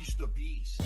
unleash the beast.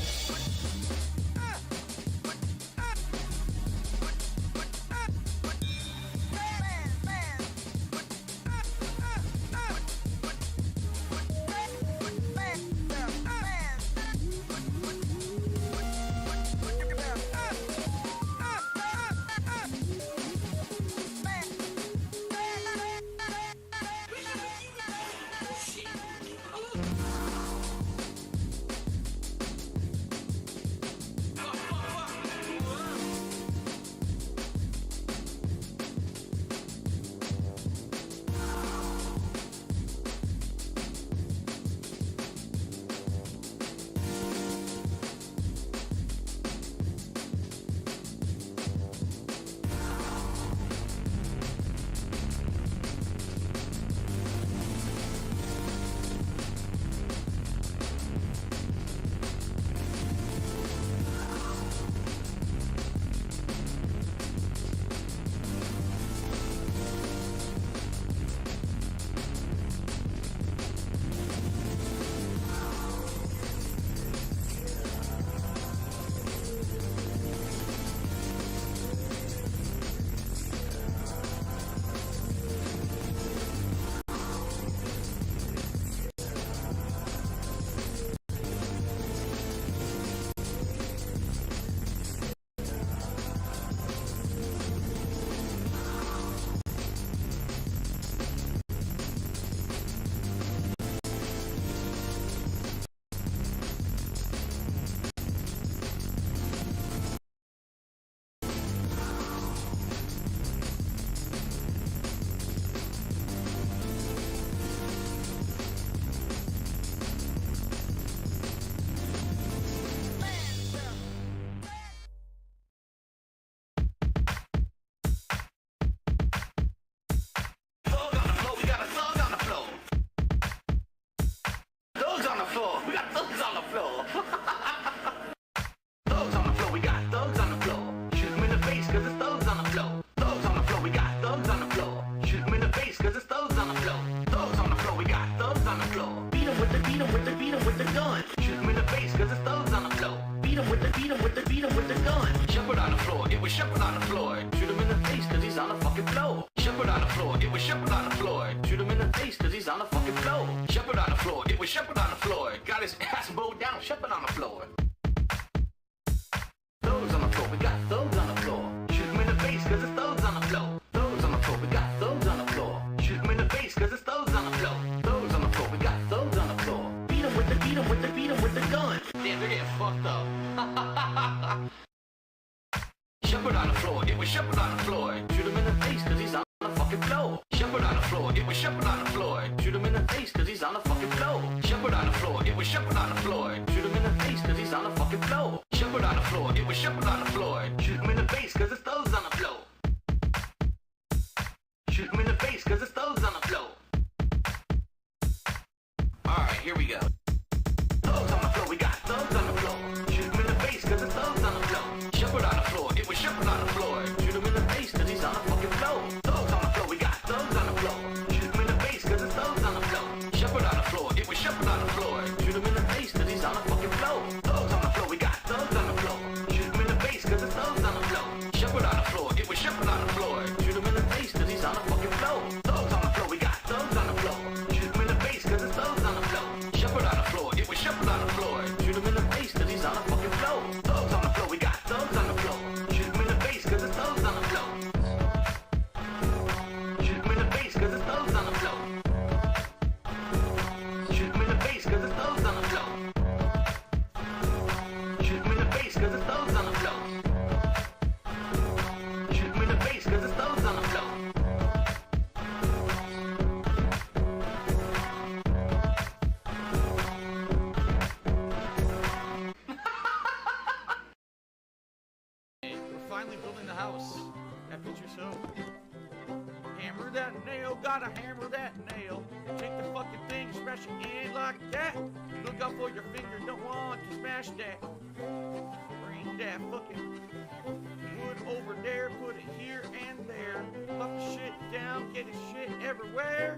Gotta hammer that nail. Take the fucking thing, smash it in like that. Look out for your finger, don't want to smash that. Bring that fucking wood over there, put it here and there. Pop the shit down, get the shit everywhere.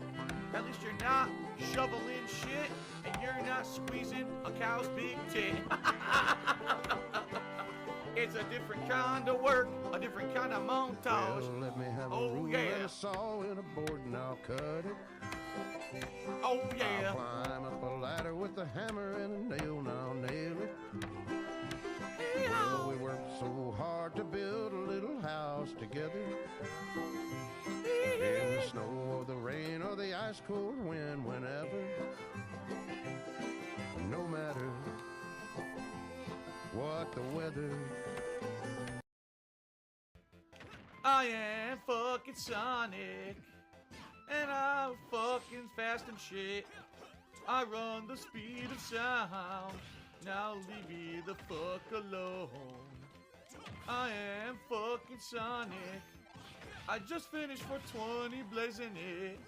At least you're not shoveling shit, and you're not squeezing a cow's big tit. It's a different kind of work, a different kind of montage. Well, let me have a ruler and a saw and a board and I'll cut it. Oh yeah. I'll climb up a ladder with a hammer and a nail and I'll nail it. Well, we worked so hard to build a little house together. In the snow or the rain or the ice cold wind, whenever. No matter what the weather. I am fucking Sonic, and I'm fucking fast and shit. I run the speed of sound. Now leave me the fuck alone. I am fucking Sonic. I just finished 420 blazing it.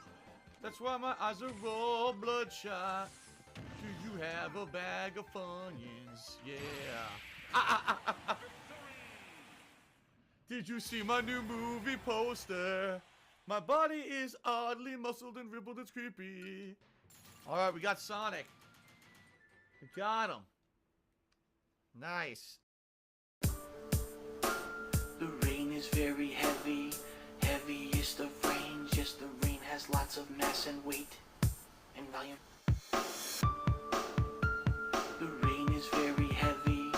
That's why my eyes are all bloodshot. Do you have a bag of Funyuns? Yeah. Did you see my new movie poster? My body is oddly muscled and ribbled. It's creepy. Alright, we got Sonic. We got him. Nice. The rain is very heavy. Heaviest of rain. Just the rain has lots of mass and weight and volume. The rain is very heavy.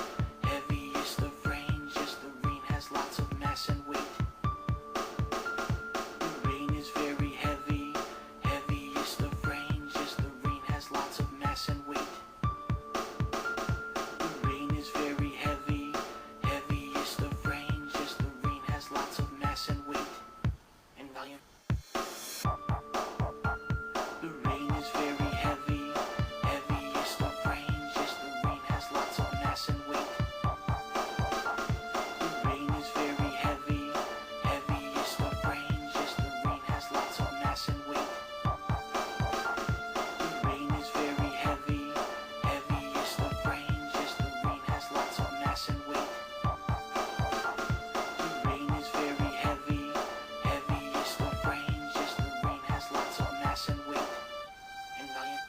Heaviest of rain. Just the rain has lots of mass and weight. The rain is very heavy. Heaviest of rain. Just the rain has lots of mass and weight. The rain is very heavy. Heaviest of rain. Just the rain has lots of mass and weight and volume. The rain is very heavy. Heaviest of rain. Just the rain has lots of mass and weight. The rain is very heavy. Heaviest of rain. Just the rain has lots of mass and weight. The rain is very heavy. Heaviest of rain. Just the rain has lots of mass and weight. The rain is very heavy. Heaviest of rain. Just the rain has lots of mass and weight and volume.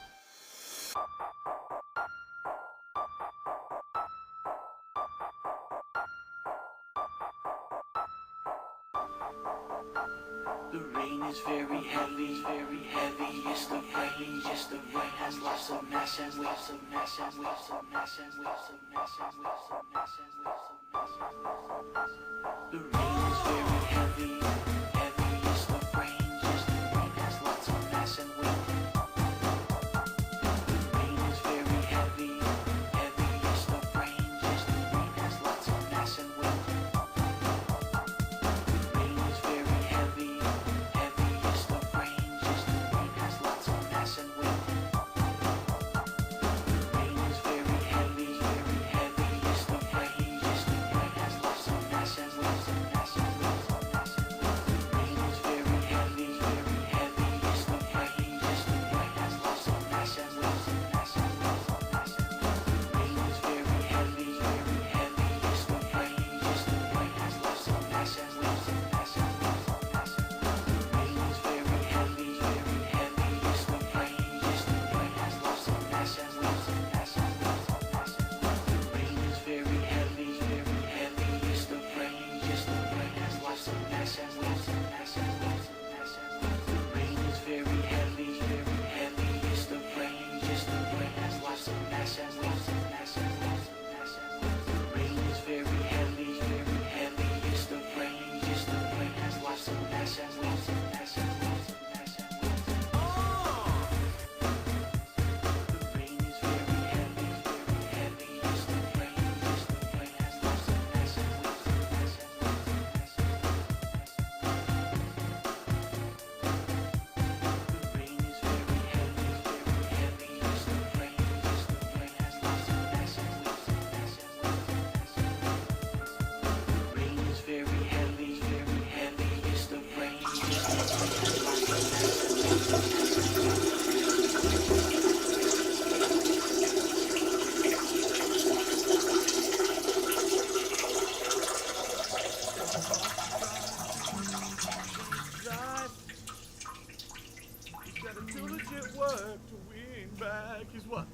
The rain is very heavy, heaviest of rain. Just the rain has lots of mass and waves of mass and waves of mass and waves of mass and waves of mass and waves of mass and waves of mass. The rain is very heavy, heaviest of rain. Just the rain has lots of mass and weight. The rain is very heavy, heaviest of rain. Just the rain has lots of mass and weight. The rain is very heavy, heaviest of rain. Just the rain has lots of mass and weight. The rain is very heavy, heaviest of rain. Just the rain has lots of mass and weight. Mass and weight. Mass and weight. what to win back is what?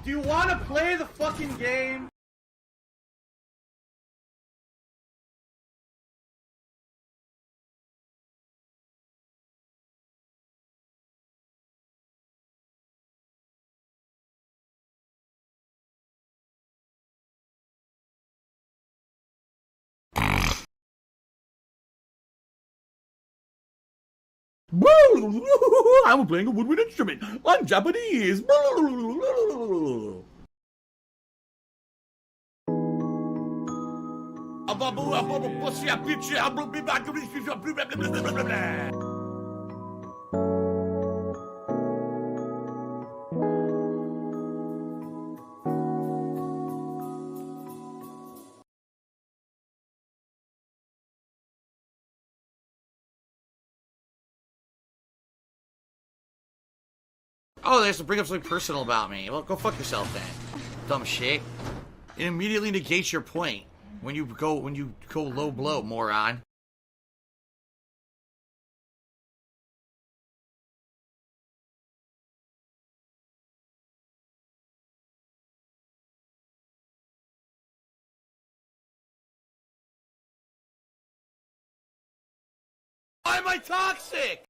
Do you want to play the fucking game? I'm playing a woodwind instrument. I'm Japanese. Oh, they have to bring up something personal about me. Well, go fuck yourself then. Dumb shit. It immediately negates your point when you go low blow, moron. Why am I toxic?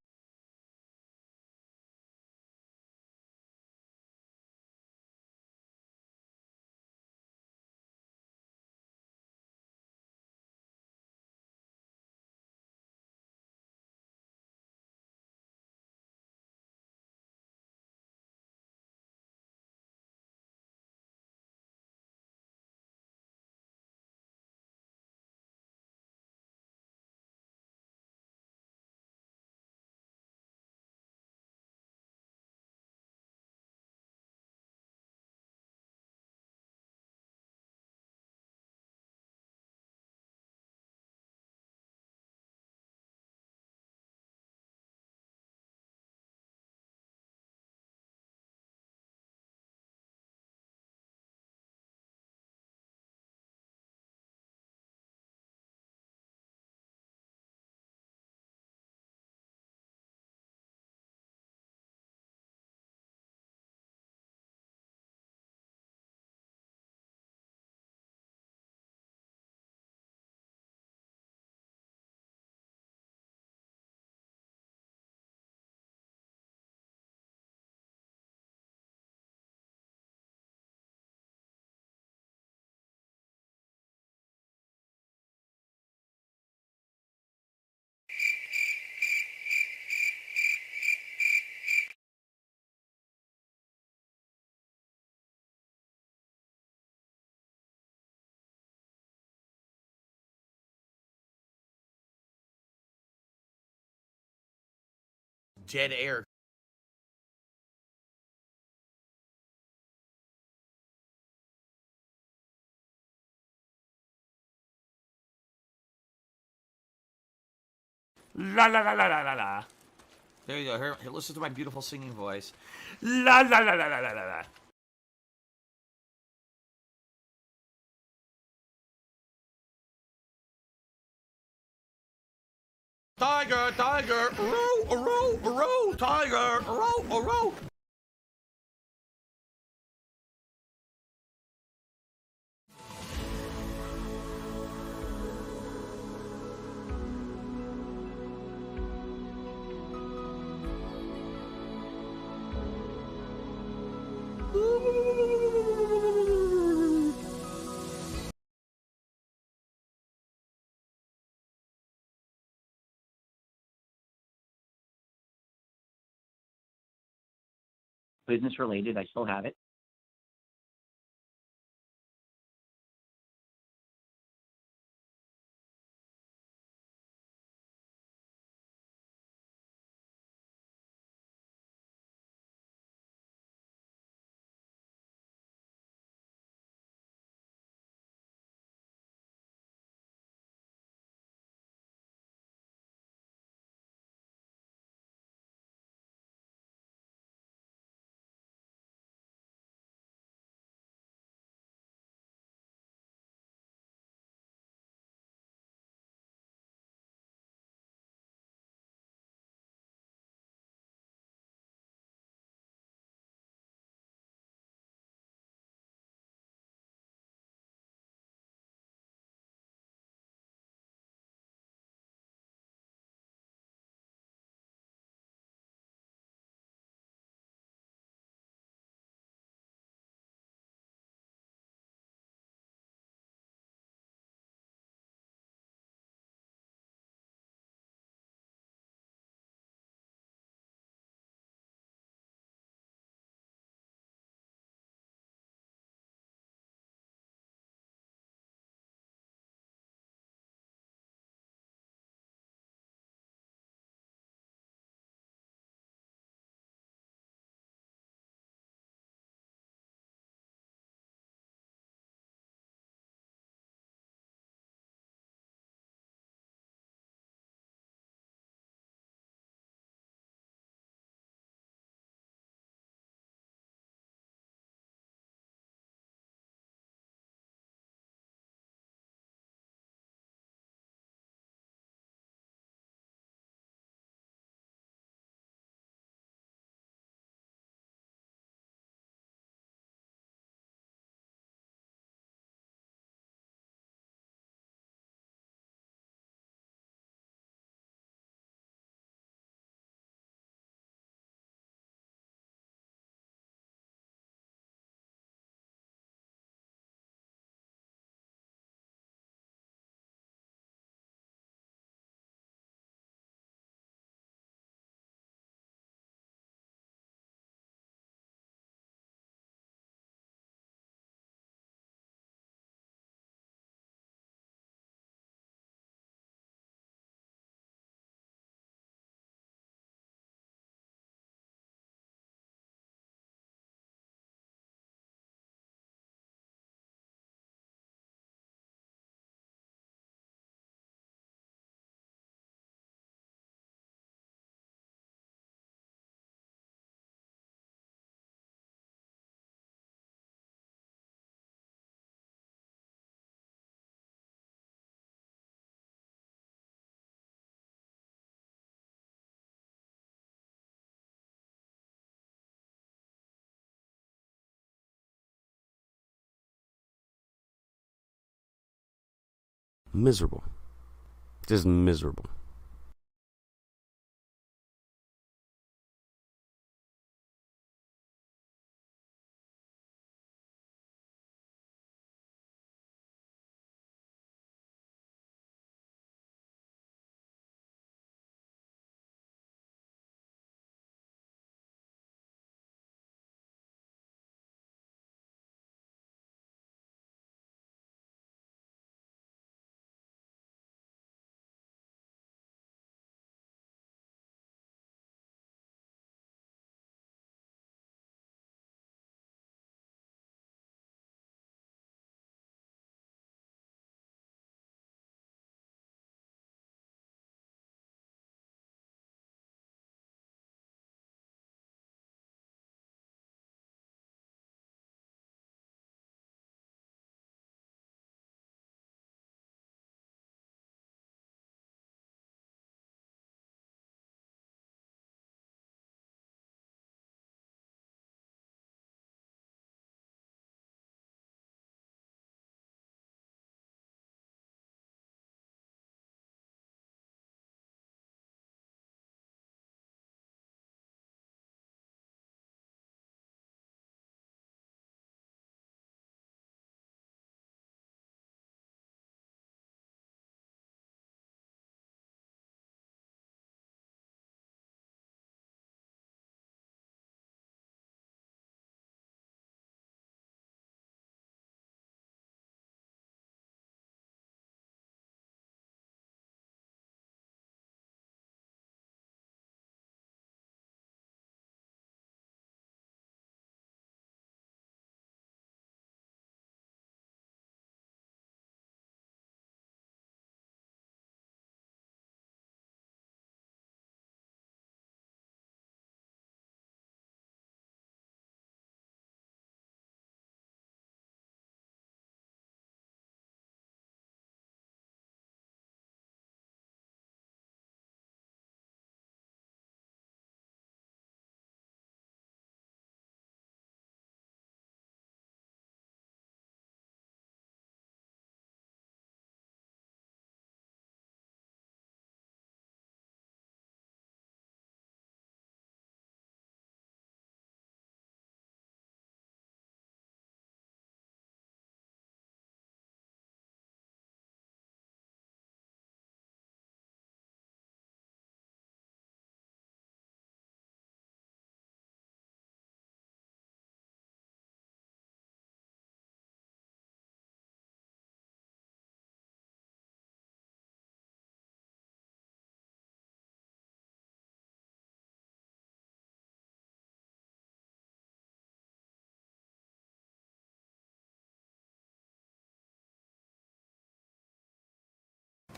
Dead air. La la la la la la la. There you go. Here, listen to my beautiful singing voice. La la la la la la la la. Tiger, tiger, row, row, row, tiger, row, row. Business related, I still have it. Miserable. Just miserable.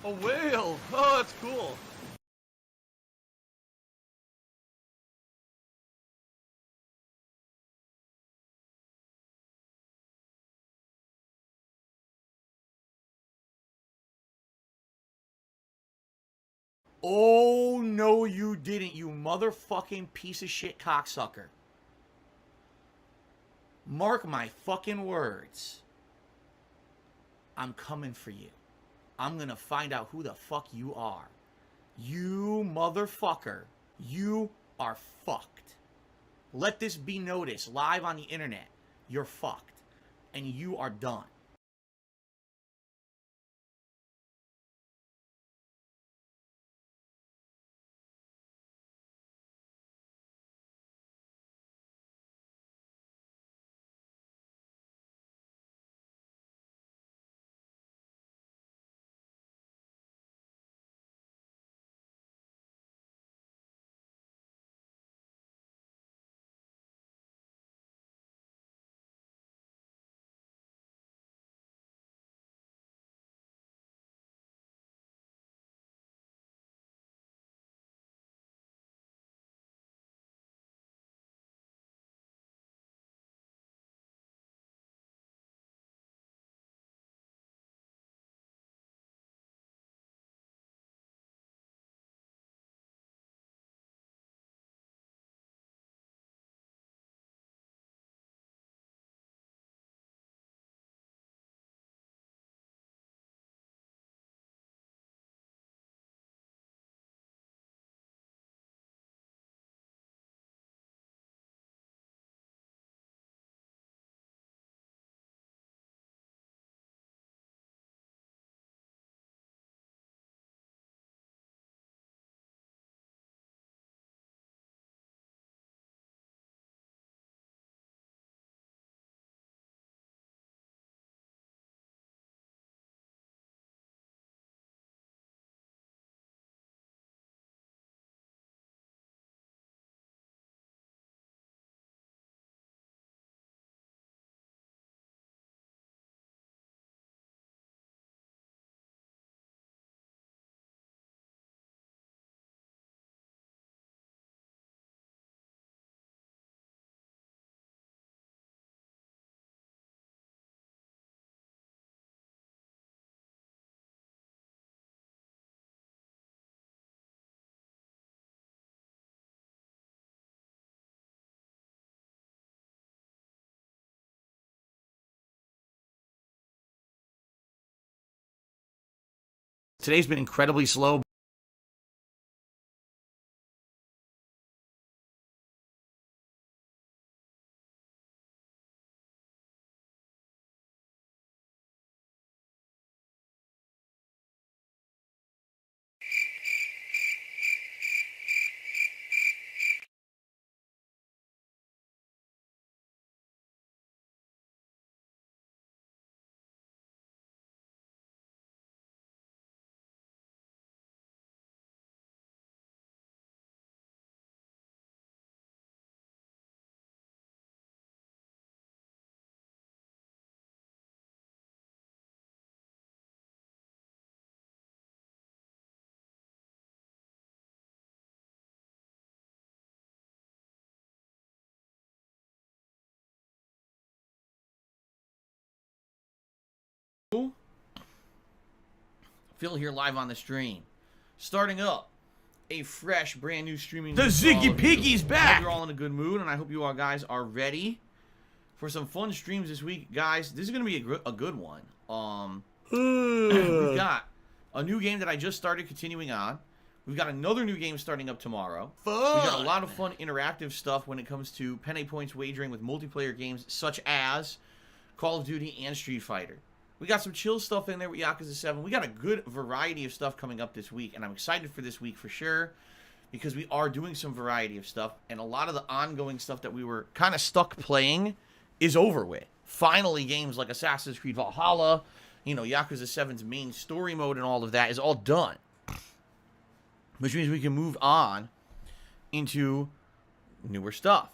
A whale. Oh, that's cool. Oh, no, you didn't, you motherfucking piece of shit cocksucker. Mark my fucking words. I'm coming for you. I'm gonna find out who the fuck you are. You motherfucker. You are fucked. Let this be noticed live on the internet. You're fucked. And you are done. Today's been incredibly slow. Phil here live on the stream. Starting up a fresh, brand new streaming. The Ziggy Piggy's back! I hope you're all in a good mood, and I hope you all guys are ready for some fun streams this week. Guys, this is going to be a good one. We've got a new game that I just started continuing on. We've got another new game starting up tomorrow. Fun. We've got a lot of fun interactive stuff when it comes to penny points wagering with multiplayer games such as Call of Duty and Street Fighter. We got some chill stuff in there with Yakuza 7. We got a good variety of stuff coming up this week, and I'm excited for this week for sure because we are doing some variety of stuff, and a lot of the ongoing stuff that we were kind of stuck playing is over with. Finally, games like Assassin's Creed Valhalla, you know, Yakuza 7's main story mode and all of that is all done, which means we can move on into newer stuff,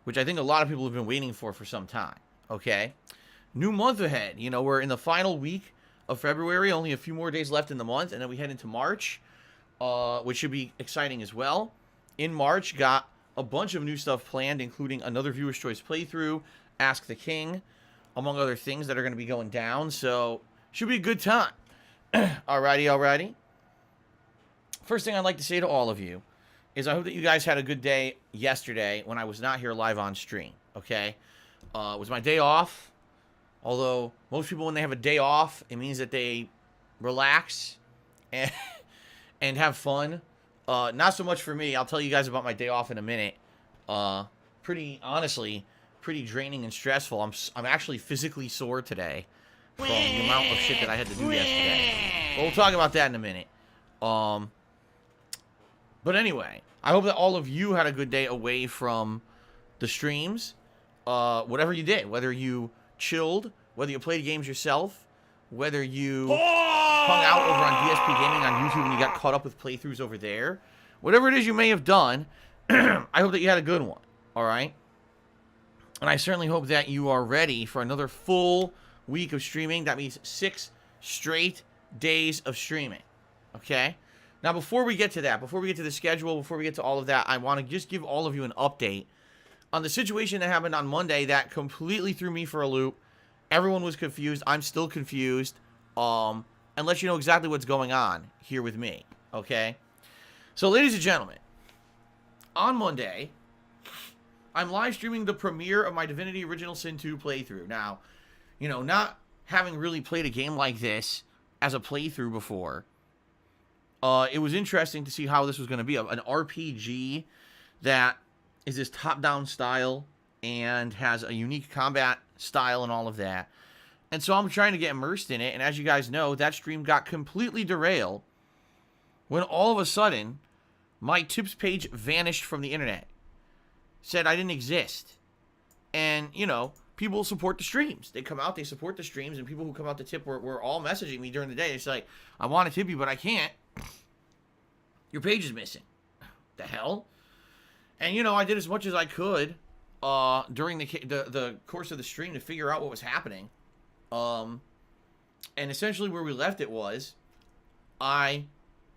which I think a lot of people have been waiting for some time, okay? New month ahead. You know, we're in the final week of February. Only a few more days left in the month, and then we head into March, which should be exciting as well. In March, got a bunch of new stuff planned, including another Viewer's Choice playthrough, Ask the King, among other things that are going to be going down. So, should be a good time. Alrighty. First thing I'd like to say to all of you is I hope that you guys had a good day yesterday when I was not here live on stream, okay? It was my day off, although most people, when they have a day off, it means that they relax and, and have fun. Not so much for me. I'll tell you guys about my day off in a minute. Honestly, pretty draining and stressful. I'm actually physically sore today from the amount of shit that I had to do yesterday. But we'll talk about that in a minute. But anyway, I hope that all of you had a good day away from the streams. Whatever you did, whether you chilled, whether you played games yourself, whether you hung out over on DSP Gaming on YouTube and you got caught up with playthroughs over there, whatever it is you may have done, I hope that you had a good one, all right? And I certainly hope that you are ready for another full week of streaming. That means 6 straight days of streaming, okay? Now, before we get to that, before we get to the schedule, before we get to all of that, I want to just give all of you an update on the situation that happened on Monday that completely threw me for a loop. Everyone was confused. I'm still confused. And let you know exactly what's going on here with me, okay? So, ladies and gentlemen, on Monday, I'm live streaming the premiere of my Divinity Original Sin 2 playthrough. Now, you know, not having really played a game like this as a playthrough before, it was interesting to see how this was going to be. An RPG that is this top-down style and has a unique combat style and all of that. And so I'm trying to get immersed in it, and as you guys know, that stream got completely derailed when all of a sudden, my tips page vanished from the internet. Said I didn't exist. And, you know, people support the streams. They come out, they support the streams, and people who come out to tip were all messaging me during the day. It's like, I want to tip you, but I can't. Your page is missing. The hell? And, you know, I did as much as I could during the course of the stream to figure out what was happening. And essentially where we left it was, I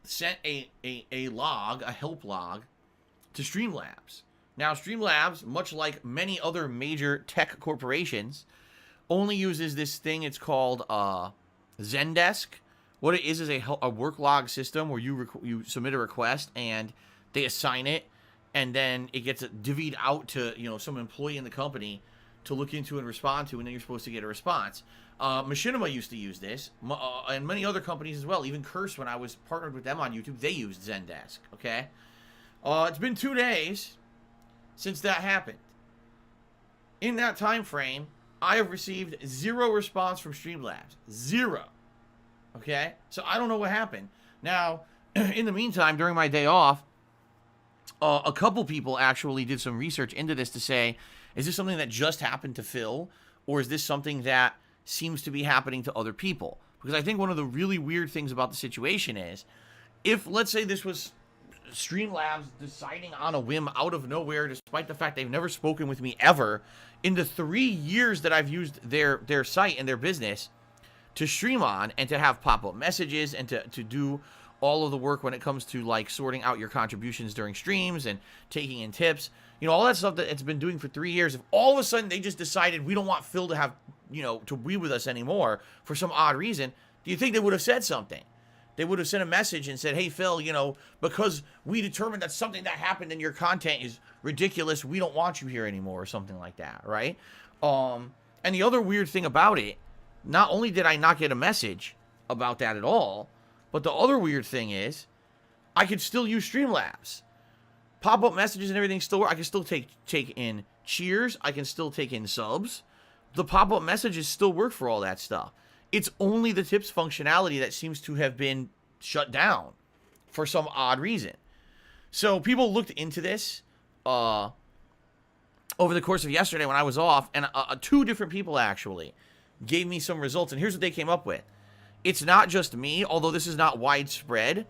sent a log, a help log, to Streamlabs. Now, Streamlabs, much like many other major tech corporations, only uses this thing. It's called Zendesk. What it is a work log system where you submit a request and they assign it, and then it gets divvied out to, you know, some employee in the company to look into and respond to, and then you're supposed to get a response. Machinima used to use this, and many other companies as well. Even Curse, when I was partnered with them on YouTube, they used Zendesk, okay? It's been 2 days since that happened. In that time frame, I have received 0 response from Streamlabs. 0. Okay? So I don't know what happened. Now, in the meantime, during my day off, a couple people actually did some research into this to say, is this something that just happened to Phil, or is this something that seems to be happening to other people? Because I think one of the really weird things about the situation is, if, let's say, this was Streamlabs deciding on a whim out of nowhere, despite the fact they've never spoken with me ever, in the 3 years that I've used their site and their business to stream on and to have pop-up messages and to do all of the work when it comes to, like, sorting out your contributions during streams and taking in tips, you know, all that stuff that it's been doing for 3 years. If all of a sudden they just decided we don't want Phil to have, you know, to be with us anymore for some odd reason, do you think they would have said something? They would have sent a message and said, hey, Phil, you know, because we determined that something that happened in your content is ridiculous, we don't want you here anymore, or something like that, right? And the other weird thing about it, not only did I not get a message about that at all, but the other weird thing is, I could still use Streamlabs. Pop-up messages and everything still work. I can still take in cheers. I can still take in subs. The pop-up messages still work for all that stuff. It's only the tips functionality that seems to have been shut down for some odd reason. So people looked into this over the course of yesterday when I was off, and 2 different people actually gave me some results, and here's what they came up with. It's not just me, although this is not widespread.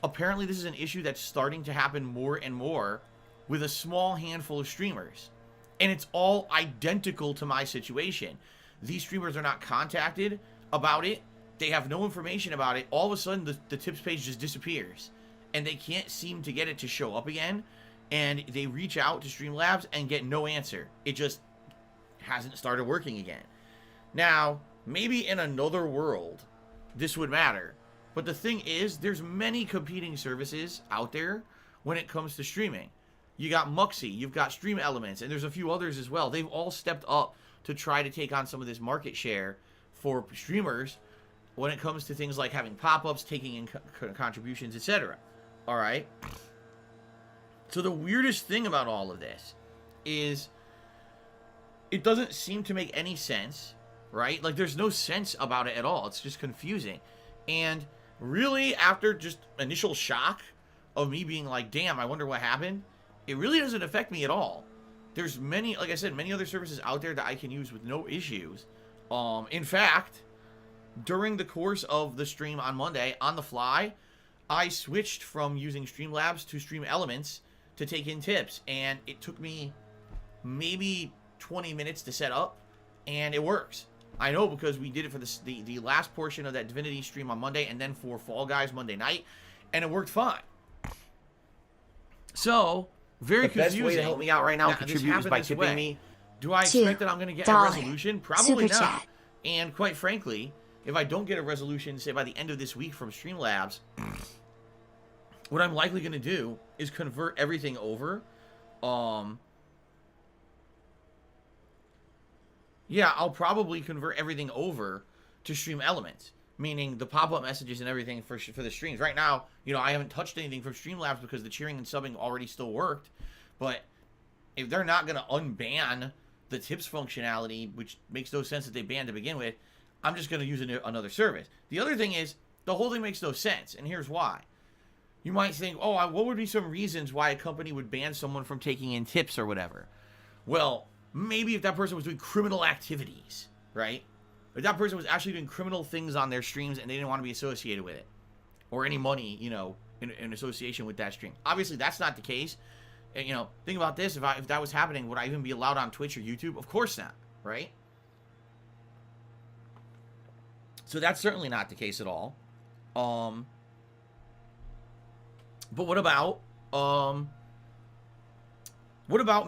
Apparently this is an issue that's starting to happen more and more with a small handful of streamers. And it's all identical to my situation. These streamers are not contacted about it They have no information about it. All of a sudden, the tips page just disappears. And they can't seem to get it to show up again. And they reach out to Streamlabs and get no answer. It just hasn't started working again. Now, maybe in another world, this would matter. But the thing is, there's many competing services out there when it comes to streaming. You got Muxy, you've got Stream Elements, and there's a few others as well. They've all stepped up to try to take on some of this market share for streamers when it comes to things like having pop-ups, taking in contributions, etc. All right? So the weirdest thing about all of this is it doesn't seem to make any sense, right? Like, there's no sense about it at all. It's just confusing. And really, after just initial shock of me being like, damn, I wonder what happened, it really doesn't affect me at all. There's many, like I said, many other services out there that I can use with no issues. In fact, during the course of the stream on Monday, on the fly, I switched from using Streamlabs to Stream Elements to take in tips. And it took me maybe 20 minutes to set up, and it works. I know because we did it for the last portion of that Divinity stream on Monday, and then for Fall Guys Monday night, and it worked fine. So, very confusing. The best way to help me out right now, contribute, is by tipping me. Do I expect that I'm going to get a resolution? Probably not. And quite frankly, if I don't get a resolution, say by the end of this week from Streamlabs, what I'm likely going to do is convert everything over. Yeah, I'll probably convert everything over to Stream Elements, meaning the pop-up messages and everything for the streams. Right now, you know, I haven't touched anything from Streamlabs because the cheering and subbing already still worked. But if they're not going to unban the tips functionality, which makes no sense that they banned to begin with, I'm just going to use another service. The other thing is, the whole thing makes no sense, and here's why. You might think, oh, what would be some reasons why a company would ban someone from taking in tips or whatever? Well, maybe if that person was doing criminal activities, right? If that person was actually doing criminal things on their streams and they didn't want to be associated with it, or any money, you know, in association with that stream. Obviously, that's not the case. And, you know, think about this. If that was happening, would I even be allowed on Twitch or YouTube? Of course not, right? So that's certainly not the case at all. But what about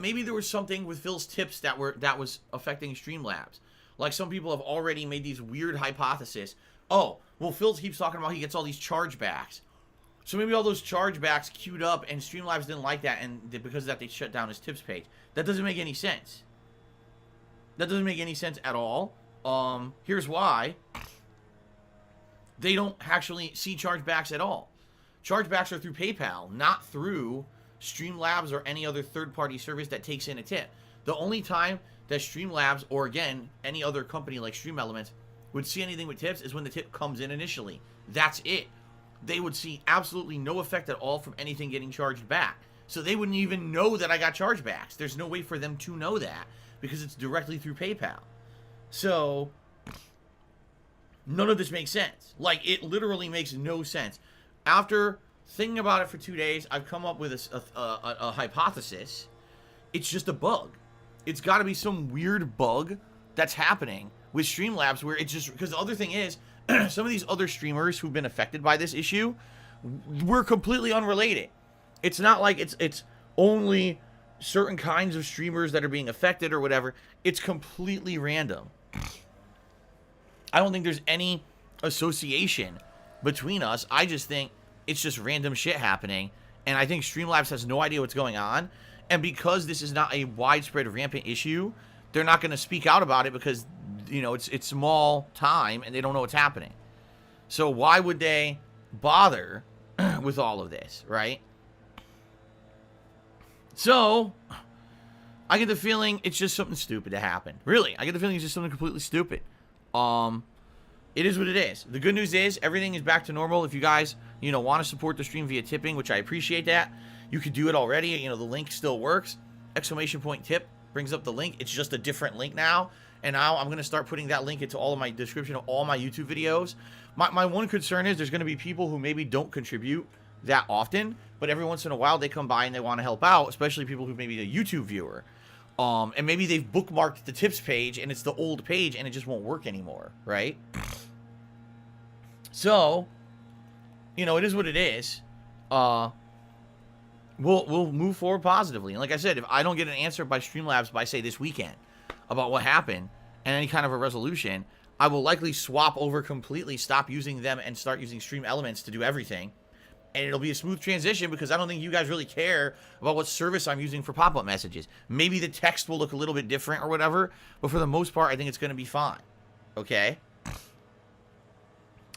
maybe there was something with Phil's tips that was affecting Streamlabs? Like, some people have already made these weird hypotheses. Oh, well, Phil keeps talking about he gets all these chargebacks. So maybe all those chargebacks queued up and Streamlabs didn't like that, and because of that they shut down his tips page. That doesn't make any sense. That doesn't make any sense at all. Here's why. They don't actually see chargebacks at all. Chargebacks are through PayPal, not through Streamlabs or any other third-party service that takes in a tip. The only time that Streamlabs, or again, any other company like Stream Elements, would see anything with tips is when the tip comes in initially. That's it. They would see absolutely no effect at all from anything getting charged back. So they wouldn't even know that I got chargebacks. There's no way for them to know that because it's directly through PayPal. So none of this makes sense. Like, it literally makes no sense. After thinking about it for 2 days, I've come up with a hypothesis. It's just a bug. It's got to be some weird bug that's happening with Streamlabs where it's just... Because the other thing is, some of these other streamers who've been affected by this issue were completely unrelated. It's not like it's only certain kinds of streamers that are being affected or whatever. It's completely random. I don't think there's any association between us. I just think it's just random shit happening, and I think Streamlabs has no idea what's going on, and because this is not a widespread rampant issue, they're not going to speak out about it because, you know, it's small time and they don't know what's happening. So why would they bother with all of this, right? So I get the feeling it's just something stupid to happen. Really, I get the feeling it's just something completely stupid. It is what it is. The good news is everything is back to normal. If you guys, you know, want to support the stream via tipping, which I appreciate that, you could do it already. You know, the link still works. !tip brings up the link. It's just a different link now. And now I'm going to start putting that link into all of my description of all my YouTube videos. My one concern is there's going to be people who maybe don't contribute that often, but every once in a while they come by and they want to help out, especially people who may be a YouTube viewer. And maybe they've bookmarked the tips page and it's the old page and it just won't work anymore, right? So, you know, it is what it is. We'll move forward positively. And like I said, if I don't get an answer by Streamlabs by, say, this weekend about what happened and any kind of a resolution, I will likely swap over completely, stop using them, and start using Stream Elements to do everything. And it'll be a smooth transition because I don't think you guys really care about what service I'm using for pop-up messages. Maybe the text will look a little bit different or whatever, but for the most part, I think it's going to be fine. Okay?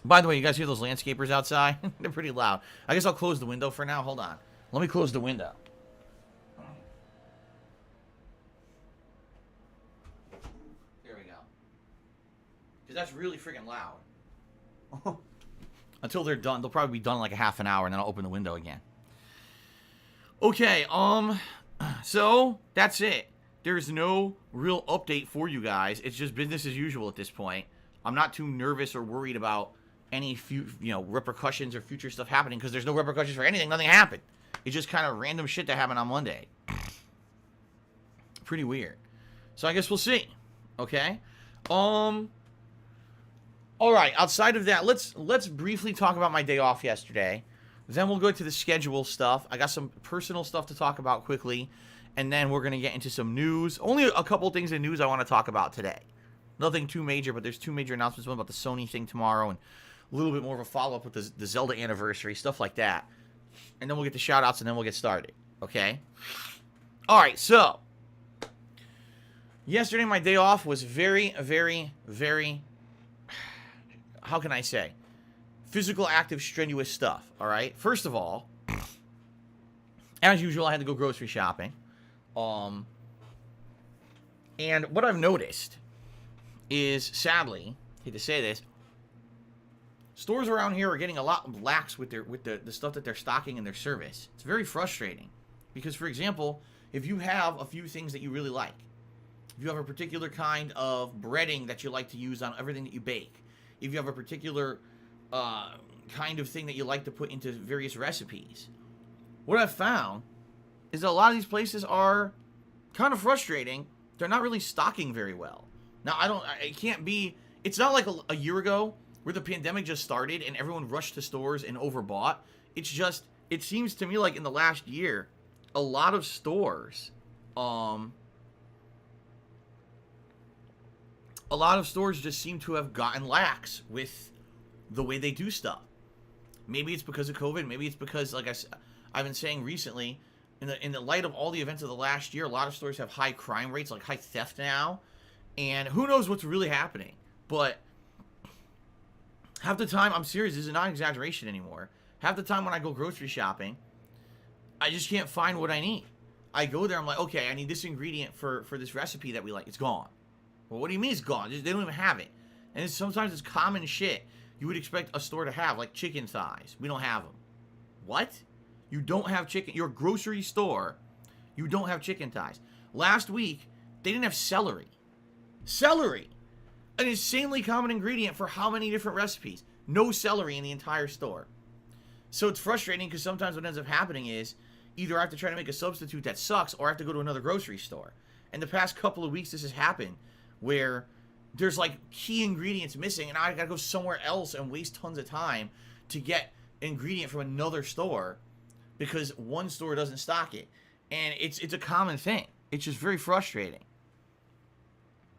By the way, you guys hear those landscapers outside? They're pretty loud. I guess I'll close the window for now. Hold on. Let me close the window. There we go. Because that's really freaking loud. Until they're done. They'll probably be done in like a half an hour, and then I'll open the window again. Okay, so that's it. There's no real update for you guys. It's just business as usual at this point. I'm not too nervous or worried about any repercussions or future stuff happening because there's no repercussions for anything. Nothing happened. It's just kind of random shit that happened on Monday. Pretty weird. So I guess we'll see. Okay? All right, outside of that, let's briefly talk about my day off yesterday. Then we'll go to the schedule stuff. I got some personal stuff to talk about quickly, and then we're going to get into some news. Only a couple things in news I want to talk about today. Nothing too major, but there's two major announcements. One about the Sony thing tomorrow, and a little bit more of a follow-up with the Zelda anniversary, stuff like that. And then we'll get the shout-outs, and then we'll get started. Okay? All right, so yesterday my day off was very, very, very... how can I say? Physical, active, strenuous stuff, all right? First of all, as usual, I had to go grocery shopping. And what I've noticed is, sadly, hate to say this, stores around here are getting a lot lax with the stuff that they're stocking in their service. It's very frustrating. Because, for example, if you have a few things that you really like, if you have a particular kind of breading that you like to use on everything that you bake, if you have a particular kind of thing that you like to put into various recipes, what I've found is that a lot of these places are kind of frustrating. They're not really stocking very well. Now, it can't be, it's not like a year ago where the pandemic just started and everyone rushed to stores and overbought. It's just, it seems to me like in the last year, a lot of stores, just seem to have gotten lax with the way they do stuff. Maybe it's because of COVID. Maybe it's because, like I've been saying recently, in the light of all the events of the last year, a lot of stores have high crime rates, like high theft now. And who knows what's really happening. But half the time, I'm serious, this is not an exaggeration anymore. Half the time when I go grocery shopping, I just can't find what I need. I go there, I'm like, okay, I need this ingredient for this recipe that we like. It's gone. Well, what do you mean it's gone? They don't even have it. And sometimes it's common shit you would expect a store to have, like chicken thighs. We don't have them. What? You don't have chicken? Your grocery store, you don't have chicken thighs. Last week, they didn't have celery. Celery! An insanely common ingredient for how many different recipes? No celery in the entire store. So it's frustrating because sometimes what ends up happening is either I have to try to make a substitute that sucks or I have to go to another grocery store. And the past couple of weeks this has happened where there's like key ingredients missing and I gotta go somewhere else and waste tons of time to get ingredient from another store because one store doesn't stock it. And it's a common thing. It's just very frustrating.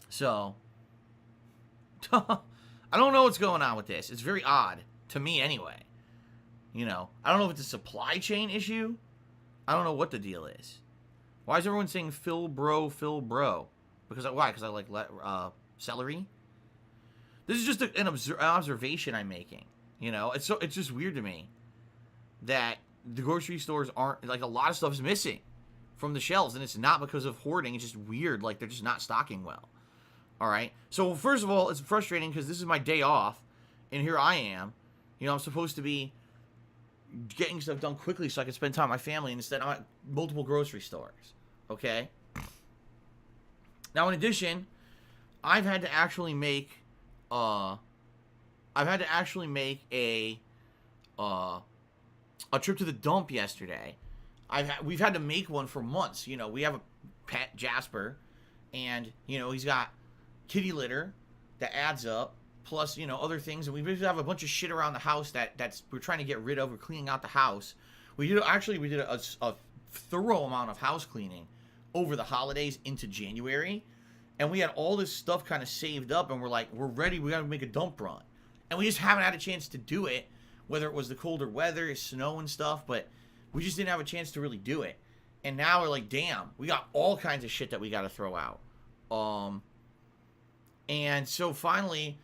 So, I don't know what's going on with this. It's very odd, to me anyway. You know, I don't know if it's a supply chain issue. I don't know what the deal is. Why is everyone saying Phil bro? Because why? Because I like celery? This is just an observation I'm making. You know, it's just weird to me that the grocery stores aren't, like, a lot of stuff is missing from the shelves, and it's not because of hoarding. It's just weird, like they're just not stocking well. All right. So first of all, it's frustrating because this is my day off, and here I am. You know, I'm supposed to be getting stuff done quickly so I can spend time with my family, and instead I'm at multiple grocery stores. Okay. Now, in addition, I've had to actually make a trip to the dump yesterday. We've had to make one for months. You know, we have a pet, Jasper, and you know he's got kitty litter that adds up, plus, you know, other things. And we basically have a bunch of shit around the house that's we're trying to get rid of. We're cleaning out the house. We did a thorough amount of house cleaning over the holidays into January. And we had all this stuff kind of saved up, and we're like, we're ready. We got to make a dump run. And we just haven't had a chance to do it, whether it was the colder weather, snow and stuff, but we just didn't have a chance to really do it. And now we're like, damn, we got all kinds of shit that we got to throw out. And so finally,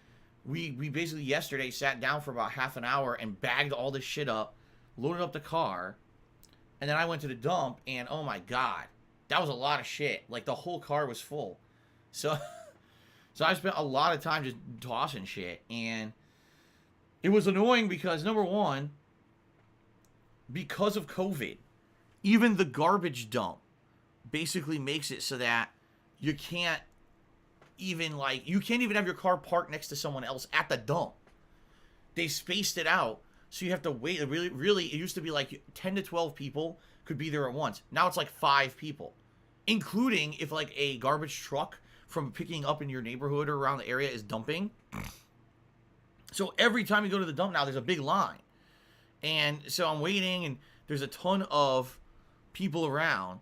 we basically yesterday sat down for about half an hour and bagged all this shit up, loaded up the car, and then I went to the dump, and oh my God, that was a lot of shit. Like, the whole car was full. So I spent a lot of time just tossing shit, and it was annoying because, number one, because of COVID, even the garbage dump basically makes it so that you can't even have your car parked next to someone else at the dump. They spaced it out, so you have to wait. Really, it used to be like 10 to 12 people could be there at once. Now it's like 5 people, including if like a garbage truck from picking up in your neighborhood or around the area is dumping. So every time you go to the dump now, there's a big line. And so I'm waiting, and there's a ton of people around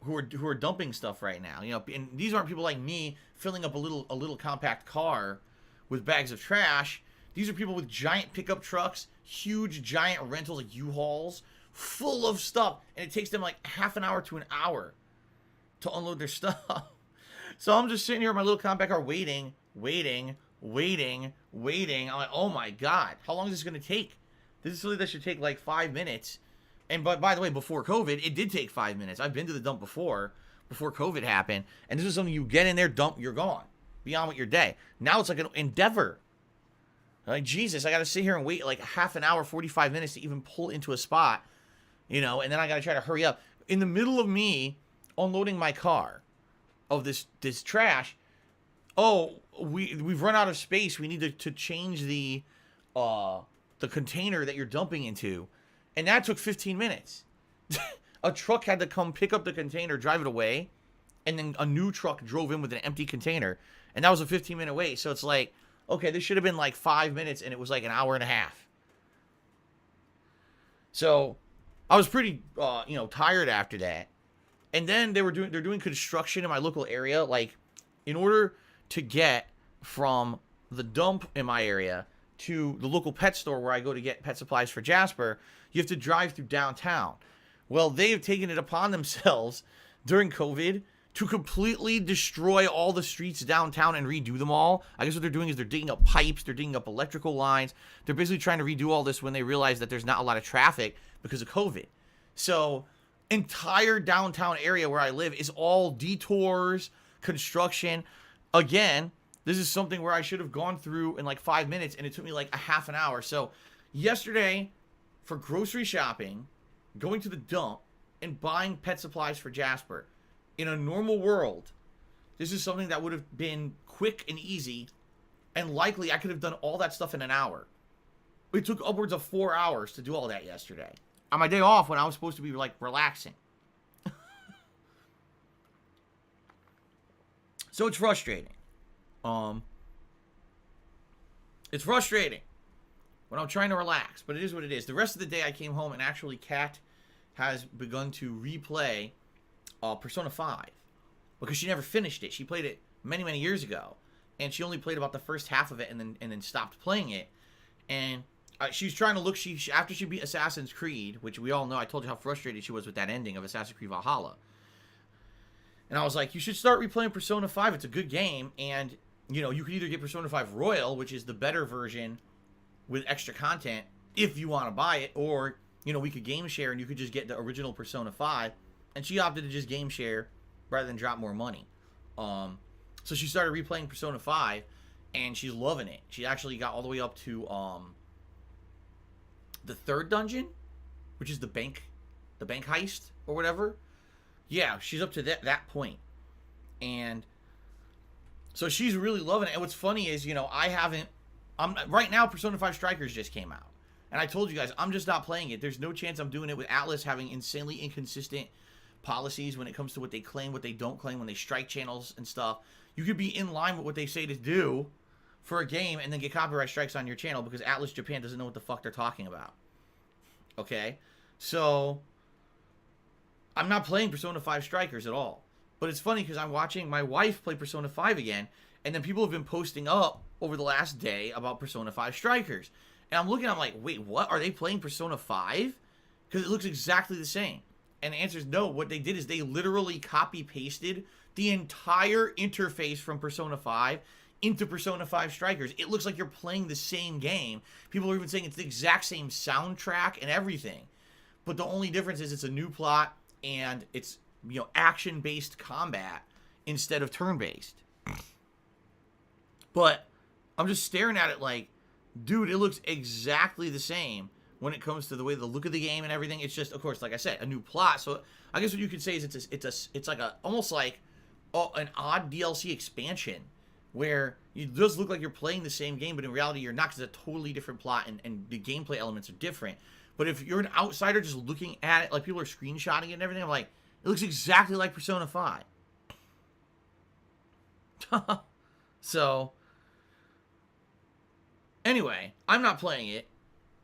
who are dumping stuff right now. You know, and these aren't people like me filling up a little compact car with bags of trash. These are people with giant pickup trucks, huge giant rentals like U-Hauls, full of stuff, and it takes them like half an hour to an hour to unload their stuff. So I'm just sitting here in my little compact car waiting. I'm like, oh my God, how long is this going to take? This is something that should take like 5 minutes. And by the way, before COVID, it did take 5 minutes. I've been to the dump before COVID happened. And this is something you get in there, dump, you're gone. Be on with your day. Now it's like an endeavor. Like, Jesus, I got to sit here and wait like half an hour, 45 minutes to even pull into a spot. You know, and then I got to try to hurry up. In the middle of me unloading my car of this trash, we've run out of space. We need to change the container that you're dumping into. And that took 15 minutes. A truck had to come pick up the container, drive it away, and then a new truck drove in with an empty container. And that was a 15-minute wait. So it's like, okay, this should have been like 5 minutes, and it was like an hour and a half. So I was pretty, tired after that. And then they're doing construction in my local area. Like, in order to get from the dump in my area to the local pet store where I go to get pet supplies for Jasper, you have to drive through downtown. Well, they have taken it upon themselves during COVID to completely destroy all the streets downtown and redo them all. I guess what they're doing is they're digging up pipes, they're digging up electrical lines. They're basically trying to redo all this when they realize that there's not a lot of traffic because of COVID. So, entire downtown area where I live is all detours, construction. Again, this is something where I should have gone through in like 5 minutes, and it took me like a half an hour. So, yesterday, for grocery shopping, going to the dump, and buying pet supplies for Jasper, in a normal world, this is something that would have been quick and easy, and likely I could have done all that stuff in an hour. It took upwards of 4 hours to do all that yesterday, on my day off when I was supposed to be like relaxing. So it's frustrating. It's frustrating when I'm trying to relax, but it is what it is. The rest of the day I came home, and actually Kat has begun to replay Persona 5 because she never finished it. She played it many, many years ago, and she only played about the first half of it and then stopped playing it. And she's trying to look. After she beat Assassin's Creed, which we all know, I told you how frustrated she was with that ending of Assassin's Creed Valhalla. And I was like, you should start replaying Persona 5. It's a good game, and you could either get Persona 5 Royal, which is the better version with extra content, if you want to buy it, or we could game share and you could just get the original Persona 5. And she opted to just game share rather than drop more money. So she started replaying Persona 5, and she's loving it. She actually got all the way up to the third dungeon, which is the bank heist or whatever. Yeah, she's up to that point. And so she's really loving it. And what's funny is, right now Persona 5 Strikers just came out. And I told you guys, I'm just not playing it. There's no chance I'm doing it with Atlas having insanely inconsistent policies when it comes to what they claim, what they don't claim, when they strike channels and stuff. You could be in line with what they say to do for a game and then get copyright strikes on your channel because Atlas Japan doesn't know what the fuck they're talking about. Okay? So, I'm not playing Persona 5 Strikers at all. But it's funny because I'm watching my wife play Persona 5 again, and then people have been posting up over the last day about Persona 5 Strikers. And I'm looking, I'm like, wait, what? Are they playing Persona 5? Because it looks exactly the same. And the answer is no. What they did is they literally copy-pasted the entire interface from Persona 5 into Persona 5 Strikers. It looks like you're playing the same game. People are even saying it's the exact same soundtrack and everything. But the only difference is it's a new plot and it's, you know, action-based combat instead of turn-based. But I'm just staring at it like, dude, it looks exactly the same when it comes to the way the look of the game and everything. It's just, of course, like I said, a new plot. So I guess what you could say is it's like a almost like an odd DLC expansion where it does look like you're playing the same game, but in reality you're not because it's a totally different plot and the gameplay elements are different. But if you're an outsider just looking at it, like people are screenshotting it and everything, I'm like, it looks exactly like Persona 5. So, anyway, I'm not playing it.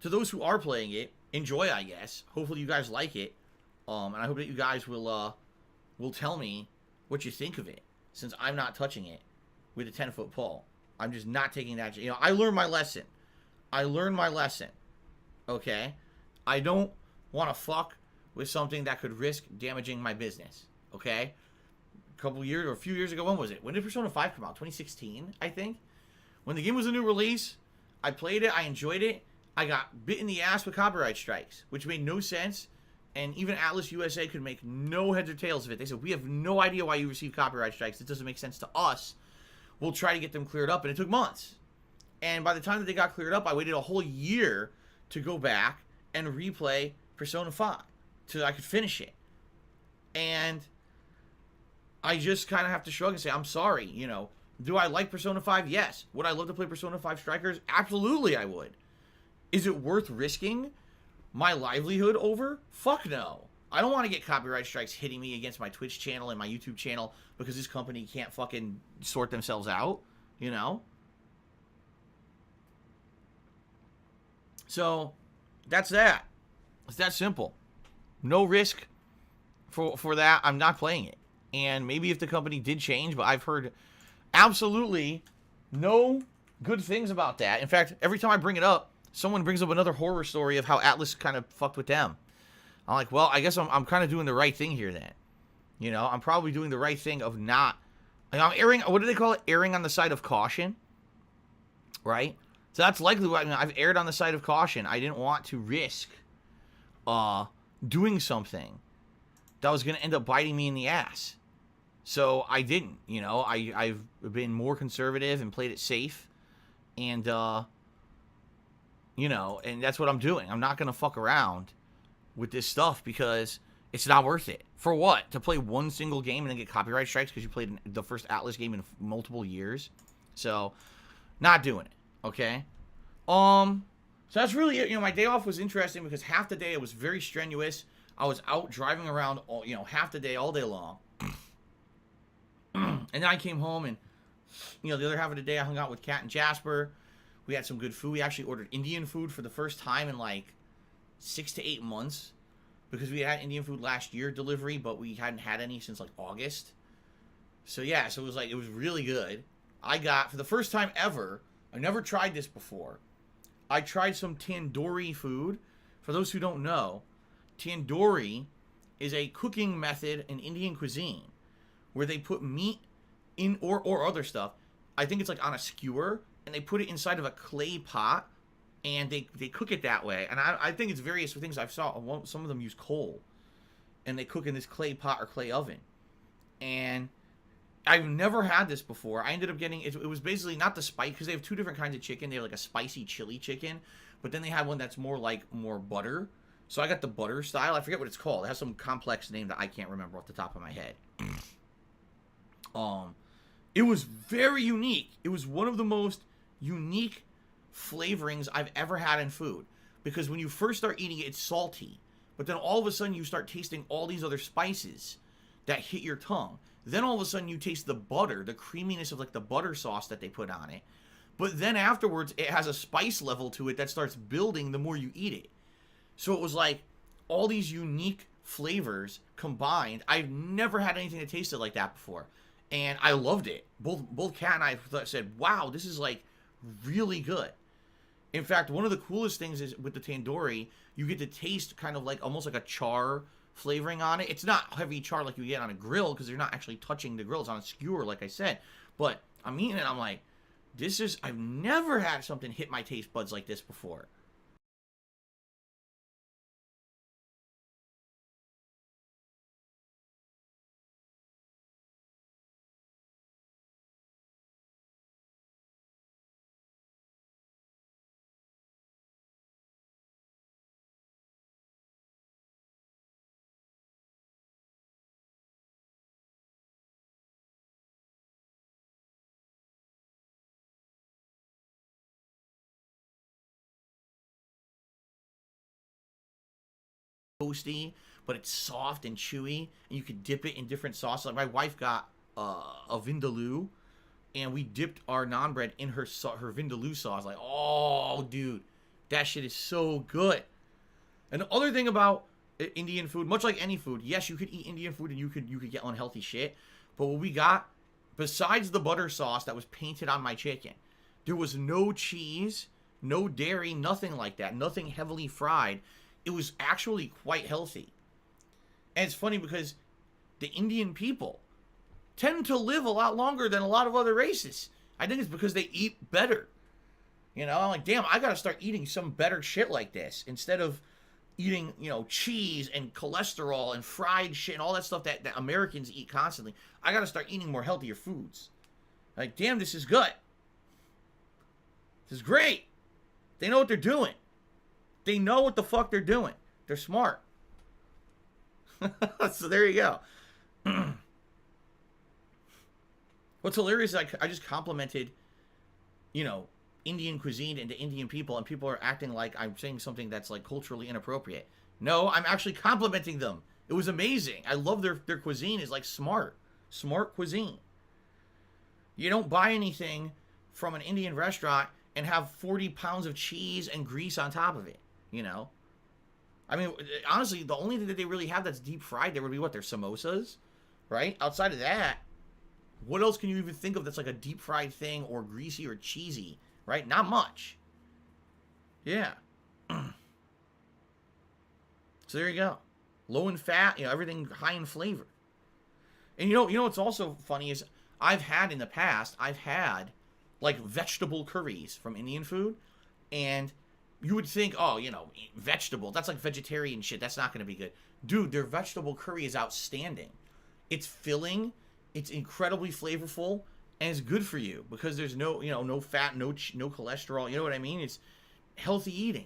To those who are playing it, enjoy, I guess. Hopefully you guys like it. And I hope that you guys will tell me what you think of it, since I'm not touching it with a 10-foot pole. I'm just not taking that. You know, I learned my lesson. Okay? I don't want to fuck with something that could risk damaging my business. Okay? A few years ago, when was it? When did Persona 5 come out? 2016, I think? When the game was a new release, I played it, I enjoyed it. I got bit in the ass with copyright strikes, which made no sense. And even Atlas USA could make no heads or tails of it. They said, we have no idea why you received copyright strikes. It doesn't make sense to us. We'll try to get them cleared up. And it took months. And by the time that they got cleared up, I waited a whole year to go back and replay Persona 5 so I could finish it. And I just kind of have to shrug and say, I'm sorry, you know. Do I like Persona 5? Yes. Would I love to play Persona 5 Strikers? Absolutely I would. Is it worth risking my livelihood over? Fuck no. I don't want to get copyright strikes hitting me against my Twitch channel and my YouTube channel because this company can't fucking sort themselves out, you know? So, that's that. It's that simple. No risk for that. I'm not playing it. And maybe if the company did change, but I've heard absolutely no good things about that. In fact, every time I bring it up, someone brings up another horror story of how Atlas kind of fucked with them. I'm like, well, I guess I'm kind of doing the right thing here then. You know, I'm probably doing the right thing of not... I'm erring... What do they call it? Erring on the side of caution. Right? So that's likely what... I've erred on the side of caution. I didn't want to risk doing something that was going to end up biting me in the ass. So I didn't, you know. I've been more conservative and played it safe. And, you know, and that's what I'm doing. I'm not going to fuck around with this stuff because it's not worth it. For what? To play one single game and then get copyright strikes because you played the first Atlas game in multiple years? So, not doing it, okay? So that's really it. You know, my day off was interesting because half the day it was very strenuous. I was out driving around, half the day, all day long. And then I came home and, the other half of the day I hung out with Kat and Jasper. We had some good food. We actually ordered Indian food for the first time in like 6 to 8 months because we had Indian food last year delivery, but we hadn't had any since like August. So yeah, so it was really good. I got, for the first time ever, I've never tried this before. I tried some tandoori food. For those who don't know, tandoori is a cooking method in Indian cuisine where they put meat in or other stuff. I think it's like on a skewer, and they put it inside of a clay pot, and they cook it that way. And I think it's various things. I've saw some of them use coal, and they cook in this clay pot or clay oven. And I've never had this before. I ended up getting, it was basically not the spice, because they have two different kinds of chicken. They have like a spicy chili chicken, but then they have one that's more butter. So I got the butter style. I forget what it's called. It has some complex name that I can't remember off the top of my head. It was very unique. It was one of the most unique flavorings I've ever had in food. Because when you first start eating it, it's salty. But then all of a sudden you start tasting all these other spices that hit your tongue. Then all of a sudden you taste the butter, the creaminess of like the butter sauce that they put on it. But then afterwards, it has a spice level to it that starts building the more you eat it. So it was like all these unique flavors combined. I've never had anything that tasted like that before. And I loved it. Both Kat and I said, wow, this is like really good. In fact, one of the coolest things is with the tandoori, you get to taste kind of like almost like a char flavoring on it. It's not heavy char like you get on a grill because you're not actually touching the grill. It's on a skewer, like I said. But I'm eating it, I'm like, I've never had something hit my taste buds like this before. Toasty, but it's soft and chewy, and you could dip it in different sauces. Like my wife got a vindaloo, and we dipped our naan bread in her vindaloo sauce. Like, oh, dude, that shit is so good. And the other thing about Indian food, much like any food, yes, you could eat Indian food and you could get unhealthy shit, but what we got, besides the butter sauce that was painted on my chicken, there was no cheese, no dairy, nothing like that, nothing heavily fried. It was actually quite healthy. And it's funny because the Indian people tend to live a lot longer than a lot of other races. I think it's because they eat better. You know, I'm like, damn, I gotta start eating some better shit like this instead of eating, you know, cheese and cholesterol and fried shit and all that stuff that Americans eat constantly. I gotta start eating more healthier foods. Like, damn, this is good. This is great. They know what they're doing. They know what the fuck they're doing. They're smart. So there you go. What's hilarious is I just complimented, you know, Indian cuisine and the Indian people, and people are acting like I'm saying something that's like culturally inappropriate. No, I'm actually complimenting them. It was amazing. I love their cuisine is like smart cuisine. You don't buy anything from an Indian restaurant and have 40 pounds of cheese and grease on top of it. You know, I mean, honestly, the only thing that they really have that's deep fried there would be what, their samosas, right? Outside of that, what else can you even think of that's like a deep fried thing or greasy or cheesy, right? Not much. Yeah. So there you go. Low in fat, you know, everything high in flavor. And you know what's also funny is I've had like vegetable curries from Indian food, and you would think, oh, you know, vegetables, that's like vegetarian shit. That's not going to be good. Dude, their vegetable curry is outstanding. It's filling. It's incredibly flavorful. And it's good for you because there's no, you know, no fat, no cholesterol. You know what I mean? It's healthy eating.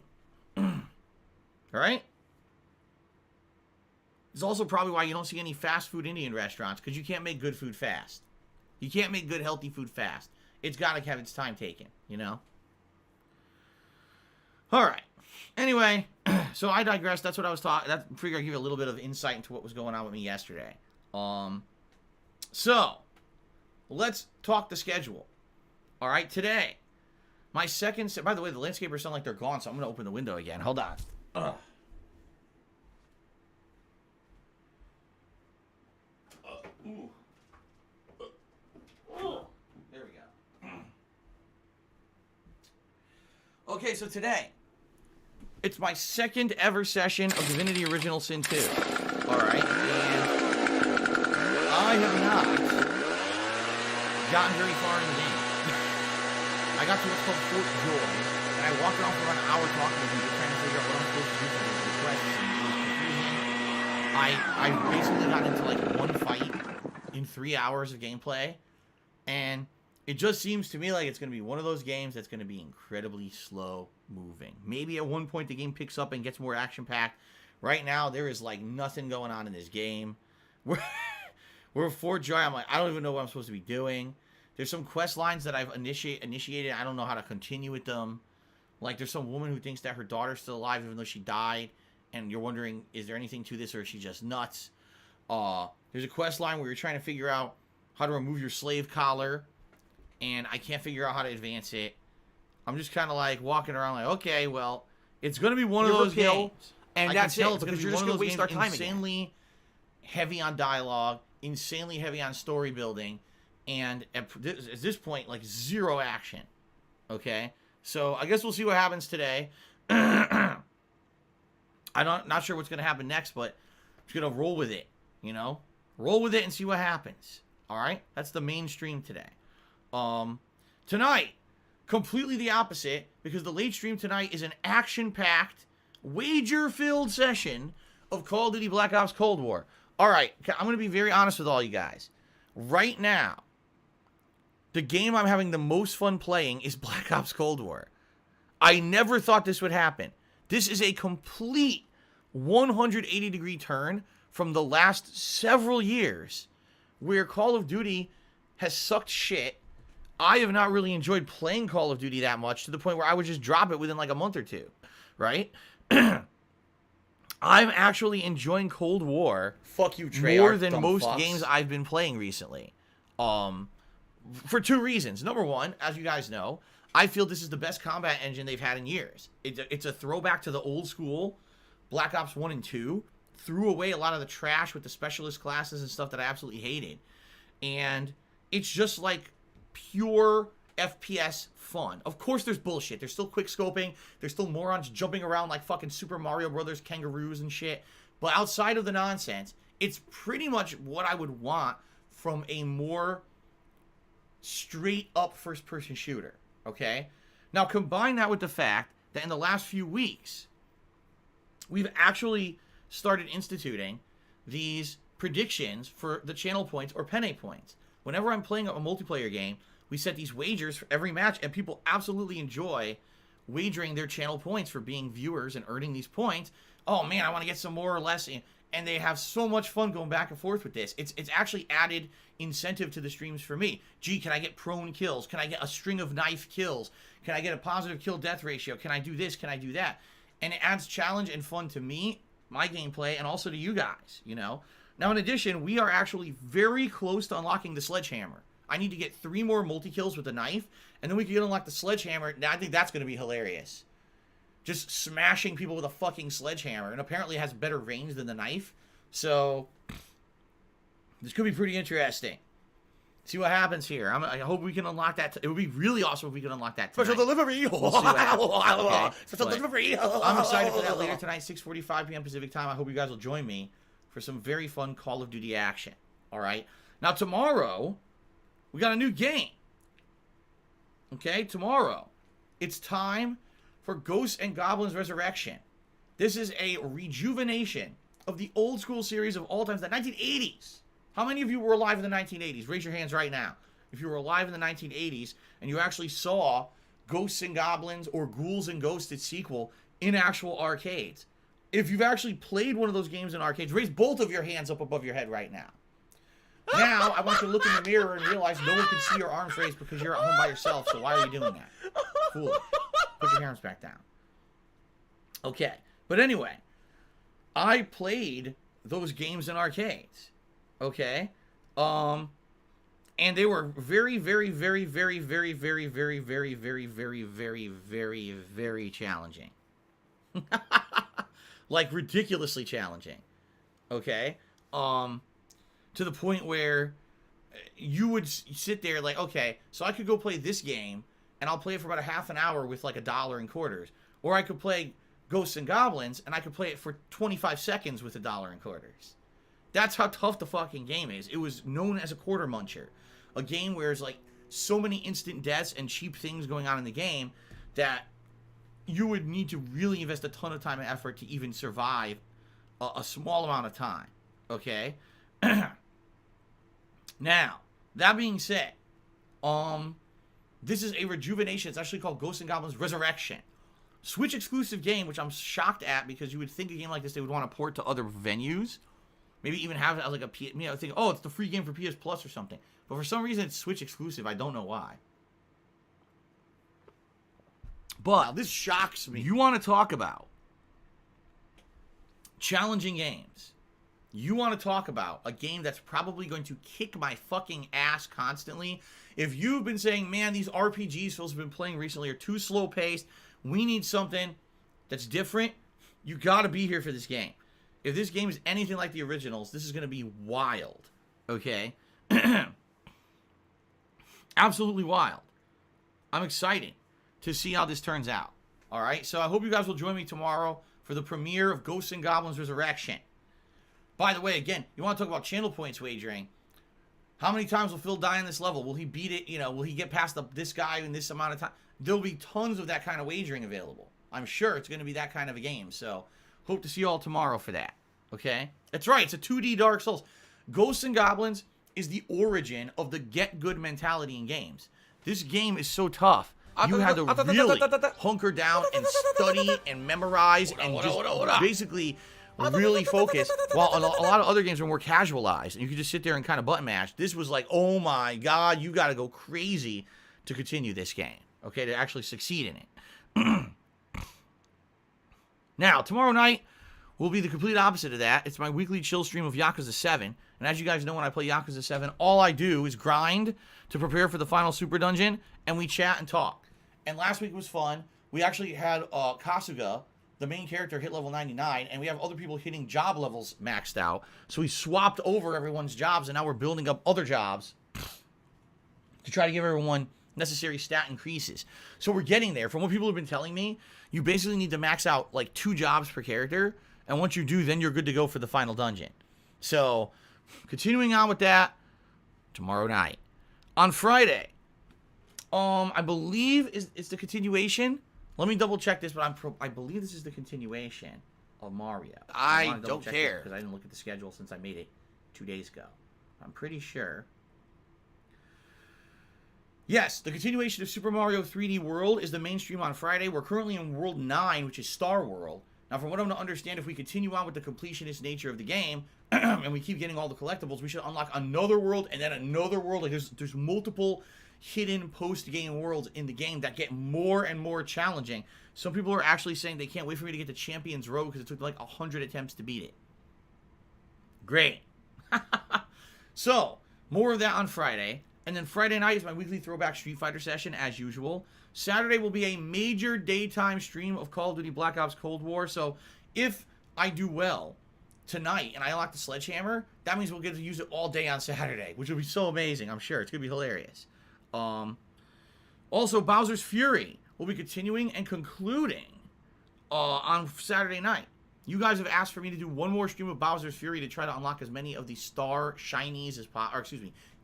All right? It's also probably why you don't see any fast food Indian restaurants, because you can't make good food fast. You can't make good, healthy food fast. It's got to have its time taken, you know? All right. Anyway, so I digress. That's what I was talking. I figured I'd give you a little bit of insight into what was going on with me yesterday. So let's talk the schedule. All right, today, my second. By the way, the landscapers sound like they're gone, so I'm going to open the window again. Hold on. There we go. Okay, so today, it's my second ever session of Divinity Original Sin 2. Alright, and I have not gotten very far in the game. I got to what's called Fort Joy, and I walked around for about an hour talking to people, trying to figure out what I'm supposed to do for this quest. I basically got into like one fight in 3 hours of gameplay, and it just seems to me like it's going to be one of those games that's going to be incredibly slow moving. Maybe at one point the game picks up and gets more action-packed. Right now, there is like nothing going on in this game. We're Fort Joy. I'm like, I don't even know what I'm supposed to be doing. There's some quest lines that I've initiated. I don't know how to continue with them. Like, there's some woman who thinks that her daughter's still alive even though she died. And you're wondering, is there anything to this or is she just nuts? There's a quest line where you're trying to figure out how to remove your slave collar. and I can't figure out how to advance it. I'm just kind of like walking around like, okay, well, it's going to be one of those games. And that's it, because you're just going to waste our time insanely heavy on dialogue, insanely heavy on story building, and at this point, like, zero action. Okay? So I guess we'll see what happens today. I'm not sure what's going to happen next, but I'm just going to roll with it, you know? Roll with it and see what happens. All right? That's the main stream today. Tonight, completely the opposite, because the late stream tonight is an action-packed, wager-filled session of Call of Duty Black Ops Cold War. All right, I'm going to be very honest with all you guys. Right now, the game I'm having the most fun playing is Black Ops Cold War. I never thought this would happen. This is a complete 180-degree turn from the last several years where Call of Duty has sucked shit. I have not really enjoyed playing Call of Duty that much to the point where I would just drop it within like a month or two, right? I'm actually enjoying Cold War Fuck you, Treyarch, more than most fucks. games I've been playing recently. For two reasons. Number one, as you guys know, I feel this is the best combat engine they've had in years. It's a throwback to the old school Black Ops 1 and 2. Threw away a lot of the trash with the specialist classes and stuff that I absolutely hated. And it's just like pure FPS fun. Of course there's bullshit. There's still quick scoping. There's still morons jumping around like fucking Super Mario Brothers kangaroos and shit. But outside of the nonsense, it's pretty much what I would want from a more straight up first person shooter. Okay? Now combine that with the fact that in the last few weeks, we've actually started instituting these predictions for the channel points or penne points. Whenever I'm playing a multiplayer game, we set these wagers for every match, and people absolutely enjoy wagering their channel points for being viewers and earning these points. Oh man, I want to get some more or less, and they have so much fun going back and forth with this. It's actually added incentive to the streams for me. Gee, can I get prone kills? Can I get a string of knife kills? Can I get a positive kill death ratio? Can I do this? Can I do that? And it adds challenge and fun to me, my gameplay, and also to you guys, you know? Now, in addition, we are actually very close to unlocking the sledgehammer. I need to get 3 more multi-kills with the knife, and then we can unlock the sledgehammer. Now, I think that's going to be hilarious. Just smashing people with a fucking sledgehammer, and apparently it has better range than the knife. So, this could be pretty interesting. See what happens here. I hope we can unlock that. It would be really awesome if we could unlock that tonight. Special delivery. We'll see what happens. Special delivery. I'm excited for that later tonight, 6:45 p.m. Pacific time. I hope you guys will join me for some very fun Call of Duty action. All right. Now, tomorrow, we got a new game. Okay? Tomorrow, it's time for Ghosts and Goblins Resurrection. This is a rejuvenation of the old school series of all times, the 1980s. How many of you were alive in the 1980s? Raise your hands right now. If you were alive in the 1980s and you actually saw Ghosts and Goblins or Ghouls and Ghosted sequel in actual arcades. If you've actually played one of those games in arcades, raise both of your hands up above your head right now. Now, I want you to look in the mirror and realize no one can see your arms raised because you're at home by yourself, so why are you doing that? Fool. Put your arms back down. Okay. But anyway, I played those games in arcades. Okay? And they were very, very, very, very, very, very, very, very, very, very, very, very, very challenging. Like, ridiculously challenging. Okay? To the point where you would sit there like, okay, so I could go play this game, and I'll play it for about a half an hour with like $1 in quarters. Or I could play Ghosts and Goblins, and I could play it for 25 seconds with $1 in quarters. That's how tough the fucking game is. It was known as a quarter muncher. A game where there's like so many instant deaths and cheap things going on in the game that you would need to really invest a ton of time and effort to even survive a small amount of time. Okay? Now, that being said, this is a rejuvenation. It's actually called Ghosts and Goblins Resurrection. Switch exclusive game, which I'm shocked at because you would think a game like this they would want to port to other venues. Maybe even have it as like a, think, oh, it's the free game for PS Plus or something. But for some reason, it's Switch exclusive. I don't know why. But wow, this shocks me. You want to talk about challenging games. you want to talk about a game that's probably going to kick my fucking ass constantly. If you've been saying, man, these RPGs Phil's been playing recently are too slow paced, we need something that's different, you got to be here for this game. If this game is anything like the originals, this is going to be wild. Okay? Absolutely wild. I'm excited to see how this turns out. All right? So I hope you guys will join me tomorrow for the premiere of Ghosts and Goblins Resurrection. By the way, again, you want to talk about channel points wagering. How many times will Phil die in this level? Will he beat it? Will he get past this guy in this amount of time? There'll be tons of that kind of wagering available. I'm sure it's going to be that kind of a game. So, hope to see you all tomorrow for that. Okay? That's right. It's a 2D Dark Souls. Ghosts and Goblins is the origin of the get good mentality in games. This game is so tough. You had to really hunker down and study and memorize and just basically really focus, while a lot of other games are more casualized and you could just sit there and kind of button mash. This was like, oh my god, you got to go crazy to continue this game, okay, to actually succeed in it. Now, tomorrow night will be the complete opposite of that. It's my weekly chill stream of Yakuza 7, and as you guys know, when I play Yakuza 7, all I do is grind to prepare for the final super dungeon, and we chat and talk. And last week was fun. We actually had Kasuga, the main character, hit level 99, and we have other people hitting job levels maxed out. So we swapped over everyone's jobs, and now we're building up other jobs to try to give everyone necessary stat increases. So we're getting there. From what people have been telling me, you basically need to max out like 2 jobs per character, and once you do, then you're good to go for the final dungeon. So, continuing on with that, tomorrow night. On Friday, I believe it's the continuation. Let me double check this, but I believe this is the continuation of Mario. I don't care because I didn't look at the schedule since I made it 2 days ago. I'm pretty sure. Yes, the continuation of Super Mario 3D World is the mainstream on Friday. We're currently in World 9, which is Star World. Now, from what I'm to understand, if we continue on with the completionist nature of the game, and we keep getting all the collectibles, we should unlock another world and then another world. Like there's multiple hidden post-game worlds in the game that get more and more challenging. Some people are actually saying they can't wait for me to get to Champions Road because it took like 100 attempts to beat it. Great. So, more of that on Friday. And then Friday night is my weekly throwback Street Fighter session, as usual. Saturday will be a major daytime stream of Call of Duty Black Ops Cold War. So, if I do well tonight and I unlock the Sledgehammer, that means we'll get to use it all day on Saturday, which will be so amazing, I'm sure. It's going to be hilarious. Also, Bowser's Fury will be continuing and concluding on Saturday night. You guys have asked for me to do one more stream of Bowser's Fury to try to unlock as many of the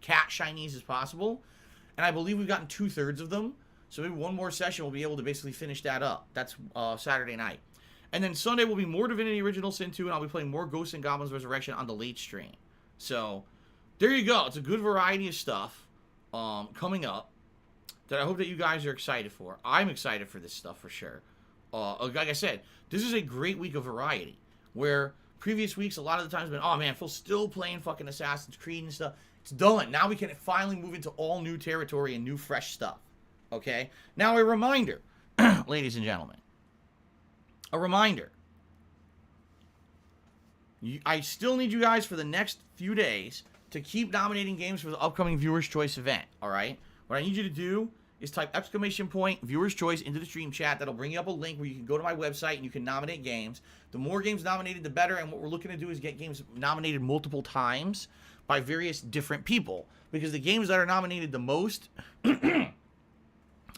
cat shinies as possible. And I believe we've gotten 2/3 of them. So maybe one more session we'll be able to basically finish that up. That's Saturday night. And then Sunday will be more Divinity Original Sin 2, and I'll be playing more Ghosts and Goblins Resurrection on the late stream. So, there you go. It's a good variety of stuff coming up that I hope that you guys are excited for. I'm excited for this stuff for sure. Like I said, this is a great week of variety, where previous weeks, a lot of the times, been, oh man, Phil's still playing fucking Assassin's Creed and stuff. It's done. Now we can finally move into all new territory and new fresh stuff. Okay? Now a reminder, ladies and gentlemen. A reminder. I still need you guys for the next few days to keep nominating games for the upcoming Viewer's Choice event. Alright? What I need you to do is type ! Viewer's Choice into the stream chat. That'll bring you up a link where you can go to my website and you can nominate games. The more games nominated, the better. And what we're looking to do is get games nominated multiple times by various different people. Because the games that are nominated the most,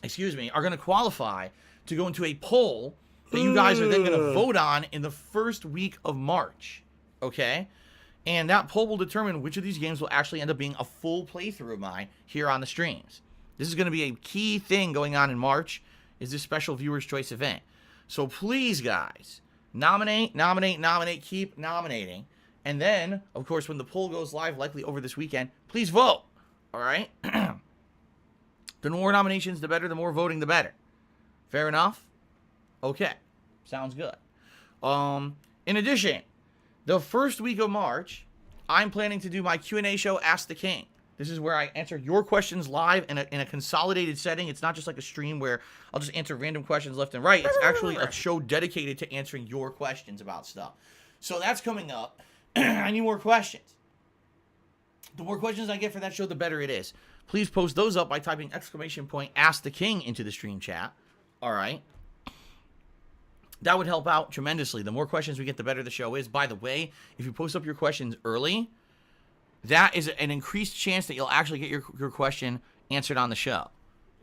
excuse me, are going to qualify to go into a poll that you guys are then going to vote on in the first week of March. Okay? And that poll will determine which of these games will actually end up being a full playthrough of mine here on the streams. This is going to be a key thing going on in March, is this special Viewer's Choice event. So please, guys, nominate, keep nominating. And then, of course, when the poll goes live, likely over this weekend, please vote. All right? The more nominations, the better. The more voting, the better. Fair enough? Okay. Sounds good. In addition, the first week of March, I'm planning to do my Q&A show, Ask the King. This is where I answer your questions live in a consolidated setting. It's not just like a stream where I'll just answer random questions left and right. It's actually a show dedicated to answering your questions about stuff. So that's coming up. I need more questions. The more questions I get for that show, the better it is. Please post those up by typing !Ask the King into the stream chat. All right. That would help out tremendously. The more questions we get, the better the show is. By the way, if you post up your questions early, that is an increased chance that you'll actually get your question answered on the show.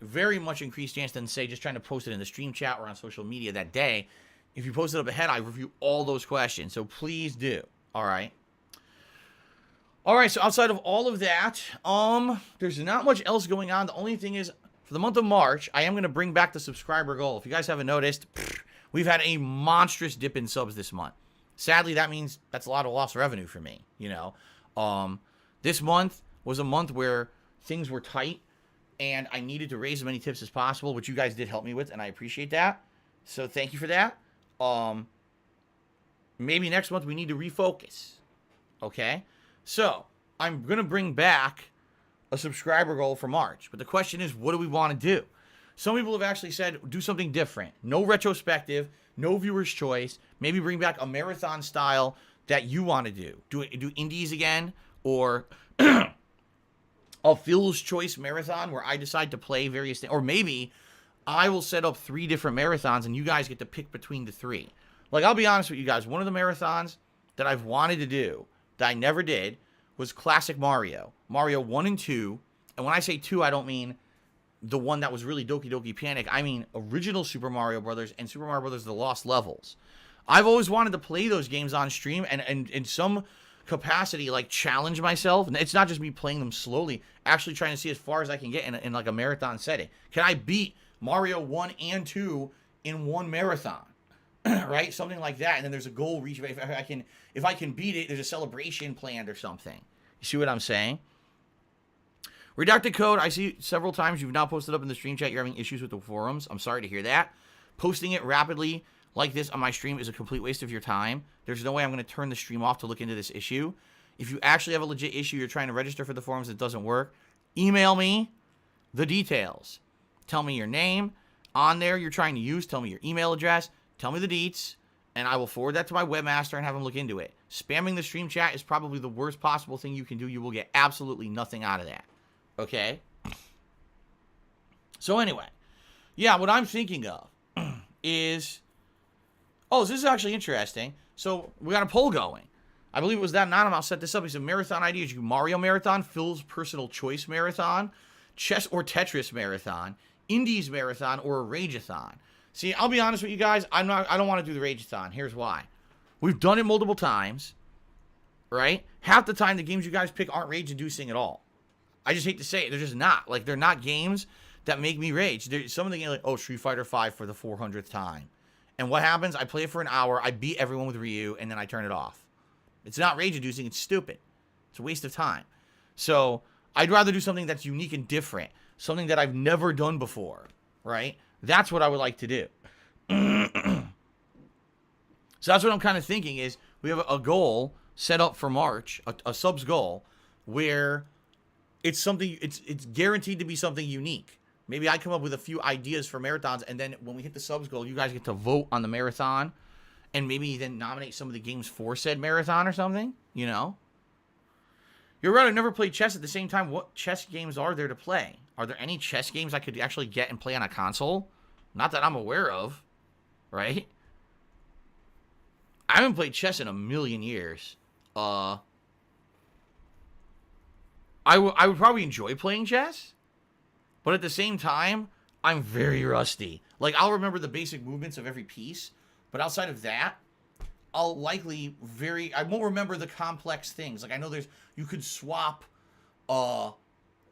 Very much increased chance than, say, just trying to post it in the stream chat or on social media that day. If you post it up ahead, I review all those questions. So please do. All right. All right, so outside of all of that, there's not much else going on. The only thing is, for the month of March, I am going to bring back the subscriber goal. If you guys haven't noticed, we've had a monstrous dip in subs this month. Sadly, that means that's a lot of lost revenue for me, you know. This month was a month where things were tight, and I needed to raise as many tips as possible, which you guys did help me with, and I appreciate that. So thank you for that. Maybe next month we need to refocus, okay? So, I'm going to bring back a subscriber goal for March. But the question is, what do we want to do? Some people have actually said, do something different. No retrospective, no viewer's choice. Maybe bring back a marathon style that you want to do. Do indies again, or a Phil's Choice marathon where I decide to play various things. Or maybe I will set up 3 different marathons and you guys get to pick between the 3. Like, I'll be honest with you guys. One of the marathons that I've wanted to do that I never did was Classic Mario. Mario 1 and 2. And when I say 2, I don't mean the one that was really Doki Doki Panic. I mean original Super Mario Brothers and Super Mario Brothers The Lost Levels. I've always wanted to play those games on stream and in some capacity, like, challenge myself. And it's not just me playing them slowly, actually trying to see as far as I can get in like a marathon setting. Can I beat Mario 1 and 2 in one marathon? Right? Something like that. And then there's a goal reach. If I can beat it, there's a celebration planned or something. You see what I'm saying? Redacted code. I see several times you've now posted up in the stream chat you're having issues with the forums. I'm sorry to hear that. Posting it rapidly like this on my stream is a complete waste of your time. There's no way I'm going to turn the stream off to look into this issue. If you actually have a legit issue, you're trying to register for the forums, it doesn't work, email me the details. Tell me your name on there you're trying to use. Tell me your email address. Tell me the deets, and I will forward that to my webmaster and have him look into it. Spamming the stream chat is probably the worst possible thing you can do. You will get absolutely nothing out of that. Okay? So anyway, yeah, what I'm thinking of is... Oh, this is actually interesting. So we got a poll going. I believe it was that anonymous. I'll set this up. He said marathon ideas. You Mario Marathon, Phil's Personal Choice Marathon, Chess or Tetris Marathon, Indies Marathon, or a Rageathon. See, I'll be honest with you guys. I don't want to do the Rageathon. Here's why. We've done it multiple times, right? Half the time, the games you guys pick aren't rage-inducing at all. I just hate to say it. They're just not. Like, they're not games that make me rage. Some of the games, like, oh, Street Fighter V for the 400th time. And what happens? I play it for an hour. I beat everyone with Ryu, and then I turn it off. It's not rage-inducing. It's stupid. It's a waste of time. So, I'd rather do something that's unique and different. Something that I've never done before, right? That's what I would like to do. So that's what I'm kind of thinking is we have a goal set up for March, a subs goal, where it's something, it's guaranteed to be something unique. Maybe I come up with a few ideas for marathons, and then when we hit the subs goal, you guys get to vote on the marathon, and maybe then nominate some of the games for said marathon or something, you know? You're right, I've never played chess at the same time. What chess games are there to play? Are there any chess games I could actually get and play on a console? Not that I'm aware of, right? I haven't played chess in a million years. I would probably enjoy playing chess, but at the same time, I'm very rusty. Like, I'll remember the basic movements of every piece, but outside of that, I won't remember the complex things. Like, I know you could swap,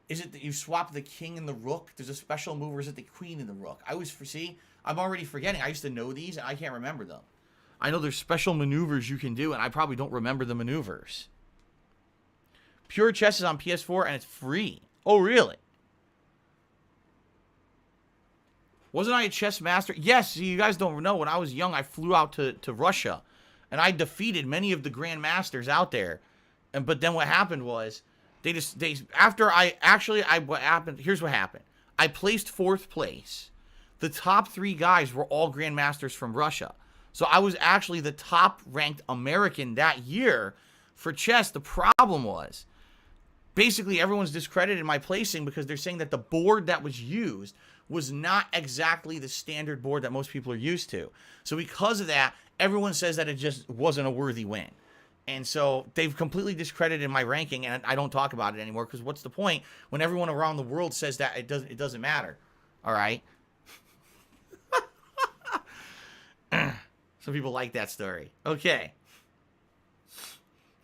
is it that you swap the king and the rook? There's a special move, or is it the queen and the rook? I'm already forgetting. I used to know these, and I can't remember them. I know there's special maneuvers you can do, and I probably don't remember the maneuvers. Pure Chess is on PS4, and it's free. Oh, really? Wasn't I a chess master? Yes, you guys don't know. When I was young, I flew out to Russia, and I defeated many of the grandmasters out there. But then what happened was, here's what happened. I placed 4th place. The top 3 guys were all grandmasters from Russia. So I was actually the top-ranked American that year for chess, the problem was basically everyone's discredited my placing because they're saying that the board that was used was not exactly the standard board that most people are used to. So because of that, everyone says that it just wasn't a worthy win. And so they've completely discredited my ranking, and I don't talk about it anymore because what's the point when everyone around the world says that it doesn't matter. All right? Some people like that story. Okay.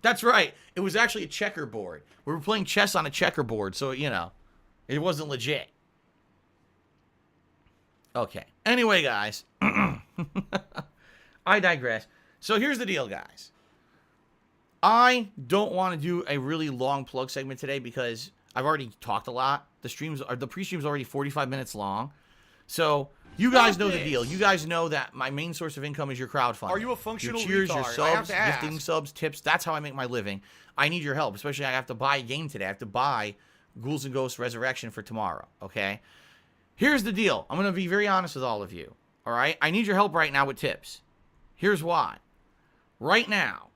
That's right. It was actually a checkerboard. We were playing chess on a checkerboard, so, you know, it wasn't legit. Okay. Anyway, guys. I digress. So here's the deal, guys. I don't want to do a really long plug segment today because I've already talked a lot. The pre-stream's already 45 minutes long. So you guys know the deal. You guys know that my main source of income is your crowdfunding. Are you a functional your cheers, retard? your I subs, have to ask. gifting subs, tips. That's how I make my living. I need your help, especially I have to buy a game today. I have to buy Ghouls and Ghosts Resurrection for tomorrow, okay? Here's the deal. I'm going to be very honest with all of you, all right? I need your help right now with tips. Here's why. Right now,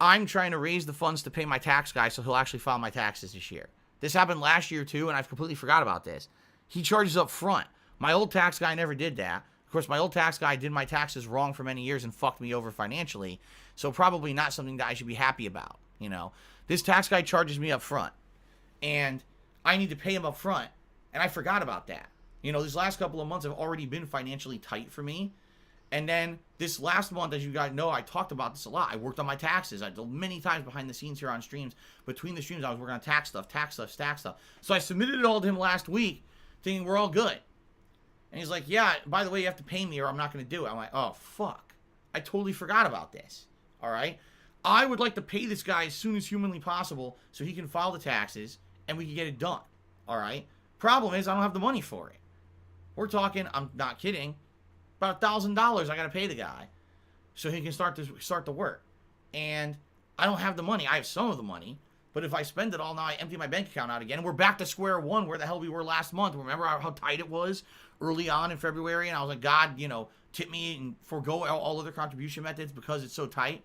I'm trying to raise the funds to pay my tax guy so he'll actually file my taxes this year. This happened last year too, and I've completely forgot about this. He charges up front. My old tax guy never did that. Of course, my old tax guy did my taxes wrong for many years and fucked me over financially, so probably not something that I should be happy about, you know. This tax guy charges me up front, and I need to pay him up front, and I forgot about that. You know, these last couple of months have already been financially tight for me. And then this last month, as you guys know, I talked about this a lot. I worked on my taxes. I did many times behind the scenes here on streams. Between the streams, I was working on tax stuff. So I submitted it all to him last week, thinking we're all good. And he's like, yeah, by the way, you have to pay me or I'm not going to do it. I'm like, oh, fuck. I totally forgot about this. All right? I would like to pay this guy as soon as humanly possible so he can file the taxes and we can get it done. All right? Problem is, I don't have the money for it. We're talking, I'm not kidding, about $1,000 I got to pay the guy so he can start the work. And I don't have the money. I have some of the money, but if I spend it all now, I empty my bank account out again. And we're back to square one where the hell we were last month. Remember how tight it was early on in February? And I was like, God, you know, tip me and forego all other contribution methods because it's so tight.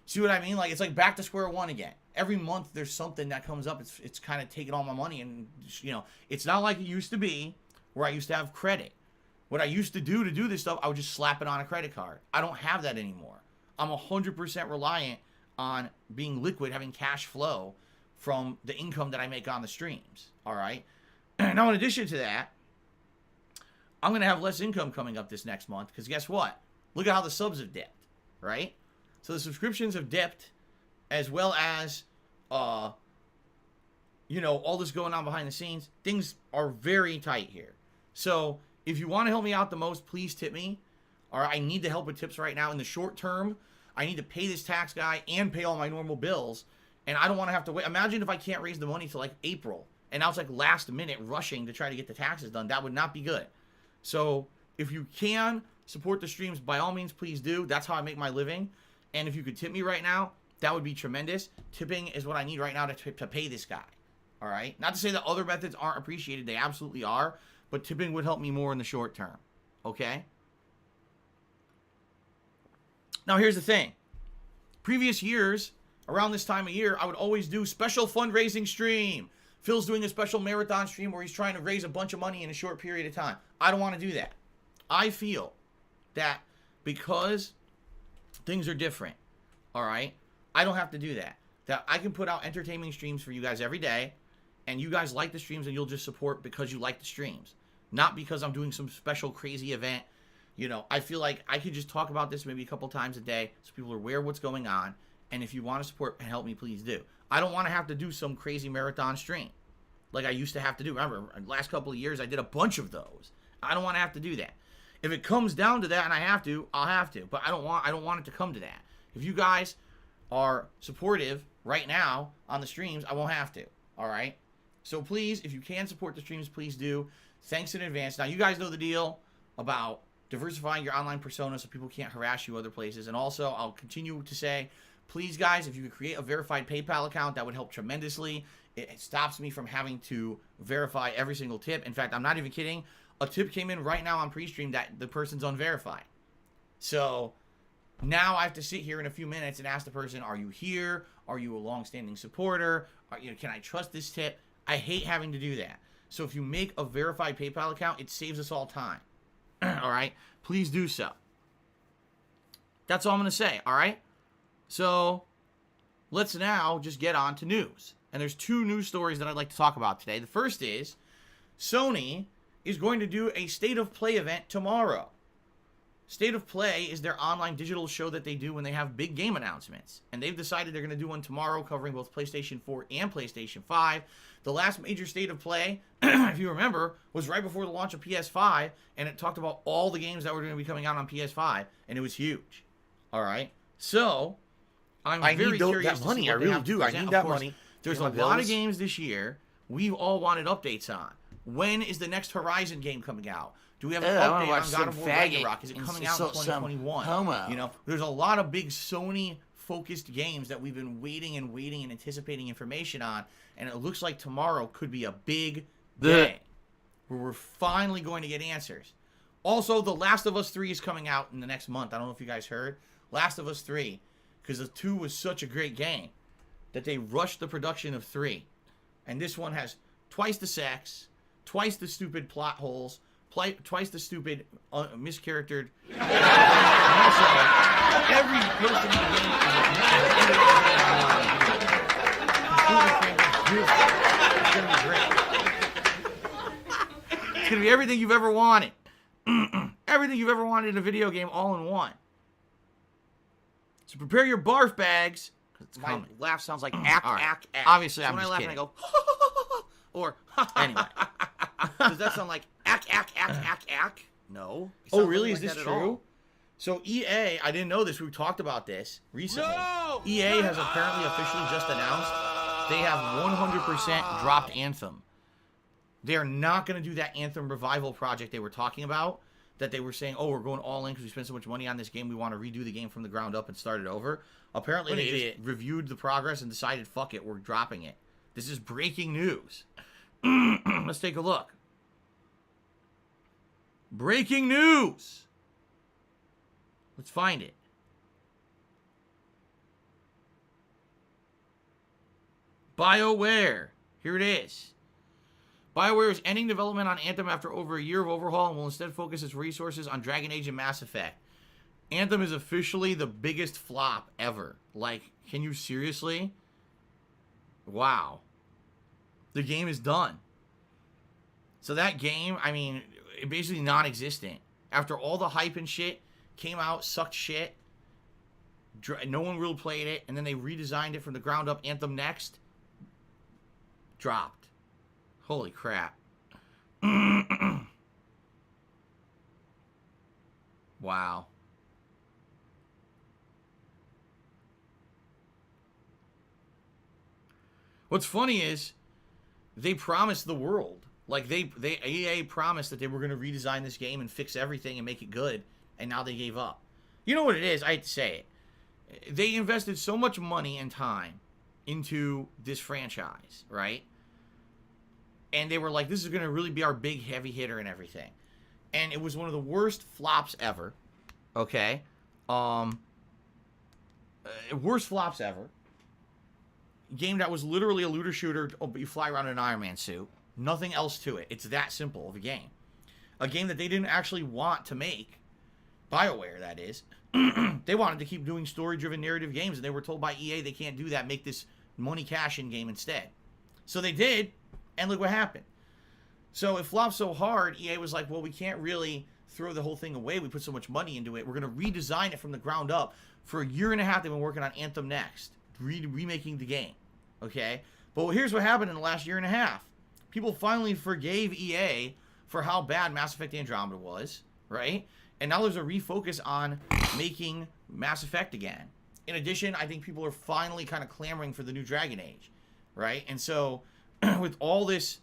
See what I mean? Like, it's like back to square one again. Every month there's something that comes up. It's kind of taking all my money. And, you know, it's not like it used to be where I used to have credit. What I used to do this stuff, I would just slap it on a credit card. I don't have that anymore. I'm 100% reliant on being liquid, having cash flow from the income that I make on the streams. All right? Now, in addition to that, I'm going to have less income coming up this next month because guess what? Look at how the subs have dipped, right? So the subscriptions have dipped as well as, you know, all this going on behind the scenes. Things are very tight here. So if you want to help me out the most, please tip me. All right, I need the help with tips right now. In the short term, I need to pay this tax guy and pay all my normal bills. And I don't want to have to wait. Imagine if I can't raise the money till like April. And now it's like last minute rushing to try to get the taxes done. That would not be good. So if you can support the streams, by all means, please do. That's how I make my living. And if you could tip me right now, that would be tremendous. Tipping is what I need right now to pay this guy. All right? Not to say that other methods aren't appreciated. They absolutely are. But tipping would help me more in the short term. Okay? Now, here's the thing. Previous years, around this time of year, I would always do special fundraising stream. Phil's doing a special marathon stream where he's trying to raise a bunch of money in a short period of time. I don't want to do that. I feel that because things are different, all right, I don't have to do that. That I can put out entertaining streams for you guys every day, and you guys like the streams and you'll just support because you like the streams. Not because I'm doing some special crazy event. You know, I feel like I could just talk about this maybe a couple times a day so people are aware of what's going on. And if you want to support and help me, please do. I don't want to have to do some crazy marathon stream like I used to have to do. Remember, last couple of years, I did a bunch of those. I don't want to have to do that. If it comes down to that and I have to, I'll have to. But I don't want it to come to that. If you guys are supportive right now on the streams, I won't have to. All right? So please, if you can support the streams, please do. Thanks in advance. Now, you guys know the deal about diversifying your online persona so people can't harass you other places. And also, I'll continue to say, please, guys, if you could create a verified PayPal account, that would help tremendously. It stops me from having to verify every single tip. In fact, I'm not even kidding. A tip came in right now on pre-stream that the person's unverified. So, Now I have to sit here in a few minutes and ask the person, are you here? Are you a long-standing supporter? Can I trust this tip? I hate having to do that. So if you make a verified PayPal account, it saves us all time. All right? Please do so. That's all I'm going to say, all right? So let's now just get on to news. And there's 2 news stories that I'd like to talk about today. The first is Sony is going to do a State of Play event tomorrow. State of Play is their online digital show that they do when they have big game announcements. And they've decided they're going to do one tomorrow covering both PlayStation 4 and PlayStation 5. The last major State of Play, if you remember, was right before the launch of PS5. And it talked about all the games that were going to be coming out on PS5. And it was huge. All right? So, I'm very curious that money. I really do. I need that money. There's a lot of games this year we've all wanted updates on. When is the next Horizon game coming out? Do we have an update on God of War Ragnarok? Is it coming out in 2021? You know, there's a lot of big Sony-focused games that we've been waiting and anticipating information on, and it looks like tomorrow could be a big day where we're finally going to get answers. Also, The Last of Us 3 is coming out in the next month. I don't know if you guys heard. Last of Us 3, because the 2 was such a great game that they rushed the production of 3. And this one has twice the sex, twice the stupid plot holes, twice the stupid, mischaractered. Also, every person in the game is going to be great. It's going to be everything you've ever wanted. Everything you've ever wanted in a video game all in one. So prepare your barf bags. My laugh sounds like ack. Obviously, so I'm just kidding. When I laugh, I go, or, anyway. Does that sound like ack? No. Oh, really? Is this true? So EA, I didn't know this. We talked about this recently. No! EA has apparently officially just announced they have 100% dropped Anthem. They're not going to do that Anthem revival project they were talking about, that they were saying, oh, we're going all in because we spent so much money on this game, we want to redo the game from the ground up and start it over. Apparently, they just reviewed the progress and decided, fuck it, we're dropping it. This is breaking news. Let's take a look. Breaking news! Let's find it. BioWare. Here it is. BioWare is ending development on Anthem after over a year of overhaul and will instead focus its resources on Dragon Age and Mass Effect. Anthem is officially the biggest flop ever. Like, can you seriously? Wow. The game is done. So that game, I mean, basically non-existent. After all the hype and shit came out, sucked shit, no one really played it, and then they redesigned it from the ground up. Anthem Next dropped. Holy crap. Wow. What's funny is they promised the world. Like EA promised that they were going to redesign this game and fix everything and make it good, and now they gave up. You know what it is? I hate to say it. They invested so much money and time into this franchise, right? And they were like, this is going to really be our big heavy hitter and everything. And it was one of the worst flops ever. Okay? Worst flops ever. Game that was literally a looter shooter, but you fly around in an Iron Man suit. Nothing else to it. It's that simple of a game. A game that they didn't actually want to make. BioWare, that is. They wanted to keep doing story-driven narrative games, and they were told by EA they can't do that. Make this money cash-in game instead. So they did, and look what happened. So it flopped so hard, EA was like, well, we can't really throw the whole thing away. We put so much money into it. We're going to redesign it from the ground up. For a year and a half, they've been working on Anthem Next. Remaking the game. Okay? But here's what happened in the last year and a half. People finally forgave EA for how bad Mass Effect Andromeda was, right? And now there's a refocus on making Mass Effect again. In addition, I think people are finally kind of clamoring for the new Dragon Age, right? And so, with all this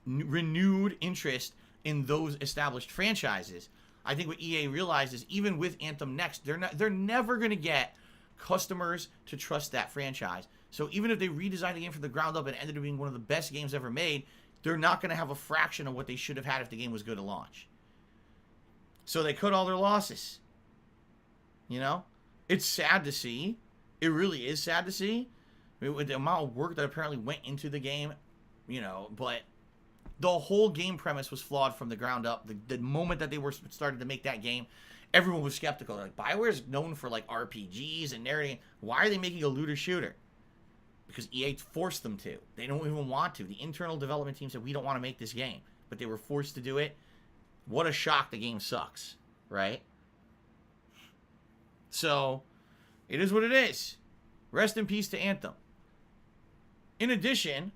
renewed interest in those established franchises, I think what EA realized is even with Anthem Next, they're never going to get customers to trust that franchise. So even if they redesign the game from the ground up and ended up being one of the best games ever made, they're not going to have a fraction of what they should have had if the game was good at launch. So they cut all their losses. You know? It's sad to see. It really is sad to see. I mean, with the amount of work that apparently went into the game, you know, but the whole game premise was flawed from the ground up. The moment that they were started to make that game, everyone was skeptical. Like, BioWare's known for, like, RPGs and narrating. Why are they making a looter shooter? Because EA forced them to. They don't even want to. The internal development team said, we don't want to make this game. But they were forced to do it. What a shock. The game sucks. Right? So, it is what it is. Rest in peace to Anthem. In addition,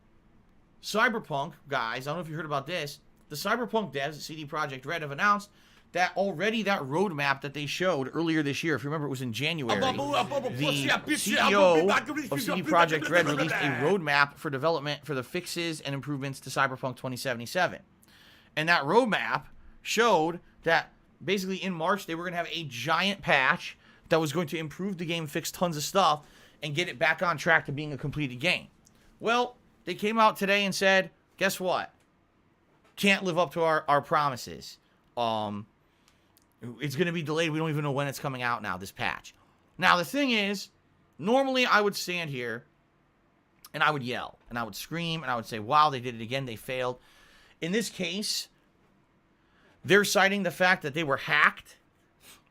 Cyberpunk, guys, I don't know if you heard about this. The Cyberpunk devs at CD Projekt Red have announced that already that roadmap that they showed earlier this year, if you remember, it was in January, the CEO of CD Projekt Red released a roadmap for development for the fixes and improvements to Cyberpunk 2077. And that roadmap showed that basically in March they were going to have a giant patch that was going to improve the game, fix tons of stuff, and get it back on track to being a completed game. Well, they came out today and said, guess what? Can't live up to our promises. It's going to be delayed. We don't even know when it's coming out now, this patch. Now, the thing is, normally I would stand here and I would yell and I would scream and I would say, wow, they did it again. They failed. In this case, they're citing the fact that they were hacked.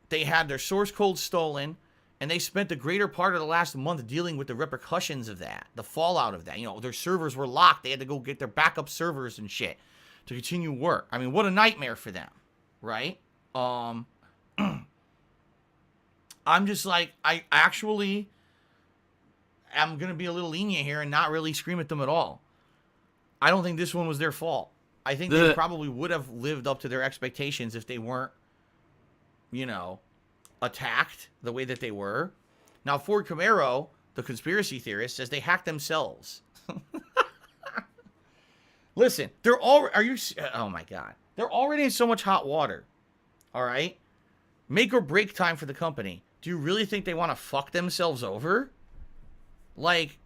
They had their source code stolen, and they spent the greater part of the last month dealing with the repercussions of that, the fallout of that. You know, their servers were locked. They had to go get their backup servers and shit to continue work. I mean, what a nightmare for them, right? I'm just like, I actually am going to be a little lenient here and not really scream at them at all. I don't think this one was their fault. I think they probably would have lived up to their expectations if they weren't, you know, attacked the way that they were. Now, Ford Camaro, the conspiracy theorist, says they hacked themselves. Listen, they're all, oh my God. They're already in so much hot water. All right? Make or break time for the company. Do you really think they want to fuck themselves over? Like,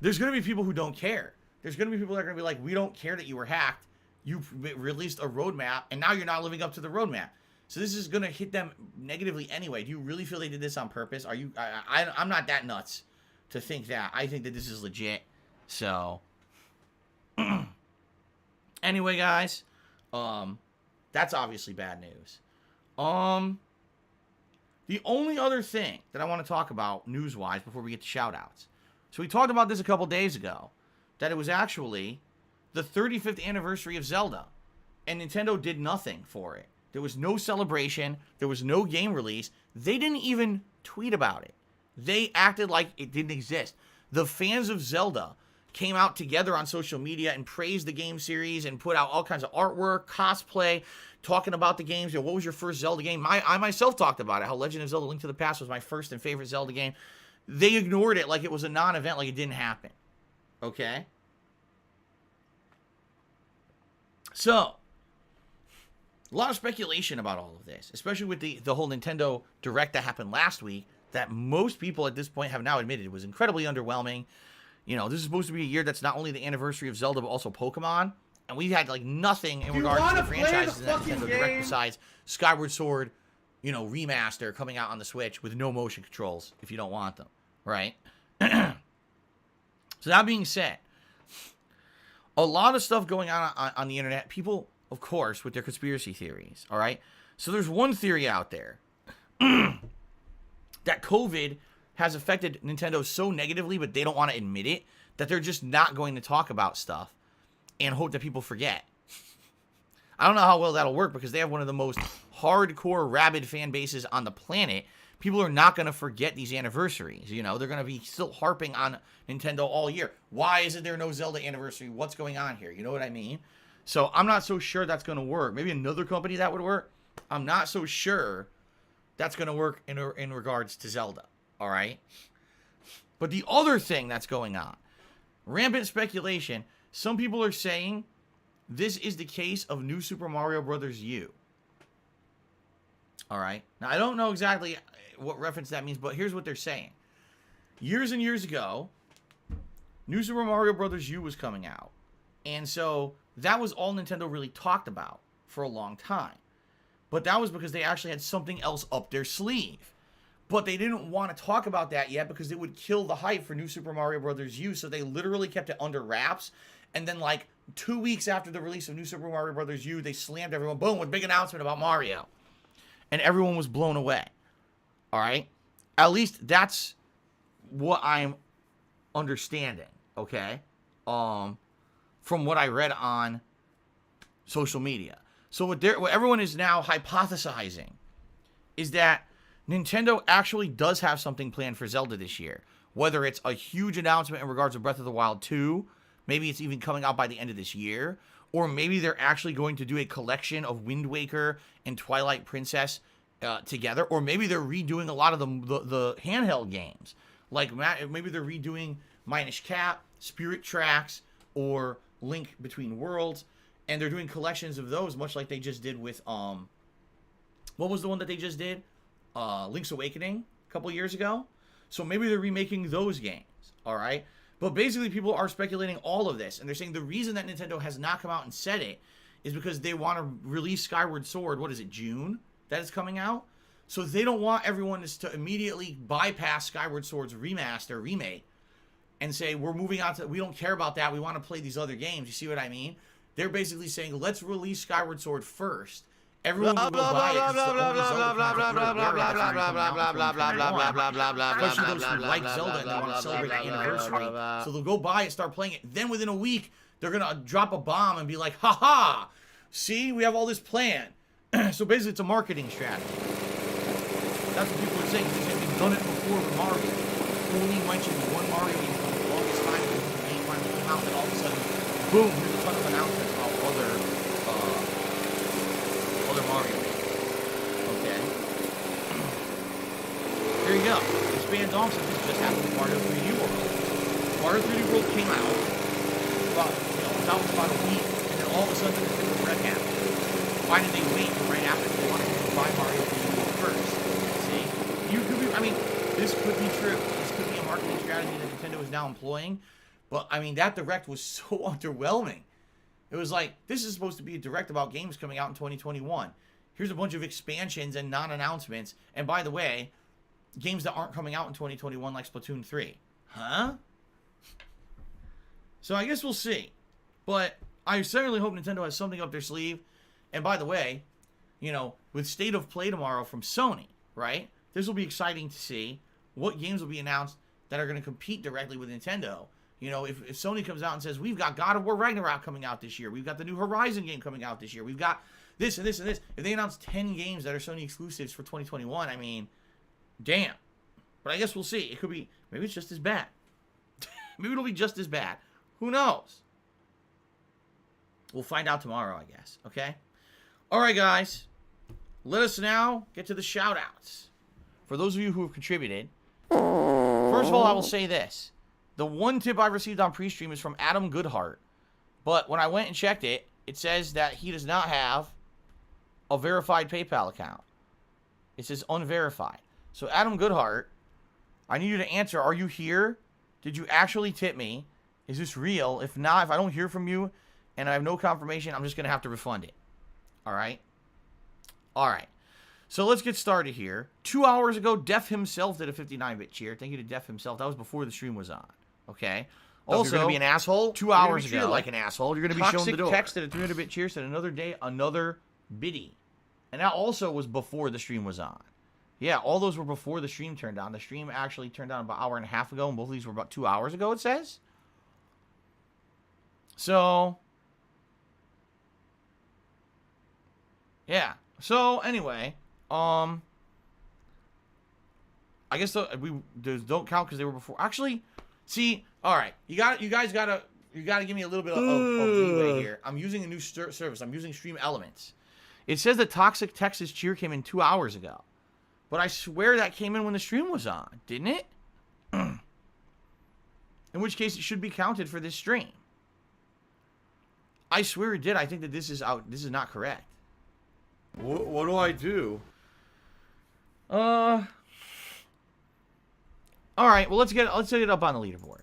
there's going to be people who don't care. There's going to be people that are going to be like, we don't care that you were hacked. You released a roadmap, and now you're not living up to the roadmap. So this is going to hit them negatively anyway. Do you really feel they did this on purpose? Are you? I'm not that nuts to think that. I think that this is legit. So, anyway, guys, that's obviously bad news. The only other thing that I want to talk about news-wise before we get to shout-outs. So we talked about this a couple days ago, that it was actually the 35th anniversary of Zelda, and Nintendo did nothing for it. There was no celebration. There was no game release. They didn't even tweet about it. They acted like it didn't exist. The fans of Zelda came out together on social media and praised the game series and put out all kinds of artwork, cosplay, talking about the games. You know, what was your first Zelda game? I myself talked about it, how Legend of Zelda Link to the Past was my first and favorite Zelda game. They ignored it like it was a non-event, like it didn't happen. Okay? So, a lot of speculation about all of this, especially with the whole Nintendo Direct that happened last week, that most people at this point have now admitted was incredibly underwhelming. You know, this is supposed to be a year that's not only the anniversary of Zelda, but also Pokemon. And we've had, like, nothing in regards to the franchises in that Nintendo Direct besides Skyward Sword, you know, remaster coming out on the Switch with no motion controls if you don't want them, right? So that being said, a lot of stuff going on the internet. People, of course, with their conspiracy theories, all right? So there's one theory out there that COVID has affected Nintendo so negatively, but they don't want to admit it, that they're just not going to talk about stuff and hope that people forget. I don't know how well that'll work because they have one of the most hardcore, rabid fan bases on the planet. People are not going to forget these anniversaries. You know, they're going to be still harping on Nintendo all year. Why isn't there no Zelda anniversary? What's going on here? You know what I mean? So I'm not so sure that's going to work. Maybe another company that would work. I'm not so sure that's going to work in regards to Zelda. All right? But the other thing that's going on, rampant speculation, some people are saying this is the case of New Super Mario Bros. U. All right? Now, I don't know exactly what reference that means, but here's what they're saying. Years and years ago, New Super Mario Bros. U was coming out. And so that was all Nintendo really talked about for a long time. But that was because they actually had something else up their sleeve. But they didn't want to talk about that yet because it would kill the hype for New Super Mario Bros. U, so they literally kept it under wraps. And then, like, 2 weeks after the release of New Super Mario Bros. U, they slammed everyone, boom, with a big announcement about Mario. And everyone was blown away. All right? At least that's what I'm understanding, okay? From what I read on social media. So what everyone is now hypothesizing is that Nintendo actually does have something planned for Zelda this year. Whether it's a huge announcement in regards to Breath of the Wild 2, maybe it's even coming out by the end of this year, or maybe they're actually going to do a collection of Wind Waker and Twilight Princess together, or maybe they're redoing a lot of the handheld games. Like, maybe they're redoing Minish Cap, Spirit Tracks, or Link Between Worlds, and they're doing collections of those, much like they just did with, what was the one that they just did? Link's Awakening a couple years ago. So maybe they're remaking those games, all right? But basically, people are speculating all of this, and they're saying the reason that Nintendo has not come out and said it is because they want to release Skyward Sword, what is it, June? That is coming out? So they don't want everyone to immediately bypass Skyward Sword's remake, and say, we're moving on to, we don't care about that, we want to play these other games. You see what I mean? They're basically saying, let's release Skyward Sword first. Everyone will go buy it. Especially those who like Zelda and they want to celebrate the anniversary. So they'll go buy it, start playing it. Then within a week, they're going to drop a bomb and be like, haha, see, we have all this planned. So basically, it's a marketing strategy. That's what people are saying. They've done it before with Mario. Only mentioned one Mario game for the longest time. The game finally came out, and all of a sudden, boom, here's a ton of announcements about other Mario games. Okay. There you go. Expand on, so this just happened with Mario 3D World. Mario 3D World came out about, about a week, and then all of a sudden the Nintendo Direct happened. Why did they wait right after? They wanted to buy Mario 3D World first. See? This could be true. This could be a marketing strategy that Nintendo is now employing. But, that Direct was so underwhelming. It was like, this is supposed to be a Direct about games coming out in 2021. Here's a bunch of expansions and non-announcements. And by the way, games that aren't coming out in 2021 like Splatoon 3. Huh? So I guess we'll see. But I certainly hope Nintendo has something up their sleeve. And by the way, with State of Play tomorrow from Sony, right? This will be exciting to see what games will be announced that are going to compete directly with Nintendo. If Sony comes out and says, we've got God of War Ragnarok coming out this year. We've got the new Horizon game coming out this year. We've got this and this and this. If they announce 10 games that are Sony exclusives for 2021, damn. But I guess we'll see. It could be, maybe it's just as bad. Maybe it'll be just as bad. Who knows? We'll find out tomorrow, I guess. Okay? All right, guys. Let us now get to the shout-outs. For those of you who have contributed, first of all, I will say this. The one tip I received on pre-stream is from Adam Goodhart. But when I went and checked it, it says that he does not have a verified PayPal account. It says unverified. So Adam Goodhart, I need you to answer. Are you here? Did you actually tip me? Is this real? If not, if I don't hear from you and I have no confirmation, I'm just going to have to refund it. All right? All right. So let's get started here. 2 hours ago, Def himself did a 59-bit cheer. Thank you to Def himself. That was before the stream was on. Okay. Also, you're going to be an asshole? 2 hours ago, like an asshole. You're going to be shown the door. Text at a 300-bit cheer said another day, another biddy. And that also was before the stream was on. Yeah, all those were before the stream turned on. The stream actually turned on about an hour and a half ago, and both of these were about 2 hours ago, it says. So, yeah. So, anyway, I guess those don't count because they were before. Actually, see, all right, you guys gotta give me a little bit of leeway here. I'm using a new service. I'm using Stream Elements. It says the Toxic Texas cheer came in 2 hours ago, but I swear that came in when the stream was on, didn't it? In which case, it should be counted for this stream. I swear it did. I think that this is out. This is not correct. What do I do? All right. Well, let's get it up on the leaderboard.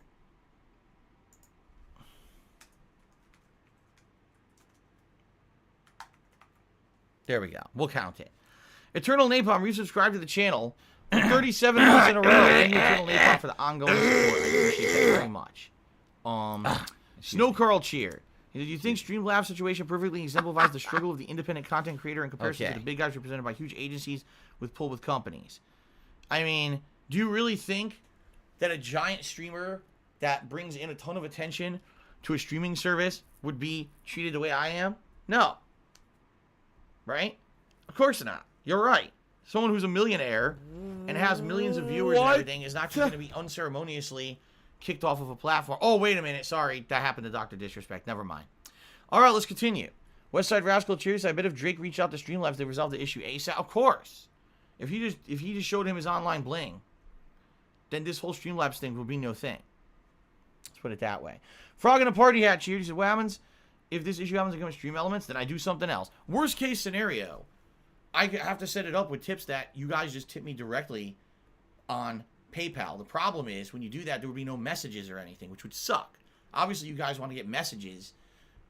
There we go. We'll count it. Eternal Napalm resubscribed to the channel 37 months in a row. Thank you, Eternal Napalm, for the ongoing support. I appreciate that very much. Snow Carl Cheer. Did you think Streamlabs situation perfectly exemplifies the struggle of the independent content creator in comparison to the big guys represented by huge agencies with pull with companies? I mean, do you really think that a giant streamer that brings in a ton of attention to a streaming service would be treated the way I am? No. Right? Of course not. You're right. Someone who's a millionaire and has millions of viewers and everything is not just going to be unceremoniously kicked off of a platform. Oh, wait a minute. Sorry. That happened to Dr. Disrespect. Never mind. All right, let's continue. Westside Rascal Cheers. I bet if Drake reached out to Streamlabs, they resolved the issue ASAP. Of course. If he just showed him his online bling, then this whole Streamlabs thing would be no thing. Let's put it that way. Frog in a party hat cheers. He said, what happens if this issue happens to come with Stream Elements? Then I do something else. Worst case scenario, I have to set it up with tips that you guys just tip me directly on PayPal. The problem is when you do that, there would be no messages or anything, which would suck. Obviously, you guys want to get messages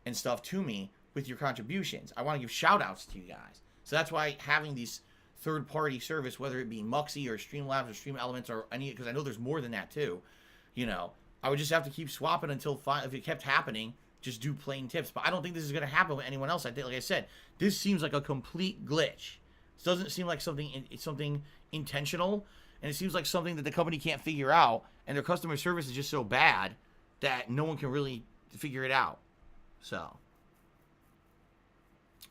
and stuff to me with your contributions. I want to give shout outs to you guys. So that's why having these third-party service, whether it be Muxy or Streamlabs or Stream Elements or any, because I know there's more than that too, you know, I would just have to keep swapping until if it kept happening, just do plain tips. But I don't think this is going to happen with anyone else. I think, like I said, this seems like a complete glitch. It doesn't seem like something intentional, and it seems like something that the company can't figure out, and their customer service is just so bad that no one can really figure it out. So,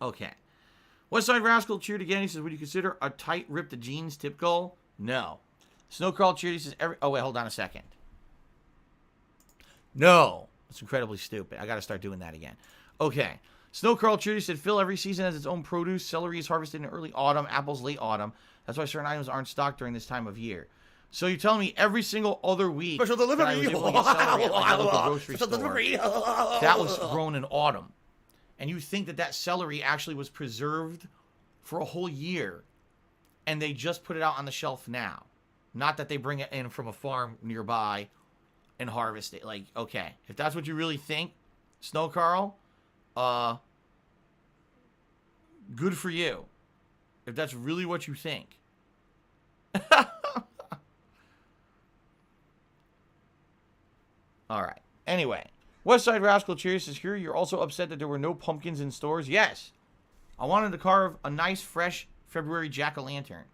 okay. Westside Rascal cheered again. He says, would you consider a tight rip the jeans tip goal? No. Snowcrawl cheered. He says, oh, wait, hold on a second. No. That's incredibly stupid. I got to start doing that again. Okay. Snowcrawl cheered. He said, Phil, every season has its own produce. Celery is harvested in early autumn. Apples late autumn. That's why certain items aren't stocked during this time of year. So you're telling me every single other week Special delivery. that I was able to get celery at my local grocery store, that was grown in autumn. And you think that that celery actually was preserved for a whole year, and they just put it out on the shelf now. Not that they bring it in from a farm nearby and harvest it. Like, okay, if that's what you really think, Snow Carl, good for you. If that's really what you think. All right. Anyway, Westside Rascal Cheers says, here you're also upset that there were no pumpkins in stores. Yes. I wanted to carve a nice, fresh February jack-o'-lantern.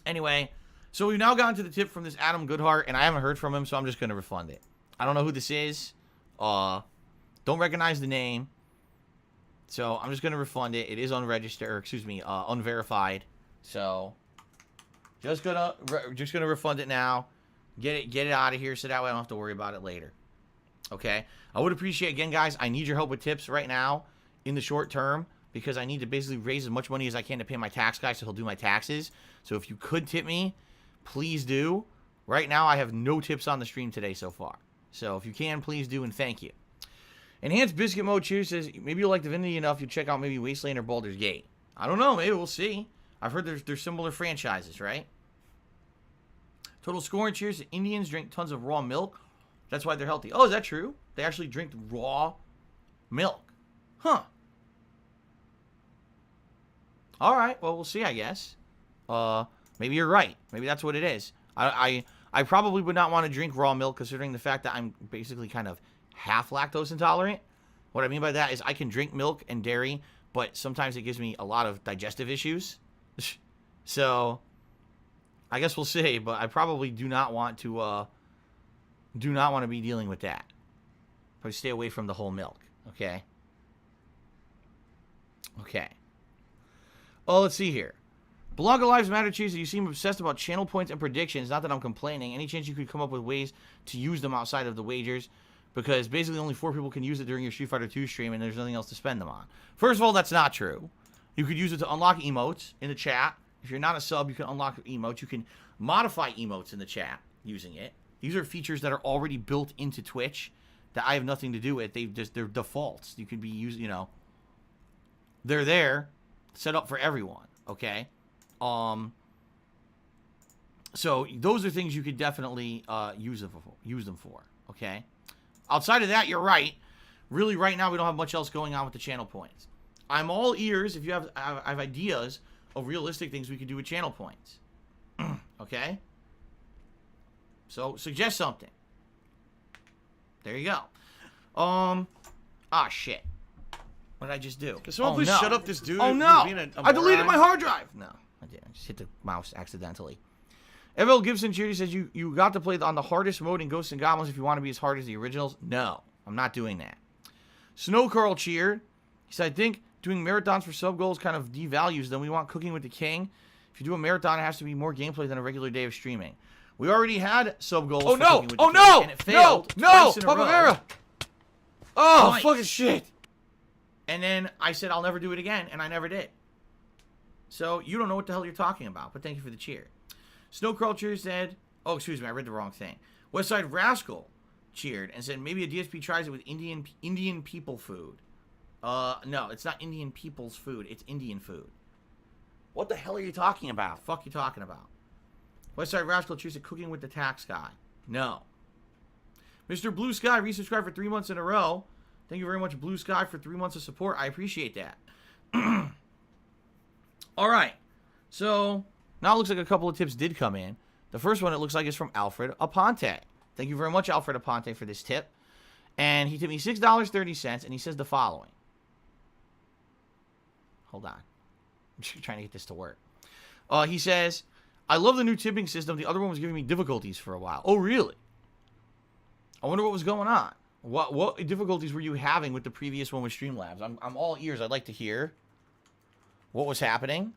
Anyway, so we've now gotten to the tip from this Adam Goodhart, and I haven't heard from him, so I'm just going to refund it. I don't know who this is. Don't recognize the name. So I'm just going to refund it. It is unregistered, or excuse me, unverified. So just gonna refund it now. Get it out of here so that way I don't have to worry about it later. Okay? I would appreciate, again, guys, I need your help with tips right now in the short term because I need to basically raise as much money as I can to pay my tax guy so he'll do my taxes. So if you could tip me, please do. Right now, I have no tips on the stream today so far. So if you can, please do, and thank you. Enhanced Biscuit Mode Cheers says, maybe you'll like Divinity enough, you'll check out maybe Wasteland or Baldur's Gate. I don't know, maybe we'll see. I've heard there's similar franchises, right? Total Score and Cheers, Indians drink tons of raw milk. That's why they're healthy. Oh, is that true? They actually drink raw milk. Huh. All right, well, we'll see, I guess. Maybe you're right. Maybe that's what it is. I probably would not want to drink raw milk considering the fact that I'm basically kind of half lactose intolerant. What I mean by that is I can drink milk and dairy, but sometimes it gives me a lot of digestive issues. So I guess we'll see, but I probably do not want to be dealing with that. Probably stay away from the whole milk, okay? Okay. Oh, let's see here. Blanca Lives Matter Cheese, you seem obsessed about channel points and predictions. Not that I'm complaining. Any chance you could come up with ways to use them outside of the wagers? Because basically only 4 people can use it during your Street Fighter 2 stream and there's nothing else to spend them on. First of all, that's not true. You could use it to unlock emotes in the chat. If you're not a sub, you can unlock emotes. You can modify emotes in the chat using it. These are features that are already built into Twitch that I have nothing to do with. They're defaults. You can be used, you know. They're there, set up for everyone, okay? So those are things you could definitely use them for, okay? Outside of that, you're right. Really, right now, we don't have much else going on with the channel points. I'm all ears if you have ideas of realistic things we could do with channel points. Okay? So, suggest something. There you go. Ah, shit. What did I just do? Can someone please shut up this dude? Oh, no. Being a I deleted moron? my hard drive. No, I didn't. I just hit the mouse accidentally. Evel Gibson Cheery says you got to play on the hardest mode in Ghosts and Goblins if you want to be as hard as the originals. No, I'm not doing that. Snow Carl cheered. He said, I think doing marathons for sub goals kind of devalues them. We want Cooking with the King. If you do a marathon, it has to be more gameplay than a regular day of streaming. We already had sub goals. Oh, for no. Cooking with the Oh, King, no. and it failed No. twice in a row. Papavera. Oh, Twice. fucking shit. And then I said I'll never do it again, and I never did. So you don't know what the hell you're talking about, but thank you for the cheer. Snow Culture said, oh, excuse me, I read the wrong thing. Westside Rascal cheered and said maybe a DSP tries it with Indian people food. No, it's not Indian people's food. It's Indian food. What the hell are you talking about? Fuck you talking about? Westside Rascal cheers at Cooking with the Tax Guy. No. Mr. Blue Sky resubscribed for 3 months in a row. Thank you very much, Blue Sky, for 3 months of support. I appreciate that. All right. So now it looks like a couple of tips did come in. The first one, it looks like, is from Alfred Aponte. Thank you very much, Alfred Aponte, for this tip. And he tipped me $6.30, and he says the following. Hold on. I'm just trying to get this to work. He says, I love the new tipping system. The other one was giving me difficulties for a while. Oh, really? I wonder what was going on. What difficulties were you having with the previous one with Streamlabs? I'm all ears. I'd like to hear what was happening.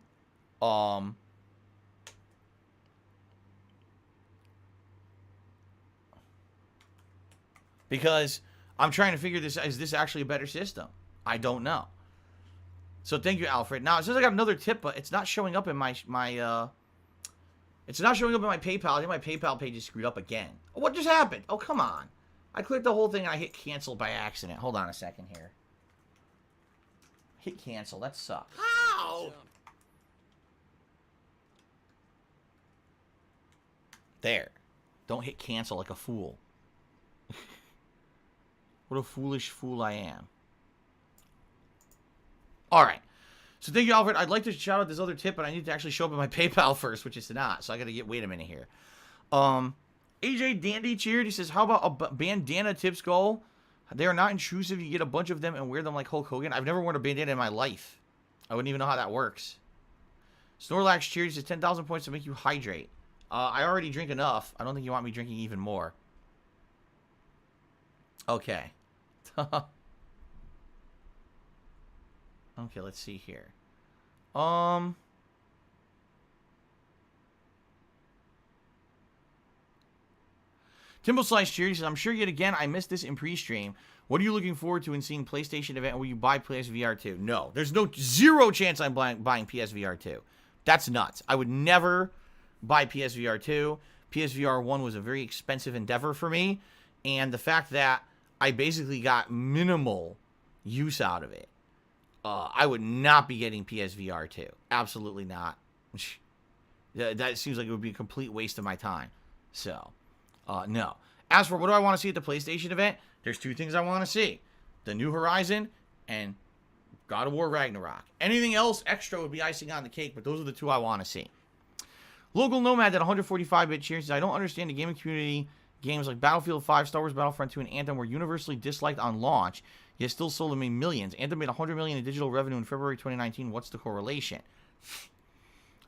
Because I'm trying to figure this. Is this actually a better system? I don't know. So thank you, Alfred. Now it says I got another tip, but it's not showing up in my it's not showing up in my PayPal. I think my PayPal page is screwed up again. What just happened? Oh, come on. I clicked the whole thing and I hit cancel by accident. Hold on a second here. Hit cancel. That sucks. How? There. Don't hit cancel like a fool. What a foolish fool I am. Alright. So thank you, Alfred. I'd like to shout out this other tip, but I need to actually show up in my PayPal first, which is not. So I gotta wait a minute here. AJ Dandy cheered. He says, how about a bandana tips goal? They are not intrusive. You get a bunch of them and wear them like Hulk Hogan. I've never worn a bandana in my life. I wouldn't even know how that works. Snorlax cheered. He says 10,000 points to make you hydrate. I already drink enough. I don't think you want me drinking even more. Okay. Okay, let's see here. Timbo Slice cheers. He says, I'm sure yet again I missed this in pre-stream. What are you looking forward to in seeing PlayStation event? Will you buy PSVR 2? No. There's zero chance I'm buying PSVR 2. That's nuts. I would never buy PSVR 2. PSVR 1 was a very expensive endeavor for me. And the fact that I basically got minimal use out of it. I would not be getting PSVR 2. Absolutely not. That seems like it would be a complete waste of my time. So, no. As for what do I want to see at the PlayStation event, there's two things I want to see. The New Horizon and God of War Ragnarok. Anything else extra would be icing on the cake, but those are the two I want to see. Local Nomad at 145-bit cheers says, I don't understand the gaming community. Games like Battlefield 5, Star Wars Battlefront 2, and Anthem were universally disliked on launch, yet still sold them millions. Anthem made $100 million in digital revenue in February 2019. What's the correlation?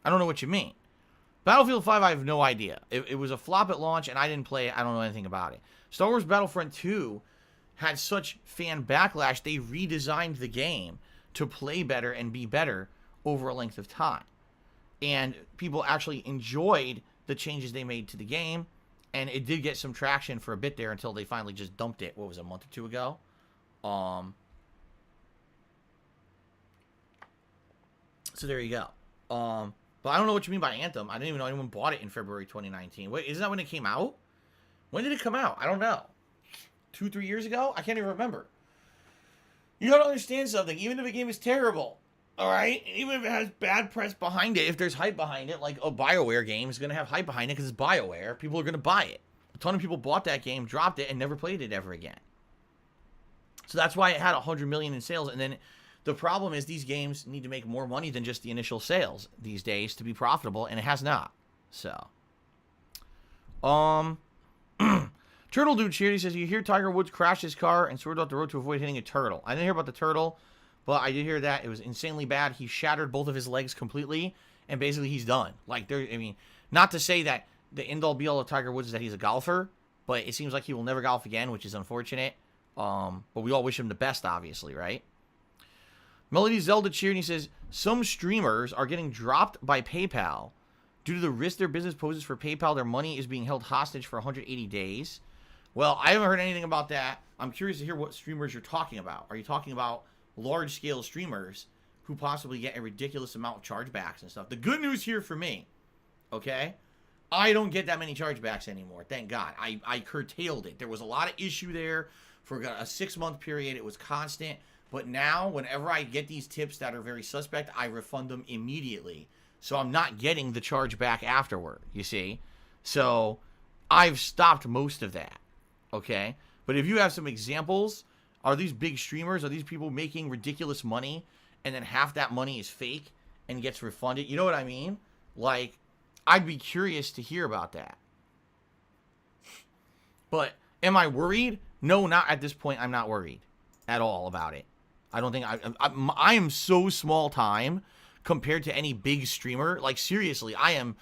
I don't know what you mean. Battlefield 5, I have no idea. It was a flop at launch, and I didn't play it. I don't know anything about it. Star Wars Battlefront 2 had such fan backlash, they redesigned the game to play better and be better over a length of time. And people actually enjoyed the changes they made to the game. And it did get some traction for a bit there until they finally just dumped it. What was it, a month or two ago? So there you go. But I don't know what you mean by Anthem. I didn't even know anyone bought it in February 2019. Wait, isn't that when it came out? When did it come out? I don't know. 2-3 years ago? I can't even remember. You gotta understand something. Even if a game is terrible, alright? Even if it has bad press behind it, if there's hype behind it, like a BioWare game is gonna have hype behind it because it's BioWare, people are gonna buy it. A ton of people bought that game, dropped it, and never played it ever again. So that's why it had $100 million in sales, and then The problem is these games need to make more money than just the initial sales these days to be profitable, and it has not. So, Turtle Dude Cheer, he says, you hear Tiger Woods crashed his car and swerved off the road to avoid hitting a turtle. I didn't hear about the turtle, but I did hear that it was insanely bad. He shattered both of his legs completely, and basically he's done. Like, I mean, not to say that the end-all be-all of Tiger Woods is that he's a golfer, but it seems like he will never golf again, which is unfortunate. But we all wish him the best, obviously, right? Melody Zelda Cheer, and he says, some streamers are getting dropped by PayPal. Due to the risk their business poses for PayPal, their money is being held hostage for 180 days. Well, I haven't heard anything about that. I'm curious to hear what streamers you're talking about. Are you talking about large-scale streamers who possibly get a ridiculous amount of chargebacks and stuff? The good news here for me, okay, I don't get that many chargebacks anymore. Thank God. I curtailed it. There was a lot of issue there for a 6-month period. It was constant. But now, whenever I get these tips that are very suspect, I refund them immediately. So I'm not getting the chargeback afterward, you see? So I've stopped most of that, okay? But if you have some examples, are these big streamers, are these people making ridiculous money, and then half that money is fake and gets refunded? You know what I mean? Like, I'd be curious to hear about that. But am I worried? No, not at this point. I'm not worried at all about it. I don't think I am so small time compared to any big streamer. Like, seriously, I am,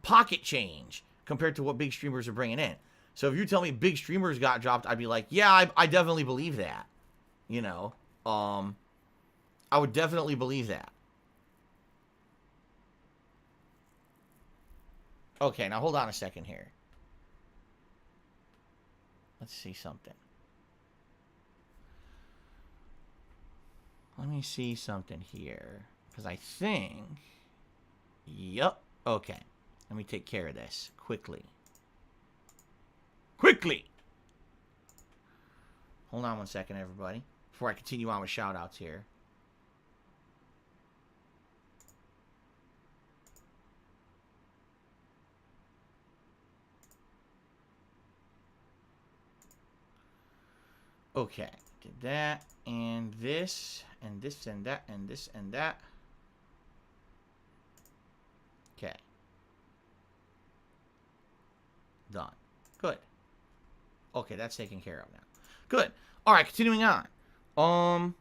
pocket change compared to what big streamers are bringing in. So if you tell me big streamers got dropped, I'd be like, yeah, I definitely believe that. I would definitely believe that. Okay, now hold on a second here. Let's see something. Let me see something here. Because I think... Yup. Okay. Let me take care of this. Quickly. Quickly! Hold on one second, everybody. Before I continue on with shout-outs here. Okay. Did that, and this, and this, and that, and this, and that. Okay. Done. Good. Okay, that's taken care of now. Good. All right, continuing on.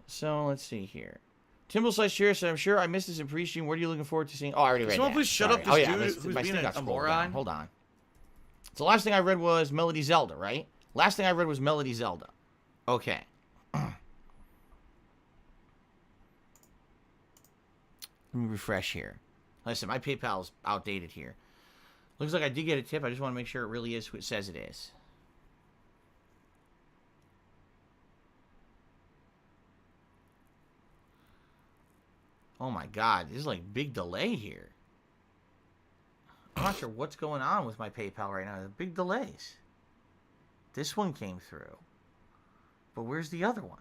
So let's see here. Timble Slice Cheer said, I'm sure I missed this in pre-stream. What are you looking forward to seeing? Oh, I already read that. Someone please shut up this dude who's my being stick got a scrolled moron. down. Hold on. So the last thing I read was Melody Zelda, right? Last thing I read was Melody Zelda. Okay. Let me refresh here. Listen, my PayPal's outdated here. Looks like I did get a tip. I just want to make sure it really is who it says it is. Oh my God, this is like big delay here. I'm not sure what's going on with my PayPal right now. There's big delays. This one came through. But where's the other one?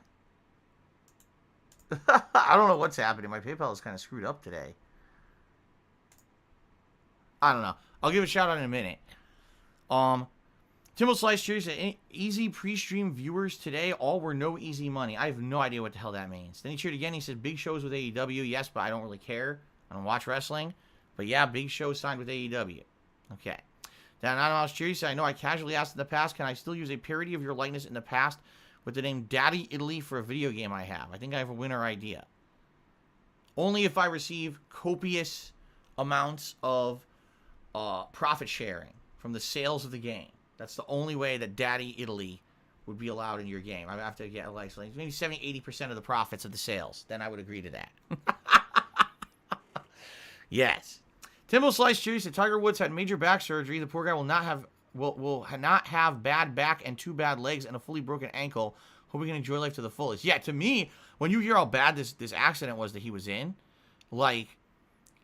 I don't know what's happening. My PayPal is kind of screwed up today. I don't know. I'll give a shout out in a minute. Timble Slice Cheer said, easy pre-stream viewers today, all were no easy money. I have no idea what the hell that means. Then he cheered again. He said, big shows with AEW. Yes, but I don't really care. I don't watch wrestling. But yeah, big shows signed with AEW. Okay. Dan Anonymous Cheer said, I know I casually asked in the past, can I still use a parody of your likeness in the past with the name Daddy Italy for a video game I have? I think I have a winner idea. Only if I receive copious amounts of profit sharing from the sales of the game. That's the only way that Daddy Italy would be allowed in your game. I have to get like maybe 70-80% of the profits of the sales. Then I would agree to that. Yes. Timble Slice Cheer said Tiger Woods had major back surgery. The poor guy will not have bad back and 2 bad legs and a fully broken ankle. Hope we can enjoy life to the fullest. Yeah, to me, when you hear how bad this accident was that he was in, like,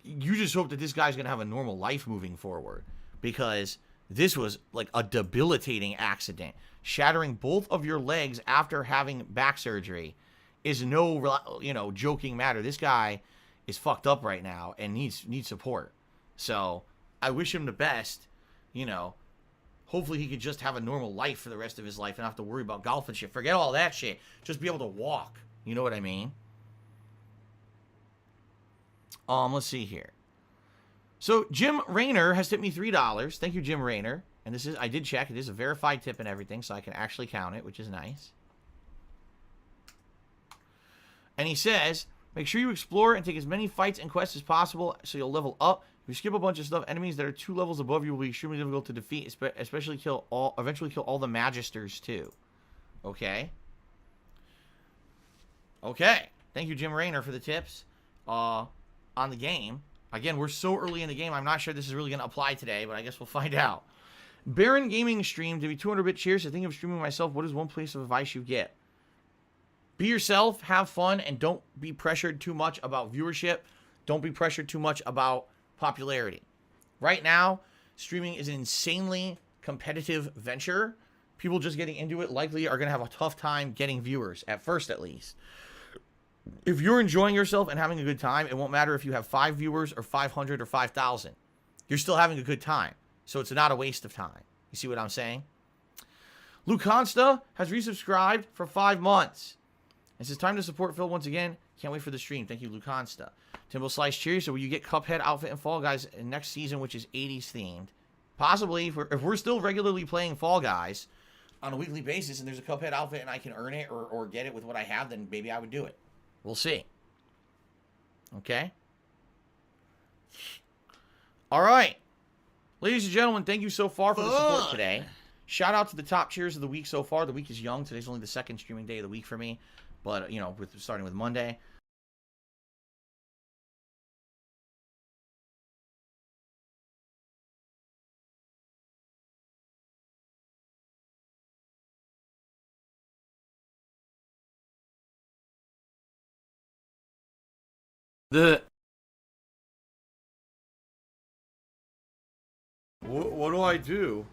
you just hope that this guy's going to have a normal life moving forward. Because this was like a debilitating accident. Shattering both of your legs after having back surgery is no, joking matter. This guy is fucked up right now and needs support. So I wish him the best. hopefully he could just have a normal life for the rest of his life and not have to worry about golf and shit. Forget all that shit. Just be able to walk. You know what I mean? Let's see here. So Jim Rayner has tipped me $3. Thank you, Jim Rayner. And this is, I did check, it is a verified tip and everything, so I can actually count it, which is nice. And he says, make sure you explore and take as many fights and quests as possible so you'll level up. If you skip a bunch of stuff, enemies that are 2 levels above you will be extremely difficult to defeat, especially eventually kill all the Magisters too. Okay. Okay. Thank you, Jim Rayner, for the tips on the game. Again, we're so early in the game, I'm not sure this is really going to apply today, but I guess we'll find out. Baron Gaming stream, to be 200-bit cheers. I think of streaming myself. What is one piece of advice you get? Be yourself, have fun, and don't be pressured too much about viewership. Don't be pressured too much about popularity. Right now, streaming is an insanely competitive venture. People just getting into it likely are going to have a tough time getting viewers, at first at least. If you're enjoying yourself and having a good time, it won't matter if you have 5 viewers or 500 or 5,000. You're still having a good time. So it's not a waste of time. You see what I'm saying? Luke Consta has resubscribed for 5 months. It says, time to support Phil once again. Can't wait for the stream. Thank you, Luke Consta. Timbo Slice, cheers. So will you get Cuphead outfit and Fall Guys next season, which is 80s themed? Possibly. If we're still regularly playing Fall Guys on a weekly basis and there's a Cuphead outfit and I can earn it or get it with what I have, then maybe I would do it. We'll see. Okay? All right. Ladies and gentlemen, thank you so far for the support today. Shout out to the top cheers of the week so far. The week is young. Today's only the 2nd streaming day of the week for me. But, you know, starting with Monday. What do I do?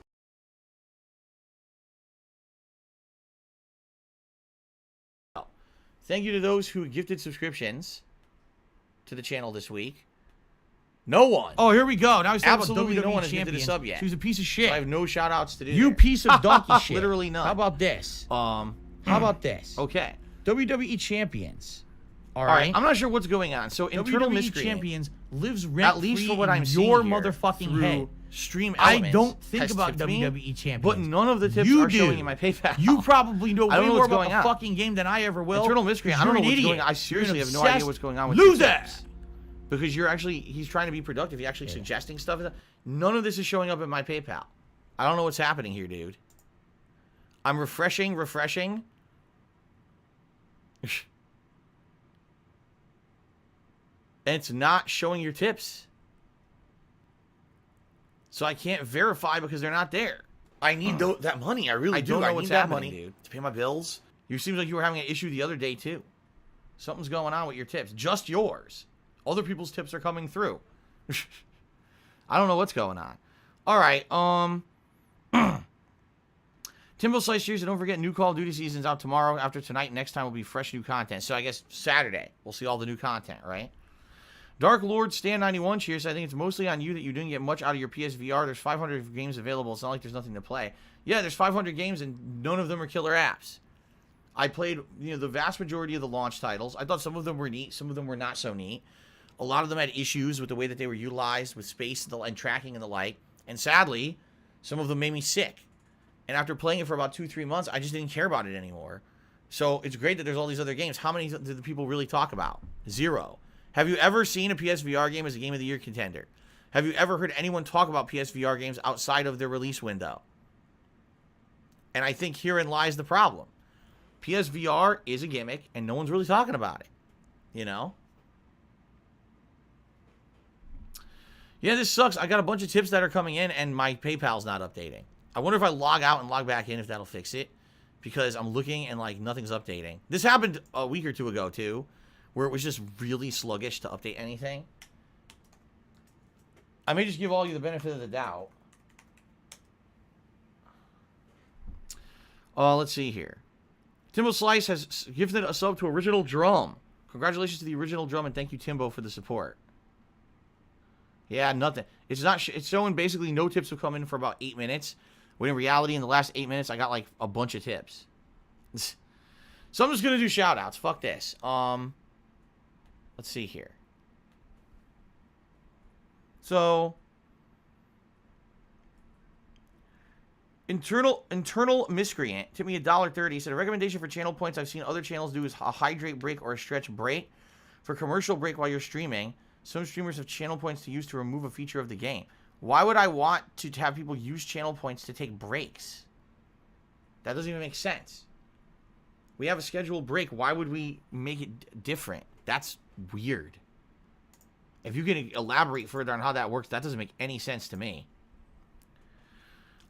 Thank you to those who gifted subscriptions to the channel this week. No one. Oh, here we go. Now he's talking Absolutely about WWE no one has champion. gifted a sub yet. So he's a piece of shit. So I have no shout outs to do. You there. piece of donkey shit. Literally none. How about this? How about this? Okay. WWE champions. All right. I'm not sure what's going on. So internal WWE miscreant, champions lives rent at least for what in I'm seeing your here, motherfucking through head. Stream I Elements don't think has about tipped me, WWE champions. but none of the tips You are do. showing in my PayPal. You probably know I way don't know more what's about going the on. fucking game than I ever will. Internal miscreant. I don't know what's going on. I seriously have no idea what's going on with Loser. the tips. Because he's trying to be productive. He's actually suggesting stuff. None of this is showing up in my PayPal. I don't know what's happening here, dude. I'm refreshing. And it's not showing your tips. So I can't verify because they're not there. I need that money. I really do. I need that money, dude, to pay my bills. You seems like you were having an issue the other day, too. Something's going on with your tips. Just yours. Other people's tips are coming through. I don't know what's going on. All right. Timbo Slice cheers, and don't forget new Call of Duty season's out tomorrow. After tonight, next time will be fresh new content. So I guess Saturday, we'll see all the new content, right? Dark Lord Stan 91 cheers. I think it's mostly on you that you didn't get much out of your PSVR. There's 500 games available. It's not like there's nothing to play. Yeah, there's 500 games, and none of them are killer apps. I played, the vast majority of the launch titles. I thought some of them were neat. Some of them were not so neat. A lot of them had issues with the way that they were utilized with space and tracking and the like. And sadly, some of them made me sick. And after playing it for about 2-3 months, I just didn't care about it anymore. So it's great that there's all these other games. How many do the people really talk about? 0. Have you ever seen a PSVR game as a Game of the Year contender? Have you ever heard anyone talk about PSVR games outside of their release window? And I think herein lies the problem. PSVR is a gimmick, and no one's really talking about it. Yeah, this sucks. I got a bunch of tips that are coming in, and my PayPal's not updating. I wonder if I log out and log back in if that'll fix it. Because I'm looking, and, nothing's updating. This happened a week or 2 ago, too. Where it was just really sluggish to update anything. I may just give all you the benefit of the doubt. Let's see here. Timbo Slice has gifted a sub to Original Drum. Congratulations to the Original Drum, and thank you, Timbo, for the support. Yeah, nothing. It's showing basically no tips have come in for about 8 minutes. when in reality, in the last 8 minutes, I got like a bunch of tips. So I'm just gonna do shout outs. Fuck this. Let's see here. So Internal Miscreant tipped me $1.30. He said, a recommendation for channel points I've seen other channels do is a hydrate break or a stretch break. For commercial break while you're streaming, some streamers have channel points to use to remove a feature of the game. Why would I want to have people use channel points to take breaks? That doesn't even make sense. We have a scheduled break. Why would we make it different? That's weird. If you can elaborate further on how that works, that doesn't make any sense to me.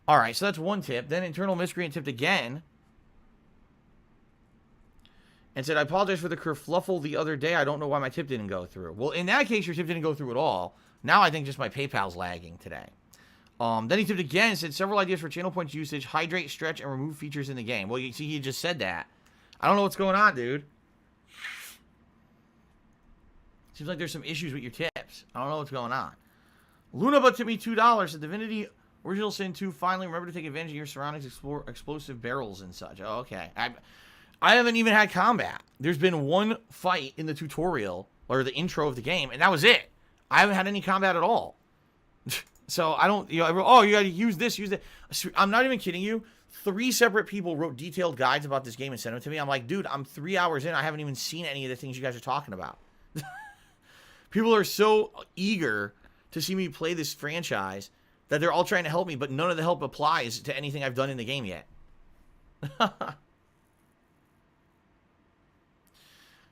All right, so that's one tip. Then Internal Miscreant tipped again and said, I apologize for the kerfluffle the other day. I don't know why my tip didn't go through. Well, in that case, your tip didn't go through at all. Now I think just my PayPal's lagging today. Then he tipped again and said, several ideas for channel points usage, hydrate, stretch, and remove features in the game. Well, you see, he just said that. I don't know what's going on, dude. Seems like there's some issues with your tips. I don't know what's going on. Lunaba tipped me $2. The Divinity Original Sin 2, finally remember to take advantage of your surroundings, explore explosive barrels and such. Oh, okay. I haven't even had combat. There's been one fight in the tutorial, or the intro of the game, and that was it. I haven't had any combat at all. So I don't, you gotta use this, use that. I'm not even kidding you. 3 separate people wrote detailed guides about this game and sent them to me. I'm like, dude, I'm 3 hours in. I haven't even seen any of the things you guys are talking about. People are so eager to see me play this franchise that they're all trying to help me, but none of the help applies to anything I've done in the game yet.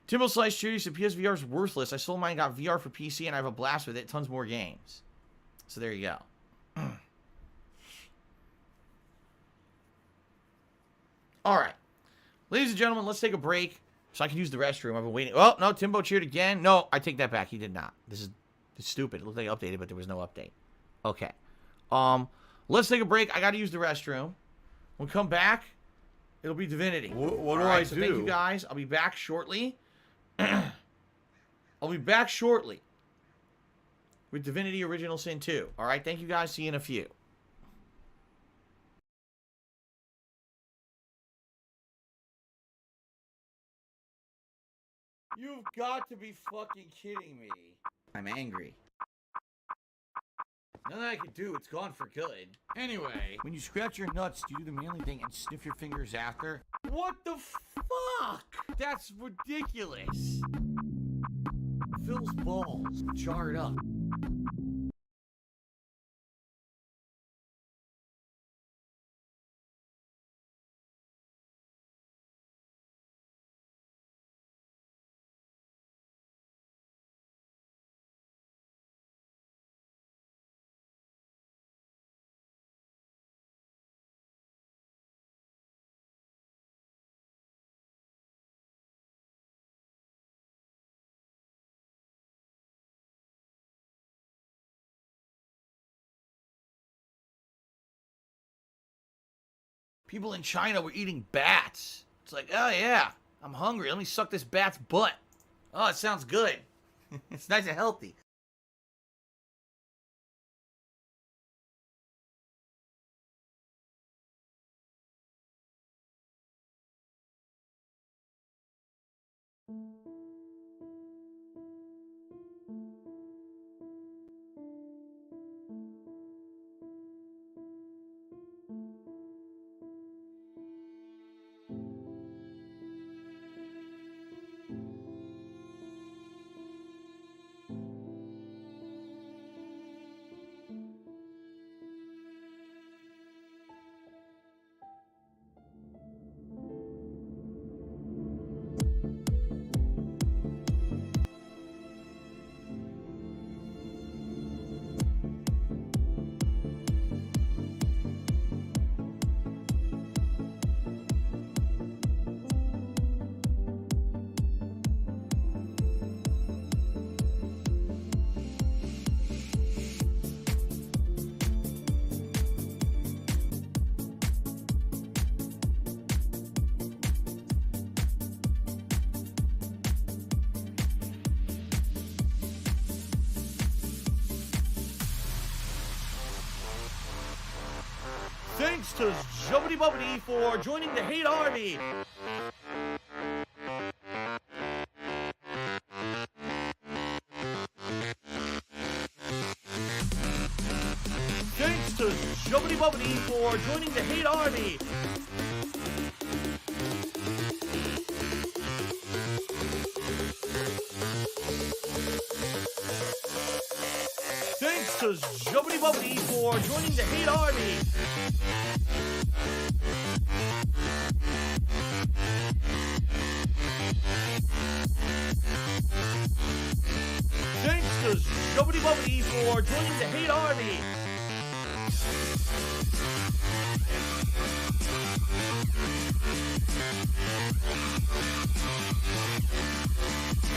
Timbo Slice Cheery said PSVR is worthless. I sold mine, got VR for PC, and I have a blast with it. Tons more games. So there you go. All right. Ladies and gentlemen, let's take a break so I can use the restroom. I've been waiting. Oh, no, Timbo cheered again. No, I take that back. He did not. This is stupid. It looked like I updated, but there was no update. Okay. Let's take a break. I got to use the restroom. When we come back, it'll be Divinity. What do I do? Thank you guys. I'll be back shortly. I'll be back shortly with Divinity Original Sin 2. All right. Thank you guys. See you in a few. You've got to be fucking kidding me. I'm angry. Nothing I can do, it's gone for good. Anyway, when you scratch your nuts, do you do the manly thing and sniff your fingers after? What the fuck? That's ridiculous. Phil's balls jarred up. People in China were eating bats. It's like, oh yeah, I'm hungry. Let me suck this bat's butt. Oh, it sounds good. It's nice and healthy. Thanks to Jubbity Bubbity for joining the Hate Army. Thanks to Jubbity Bubbity for joining the Hate Army. Thanks to Jubbity Bubbity for joining the Hate Army. Thanks to Jubbity Bubbity for joining the Hate Army.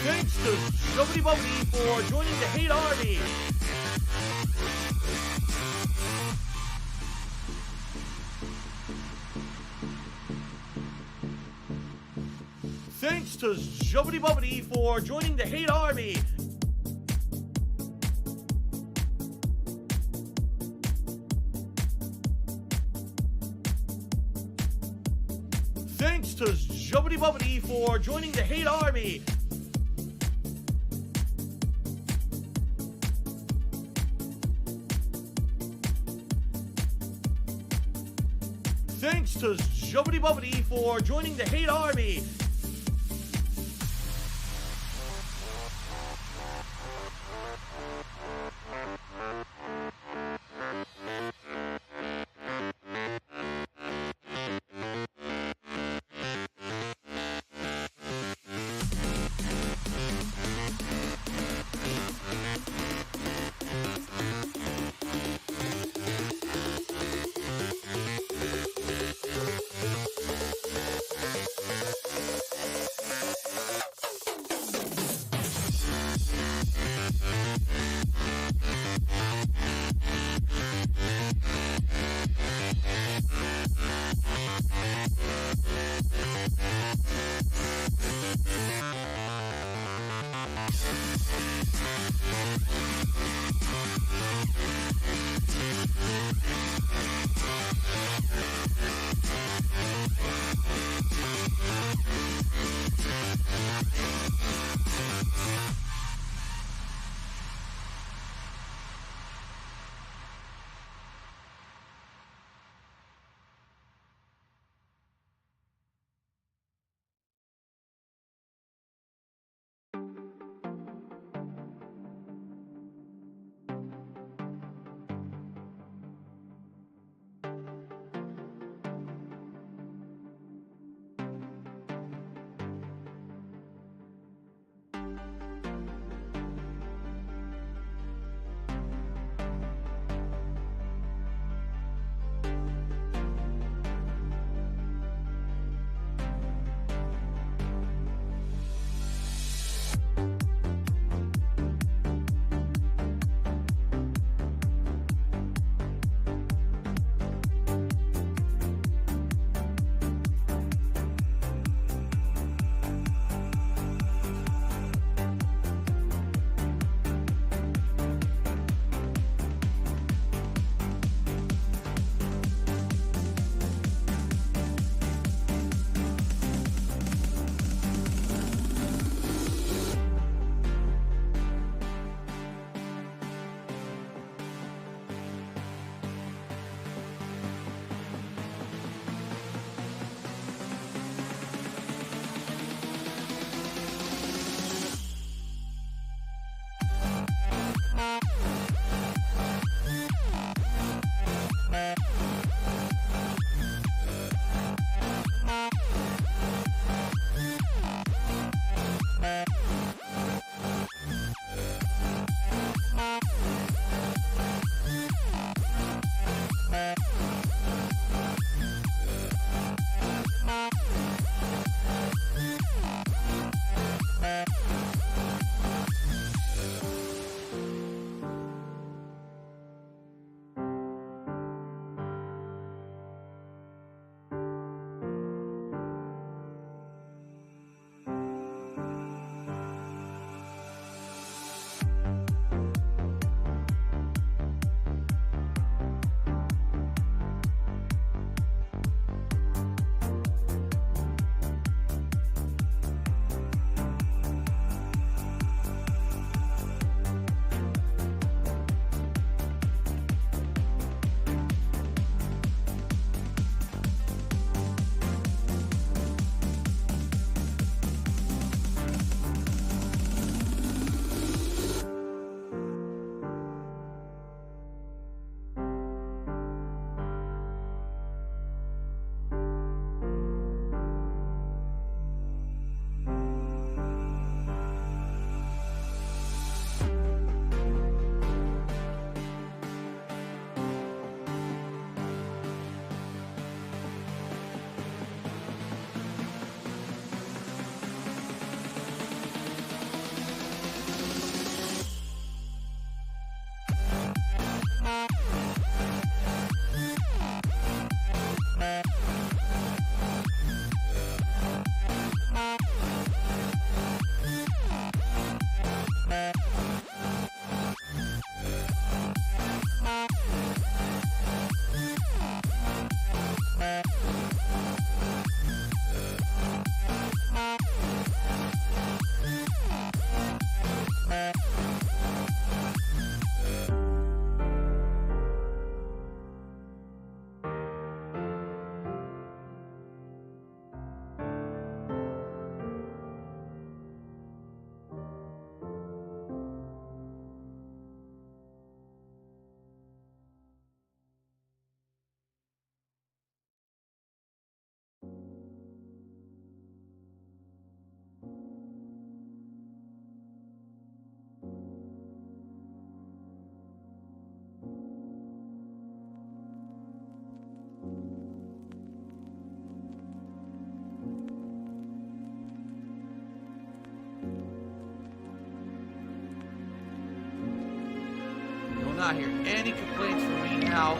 Thanks to Jubbity Bubbity for joining the Hate Army. Thanks to Jubbity Bubbity for joining the Hate Army. Thanks to Jubbity Bubbity for joining the Hate Army. Thanks to Jubbity Bubbity for joining the Hate Army. not hearing any complaints from me now.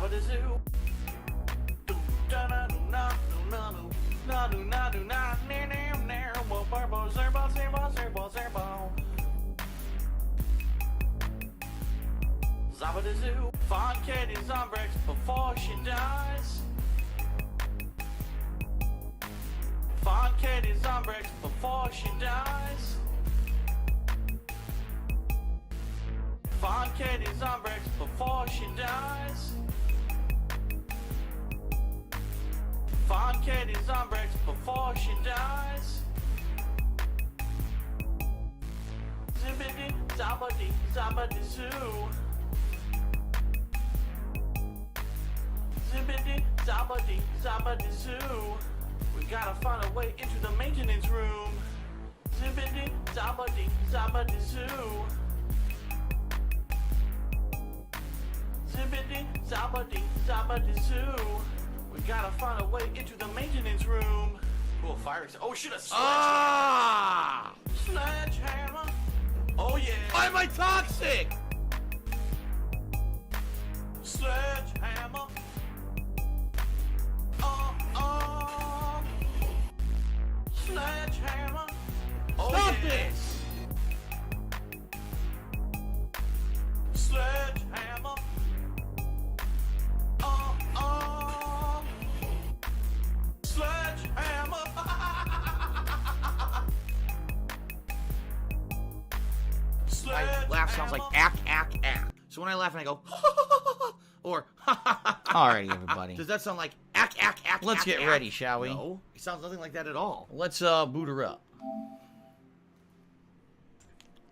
Zabba-da-zoo. Zabba-da-zoo. Find Katie's on bricks before she dies. Find Katie's on bricks before she dies. Find Katie's on bricks before she dies. Find Katie's on bricks before she dies. Zibbity, zabbity, zabbity-zoo. Zibbity, zabbity, zabbity-zoo. We gotta find a way into the maintenance room. Zibbity, zabbity, zabbity-zoo. Zibbity, zabbity, zabbity-zoo. We gotta find a way into the maintenance room. Cool, fire exit. Oh shit, a sledgehammer. Ah! Sledgehammer. Oh yeah. Why am I toxic? Sledgehammer. Sledgehammer. Oh Stop yeah. this! Sledgehammer. Sledgehammer. My laugh sounds like ack, ack, ack. So when I laugh and I go, or Alrighty, everybody. does that sound like ack, ack, ack? Let's ack, get ack? ready, shall we? No, it sounds nothing like that at all. Let's boot her up.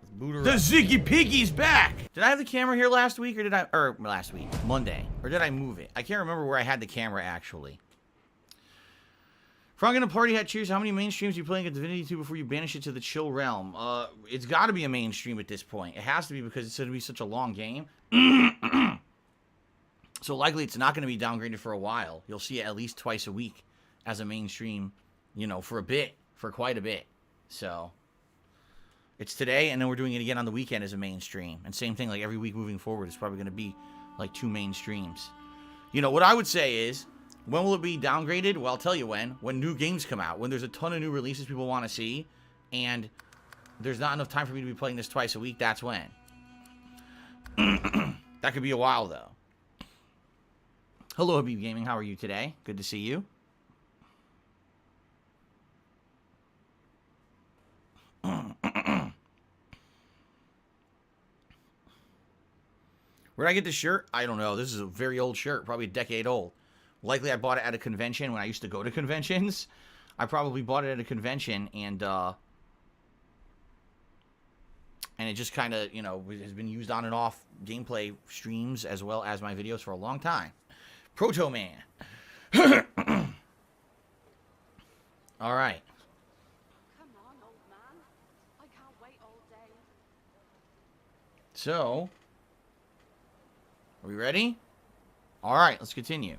Let's boot her The up. Ziggy Piggy's back! Did I have the camera here last week, or last week, Monday, or did I move it? I can't remember where I had the camera actually. Frog in a Party Hat cheers. How many mainstreams are you playing at Divinity 2 before you banish it to the chill realm? It's got to be a mainstream at this point. It has to be because it's going to be such a long game. So likely it's not going to be downgraded for a while. You'll see it at least twice a week as a mainstream, you know, for a bit, for quite a bit. So it's today, and then we're doing it again on the weekend as a mainstream. And same thing, like every week moving forward, it's probably going to be like 2 mainstreams. You know, what I would say is, when will it be downgraded? Well, I'll tell you when. When new games come out. When there's a ton of new releases people want to see, and there's not enough time for me to be playing this twice a week, that's when. That could be a while, though. Hello, Habib Gaming. How are you today? Good to see you. Where'd I get this shirt? I don't know. This is a very old shirt. Probably a decade old. Likely I bought it at a convention when I used to go to conventions. I probably bought it at a convention, and it just kind of, you know, has been used on and off gameplay streams as well as my videos for a long time. Proto Man. All right. Come on, old man. I can't wait all day. So, are we ready? All right, let's continue.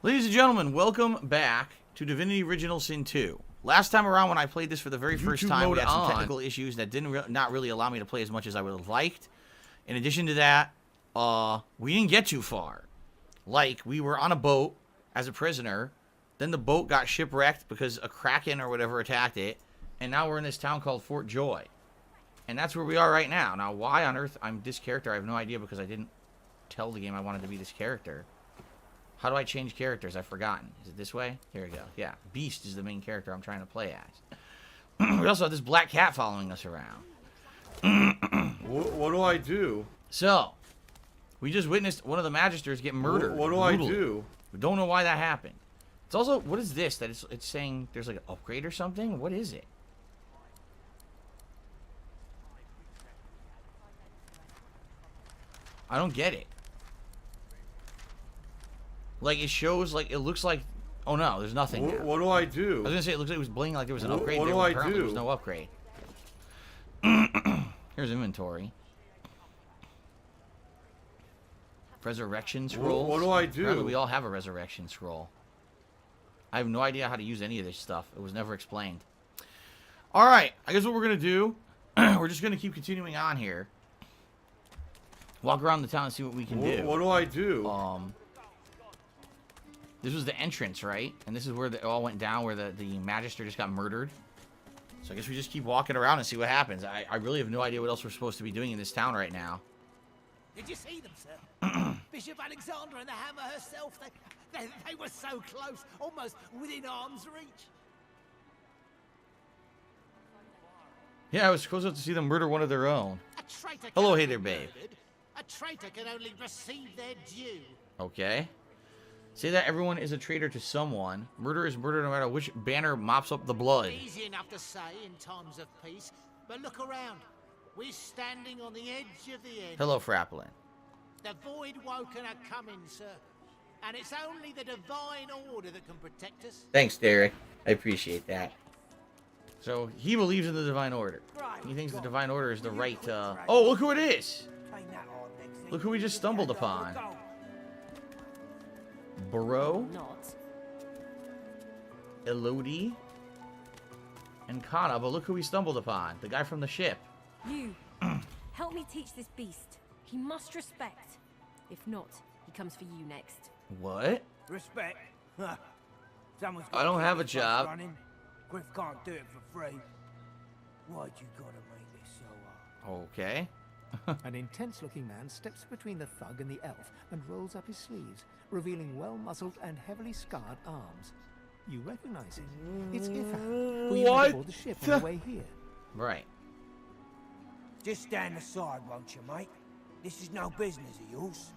Ladies and gentlemen, welcome back to Divinity Original Sin 2. Last time around when I played this for the very first YouTube time, we mode had some on. technical issues that didn't not really allow me to play as much as I would have liked. In addition to that, we didn't get too far. Like, we were on a boat as a prisoner, then the boat got shipwrecked because a kraken or whatever attacked it, and now we're in this town called Fort Joy. And that's where we are right now. Now, why on earth I'm this character, I have no idea, because I didn't tell the game I wanted to be this character. How do I change characters? I've forgotten. Is it this way? Here we go. Yeah. Beast is the main character I'm trying to play as. We also have this black cat following us around. What do I do? So, we just witnessed one of the magisters get murdered. What do I brutally. do? We don't know why that happened. It's also, what is this? That it's saying there's like an upgrade or something? What is it? I don't get it. Like, it shows, like, it looks like... Oh, no, there's nothing now. What do I I was do? going to say, it looks like it was blinking like there was an upgrade What there, do but I apparently do? there was no upgrade. Here's inventory. Resurrection scrolls. What do I Apparently do? we all have a resurrection scroll. I have no idea how to use any of this stuff. It was never explained. Alright, I guess what we're going to do, we're just going to keep continuing on here. walk around the town and see what we can do. What do I do? This was the entrance, right? And this is where it all went down, where the magister just got murdered. So I guess we just keep walking around and see what happens. I really have no idea what else we're supposed to be doing in this town right now. Did you see them, sir? Bishop Alexander and the Hammer herself, they were so close, almost within arm's reach. Yeah, I was supposed to see them murder one of their own. A traitor Hello, cannot hey be there, babe. murdered. A traitor can only receive their due. Okay. Say that everyone is a traitor to someone. Murder is murder no matter which banner mops up the blood. Easy enough to say in times of peace, but look around. We're standing on the edge of the edge. Hello, Frappling. The void woken are coming, sir. And it's only the divine order that can protect us. Thanks, Derek. I appreciate that. So, he believes in the divine order. He thinks the divine order is the right, Oh, look who it is! Look who we just stumbled upon. Burrow, Elodie, and Kana, but look who we stumbled upon. The guy from the ship. You, help me teach this beast. He must respect. If not, he comes for you next. What? Respect? Huh. Someone's I don't gotta have keep a the job. place running. Griff can't do it for free. Why'd you gotta make this so hard? Okay. An intense-looking man steps between the thug and the elf and rolls up his sleeves, revealing well-muscled and heavily scarred arms. You recognize it. It's Ifan, who you met aboard the ship on the way here. Right. Just stand aside, won't you, mate? This is no business of yours.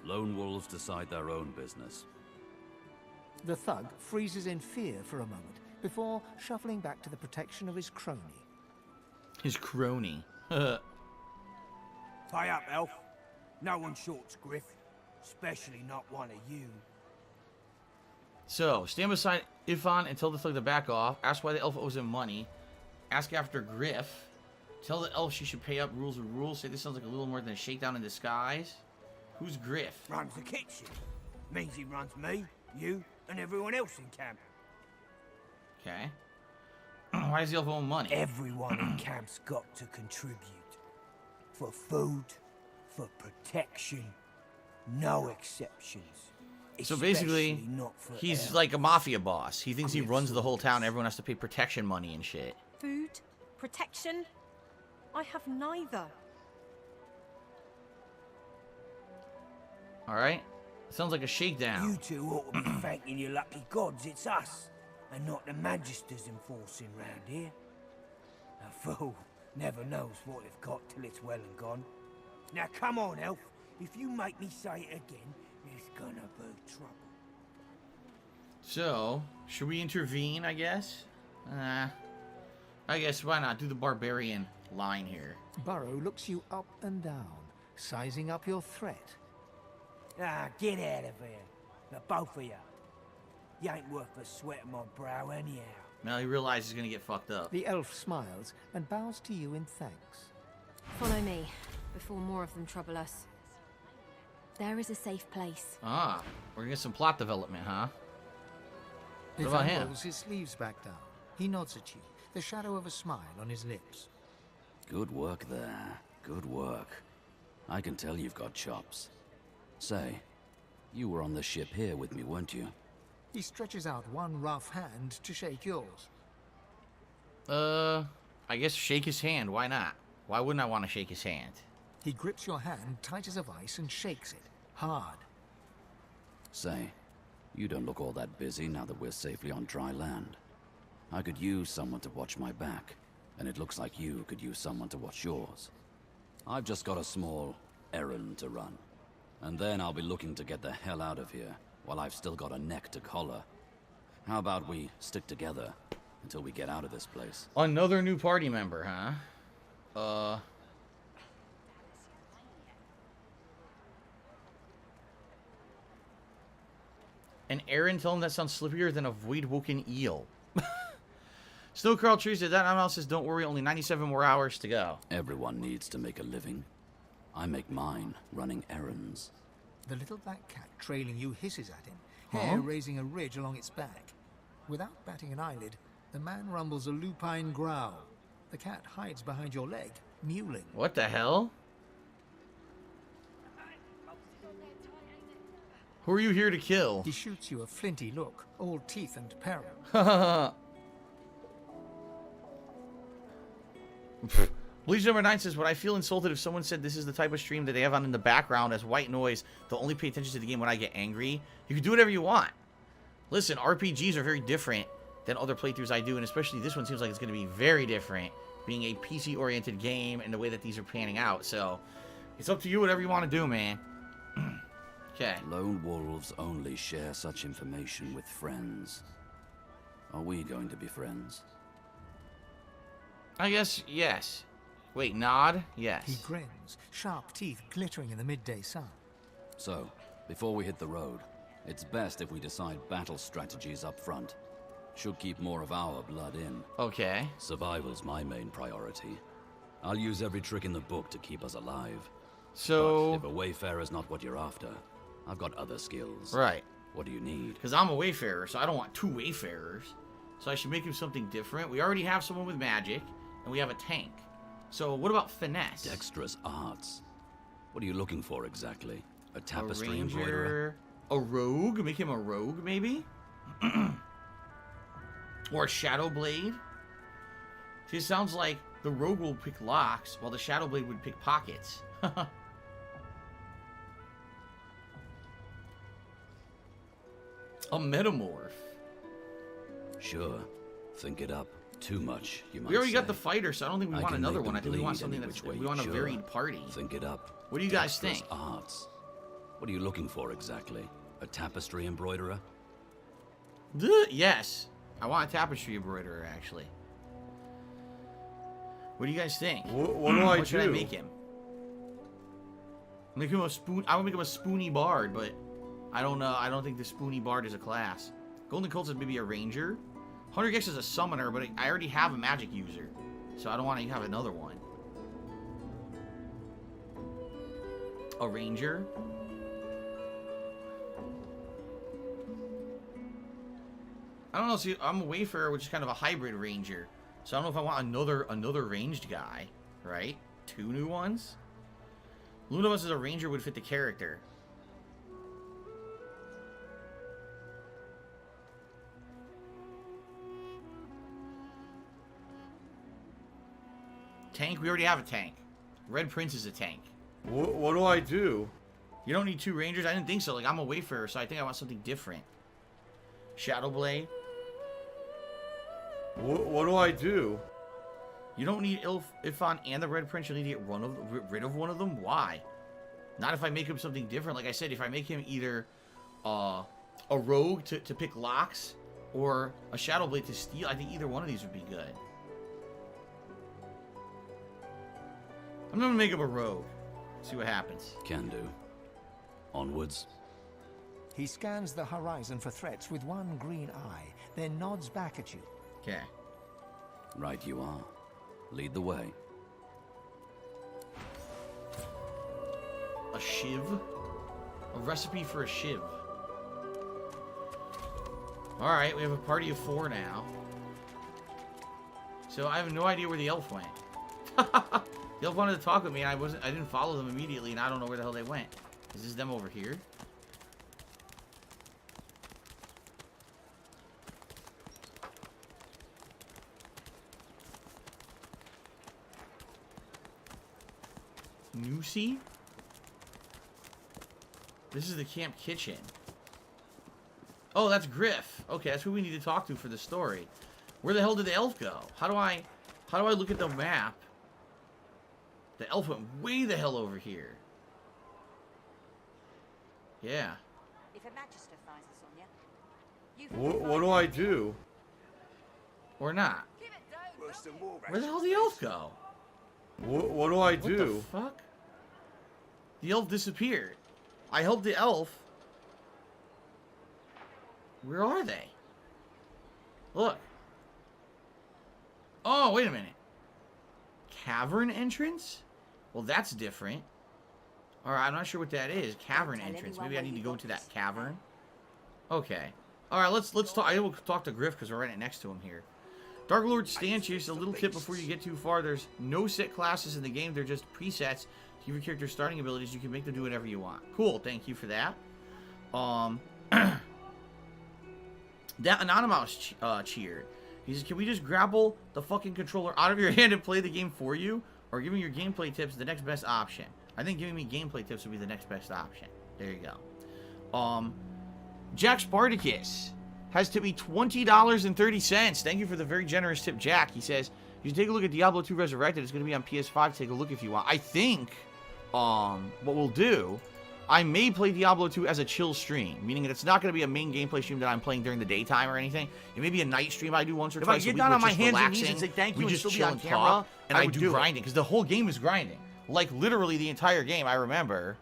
Lone wolves decide their own business. The thug freezes in fear for a moment before shuffling back to the protection of his crony. His crony. Pay up, elf. No one shorts Griff, especially not one of you. So, stand beside Ifan and tell the thug to back off. Ask why the elf owes him money. Ask after Griff. Tell the elf she should pay up. Rules are rules. Say this sounds like a little more than a shakedown in disguise. Who's Griff? Runs the kitchen. Means he runs me, you, and everyone else in camp. Okay. Why does the elf owe him money? Everyone in camp's got to contribute. For food, for protection, no exceptions. So basically, Especially not for he's elves. like a mafia boss. He thinks he runs the whole town. Everyone has to pay protection money and shit. Food? Protection? I have neither. Alright. Sounds like a shakedown. You two ought to be thanking your lucky gods it's us, and not the magisters enforcing round here. A fool never knows what they've got till it's well and gone. Now come on, elf. If you make me say it again, there's gonna be trouble. So, should we intervene, I guess? I guess why not? Do the barbarian line here. Burrow looks you up and down, sizing up your threat. Ah, get out of here. The both of you. You ain't worth the sweat of my brow anyhow. Now he realizes he's gonna get fucked up. The elf smiles and bows to you in thanks. Follow me, before more of them trouble us. There is a safe place. Ah, we're gonna get some plot development, huh? What Ifan about him? rolls his sleeves back down. He nods at you, the shadow of a smile on his lips. Good work there. Good work. I can tell you've got chops. Say, you were on the ship here with me, weren't you? He stretches out one rough hand to shake yours. I guess shake his hand. Why not? Why wouldn't I want to shake his hand? He grips your hand tight as a vice and shakes it, hard. Say, you don't look all that busy now that we're safely on dry land. I could use someone to watch my back, and it looks like you could use someone to watch yours. I've just got a small errand to run, and then I'll be looking to get the hell out of here while I've still got a neck to collar. How about we stick together until we get out of this place? Another new party member, huh? An errand, tell him that sounds slipperier than a void-woken eel. Snowcrawl Trees did that analysis. Don't worry, only 97 more hours to go. Everyone needs to make a living. I make mine running errands. The little black cat trailing you hisses at him, hair raising a ridge along its back. Without batting an eyelid, the man rumbles a lupine growl. The cat hides behind your leg, mewling. What the hell? Who are you here to kill? He shoots you a flinty look, all teeth and peril. Bleach number 9 says, "Would I feel insulted if someone said this is the type of stream that they have on in the background as white noise? They'll only pay attention to the game when I get angry." You can do whatever you want. Listen, RPGs are very different than other playthroughs I do, and especially this one seems like it's going to be very different, being a PC-oriented game and the way that these are panning out. So, it's up to you, whatever you want to do, man. Okay. Lone wolves only share such information with friends. Are we going to be friends? I guess, yes. Wait, nod? Yes. He grins, sharp teeth glittering in the midday sun. So, before we hit the road, it's best if we decide battle strategies up front. Should keep more of our blood in. Okay. Survival's my main priority. I'll use every trick in the book to keep us alive. So... But if a wayfarer's not what you're after, I've got other skills. Right. What do you need? Because I'm a wayfarer, so I don't want 2 wayfarers. So I should make him something different. We already have someone with magic, and we have a tank. So what about finesse? Dexterous arts. What are you looking for exactly? A tapestry a ranger, embroiderer? A rogue? Make him a rogue, maybe? Or a shadow blade? See, it sounds like the rogue will pick locks, while the shadow blade would pick pockets. A metamorph. Sure. Think it up. Too much, you might We already say. got the fighter, so I don't think we want can another make one. I them think we want bleed something any that's... which way We want a sure. varied party. Think it up. What do you guys Dexterous think? arts. What are you looking for exactly? A tapestry embroiderer? Yes. I want a tapestry embroiderer, actually. What do you guys think? What do I What should I make him? Make him a spoon. I would make him a spoony bard, but I don't know. I don't think the spoony bard is a class. Golden Colt says maybe a ranger. Hunter Gex is a summoner, but I already have a magic user, so I don't want to have another one. A ranger. I don't know. See, I'm a wayfarer, which is kind of a hybrid ranger. So I don't know if I want another ranged guy, right? 2 new ones. Lunamus as a ranger would fit the character. Tank? We already have a tank. Red Prince is a tank. What do I do? You don't need 2 rangers? I didn't think so. Like, I'm a wayfarer, so I think I want something different. Shadow Blade. What do I do? You don't need Ifan and the Red Prince. You'll need to get rid of one of them. Why? Not if I make him something different. Like I said, if I make him either a rogue to pick locks or a Shadow Blade to steal, I think either one of these would be good. I'm gonna make him a rogue. See what happens. Can do. Onwards. He scans the horizon for threats with one green eye, then nods back at you. Okay. Right you are. Lead the way. A shiv? A recipe for a shiv. Alright, we have a party of 4 now. So I have no idea where the elf went. The elf wanted to talk with me, and I didn't follow them immediately, and I don't know where the hell they went. Is this them over here? Noosey? This is the camp kitchen. Oh, that's Griff. Okay, that's who we need to talk to for the story. Where the hell did the elf go? How do I look at the map? The elf went way the hell over here. Yeah. If a magister finds us on you, What do I do? Or not. Where the hell did the elf go? What do I do? What the fuck? The elf disappeared. I helped the elf. Where are they? Look. Oh, wait a minute. Cavern entrance? Well, that's different. Alright, I'm not sure what that is. Cavern entrance. Maybe I need to go to that cavern. Okay. Alright, let's talk. I will talk to Griff because we're right next to him here. Dark Lord Stanchius, a little tip before you get too far. There's no set classes in the game. They're just presets. You Give your character starting abilities. You can make them do whatever you want. Cool. Thank you for that. That Anonymous cheered. He says, can we just grapple the fucking controller out of your hand and play the game for you? Or giving your gameplay tips the next best option? I think giving me gameplay tips would be the next best option. There you go. Jack Spartacus has tipped me $20.30. Thank you for the very generous tip, Jack. He says, you should take a look at Diablo 2 Resurrected. It's going to be on PS5. Take a look if you want. I think what we'll do, I may play Diablo 2 as a chill stream, meaning that it's not going to be a main gameplay stream that I'm playing during the daytime or anything. It may be a night stream I do once or twice a week. If I get down on my hands and knees and say thank you, we just chill and talk, and I do grinding, because the whole game is grinding. Like, literally the entire game, I remember.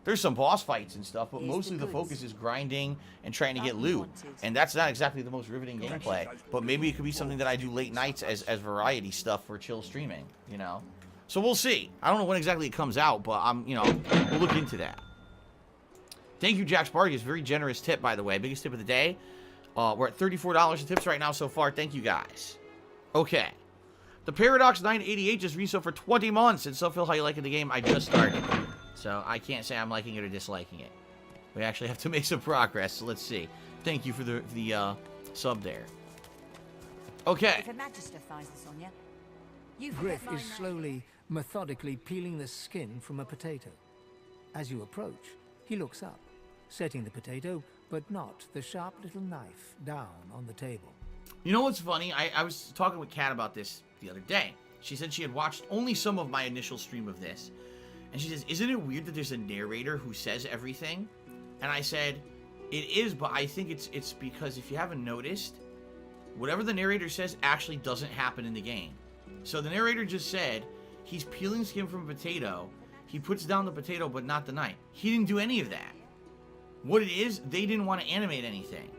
There's some boss fights and stuff, but mostly the focus is grinding and trying to get loot. And that's not exactly the most riveting gameplay, but maybe it could be something that I do late nights as variety stuff for chill streaming, you know? So we'll see. I don't know when exactly it comes out, but we'll look into that. Thank you, Jack Spartacus. Very generous tip, by the way. Biggest tip of the day. We're at $34 in tips right now so far. Thank you, guys. Okay. The Paradox 988 just resold for 20 months. And so, Phil, how you liking the game? I just started. So I can't say I'm liking it or disliking it. We actually have to make some progress. So let's see. Thank you for the sub there. Okay. If a magister finds this on you, Griff is slowly, methodically peeling the skin from a potato. As you approach, he looks up, setting the potato, but not the sharp little knife, down on the table. You know what's funny? I was talking with Kat about this the other day. She said she had watched only some of my initial stream of this. And she says, isn't it weird that there's a narrator who says everything? And I said, it is, but I think it's because if you haven't noticed, whatever the narrator says actually doesn't happen in the game. So the narrator just said, he's peeling skin from a potato. He puts down the potato, but not the knife. He didn't do any of that. What it is, they didn't want to animate anything.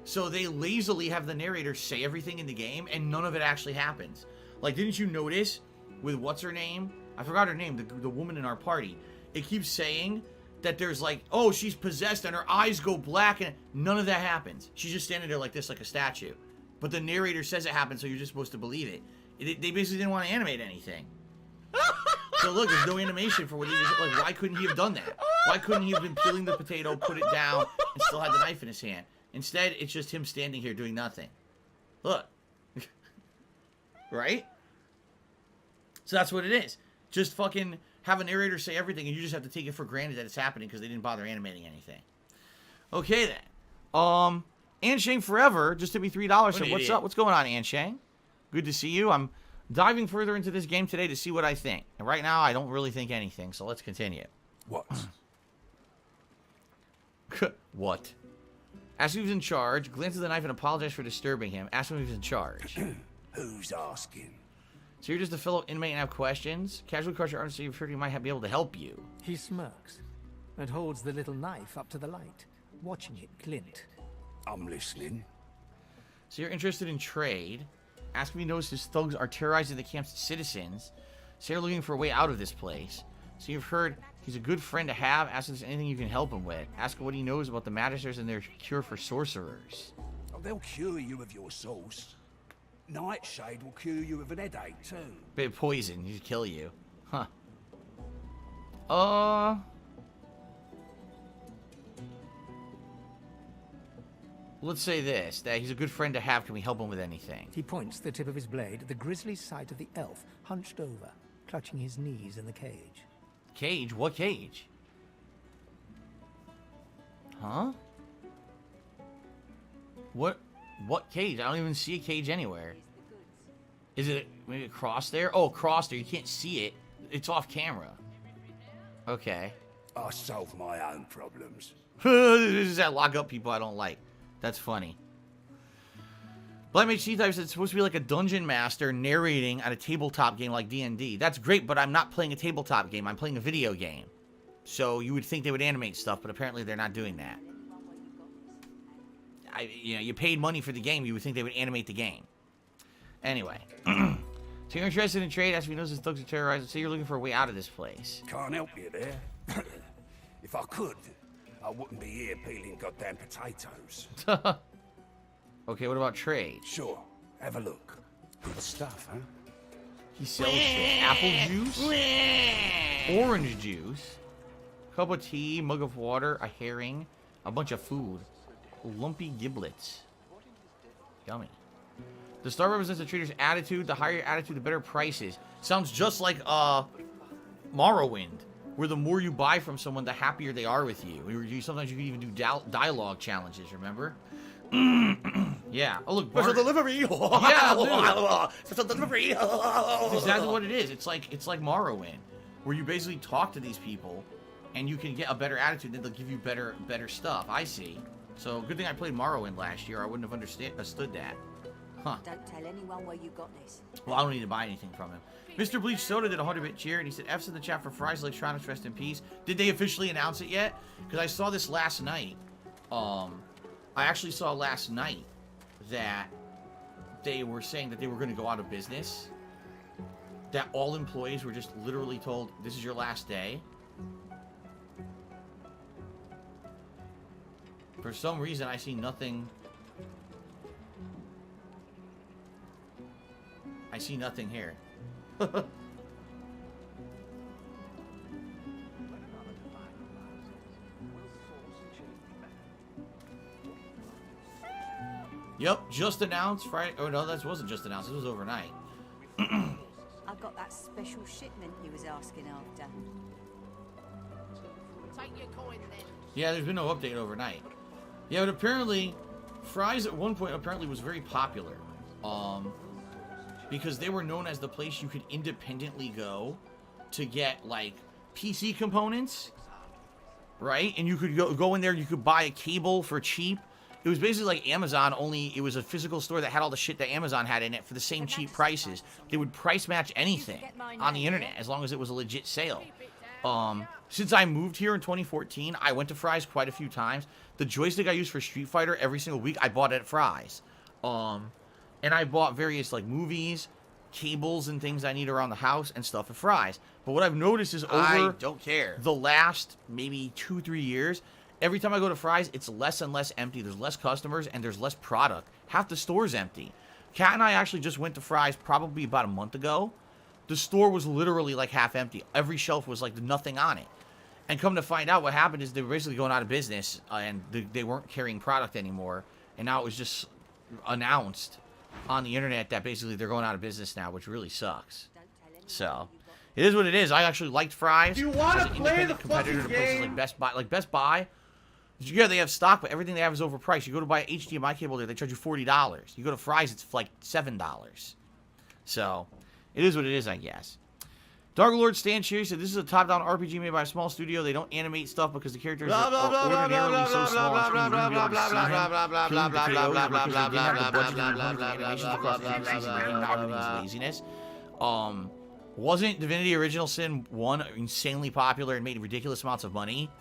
So they lazily have the narrator say everything in the game, and none of it actually happens. Like, didn't you notice with what's her name? I forgot her name, the woman in our party. It keeps saying that there's like, oh, she's possessed and her eyes go black, and none of that happens. She's just standing there like this, like a statue. But the narrator says it happened, so you're just supposed to believe it. They basically didn't want to animate anything. So look, there's no animation for what he just, like, why couldn't he have done that? Why couldn't he have been peeling the potato, put it down, and still had the knife in his hand? Instead, it's just him standing here doing nothing. Look. Right? So that's what it is. Just fucking have a narrator say everything, and you just have to take it for granted that it's happening because they didn't bother animating anything. Okay, then. Anshang Forever just to be $3. So what's up? What's going on, Anshang? Good to see you. I'm diving further into this game today to see what I think. And right now, I don't really think anything, so let's continue. What? What? Ask him who's in charge, glance at the knife and apologize for disturbing him. Ask him who's in charge. Who's asking? So you're just a fellow inmate and have questions? Casually cross your arms so you've heard he might be able to help you. He smirks and holds the little knife up to the light, watching it glint. I'm listening. So you're interested in trade. Ask if he knows his thugs are terrorizing the camp's citizens. So you're looking for a way out of this place. So you've heard he's a good friend to have. Ask if there's anything you can help him with. Ask what he knows about the Magisters and their cure for sorcerers. Oh, they'll cure you of your sauce. Nightshade will cure you of an headache, too. Bit of poison. He'd kill you. Huh. Let's say this, that he's a good friend to have. Can we help him with anything? He points the tip of his blade at the grisly sight of the elf, hunched over, clutching his knees in the cage. Cage? What cage? Huh? What cage? I don't even see a cage anywhere. Is it maybe a cross there? Oh, cross there. You can't see it. It's off camera. Okay. I solve my own problems. This is that lock up people I don't like. That's funny. Black Mage C-Type said it's supposed to be like a dungeon master narrating at a tabletop game like D&D. That's great, but I'm not playing a tabletop game. I'm playing a video game. So you would think they would animate stuff, but apparently they're not doing that. You paid money for the game. You would think they would animate the game. Anyway. So you're interested in trade. Ask if he knows his thugs are terrorized. Say you're looking for a way out of this place. Can't help you there. If I could, I wouldn't be here peeling goddamn potatoes. Okay, what about trade? Sure. Have a look. Good stuff, huh? He sells shit. Apple juice, orange juice, cup of tea, mug of water, a herring, a bunch of food, lumpy giblets. Yummy. The star represents the trader's attitude. The higher your attitude, the better prices. Sounds just like Morrowind, where the more you buy from someone, the happier they are with you. Sometimes you can even do dialogue challenges, remember? Yeah. Oh, look. Special delivery. Yeah, dude. Special delivery. That's exactly what it is. It's like Morrowind, where you basically talk to these people, and you can get a better attitude, and they'll give you better stuff. I see. So, good thing I played Morrowind last year. I wouldn't have understood that. Huh. Don't tell anyone where you got this. Well, I don't need to buy anything from him. Mr. Bleach Soda did a 100-bit cheer, and he said, F's in the chat for Fries Electronics, rest in peace. Did they officially announce it yet? Because I saw this last night. I actually saw last night that they were saying that they were going to go out of business. That all employees were just literally told, this is your last day. For some reason, I see nothing. I see nothing here. Yep, just announced Friday. Oh no, that wasn't just announced. It was overnight. I got that special shipment he was asking after. Take your coin then. Yeah, there's been no update overnight. Yeah, but apparently, Fry's at one point apparently was very popular. Because they were known as the place you could independently go to get, like, PC components, right? And you could go in there, you could buy a cable for cheap. It was basically like Amazon, only it was a physical store that had all the shit that Amazon had in it for the same cheap prices. They would price match anything on the internet as long as it was a legit sale. Since I moved here in 2014, I went to Fry's quite a few times. The joystick I use for Street Fighter every single week, I bought it at Fry's. And I bought various, like, movies, cables, and things I need around the house and stuff at Fry's. But what I've noticed is over the last maybe 2-3 years, every time I go to Fry's, it's less and less empty. There's less customers, and there's less product. Half the store's empty. Kat and I actually just went to Fry's probably about a month ago. The store was literally, like, half empty. Every shelf was, like, nothing on it. And come to find out, what happened is they were basically going out of business, and they weren't carrying product anymore. And now it was just announced on the internet that basically they're going out of business now, which really sucks. So, it is what it is. I actually liked Fry's. Do you want to play the competitor fucking to places game? like Best Buy. Like Best Buy, yeah, they have stock, but everything they have is overpriced. You go to buy an HDMI cable there, they charge you $40. You go to Fry's, it's like $7. So, it is what it is, I guess. Dark Lord Stan Cherry said, this is a top-down RPG made by a small studio. They don't animate stuff because the characters are ordinarily so small on screen. You wouldn't be able to see them. Killing potatoes because they didn't have the budget to do hundreds of animations across the few seasons. They not doing his laziness. Wasn't Divinity Original Sin 1 insanely popular and made ridiculous amounts of money?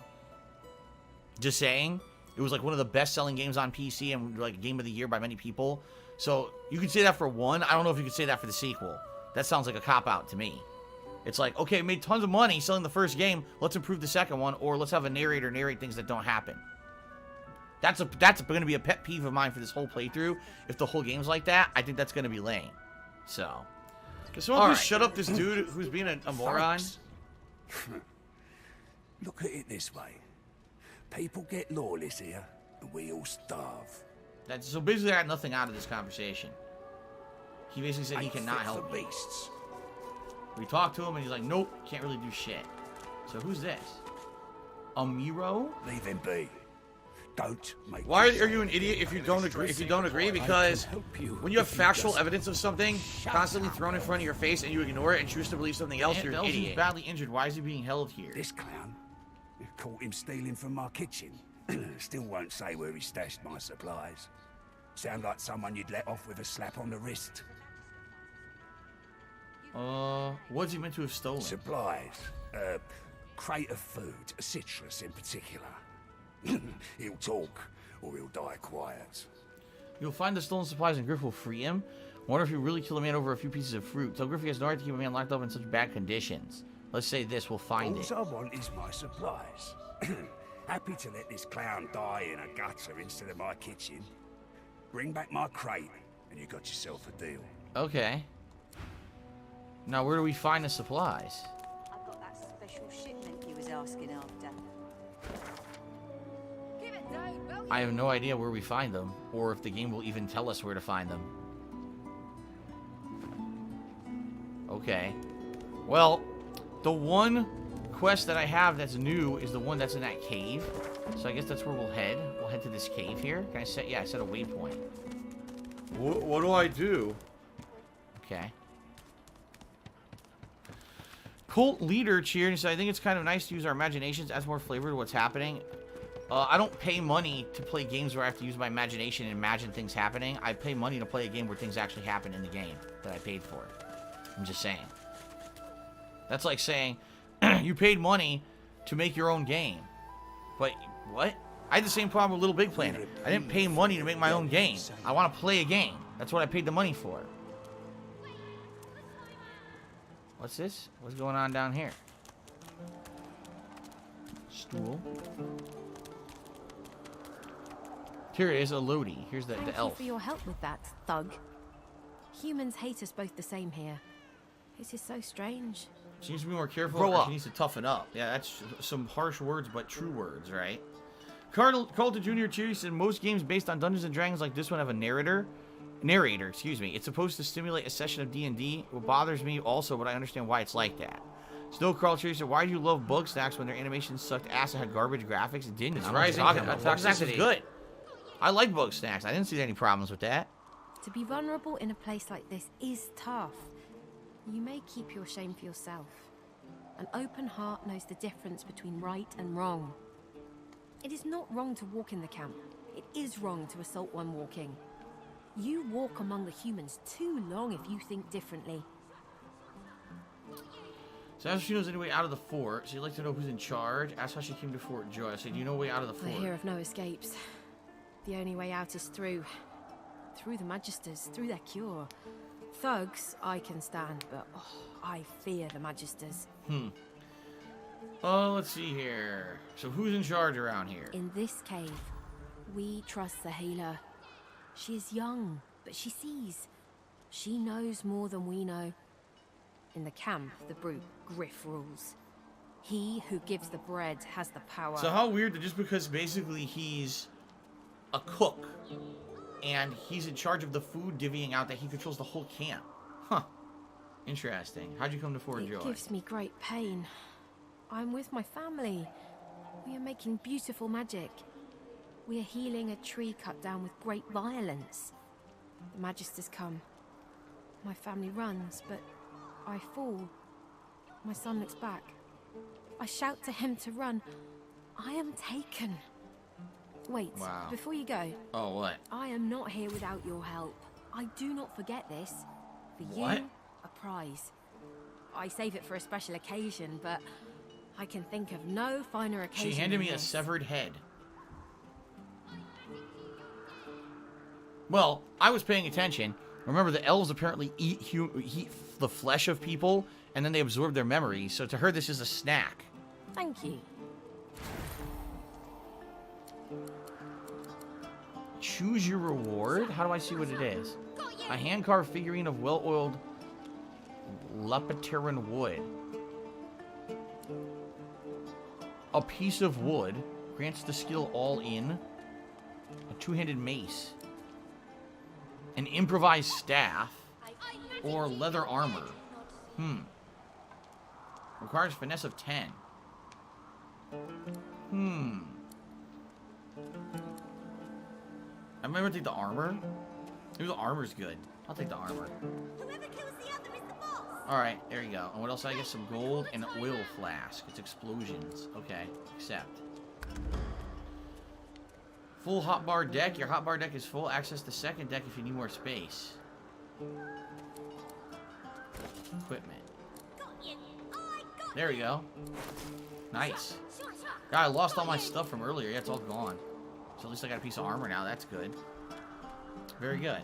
Just saying. It was like one of the best-selling games on PC and like Game of the Year by many people. So you could say that for 1. I don't know if you could say that for the sequel. That sounds like a cop-out to me. It's like, okay, made tons of money selling the first game. Let's improve the second one, or let's have a narrator narrate things that don't happen. That's going to be a pet peeve of mine for this whole playthrough. If the whole game's like that, I think that's going to be lame. So, can someone please shut up this dude who's being a moron? Look at it this way. People get lawless here, and we all starve. So basically, I got nothing out of this conversation. He basically said he cannot help me. Beasts. We talked to him, and he's like, nope, can't really do shit. So who's this? Amiro? Leave him be. Don't make. Why are you an idiot if you don't agree? If you don't agree, because when you have factual evidence of something constantly thrown in front of your face and you ignore it and choose to believe something else, you're an idiot. Badly injured. Why is he being held here? This clown caught him stealing from my kitchen. Still won't say where he stashed my supplies. Sound like someone you'd let off with a slap on the wrist. What's he meant to have stolen? Supplies. Crate of food, citrus in particular. He'll talk, or he'll die quiet. You'll find the stolen supplies and Griff will free him. Wonder if you really kill a man over a few pieces of fruit. Tell Griff he has no right to keep a man locked up in such bad conditions. Let's say this, we'll find it. All I want is my supplies. Happy to let this clown die in a gutter instead of my kitchen. Bring back my crate, and you got yourself a deal. Okay. Now, where do we find the supplies? I've got that special shipment you was asking after. Give it, Dave, will you? I have no idea where we find them, or if the game will even tell us where to find them. Okay. Well, the one quest that I have that's new is the one that's in that cave. So I guess that's where we'll head. We'll head to this cave here. Can I set? Yeah, I set a waypoint. What do I do? Okay. Cult leader cheered and said, I think it's kind of nice to use our imaginations, adds more flavor to what's happening. I don't pay money to play games where I have to use my imagination and imagine things happening. I pay money to play a game where things actually happen in the game that I paid for. I'm just saying. That's like saying, you paid money to make your own game. But, what? I had the same problem with Little Big Planet. I didn't pay money to make my own game. I want to play a game. That's what I paid the money for. What's this? What's going on down here? Stool. Here is a Lodi. Here's the Thank elf. you for your help with that, thug. Humans hate us both the same here. This is so strange. She needs to be more careful. Grow or up. She needs to toughen up. Yeah, that's some harsh words, but true words, right? Carlton Jr. Cheery said most games based on Dungeons and Dragons like this one have a narrator, excuse me. It's supposed to stimulate a session of D&D. What bothers me also, but I understand why it's like that. Snow Carl Cheery said, why do you love Bug Snacks when their animations sucked ass and had garbage graphics? It didn't. It's I'm rising talking about. Bug Snacks is toxicity. good. I like Bug Snacks. I didn't see any problems with that. To be vulnerable in a place like this is tough. You may keep your shame for yourself. An open heart knows the difference between right and wrong. It is not wrong to walk in the camp. It is wrong to assault one walking. You walk among the humans too long if you think differently. So ask if she knows any way out of the fort. She'd like to know who's in charge. Ask how she came to Fort Joy. I said, do you know a way out of the I fort? hear of no escapes. The only way out is through the Magisters, through their cure. Thugs, I can stand, but I fear the Magisters. Oh, let's see here. So who's in charge around here? In this cave, we trust the healer. She is young, but she sees. She knows more than we know. In the camp, the brute Griff rules. He who gives the bread has the power. So how weird that just because basically he's a cook and he's in charge of the food divvying out that he controls the whole camp. Huh. Interesting. How'd you come to Fort Joy? It gives me great pain. I'm with my family. We are making beautiful magic. We are healing a tree cut down with great violence. The Magisters come. My family runs, but I fall. My son looks back. I shout to him to run. I am taken. Wait, Wow. before you go. Oh, what? I am not here without your help. I do not forget this. For What? you, a prize. I save it for a special occasion, but I can think of no finer occasion. She handed than me a this. severed head. Well, I was paying attention. Remember, the elves apparently eat the flesh of people, and then they absorb their memories. So to her, this is a snack. Thank you. Choose your reward? How do I see what it is? A hand-carved figurine of well-oiled Lapateran wood. A piece of wood grants the skill all in. A two-handed mace. An improvised staff. Or leather armor. Requires finesse of 10. I remember take the armor. Maybe the armor's good. I'll take the armor. Whoever kills the other is the boss. Alright, there you go. And what else? I get some gold and an oil flask. It's explosions. Okay, accept. Full hotbar deck. Your hotbar deck is full. Access the second deck if you need more space. Equipment. There we go. Nice. God, I lost all my stuff from earlier. Yeah, it's all gone. So at least I got a piece of armor now. That's good. Very good.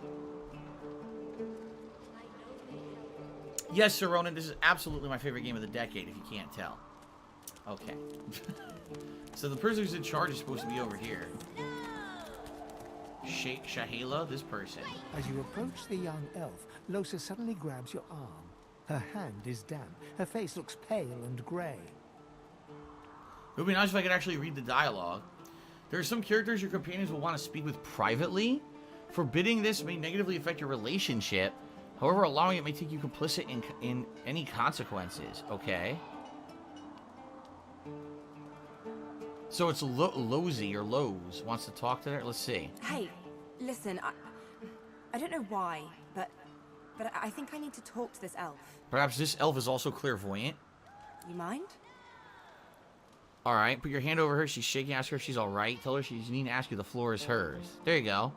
Yes, Sir Ronan, this is absolutely my favorite game of the decade, if you can't tell. Okay. So the person who's in charge is supposed to be over here. Shahela, this person. As you approach the young elf, Losa suddenly grabs your arm. Her hand is damp. Her face looks pale and grey. It would be nice if I could actually read the dialogue. There are some characters your companions will want to speak with privately. Forbidding this may negatively affect your relationship. However, allowing it may take you complicit in any consequences. Okay. So it's Losey or Lowe's wants to talk to her. Let's see. Hey, listen, I don't know why, but I think I need to talk to this elf. Perhaps this elf is also clairvoyant. You mind? All right, put your hand over her. She's shaking. Ask her if she's all right. Tell her she doesn't need to ask you. The floor is hers. There you go.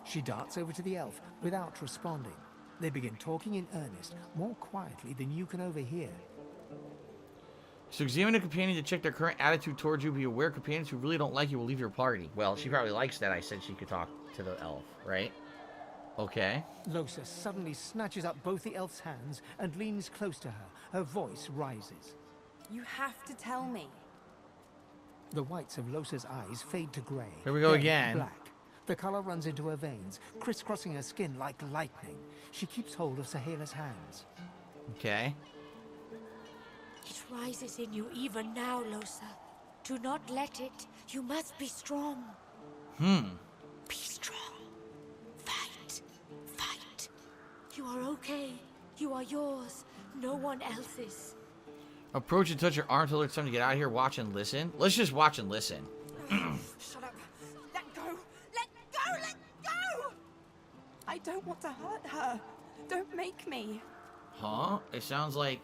She darts over to the elf without responding. They begin talking in earnest, more quietly than you can overhear. So examine a companion to check their current attitude towards you. Be aware companions who really don't like you will leave your party. Well, she probably likes that I said she could talk to the elf, right? Okay. Losa suddenly snatches up both the elf's hands and leans close to her. Her voice rises. You have to tell me. The whites of Losa's eyes fade to grey. Here we go then again. Black. The color runs into her veins, crisscrossing her skin like lightning. She keeps hold of Sahela's hands. Okay. It rises in you even now, Losa. Do not let it. You must be strong. Be strong. Fight. Fight. You are okay. You are yours. No one else's. Approach and touch your arm till it's time to get out of here. Watch and listen. Let's just watch and listen. Shut up. Let go. Let go. Let go. I don't want to hurt her. Don't make me. Huh? It sounds like...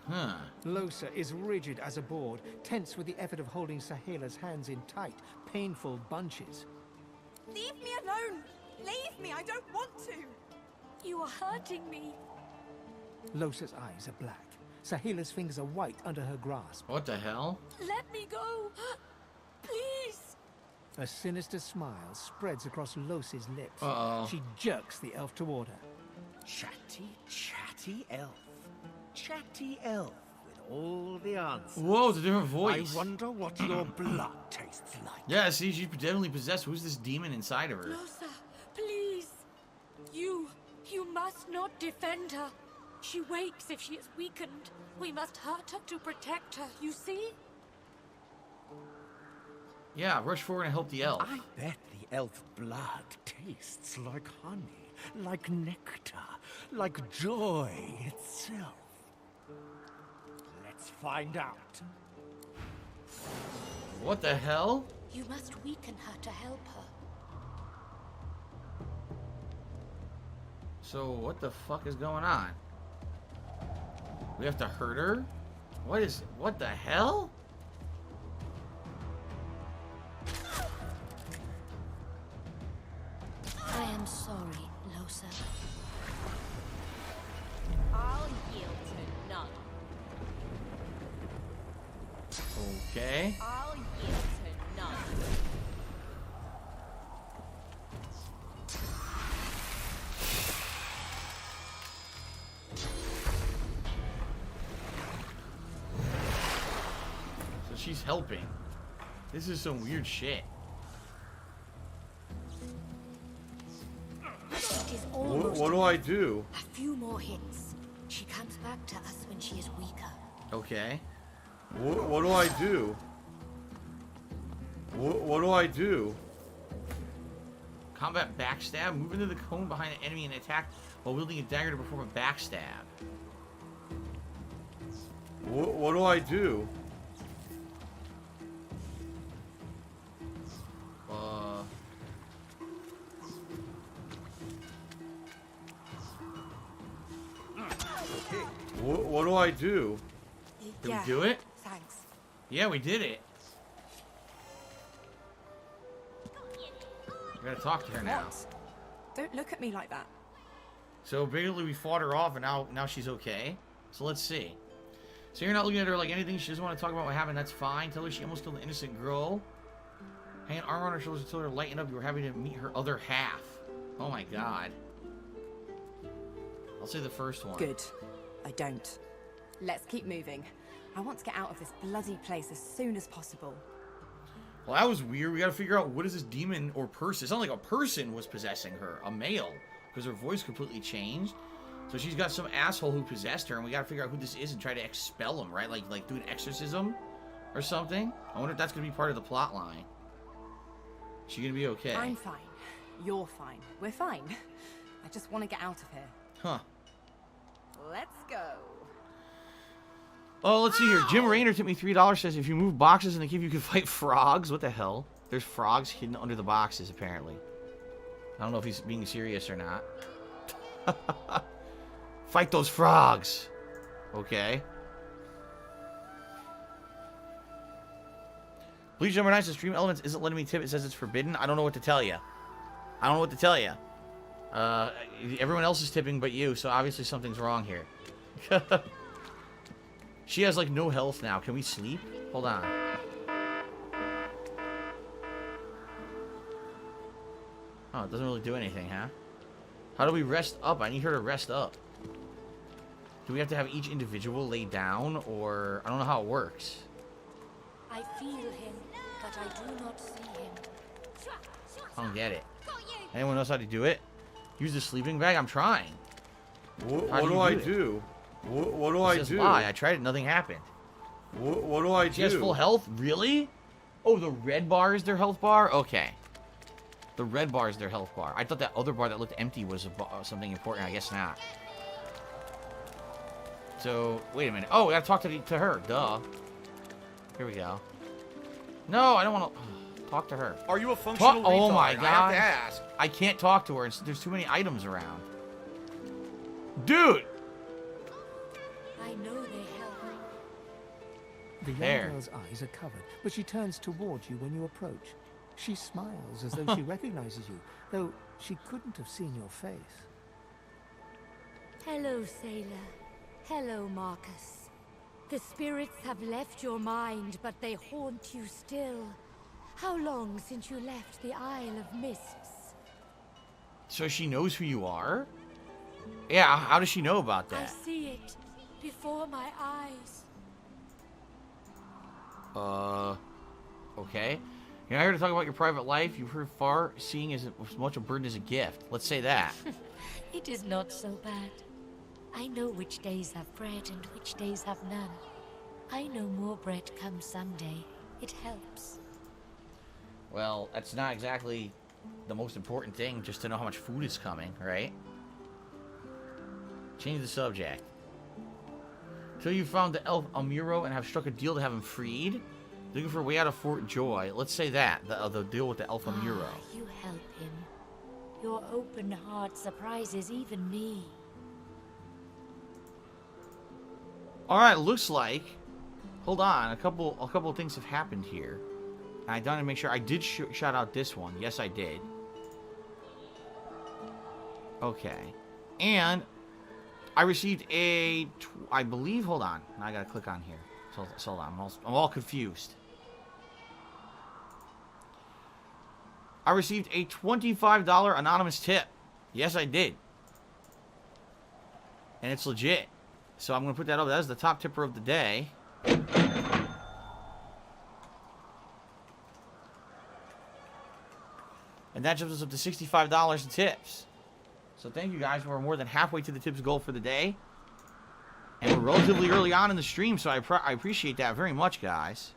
Huh. Losa is rigid as a board, tense with the effort of holding Sahela's hands in tight, painful bunches. Leave me alone. Leave me. I don't want to. You are hurting me. Losa's eyes are black. Sahela's fingers are white under her grasp. What the hell? Let me go. Please. A sinister smile spreads across Losa's lips. Uh-oh. She jerks the elf toward her. Chatty elf. Chatty elf with all the answers. Whoa, it's a different voice. I wonder what your blood tastes like. Yeah, see, she's definitely possessed. Who's this demon inside of her? Losa, please. You must not defend her. She wakes if she is weakened. We must hurt her to protect her, you see? Yeah, rush forward and help the elf. I bet the elf blood tastes like honey, like nectar, like joy itself. Let's find out. What the hell? You must weaken her to help her. So, what the fuck is going on? We have to hurt her? What the hell? I am sorry, Losa. I'll yield to none. Okay. I'll yield to none. So she's helping. This is some weird shit. It is almost What do I do? a few more hits. She comes back to us when she is weaker. Okay. What do I do? What do I do? Combat backstab. Move into the cone behind the enemy and attack while wielding a dagger to perform a backstab. What do I do? What do I do? Did we do it? Thanks. Yeah, we did it. I gotta talk to her now. What? Don't look at me like that. So basically we fought her off and now she's okay. So let's see. So you're not looking at her like anything. She doesn't want to talk about what happened. That's fine. Tell her she almost killed an innocent girl. Hang an arm on her shoulders until her lighten up. You were happy to meet her other half. Oh my god. I'll say the first one. Good. I don't. Let's keep moving. I want to get out of this bloody place as soon as possible. Well, that was weird. We gotta figure out what is this demon or person. It sounded like a person was possessing her. A male. Because her voice completely changed. So she's got some asshole who possessed her, and we gotta figure out who this is and try to expel him, right? Like do an exorcism or something. I wonder if that's gonna be part of the plot line. She gonna be okay? I'm fine. You're fine. We're fine. I just want to get out of here. Huh. Let's go. Oh, let's see here. Jim Raynor tipped me $3. Says if you move boxes in the cave, you can fight frogs. What the hell? There's frogs hidden under the boxes, apparently. I don't know if he's being serious or not. Fight those frogs. Okay. Bleach number 9 says Stream Elements isn't letting me tip. It says it's forbidden. I don't know what to tell you. I don't know what to tell you. Everyone else is tipping but you, so obviously something's wrong here. She has like no health now. Can we sleep? Hold on. Oh, it doesn't really do anything, huh? How do we rest up? I need her to rest up. Do we have to have each individual lay down, or I don't know how it works. I feel him, but I do not see him. I don't get it. Anyone knows how to do it? Use the sleeping bag? I'm trying. What do I do? What do I do? Lie. I tried it. Nothing happened. What do I do? She has full health? Really? Oh, the red bar is their health bar? Okay. The red bar is their health bar. I thought that other bar that looked empty was something important. I guess not. So, wait a minute. Oh, I gotta talk to her. Duh. Here we go. No, I don't want to talk to her. Are you a functional retard? Oh my god. I have to ask. I can't talk to her. There's too many items around. Dude! I know they help. The young girl's eyes are covered, but she turns towards you when you approach. She smiles as though she recognizes you, though she couldn't have seen your face. Hello, sailor. Hello, Marcus. The spirits have left your mind, but they haunt you still. How long since you left the Isle of Mists? So she knows who you are? Yeah, how does she know about that? I see it before my eyes. Okay. You're not here to talk about your private life. You've heard far seeing is as much a burden as a gift. Let's say that. It is not so bad. I know which days have bread and which days have none. I know more bread comes someday. It helps. Well, that's not exactly the most important thing, just to know how much food is coming, right? Change the subject. So you found the elf Almiro and have struck a deal to have him freed? Looking for a way out of Fort Joy. Let's say that. The deal with the elf Almiro. You help him. Your open heart surprises even me. Alright, looks like... Hold on, a couple of things have happened here. I wanted to make sure I did shout out this one. Yes, I did. Okay. And I received a... I believe... Hold on. Now I gotta click on here. So hold on. I'm all confused. I received a $25 anonymous tip. Yes, I did. And it's legit. So I'm going to put that up. That is the top tipper of the day. And that jumps us up to $65 in tips. So thank you guys. We're more than halfway to the tips goal for the day. And we're relatively early on in the stream, so I appreciate that very much, guys.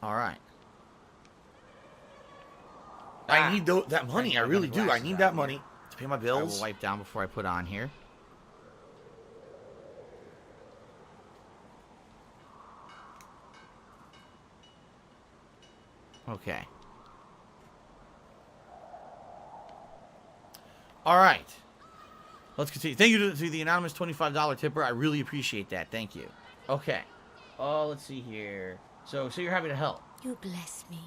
All right. I need that money. I really do. I need that money to pay my bills. I will wipe down before I put on here. Okay. All right. Let's continue. Thank you to the anonymous $25 tipper. I really appreciate that. Thank you. Okay. Let's see here. So you're happy to help. You bless me.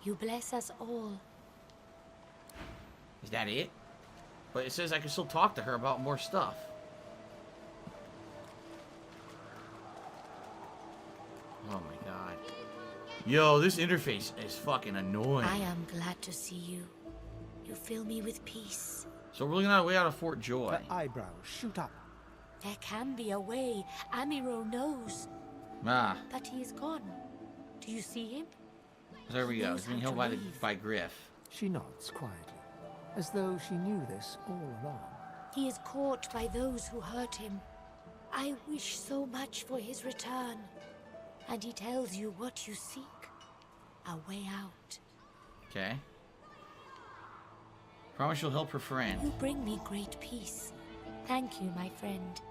You bless us all. Is that it? But it says I can still talk to her about more stuff. Oh my god. Yo, this interface is fucking annoying. I am glad to see you. You fill me with peace. So we're looking at a way out of Fort Joy. Her eyebrows shoot up. There can be a way. Amiro knows. Ah. But he is gone. Do you see him? There we go. He's being held by Griff. She nods quietly. as though she knew this all along. He is caught by those who hurt him. I wish so much for his return. And he tells you what you seek. A way out. Okay. Promise you'll help her friend. You bring me great peace. Thank you, my friend.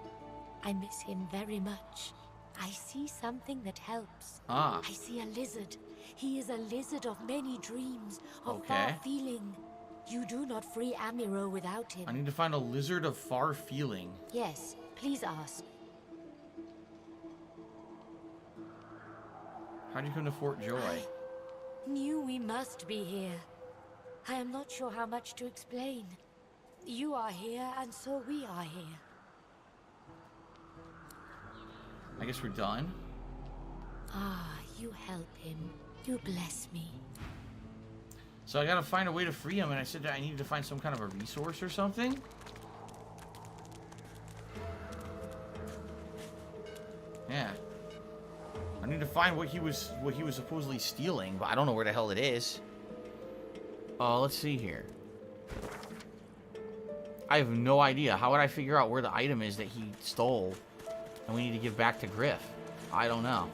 I miss him very much. I see something that helps. Ah. I see a lizard. He is a lizard of many dreams, of Okay. far feeling. You do not free Amiro without him. I need to find a lizard of far feeling. Yes, please ask. How do you come to Fort Joy? I knew we must be here. I am not sure how much to explain. You are here, and so we are here. I guess we're done. Ah, you help him. You bless me. So I gotta find a way to free him, and I said that I needed to find some kind of a resource or something. Yeah. I need to find what he was supposedly stealing, but I don't know where the hell it is. Let's see here. I have no idea. How would I figure out where the item is that he stole and we need to give back to Griff? I don't know.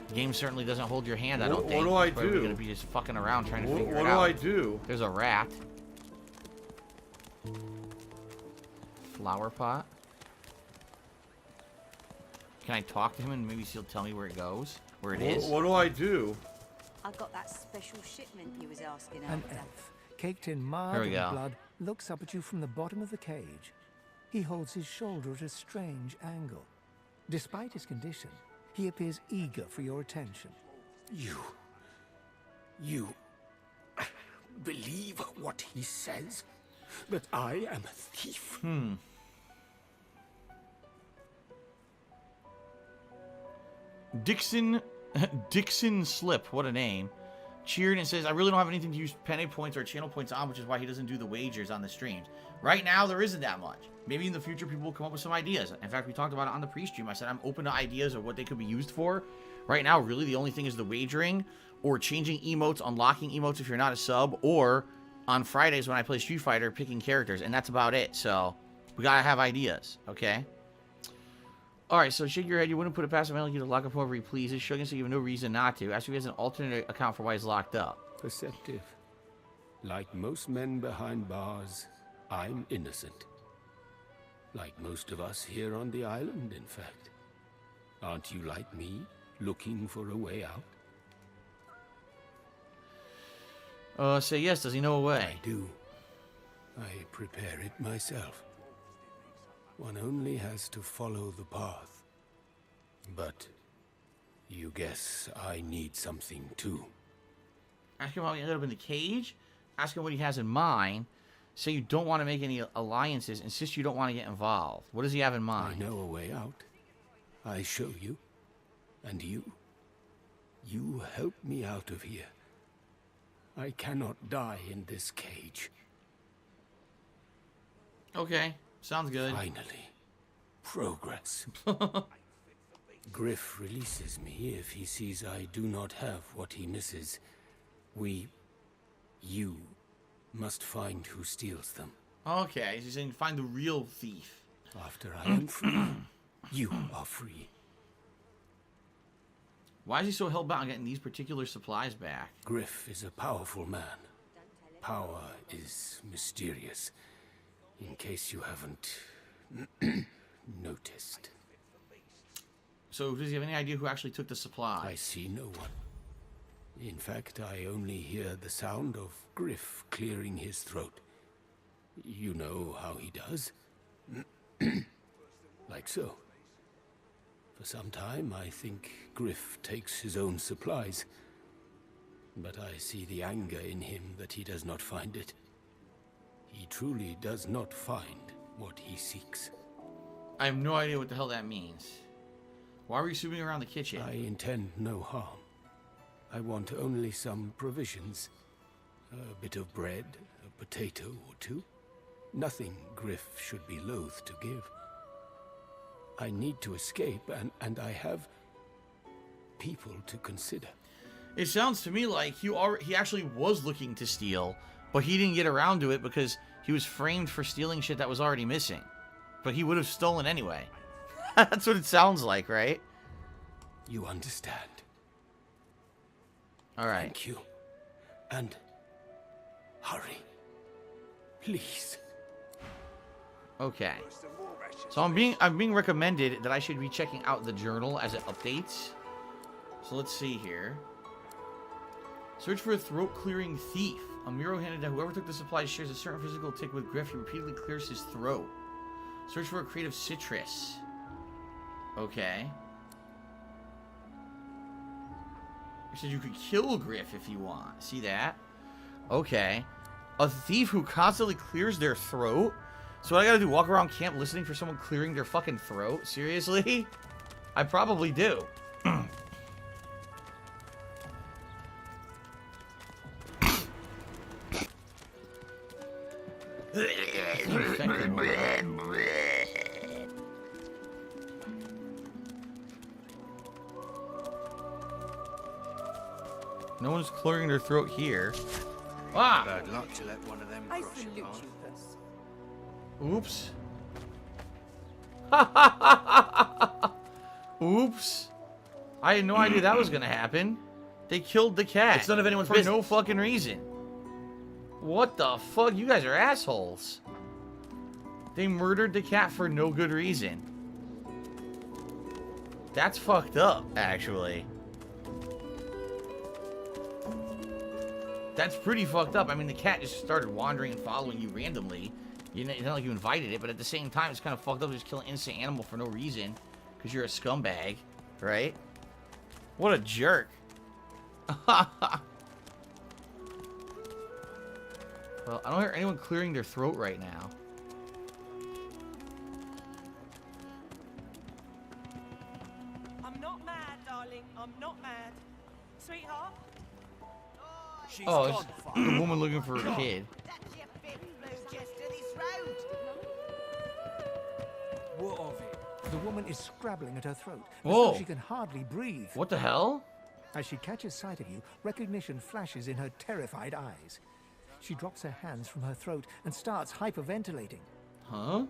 The game certainly doesn't hold your hand, I don't think. What do I But we're do? gonna be just fucking around trying to figure it What out. do I do? There's a rat. Flower pot. Can I talk to him and maybe he'll tell me where it goes? Where it is? What do I do? I got that special shipment you was asking An after. elf, caked in mud Here we and go. blood, looks up at you from the bottom of the cage. He holds his shoulder at a strange angle. Despite his condition, he appears eager for your attention. You believe what he says? That I am a thief? Dixon Slip, what a name. Cheered and says, I really don't have anything to use penny points or channel points on, which is why he doesn't do the wagers on the streams. Right now, there isn't that much. Maybe in the future, people will come up with some ideas. In fact, we talked about it on the pre-stream. I said I'm open to ideas of what they could be used for. Right now, really, the only thing is the wagering or changing emotes, unlocking emotes if you're not a sub, or on Fridays when I play Street Fighter, picking characters, and that's about it. So, we gotta have ideas, okay? Alright, so shake your head. You wouldn't put a passive penalty to lock up whoever he pleases. Shogun said you have no reason not to. Ask if he has an alternate account for why he's locked up. Perceptive. Like most men behind bars, I'm innocent. Like most of us here on the island, in fact. Aren't you like me, looking for a way out? Say yes. Does he know a way? I do. I prepare it myself. One only has to follow the path. But you guess I need something too. Ask him how he ended up in the cage. Ask him what he has in mind. Say you don't want to make any alliances. Insist you don't want to get involved. What does he have in mind? I know a way out. I show you. And you help me out of here. I cannot die in this cage. Okay. Sounds good. Finally. Progress. Griff releases me if he sees I do not have what he misses. You must find who steals them. Okay, he's saying find the real thief. After I am free, you are free. Why is he so hell-bound on getting these particular supplies back? Griff is a powerful man. Power is mysterious. In case you haven't noticed. So does he have any idea who actually took the supplies? I see no one. In fact, I only hear the sound of Griff clearing his throat. You know how he does? Like so. For some time, I think Griff takes his own supplies. But I see the anger in him that he does not find it. He truly does not find what he seeks. I have no idea what the hell that means. Why are we sweeping around the kitchen? I intend no harm. I want only some provisions. A bit of bread, a potato or two. Nothing Griff should be loath to give. I need to escape, and I have people to consider. It sounds to me like he actually was looking to steal, But he didn't get around to it because he was framed for stealing shit that was already missing. But he would have stolen anyway. That's what it sounds like, right? You understand. All right. Thank you. And hurry. Please. Okay. So I'm being recommended that I should be checking out the journal as it updates. So let's see here. Search for a throat-clearing thief. A mural handed that whoever took the supplies shares a certain physical tick with Griff. He repeatedly clears his throat. Search for a creative citrus. Okay. It says you could kill Griff if you want. See that? Okay. A thief who constantly clears their throat? So what I gotta do, walk around camp listening for someone clearing their fucking throat? Seriously? I probably do. No one's clearing their throat here. Ah! Bad luck to let one of them I cross your salute path. you, Puss. Oops. Oops. I had no idea that was gonna happen. They killed the cat. It's none of anyone's for business. no fucking reason. What the fuck? You guys are assholes. They murdered the cat for no good reason. That's fucked up, actually. That's pretty fucked up. I mean, the cat just started wandering and following you randomly. It's not like you invited it, but at the same time, it's kind of fucked up to just kill an innocent animal for no reason. Because you're a scumbag, right? What a jerk. Well, I don't hear anyone clearing their throat right now. I'm not mad, darling. I'm not mad. Sweetheart? She's Oh, gone it's far. the woman looking for a kid. That's your fifth blue jester this road. What of it? The woman is scrabbling at her throat, as Whoa. though she can hardly breathe. What the hell? As she catches sight of you, recognition flashes in her terrified eyes. She drops her hands from her throat and starts hyperventilating. Huh?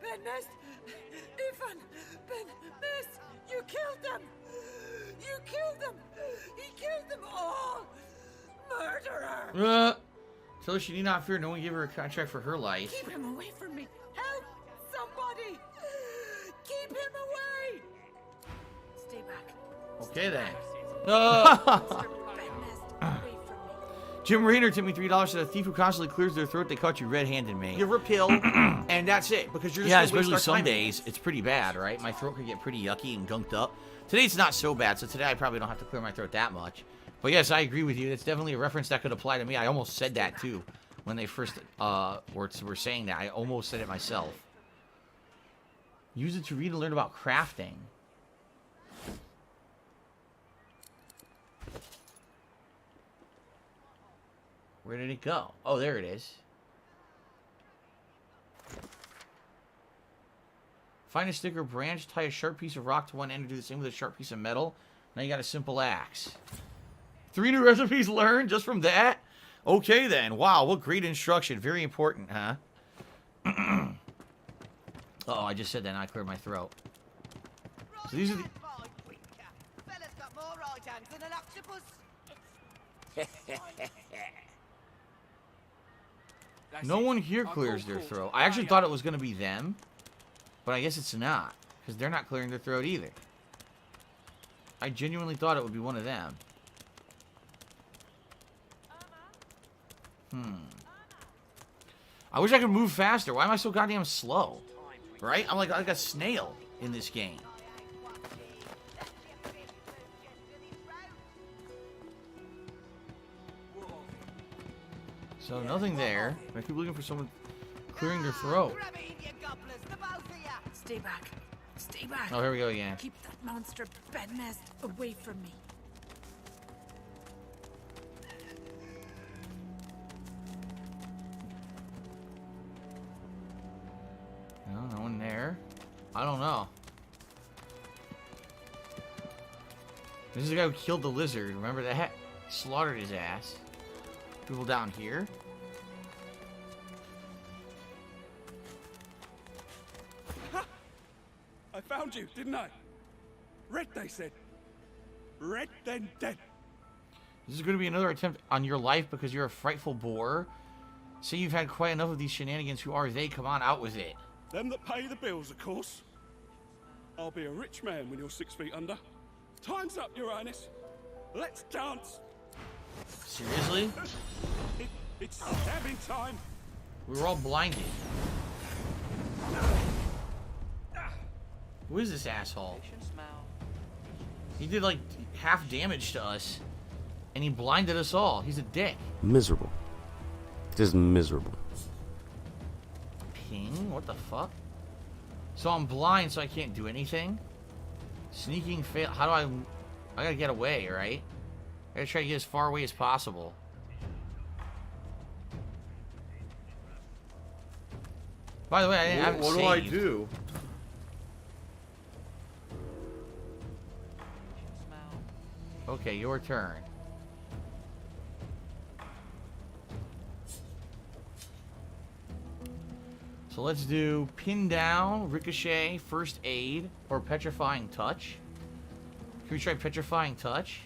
Ben Nest, Ethan, Ben Nest, you killed them. You killed them. He killed them all. Murderer. Tell her she need not fear. No one gave her a contract for her life. Keep him away from me. Help! Somebody! Keep him away! Stay back. Okay then. Ben Nest, away from me. Jim Raynor tipped me $3 to the thief who constantly clears their throat. They caught you red-handed, mate. Give her a pill, and that's it. Because you're just Yeah, gonna waste especially our some time. days, it's pretty bad, right? My throat could get pretty yucky and gunked up. Today it's not so bad, so today I probably don't have to clear my throat that much. But yes, I agree with you. It's definitely a reference that could apply to me. I almost said that too when they first were saying that. I almost said it myself. Use it to read and learn about crafting. Where did it go? Oh, there it is. Find a stick or branch, tie a sharp piece of rock to one end, and do the same with a sharp piece of metal. Now you got a simple axe. 3 new recipes learned just from that? Okay then. Wow, what great instruction. Very important, huh? Oh, I just said that and I cleared my throat. So these are the... Fella's got more right hands than an octopus. No one here clears their throat. I actually thought it was going to be them, but I guess it's not, because they're not clearing their throat either. I genuinely thought it would be one of them. I wish I could move faster. Why am I so goddamn slow? Right? I'm like a snail in this game. So nothing there. I keep looking for someone clearing their throat. Stay back. Stay back. Oh, here we go again. Keep that monster Ben Nest away from me. No, no one there. I don't know. This is the guy who killed the lizard. Remember that? Slaughtered his ass. People down here. Ha! I found you, didn't I? Red, they said. Red, then dead. This is going to be another attempt on your life because you're a frightful bore. Say you've had quite enough of these shenanigans. Who are they? Come on, out with it. Them that pay the bills, of course. I'll be a rich man when you're 6 feet under. Time's up, Your Highness. Let's dance. Seriously? It's stabbing time. We were all blinded. Who is this asshole? He did like half damage to us, and he blinded us all. He's a dick. Miserable. Just miserable. Ping? What the fuck? So I'm blind, so I can't do anything? Sneaking fail. How do I gotta get away, right? I gotta try to get as far away as possible. By the way, I haven't saved. What do I do? Okay, your turn. So let's do pin down, ricochet, first aid, or petrifying touch. Can we try petrifying touch?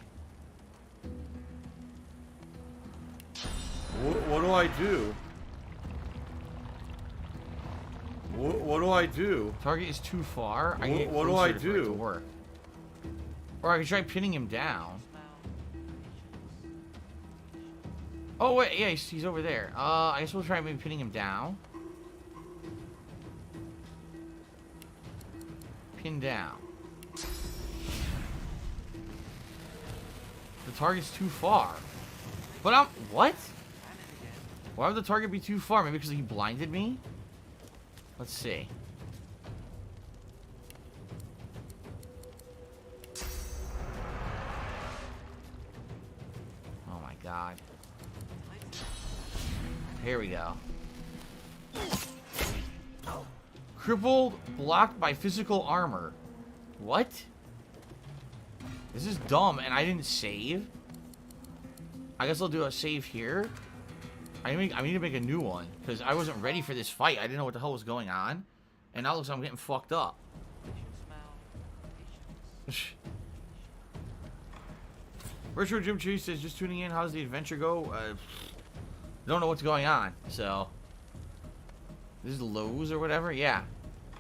What do I do? What do I do? Target is too far. I get what do I closer for it to do? work. Or I can try pinning him down. Oh wait, yeah, he's over there. I guess we'll try maybe pinning him down. Pin down. The target's too far. But I'm... What? Why would the target be too far? Maybe because he blinded me? Let's see. Oh my god. Here we go. Crippled, blocked by physical armor. What? This is dumb, and I didn't save. I guess I'll do a save here. I need to make a new one, because I wasn't ready for this fight. I didn't know what the hell was going on. And now it looks like I'm getting fucked up. Retro Jim Tree says, just tuning in, how does the adventure go? Don't know what's going on, so... This is Lowe's or whatever? Yeah.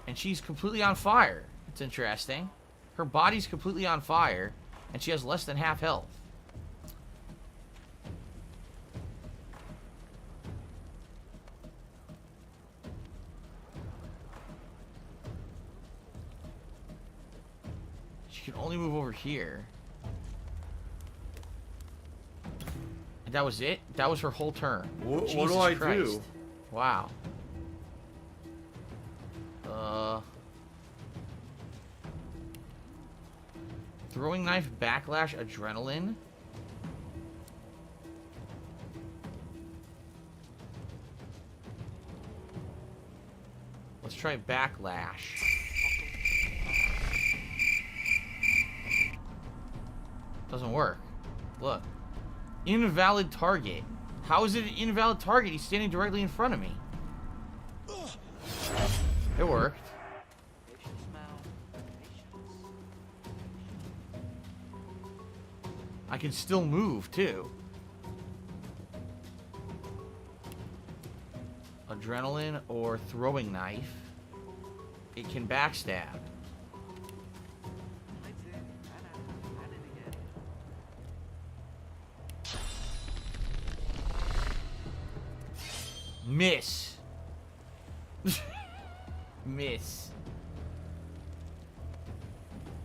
And she's completely on fire. It's interesting. Her body's completely on fire, and she has less than half health. She can only move over here. And that was it? That was her whole turn. What do I do? Wow. Throwing knife, backlash, adrenaline. Let's try backlash. Doesn't work. Look. Invalid target. How is it an invalid target? He's standing directly in front of me. It worked. I can still move, too. Adrenaline or throwing knife. It can backstab. Miss. Miss.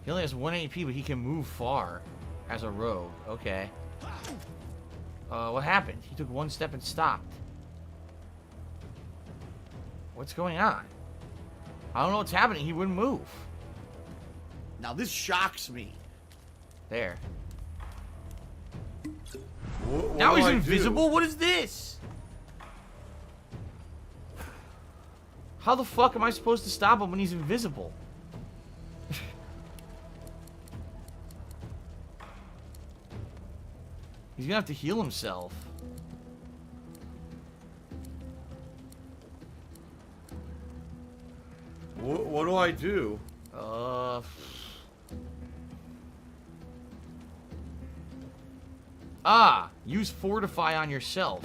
He only has 1 AP, but he can move far as a rogue. Okay. What happened? He took 1 step and stopped. What's going on? I don't know what's happening. He wouldn't move. Now this shocks me. There. What now do he's I invisible? do? What is this? How the fuck am I supposed to stop him when he's invisible? He's gonna have to heal himself. I do? Use Fortify on yourself.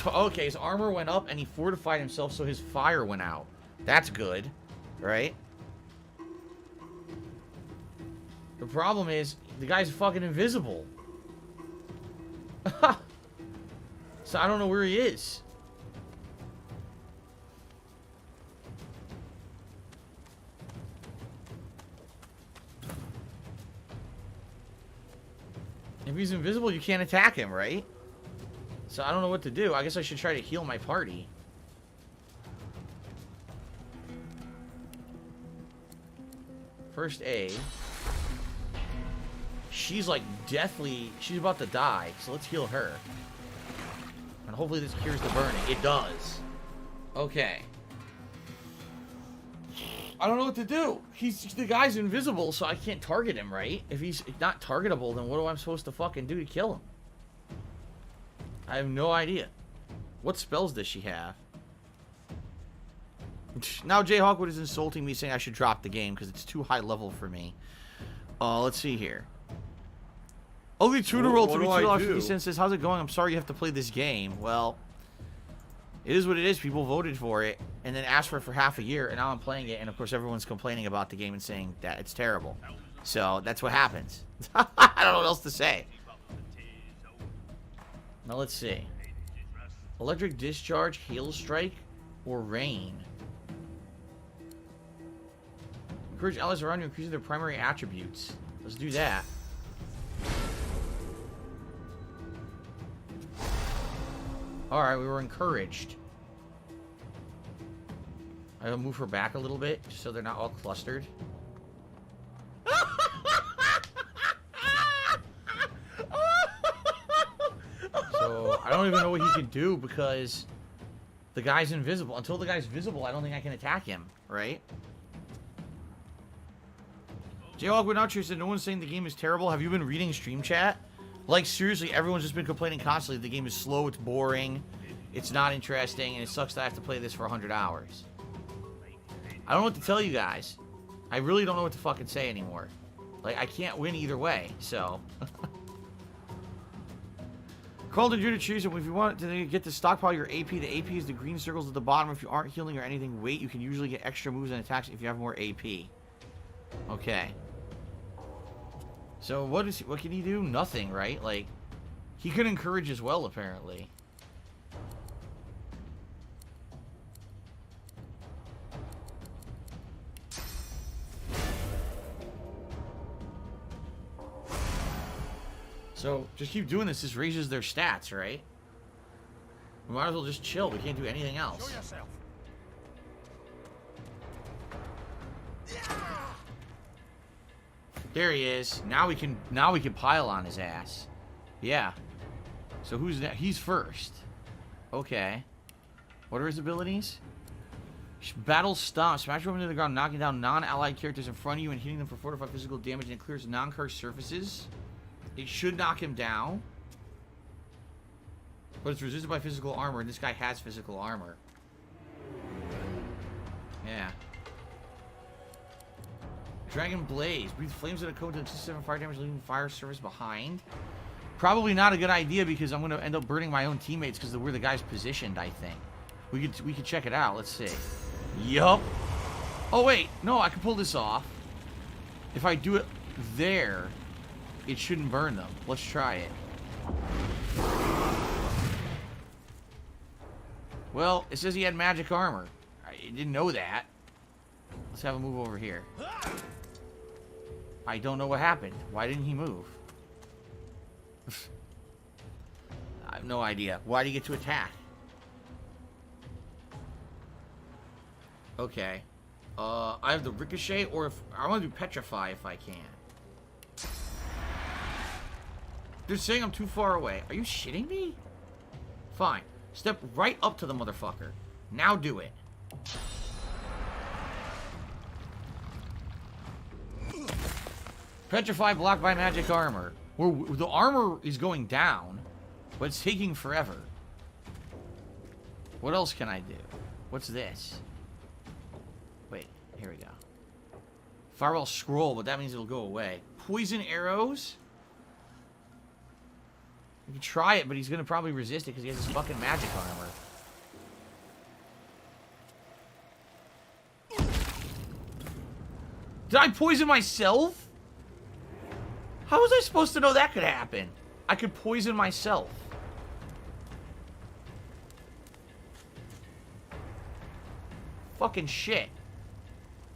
So okay, his armor went up and he fortified himself so his fire went out. That's good, right? The problem is, the guy's fucking invisible. So I don't know where he is. If he's invisible, you can't attack him, right? So I don't know what to do. I guess I should try to heal my party. First aid. She's like deathly... She's about to die, so let's heal her. And hopefully this cures the burning. It does. Okay. I don't know what to do. The guy's invisible, so I can't target him, right? If he's not targetable, then what am I supposed to fucking do to kill him? I have no idea. What spells does she have? Now Jay Hawkwood is insulting me, saying I should drop the game because it's too high level for me. Let's see here. Only Tutor Roll to be $2.50 says, how's it going? I'm sorry you have to play this game. Well, it is what it is. People voted for it and then asked for it for half a year, and now I'm playing it, and of course everyone's complaining about the game and saying that it's terrible. So that's what happens. I don't know what else to say. Now let's see. Electric Discharge, Hail Strike, or Rain. Encourage allies around you increasing their primary attributes. Let's do that. Alright, we were encouraged. I will move her back a little bit, just so they're not all clustered. So, I don't even know what he can do because the guy's invisible. Until the guy's visible, I don't think I can attack him, right? J-Hog went out here said no one's saying the game is terrible. Have you been reading stream chat? Like, seriously, everyone's just been complaining constantly. The game is slow, it's boring, it's not interesting, and it sucks that I have to play this for 100 hours. I don't know what to tell you guys. I really don't know what to fucking say anymore. Like, I can't win either way, so... Carlton Jr. choose, and if you want to get to stockpile your AP, the AP is the green circles at the bottom. If you aren't healing or anything, wait, you can usually get extra moves and attacks if you have more AP. Okay. So what can he do? Nothing, right? Like, he could encourage as well, apparently. So, just keep doing this. This raises their stats, right? We might as well just chill. We can't do anything else. Show yourself. There he is. Now we can pile on his ass. Yeah. So who's that? He's first. Okay. What are his abilities? Battle Stomp. Smash weapon to the ground, knocking down non-allied characters in front of you and hitting them for 45 physical damage, and it clears non-cursed surfaces. It should knock him down. But it's resisted by physical armor, and this guy has physical armor. Yeah. Dragon Blaze. Breathe flames at a cone to 67 fire damage, leaving fire service behind. Probably not a good idea because I'm going to end up burning my own teammates because of where the guy's positioned, I think. We could check it out. Let's see. Yup. Oh, wait. No, I can pull this off. If I do it there, it shouldn't burn them. Let's try it. Well, it says he had magic armor. I didn't know that. Let's have him move over here. I don't know what happened. Why didn't he move? I have no idea. Why did he get to attack? Okay. I have the Ricochet, or if I want to do Petrify if I can. They're saying I'm too far away. Are you shitting me? Fine. Step right up to the motherfucker. Now do it. Petrify blocked by magic armor. The armor is going down. But it's taking forever. What else can I do? What's this? Wait, here we go. Fireball scroll, but that means it'll go away. Poison arrows? You can try it, but he's going to probably resist it because he has his fucking magic armor. Did I poison myself? How was I supposed to know that could happen? I could poison myself. Fucking shit.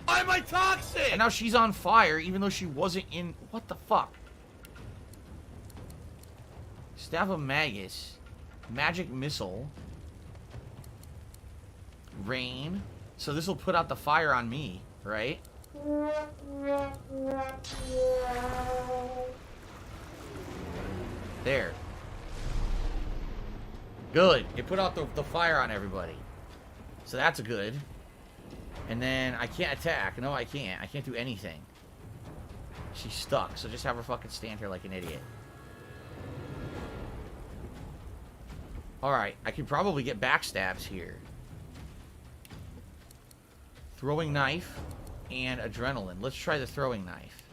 Why am I toxic? And now she's on fire, even though she wasn't in... What the fuck? Staff of Magus. Magic Missile. Rain. So this will put out the fire on me, right? There. Good. It put out the fire on everybody. So that's good. And then I can't attack. No, I can't. I can't do anything. She's stuck. So just have her fucking stand here like an idiot. Alright. I can probably get backstabs here. Throwing knife and adrenaline. Let's try the throwing knife.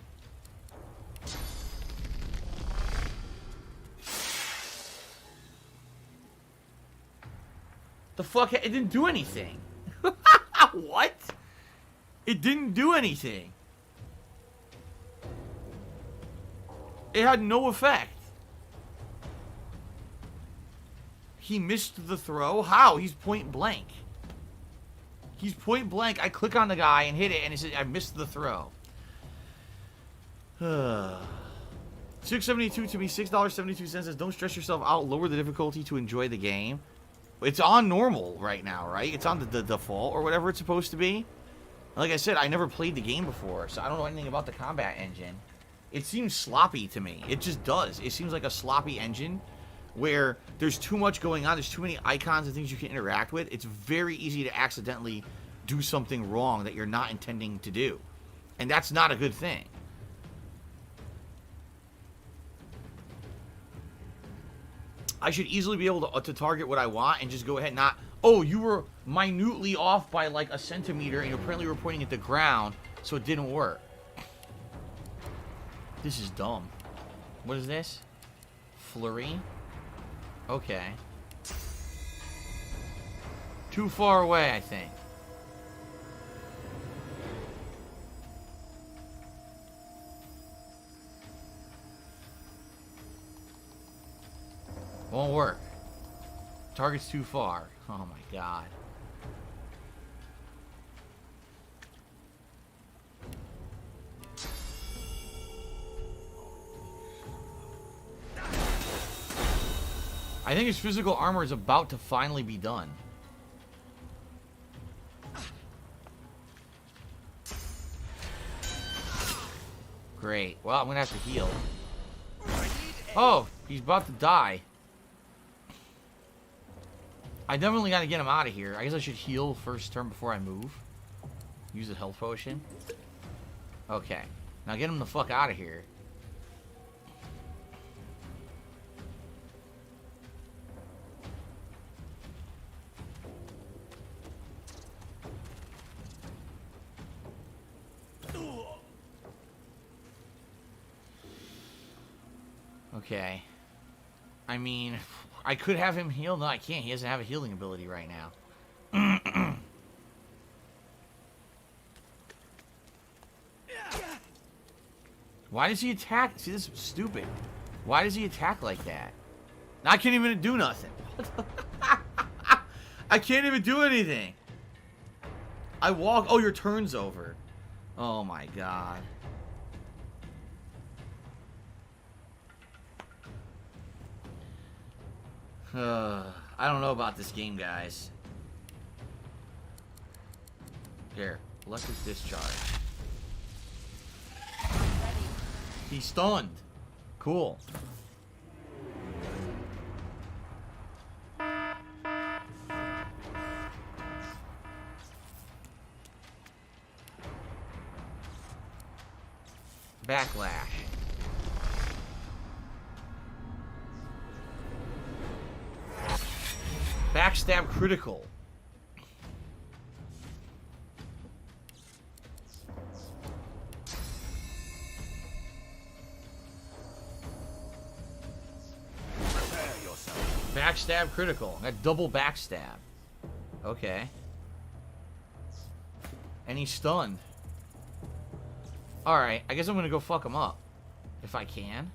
The fuck? It didn't do anything. What? It didn't do anything. It had no effect. He missed the throw? How? He's point blank. He's point blank. I click on the guy and hit it, and it says I missed the throw. $6.72 to me, $6.72 says, don't stress yourself out. Lower the difficulty to enjoy the game. It's on normal right now, right? It's on the default or whatever it's supposed to be. Like I said, I never played the game before, so I don't know anything about the combat engine. It seems sloppy to me. It just does. It seems like a sloppy engine where there's too much going on. There's too many icons and things you can interact with. It's very easy to accidentally do something wrong that you're not intending to do. And that's not a good thing. I should easily be able to target what I want and just go ahead and not... Oh, you were minutely off by like a centimeter and you apparently were pointing at the ground, so it didn't work. This is dumb. What is this? Flurry? Okay. Too far away, I think. Won't work. Target's too far. Oh my god. I think his physical armor is about to finally be done. Great. Well, I'm gonna have to heal. Oh, he's about to die. I definitely gotta get him out of here. I guess I should heal first turn before I move. Use the health potion. Okay. Now get him the fuck out of here. Okay. I mean, I could have him heal. No, I can't. He doesn't have a healing ability right now. Why does he attack? See, this is stupid. Why does he attack like that? I can't even do nothing. I can't even do anything. I walk. Oh, your turn's over. Oh, my God. I don't know about this game, guys. Here, electric discharge. He's stunned. Cool. Backlash. Backstab critical. Backstab critical. That double backstab. Okay. And he's stunned. Alright, I guess I'm gonna go fuck him up. If I can.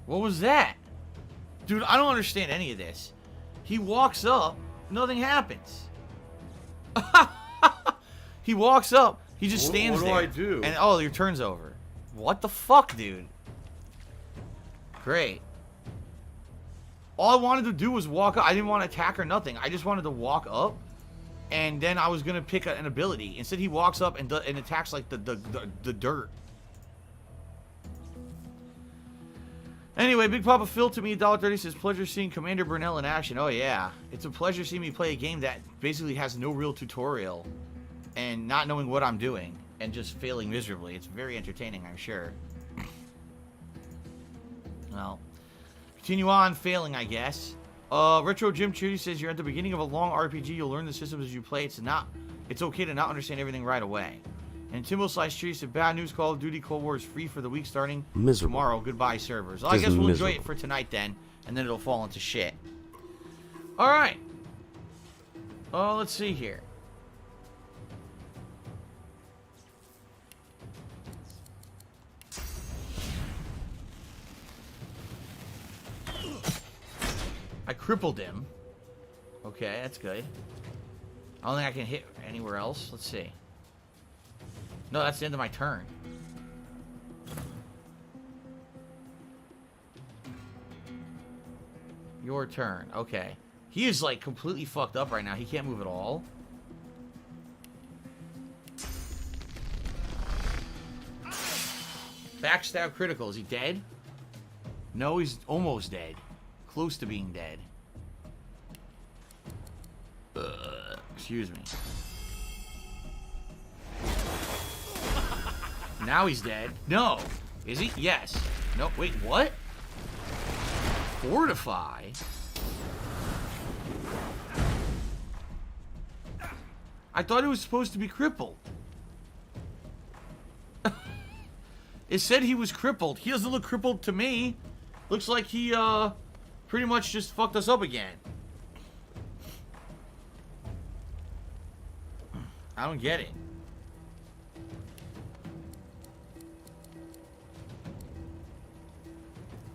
What was that? Dude, I don't understand any of this. He walks up, nothing happens. He walks up, he just stands there. What do I do? And oh, your turn's over. What the fuck, dude? Great. All I wanted to do was walk up. I didn't want to attack or nothing. I just wanted to walk up, and then I was gonna pick an ability. Instead, he walks up and attacks like the dirt. Anyway, Big Papa Phil to me, $1.30 says, pleasure seeing Commander Burnell in action. Oh, yeah. It's a pleasure seeing me play a game that basically has no real tutorial and not knowing what I'm doing and just failing miserably. It's very entertaining, I'm sure. Well, continue on failing, I guess. Retro Jim Chudy says, you're at the beginning of a long RPG. You'll learn the systems as you play. It's okay to not understand everything right away. And Timbo/Tree said, bad news, Call of Duty Cold War is free for the week starting tomorrow. Goodbye, servers. Well, I guess we'll enjoy it for tonight then, and then it'll fall into shit. Alright. Let's see here. I crippled him. Okay, that's good. I don't think I can hit anywhere else. Let's see. No, that's the end of my turn. Your turn. Okay. He is, like, completely fucked up right now. He can't move at all. Backstab critical. Is he dead? No, he's almost dead. Close to being dead. Excuse me. Now he's dead. No. Is he? Yes. No, wait, what? Fortify? I thought it was supposed to be crippled. It said he was crippled. He doesn't look crippled to me. Looks like he, pretty much just fucked us up again. I don't get it.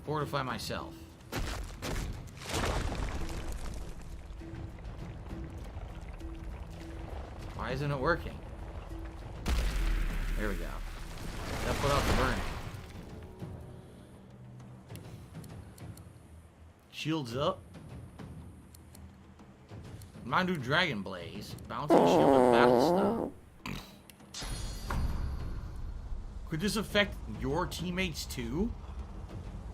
Fortify myself. Why isn't it working? There we go. That put out the burning. Shields up. Mandu Dragon Blaze. Bouncing shield with battle style. Could this affect your teammates too?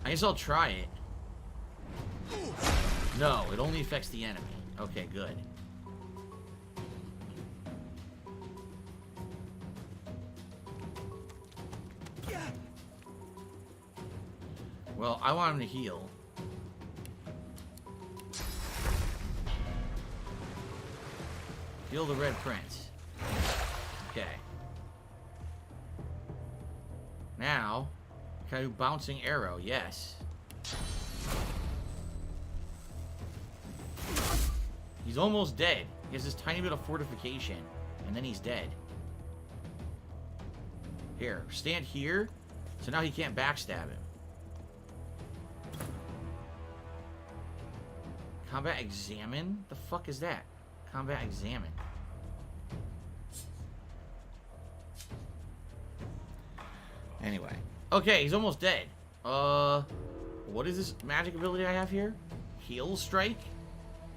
I guess I'll try it. No, it only affects the enemy. Okay, good. Well, I want him to heal. Heal the Red Prince. Okay. Now, can I do bouncing arrow? Yes. He's almost dead. He has this tiny bit of fortification, and then he's dead. Here, stand here, so now he can't backstab him. Combat examine? The fuck is that? Combat examine. Anyway. Okay, he's almost dead. What is this magic ability I have here? Heal Strike?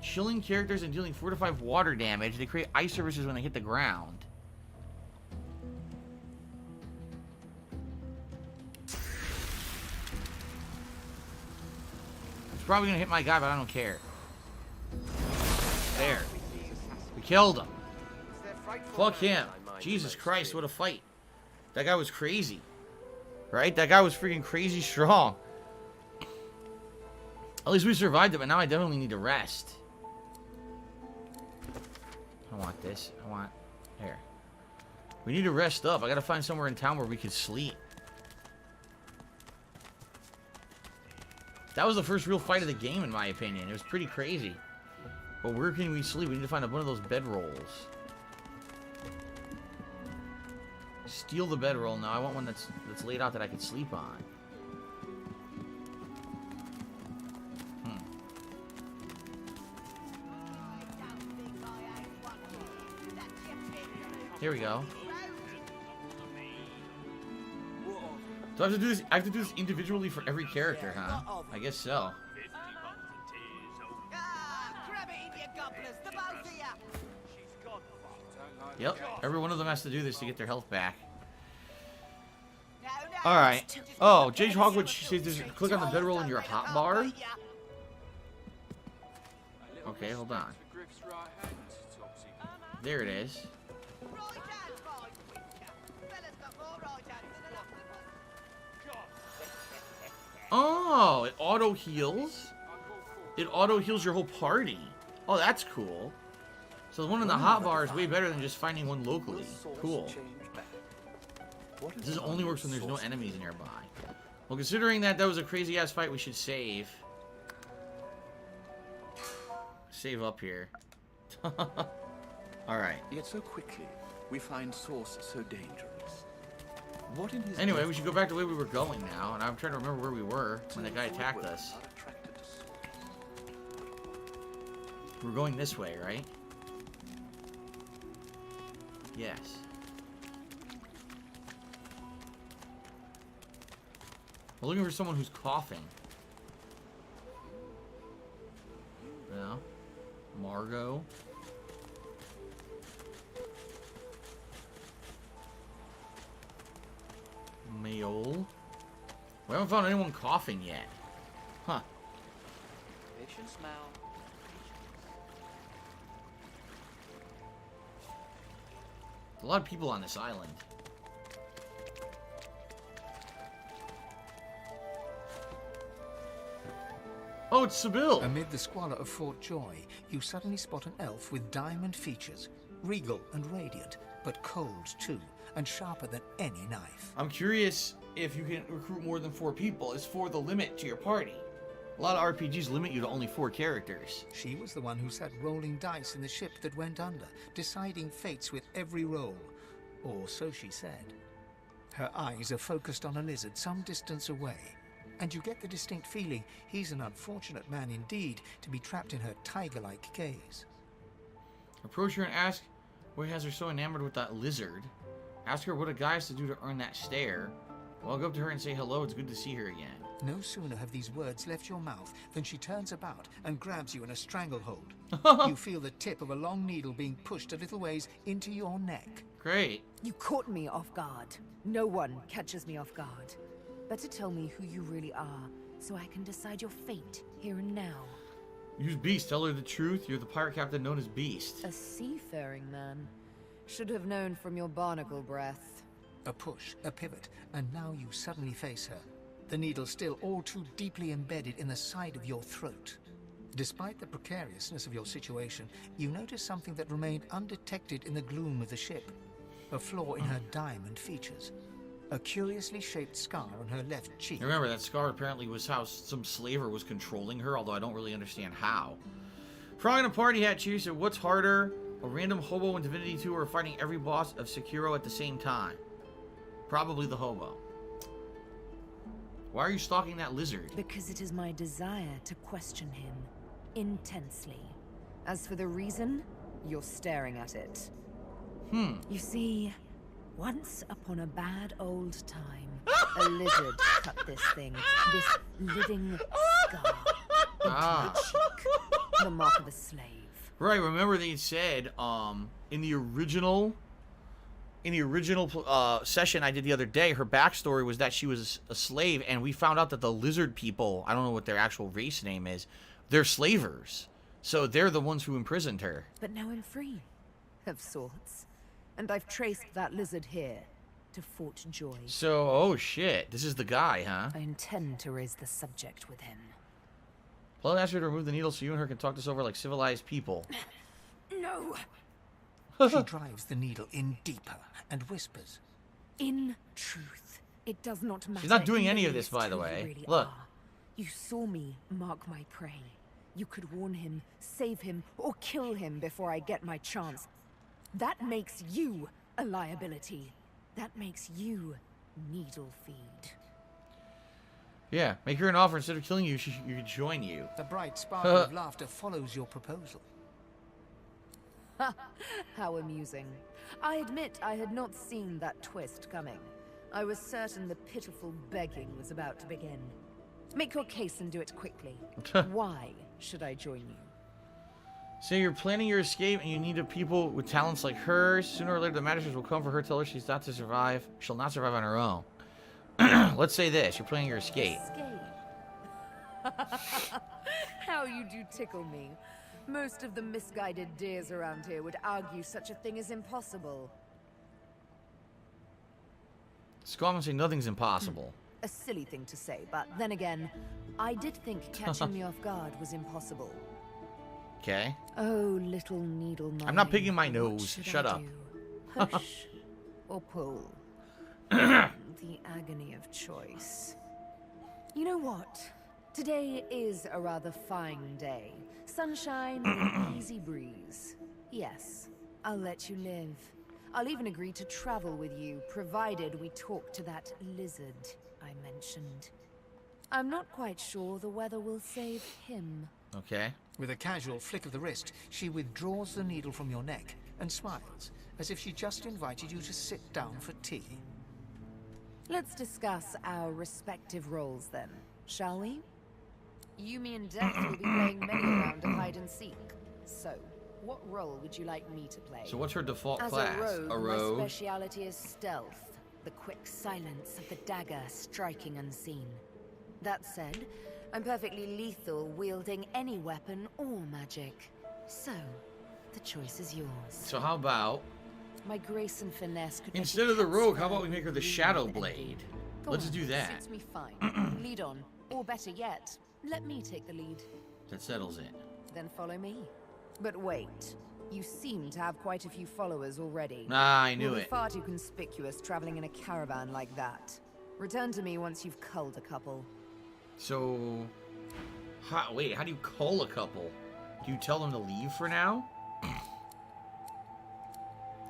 Chilling characters and dealing fortified water damage. They create ice surfaces when they hit the ground. It's probably gonna hit my guy, but I don't care. There. We killed him. Fuck him. Jesus Christ, what a fight. That guy was crazy. Right? That guy was freaking crazy strong. At least we survived it, but now I definitely need to rest. I want this. I want... Here. We need to rest up. I gotta find somewhere in town where we could sleep. That was the first real fight of the game, in my opinion. It was pretty crazy. But where can we sleep? We need to find one of those bedrolls. Steal the bedroll. Now I want one that's laid out that I can sleep on. Here we go. So I have to do this. I have to do this individually for every character, huh? I guess so. Yep. Every one of them has to do this to get their health back. All right. Oh, J. Hogwarts says there's click on the bedroll in your hotbar. Okay, hold on. There it is. Oh, it auto heals. It auto heals your whole party. Oh, that's cool. So the one in the hotbar is way better than just finding one locally. Cool. This only works when there's no enemies nearby. Well, considering that was a crazy ass fight, we should save. Save up here. Alright. Yet so quickly, we find source so dangerous. What in his anyway, we should go back to the way we were going now, and I'm trying to remember where we were when that guy attacked us. We're going this way, right? Yes. We're looking for someone who's coughing. Yeah. Margot. Mayol. We haven't found anyone coughing yet. Huh. Patient smell. A lot of people on this island. Oh, it's Sybil! Amid the squalor of Fort Joy, you suddenly spot an elf with diamond features. Regal and radiant, but cold too, and sharper than any knife. I'm curious if you can recruit more than 4 people. Is 4 the limit to your party? A lot of RPGs limit you to only 4 characters. She was the one who sat rolling dice in the ship that went under, deciding fates with every roll. Or so she said. Her eyes are focused on a lizard some distance away, and you get the distinct feeling he's an unfortunate man indeed to be trapped in her tiger-like gaze. Approach her and ask what has her so enamored with that lizard. Ask her what a guy has to do to earn that stare. Walk up to her and say hello. It's good to see her again. No sooner have these words left your mouth than she turns about and grabs you in a stranglehold. You feel the tip of a long needle being pushed a little ways into your neck. Great. You caught me off guard. No one catches me off guard. Better tell me who you really are, so I can decide your fate here and now. Use Beast. Tell her the truth. You're the pirate captain known as Beast. A seafaring man. Should have known from your barnacle breath. A push, a pivot, and now you suddenly face her. The needle still all too deeply embedded in the side of your throat. Despite the precariousness of your situation, you notice something that remained undetected in the gloom of the ship. A flaw in her diamond features. A curiously shaped scar on her left cheek. Remember, that scar apparently was how some slaver was controlling her, although I don't really understand how. Frog in a party hat cheers said, what's harder? A random hobo in Divinity 2 or fighting every boss of Sekiro at the same time? Probably the hobo. Why are you stalking that lizard? Because it is my desire to question him intensely. As for the reason, you're staring at it. You see, once upon a bad old time, a lizard cut this thing, this living scar, into the cheek, the mark of a slave. Right, remember they said, in the original session I did the other day, her backstory was that she was a slave, and we found out that the lizard people, I don't know what their actual race name is, they're slavers. So they're the ones who imprisoned her. But now I'm free, of sorts. And I've traced that lizard here to Fort Joy. So, oh shit. This is the guy, huh? I intend to raise the subject with him. Blood asked her to remove the needle so you and her can talk this over like civilized people. No! She drives the needle in deeper and whispers. In truth, it does not matter. She's not doing in any the of this, by least the who you way. really Look. are. You saw me mark my prey. You could warn him, save him, or kill him before I get my chance. That makes you a liability. That makes you needle feed. Yeah, make her an offer. Instead of killing you, she could join you. The bright sparkle of laughter follows your proposal. How amusing. I admit I had not seen that twist coming. I was certain the pitiful begging was about to begin. Make your case and do it quickly. Why should I join you? So you're planning your escape and you need a people with talents like hers. Sooner or later the magistrates will come for her, tell her she's not to survive. She'll not survive on her own. Let's say this, you're planning your escape. How you do tickle me. Most of the misguided deers around here would argue such a thing is impossible. Squam and say nothing's impossible. A silly thing to say, but then again, I did think catching me off guard was impossiple. Okay. Oh, little needle mine. I'm not picking my nose. Shut up. Push or pull. The agony of choice. You know what? Today is a rather fine day. Sunshine and an easy breeze. Yes, I'll let you live. I'll even agree to travel with you, provided we talk to that lizard I mentioned. I'm not quite sure the weather will save him. Okay. With a casual flick of the wrist, she withdraws the needle from your neck and smiles, as if she just invited you to sit down for tea. Let's discuss our respective roles then, shall we? You, me, and Death will be playing many a round of hide and seek. So, what role would you like me to play? So what's her default As class? A rogue, my speciality is stealth. The quick silence of the dagger striking unseen. That said, I'm perfectly lethal wielding any weapon or magic. So, the choice is yours. So how about... My grace and finesse could instead of the rogue, how about we make her the Shadow Blade? Let's do that. Suits me fine. Lead on. Or better yet, let me take the lead. That settles it. Then follow me. But wait. You seem to have quite a few followers already. Ah, I knew You'll be it. far too conspicuous traveling in a caravan like that. Return to me once you've culled a couple. So... wait, how do you cull a couple? Do you tell them to leave for now?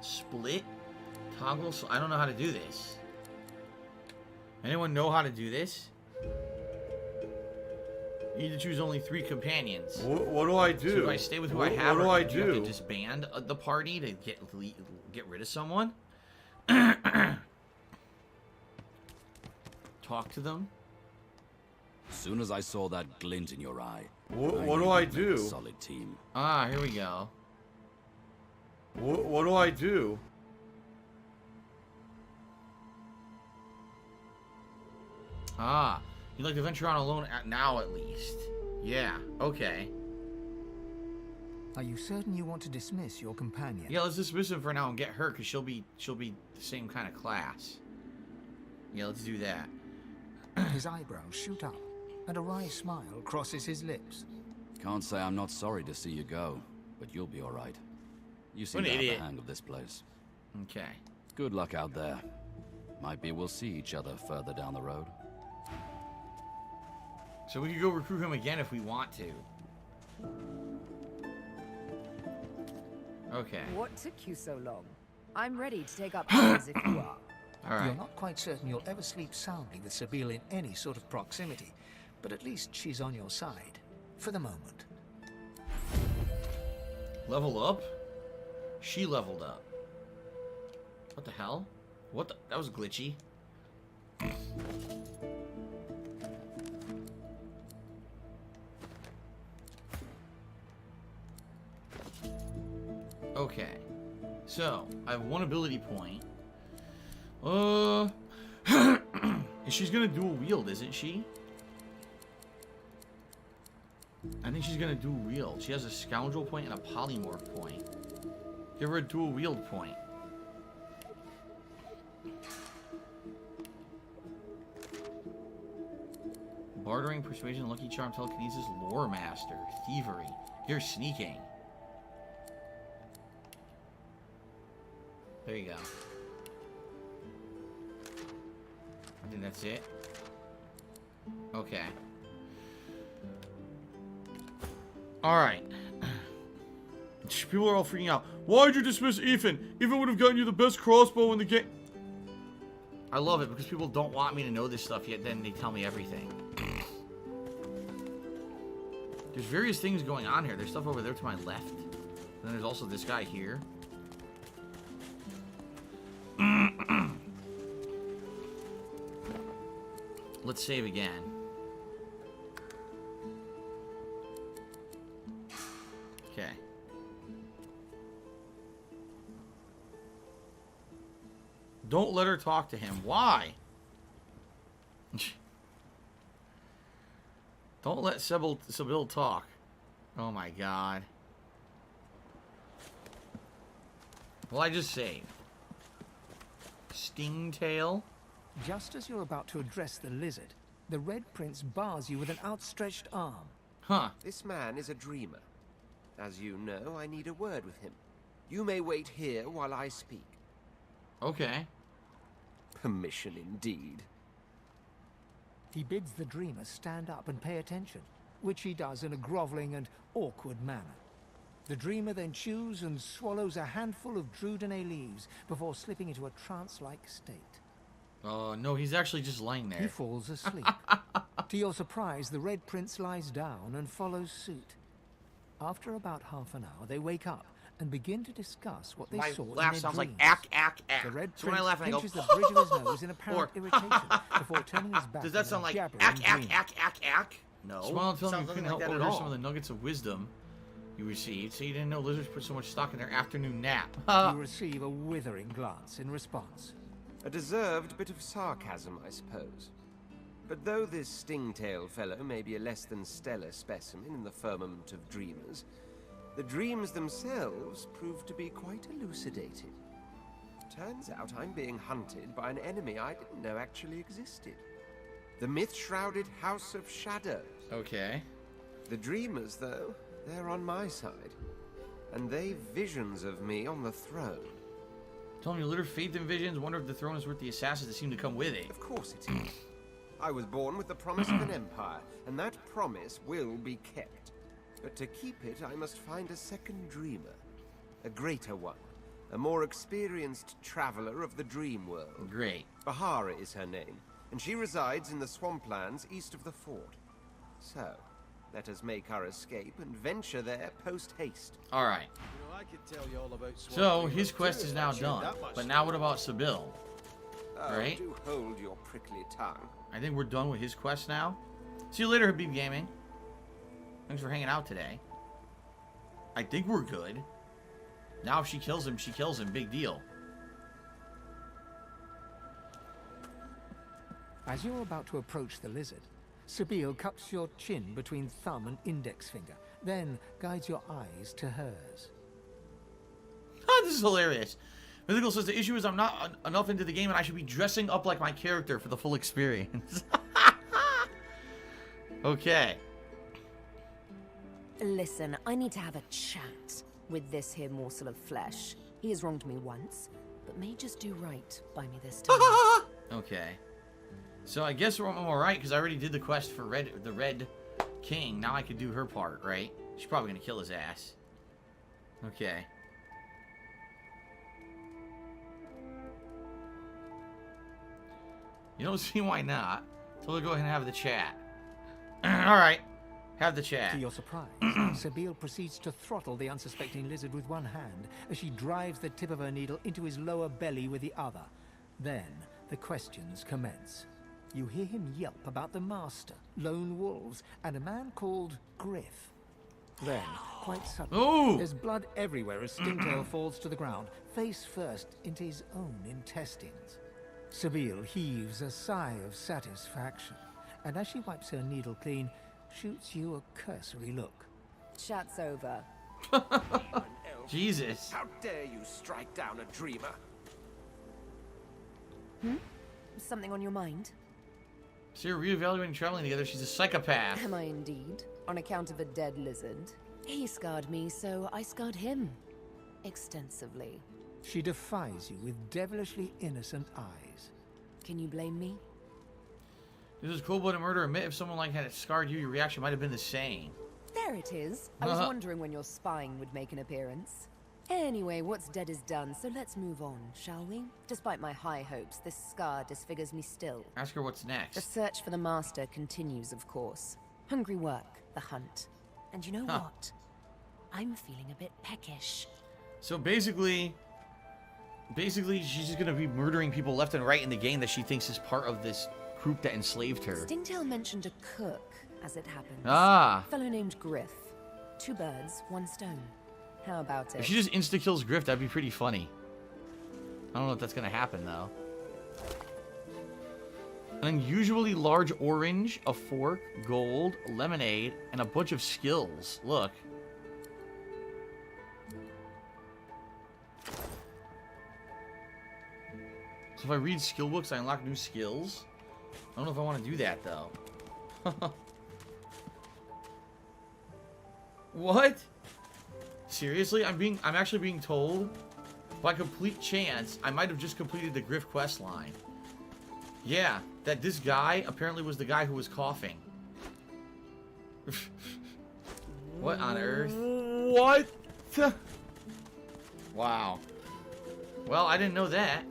Split? Toggle? So I don't know how to do this. Anyone know how to do this? You need to choose only 3 companions. What do I do? So do I stay with who I have? What do or I do? You have do? to disband the party to get rid of someone? Talk to them? As soon as I saw that glint in your eye, What do I do? Solid team. Ah, here we go. What do I do? Ah, you'd like to venture on alone now at least. Yeah, okay. Are you certain you want to dismiss your companion? Yeah, let's dismiss him for now and get her, because she'll be the same kind of class. Yeah, let's do that. His eyebrows shoot up, and a wry smile crosses his lips. Can't say I'm not sorry to see you go, but you'll be all right. You seem What to an have idiot. the hang of this place. Okay. Good luck out there. Might be we'll see each other further down the road. So we could go recruit him again if we want to. Okay. What took you so long? I'm ready to take up arms if you are. Alright. You're not quite certain you'll ever sleep soundly with Sabine in any sort of proximity, but at least she's on your side. For the moment. Level up? She leveled up. What the hell? What the? That was glitchy. Okay. So, I have 1 ability point. She's gonna dual wield, isn't she? I think she's gonna dual wield. She has a scoundrel point and a polymorph point. Give her a dual wield point. Bartering, persuasion, lucky charm, telekinesis, lore master, thievery. You're sneaking. There you go. I think that's it. Okay. Alright. People are all freaking out. Why'd you dismiss Ethan? Ethan would have gotten you the best crossbow in the game. I love it because people don't want me to know this stuff yet, then they tell me everything. There's various things going on here. There's stuff over there to my left. And then there's also this guy here. Let's save again. Okay. Don't let her talk to him. Why? Don't let Sybil talk. Oh my god. Well, I just saved. Stingtail. Just as you're about to address the lizard, the Red Prince bars you with an outstretched arm. Huh. This man is a dreamer. As you know, I need a word with him. You may wait here while I speak. Okay. Permission indeed. He bids the dreamer stand up and pay attention, which he does in a groveling and awkward manner. The dreamer then chews and swallows a handful of Drudene leaves before slipping into a trance-like state. Oh, no, he's actually just lying there. He falls asleep. To your surprise, the Red Prince lies down and follows suit. After about half an hour, they wake up and begin to discuss what they My saw in laugh their sounds dreams. like ack, ack, ack. The Red So when I Prince laugh, I go, pinches the bridge of his nose in apparent irritation before turning his back. Does that on sound a like jabbering ack, ack, dream. ack, ack, ack? No. Smile telling you Sounds couldn't like help that but at order all. some of the nuggets of wisdom you received, so you didn't know lizards put so much stock in their afternoon nap. You receive a withering glance in response. A deserved bit of sarcasm, I suppose. But though this stingtail fellow may be a less than stellar specimen in the firmament of dreamers, the dreams themselves prove to be quite elucidating. Turns out I'm being hunted by an enemy I didn't know actually existed. The myth-shrouded House of Shadows. Okay. The dreamers, though, they're on my side. And they've visions of me on the throne. Tell me a little faith in visions. Wonder if the throne is worth the assassins that seem to come with it. Of course it is. I was born with the promise of an empire, and that promise will be kept. But to keep it, I must find a second dreamer. A greater one. A more experienced traveler of the dream world. Great. Bahara is her name, and she resides in the swamplands east of the fort. So, let us make our escape and venture there post-haste. Alright. So, his quest is now done. But now what about Sybil? Oh, Right? do hold your prickly tongue. I think we're done with his quest now. See you later, Habib Gaming. Thanks for hanging out today. I think we're good. Now if she kills him, she kills him. Big deal. As you're about to approach the lizard, Sybil cups your chin between thumb and index finger, then guides your eyes to hers. This is hilarious. Mythical says the issue is I'm not enough into the game and I should be dressing up like my character for the full experience. Okay. Listen, I need to have a chat with this here morsel of flesh. He has wronged me once, but may just do right by me this time. Okay. So I guess I'm alright because I already did the quest for the Red King. Now I could do her part, right? She's probably going to kill his ass. Okay. You don't see why not. So we'll go ahead and have the chat. Alright. Have the chat. To your surprise, Sybil proceeds to throttle the unsuspecting lizard with one hand as she drives the tip of her needle into his lower belly with the other. Then, the questions commence. You hear him yelp about the master, lone wolves, and a man called Griff. Then, quite suddenly, there's blood everywhere as Stingtail falls to the ground, face first into his own intestines. Sybil heaves a sigh of satisfaction, and as she wipes her needle clean, shoots you a cursory look. Chat's over. Jesus. How dare you strike down a dreamer? Hmm? Something on your mind? So you're reevaluating traveling together. She's a psychopath. Am I indeed? On account of a dead lizard? He scarred me, so I scarred him. Extensively. She defies you with devilishly innocent eyes. Can you blame me? This is cold-blooded murder. Admit if someone like had scarred you, your reaction might have been the same. There it is. I was wondering when your spying would make an appearance. Anyway, what's dead is done, so let's move on, shall we? Despite my high hopes, this scar disfigures me still. Ask her what's next. The search for the master continues, of course. Hungry work, the hunt. And you know what? I'm feeling a bit peckish. So basically, she's just gonna be murdering people left and right in the game that she thinks is part of this group that enslaved her. Stingtail mentioned a cook, as it happens. Ah. A fellow named Griff. 2 birds, 1 stone. How about it? If she just insta-kills Griff, that'd be pretty funny. I don't know if that's gonna happen, though. An unusually large orange, a fork, gold, lemonade, and a bunch of skills. Look. So if I read skill books, I unlock new skills. I don't know if I want to do that, though. What? Seriously? I'm actually being told, by complete chance, I might have just completed the Griff quest line. Yeah, that this guy apparently was the guy who was coughing. What on earth? What? Wow. Well, I didn't know that.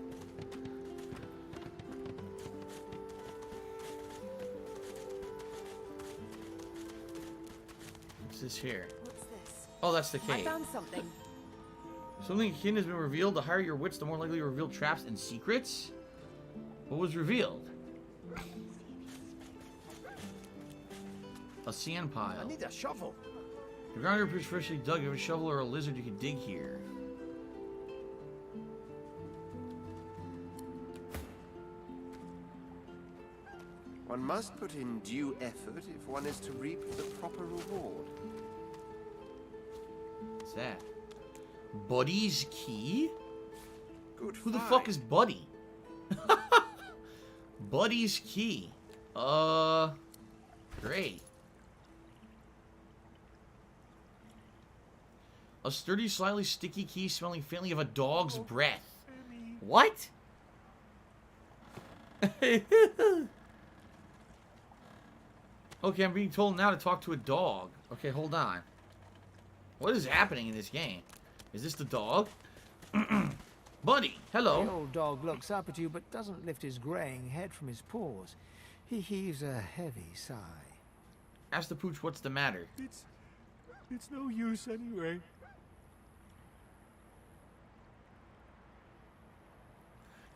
What's this here? What's this? Oh, that's the I cave. found something. Something hidden has been revealed. The higher your wits, the more likely you reveal traps and secrets. What was revealed? A sand pile. I need a shovel. The ground here appears freshly dug. If you have a shovel or a lizard, you can dig here. One must put in due effort if one is to reap the proper reward. What's that? Buddy's key? Good Who the find. fuck is Buddy? Buddy's key. Great. A sturdy, slightly sticky key smelling faintly of a dog's breath. What? Okay, I'm being told now to talk to a dog. Okay, hold on. What is happening in this game? Is this the dog? Buddy, hello. The old dog looks up at you but doesn't lift his graying head from his paws. He heaves a heavy sigh. Ask the pooch what's the matter. It's no use anyway.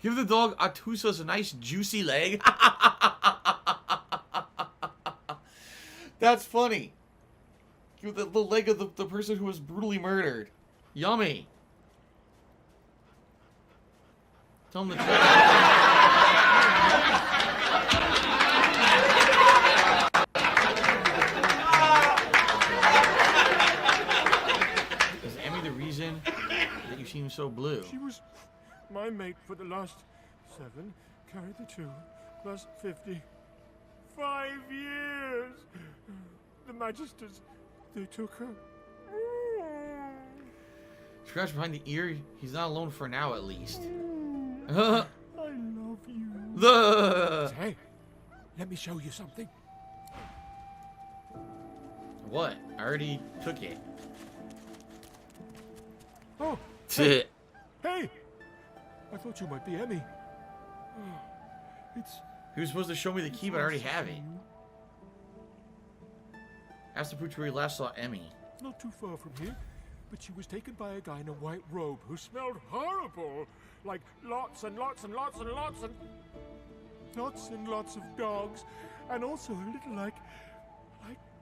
Give the dog Atusa's a nice juicy leg. That's funny. Give the leg of the person who was brutally murdered. Yummy. Tell him the truth. Is Emmy the reason that you seem so blue? She was my mate for the last 7, carried the 2, plus 50. 5 years! The Magisters, they took her. Scratch behind the ear. He's not alone for now, at least. I love you. Hey, let me show you something. What? I already took it. Oh, Hey. hey! I thought you might be Emmy. It's... He was supposed to show me the key, but I already have it. Ask the pooch where he last saw Emmy. Not too far from here, but she was taken by a guy in a white robe who smelled horrible. Like lots and lots and lots and lots and... Lots and lots of dogs. And also a little like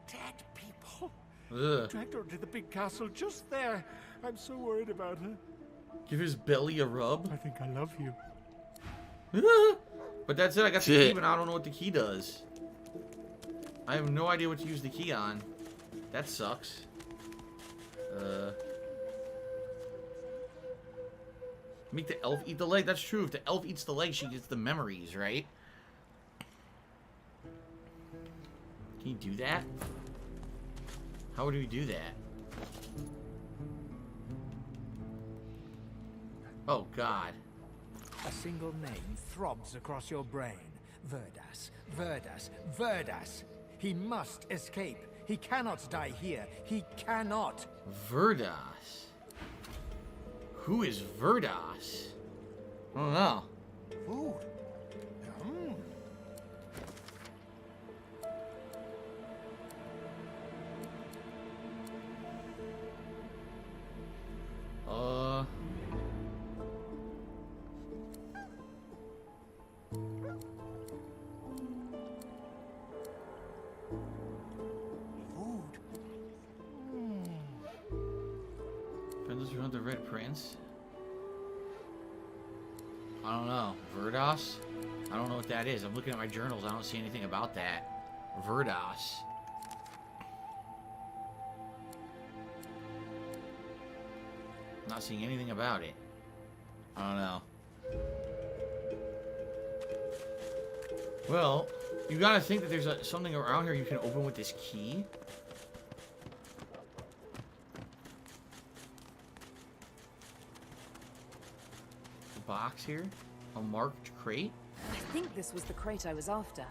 dead people. Ugh. Dragged her to the big castle just there. I'm so worried about her. Give his belly a rub. I think I love you. But that's it. I got the key, but I don't know what the key does. I have no idea what to use the key on. That sucks. Make the elf eat the leg? That's true. If the elf eats the leg, she gets the memories, right? Can you do that? How would we do that? Oh, God. A single name throbs across your brain. Verdas, Verdas, Verdas. He must escape. He cannot die here. He cannot. Verdas. Who is Verdas? I don't know. Food. Around the Red Prince? I don't know. Verdas? I don't know what that is. I'm looking at my journals. I don't see anything about that. Verdas. Not seeing anything about it. I don't know. Well, you gotta think that there's something around here you can open with this key. Box here, a marked crate. I think this was the crate I was after.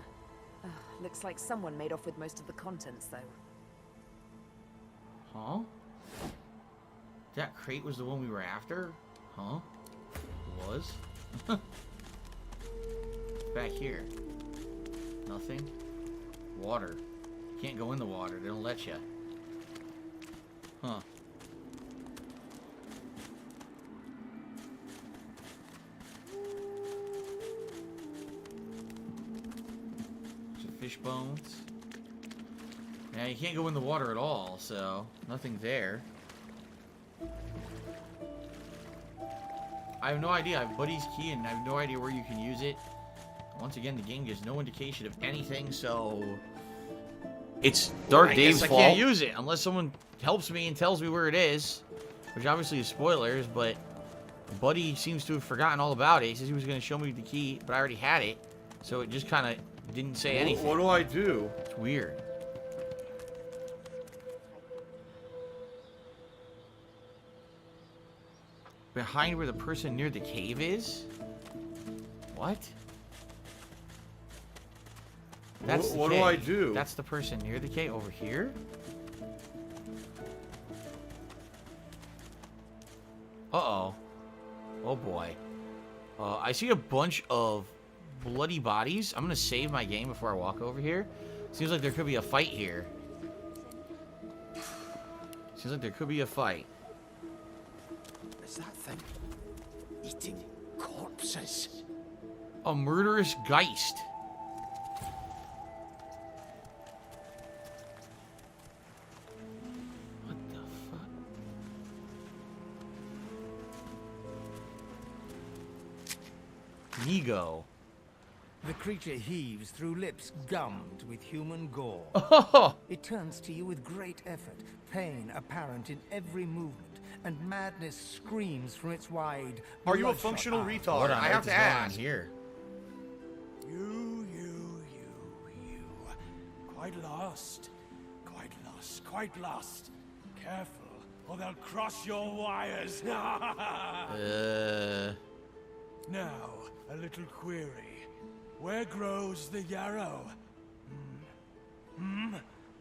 Looks like someone made off with most of the contents, though. Huh? That crate was the one we were after? Huh? Was? Back here. Nothing. Water. Can't go in the water. They don't let you. Huh. Fish bones. Yeah, you can't go in the water at all, so nothing there. I have no idea. I have Buddy's key and I have no idea where you can use it. Once again, the game gives no indication of anything, so It's DarkDave's fault. I can't use it unless someone helps me and tells me where it is, which obviously is spoilers, but Buddy seems to have forgotten all about it. He says he was going to show me the key, but I already had it, so it just kind of didn't say anything. What do I do? It's weird. Behind where the person near the cave is? What? That's what the do I cave. do? That's the person near the cave over here? Uh-oh. Oh boy. I see a bunch of bloody bodies. I'm gonna save my game before I walk over here. Seems like there could be a fight here. Seems like there could be a fight. Is that thing eating corpses? A murderous Geist. What the fuck? Nego. The creature heaves through lips gummed with human gore. It turns to you with great effort, pain apparent in every movement, and madness screams from its wide. Are you a bloodshot functional eyes. retard? I have to ask. Here. You. Quite lost. Quite lost. Careful, or they'll cross your wires. Now, a little query. Where grows the yarrow?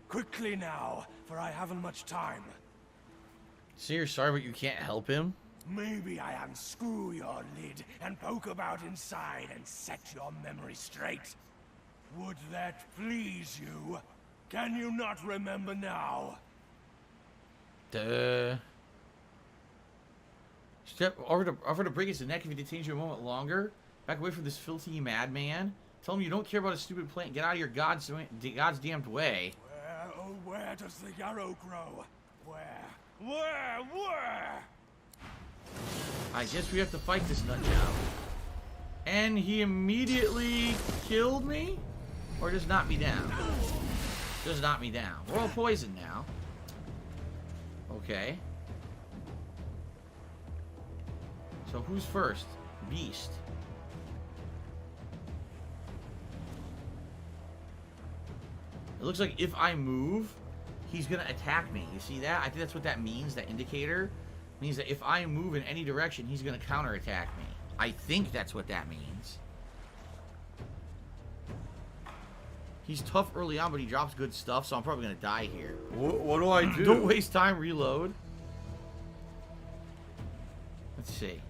Quickly now, for I haven't much time. So you're sorry, but you can't help him? Maybe I unscrew your lid and poke about inside and set your memory straight. Would that please you? Can you not remember now? Duh. Offer to break his neck if he detains you a moment longer. Back away from this filthy madman. Tell him you don't care about a stupid plant. Get out of your God's damned way. Where does the yarrow grow? Where? I guess we have to fight this nut job. And he immediately killed me? Or just knocked me down? Just knocked me down. We're all poisoned now. Okay. So who's first? Beast. It looks like if I move, he's gonna attack me. You see that? I think that's what that means. That indicator means that if I move in any direction, he's gonna counterattack me. I think that's what that means. He's tough early on, but he drops good stuff, so I'm probably gonna die here. What do I do? Don't waste time, reload. Let's see.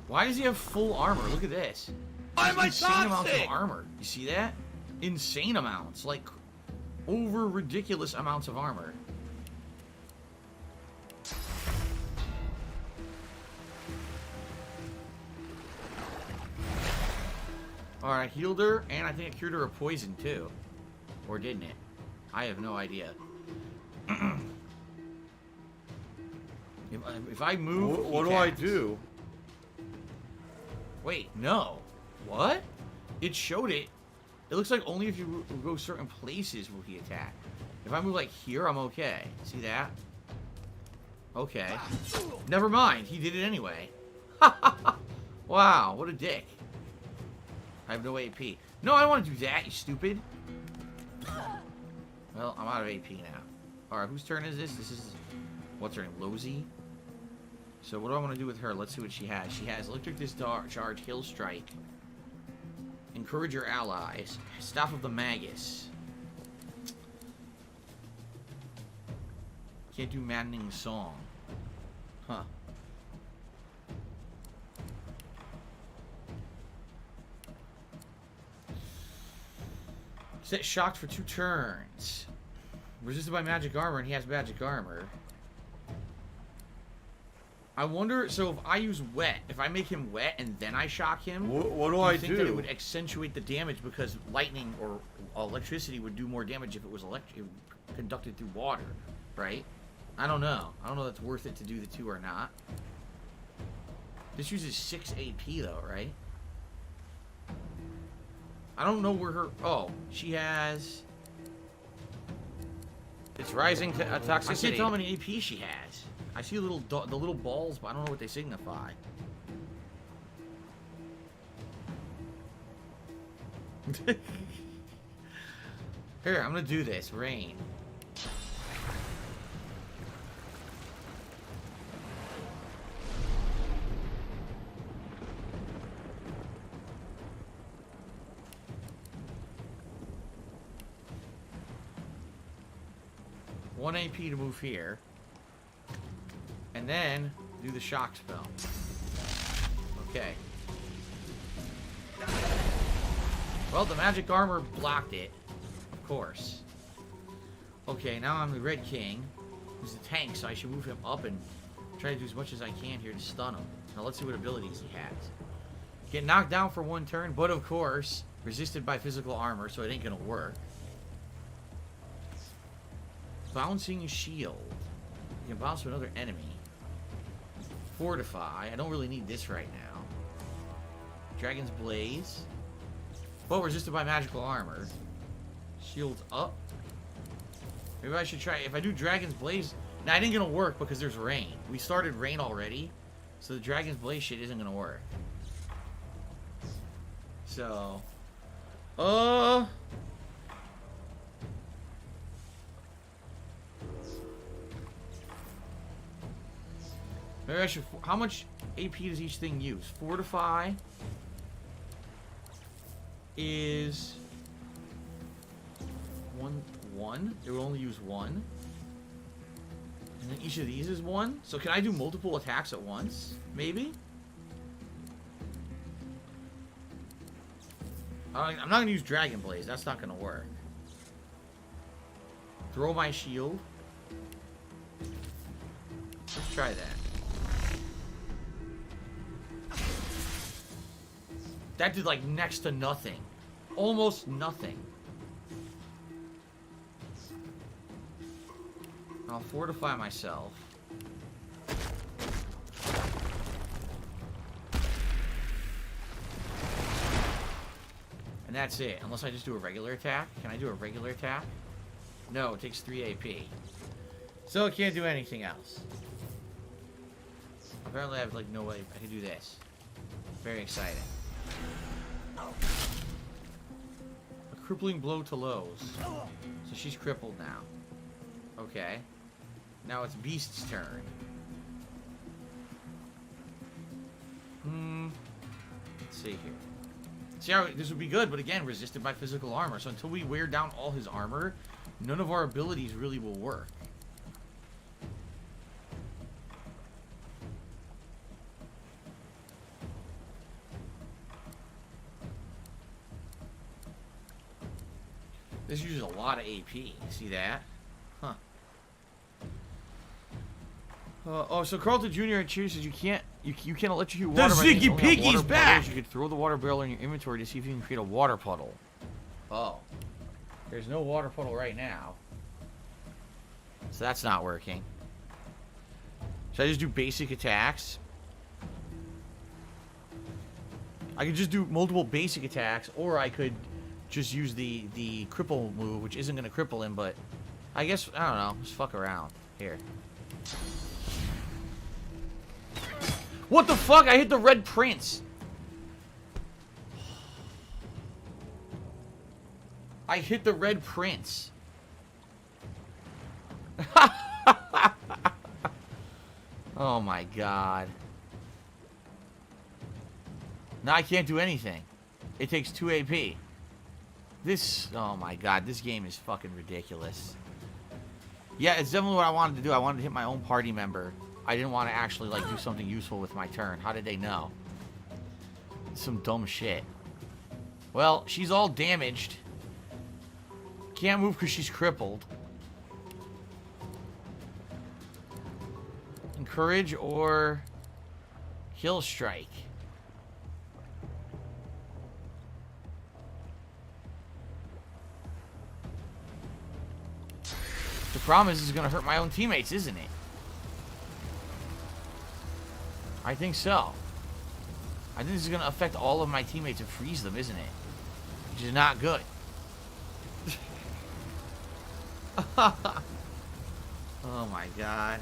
Why does he have full armor? Look at this. Why am I Insane amounts of toxic? armor. You see that? Insane amounts. Like, over ridiculous amounts of armor. Alright, healed her, and I think it cured her of poison, too. Or didn't it? I have no idea. If I move... What do I do? Wait, no. What? It showed it. It looks like only if you go certain places will he attack. If I move like here, I'm okay. See that? Okay. Never mind. He did it anyway. Wow, what a dick. I have no AP. No, I don't want to do that, you stupid. Well, I'm out of AP now. Alright, whose turn is this? This is... What's her name? Lozy? So what do I want to do with her? Let's see what she has. She has Electric Discharge, Hail Strike, Encourage Your Allies, Staff of the Magus. Can't do Maddening Song. Huh. Set Shocked for 2 turns. Resisted by Magic Armor, and he has Magic Armor. I wonder, so if I use wet, if I make him wet and then I shock him, what do I think that it would accentuate the damage because lightning or electricity would do more damage if it was conducted through water, right? I don't know. I don't know if it's worth it to do the 2 or not. This uses 6 AP though, right? I don't know where her... Oh, she has... It's rising to toxicity. I can't tell how many AP she has. I see the little balls, but I don't know what they signify. Here, I'm gonna do this. Rain. One AP to move here. And then do the shock spell. Okay. Well, the magic armor blocked it. Of course. Okay, now I'm the Red King. Who's the tank, so I should move him up and try to do as much as I can here to stun him. Now let's see what abilities he has. Get knocked down for 1 turn, but of course, resisted by physical armor, so it ain't gonna work. Bouncing Shield. You can bounce to another enemy. Fortify. I don't really need this right now. Dragon's Blaze. Well, resisted by magical armor. Shields up. Maybe I should try... If I do Dragon's Blaze... Now, it ain't gonna work because there's rain. We started rain already. So the Dragon's Blaze shit isn't gonna work. So... Maybe I should... How much AP does each thing use? Fortify is... One. It will only use 1. And then each of these is 1. So can I do multiple attacks at once? Maybe? I'm not going to use Dragon Blaze. That's not going to work. Throw my shield. Let's try that. That did like next to nothing. Almost nothing. I'll fortify myself. And that's it. Unless I just do a regular attack. Can I do a regular attack? No, it takes 3 AP. So it can't do anything else. Apparently I have, like, no way. I can do this. Very exciting. A crippling blow to Lowe's. So she's crippled now. Okay. Now it's Beast's turn. Let's see here. See how this would be good, but again, resisted by physical armor. So until we wear down all his armor, none of our abilities really will work. This uses a lot of AP. See that? Huh. Oh, so Carlton Jr. and Cheers says you can't electrocute water. The Ziggy Piggy's back! You could throw the water barrel in your inventory to see if you can create a water puddle. Oh. There's no water puddle right now. So that's not working. Should I just do basic attacks? I could just do multiple basic attacks, or I could just use the cripple move, which isn't going to cripple him, but I guess, I don't know, just fuck around. Here. What the fuck? I hit the red prince. I hit the red prince. Oh my god. Now I can't do anything. It takes 2 AP. This, oh my god, this game is fucking ridiculous. Yeah, it's definitely what I wanted to do. I wanted to hit my own party member. I didn't want to actually, like, do something useful with my turn. How did they know? Some dumb shit. Well, she's all damaged. Can't move because she's crippled. Encourage or Kill Strike. The problem is it's going to hurt my own teammates, isn't it? I think so. I think this is going to affect all of my teammates and freeze them, isn't it? Which is not good. Oh my god.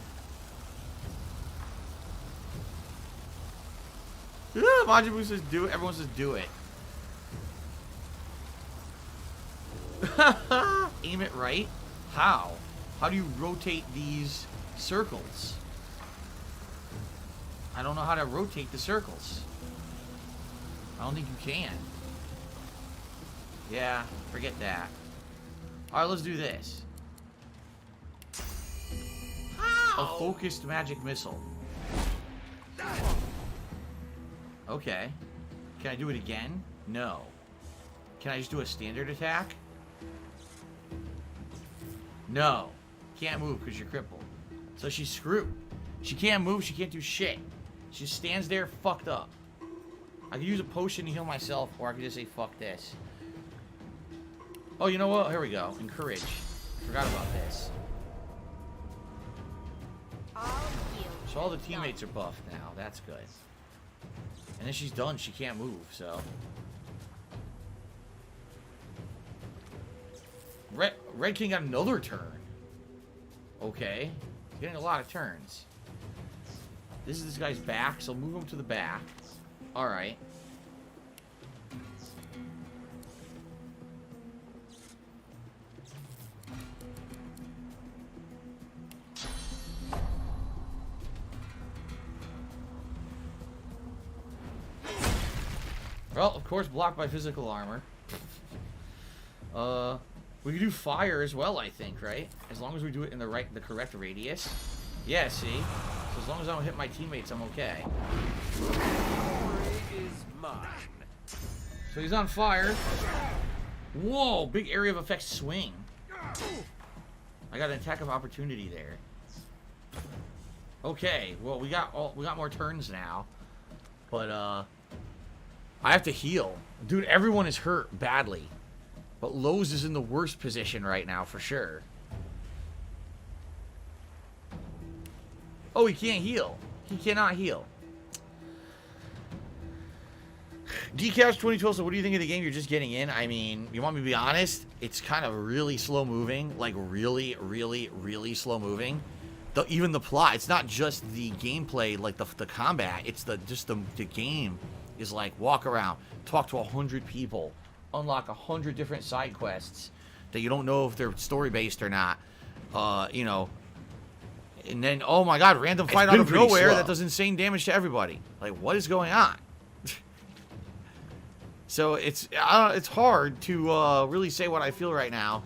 Majibu says do it. Everyone says do it. Aim it right? How? How do you rotate these circles? I don't know how to rotate the circles. I don't think you can. Yeah, forget that. Alright, let's do this. A focused magic missile. Okay. Can I do it again? No. Can I just do a standard attack? No. Can't move because you're crippled. So she's screwed. She can't move, she can't do shit. She just stands there fucked up. I could use a potion to heal myself, or I could just say fuck this. Oh, you know what? Here we go. Encourage. Forgot about this. So all the teammates are buffed now. That's good. And then she's done. She can't move, so. Red King got another turn. Okay. He's getting a lot of turns. This is this guy's back, so move him to the back. Alright. Well, of course, blocked by physical armor. We can do fire as well, I think, right? As long as we do it in the correct radius. Yeah, see? So as long as I don't hit my teammates, I'm okay. Is mine. So he's on fire. Whoa, big area of effect swing. I got an attack of opportunity there. Okay, well we got more turns now. But I have to heal. Dude, everyone is hurt badly. But Lowe's is in the worst position right now for sure. Oh, he can't heal. He cannot heal. Decals 2012, so what do you think of the game? You're just getting in? I mean, you want me to be honest? It's kind of really slow moving. Like, really, really, really slow moving. even the plot. It's not just the gameplay, like the combat. It's the game is like walk around, talk to 100 people, unlock 100 different side quests that you don't know if they're story based or not. You know, and then oh my god, random fight out of nowhere that does insane damage to everybody. Like, what is going on? So it's hard to really say what I feel right now.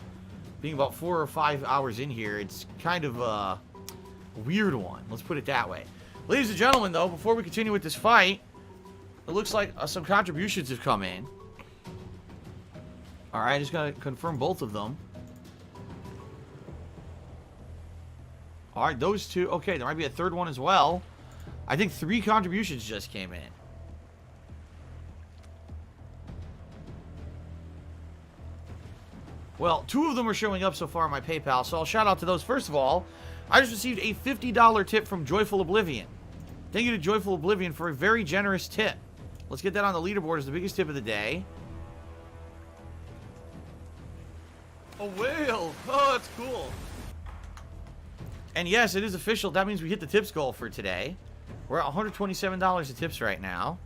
Being about 4 or 5 hours in here, it's kind of a weird one. Let's put it that way. Ladies and gentlemen, though, before we continue with this fight, it looks like some contributions have come in. All right, just gonna confirm both of them. All right, those two. Okay, there might be a third one as well. I think 3 contributions just came in. Well, 2 of them are showing up so far on my PayPal, so I'll shout out to those. First of all, I just received a $50 tip from Joyful Oblivion. Thank you to Joyful Oblivion for a very generous tip. Let's get that on the leaderboard as the biggest tip of the day. A whale! Oh, that's cool. And yes, it is official. That means we hit the tips goal for today. We're at $127 of tips right now.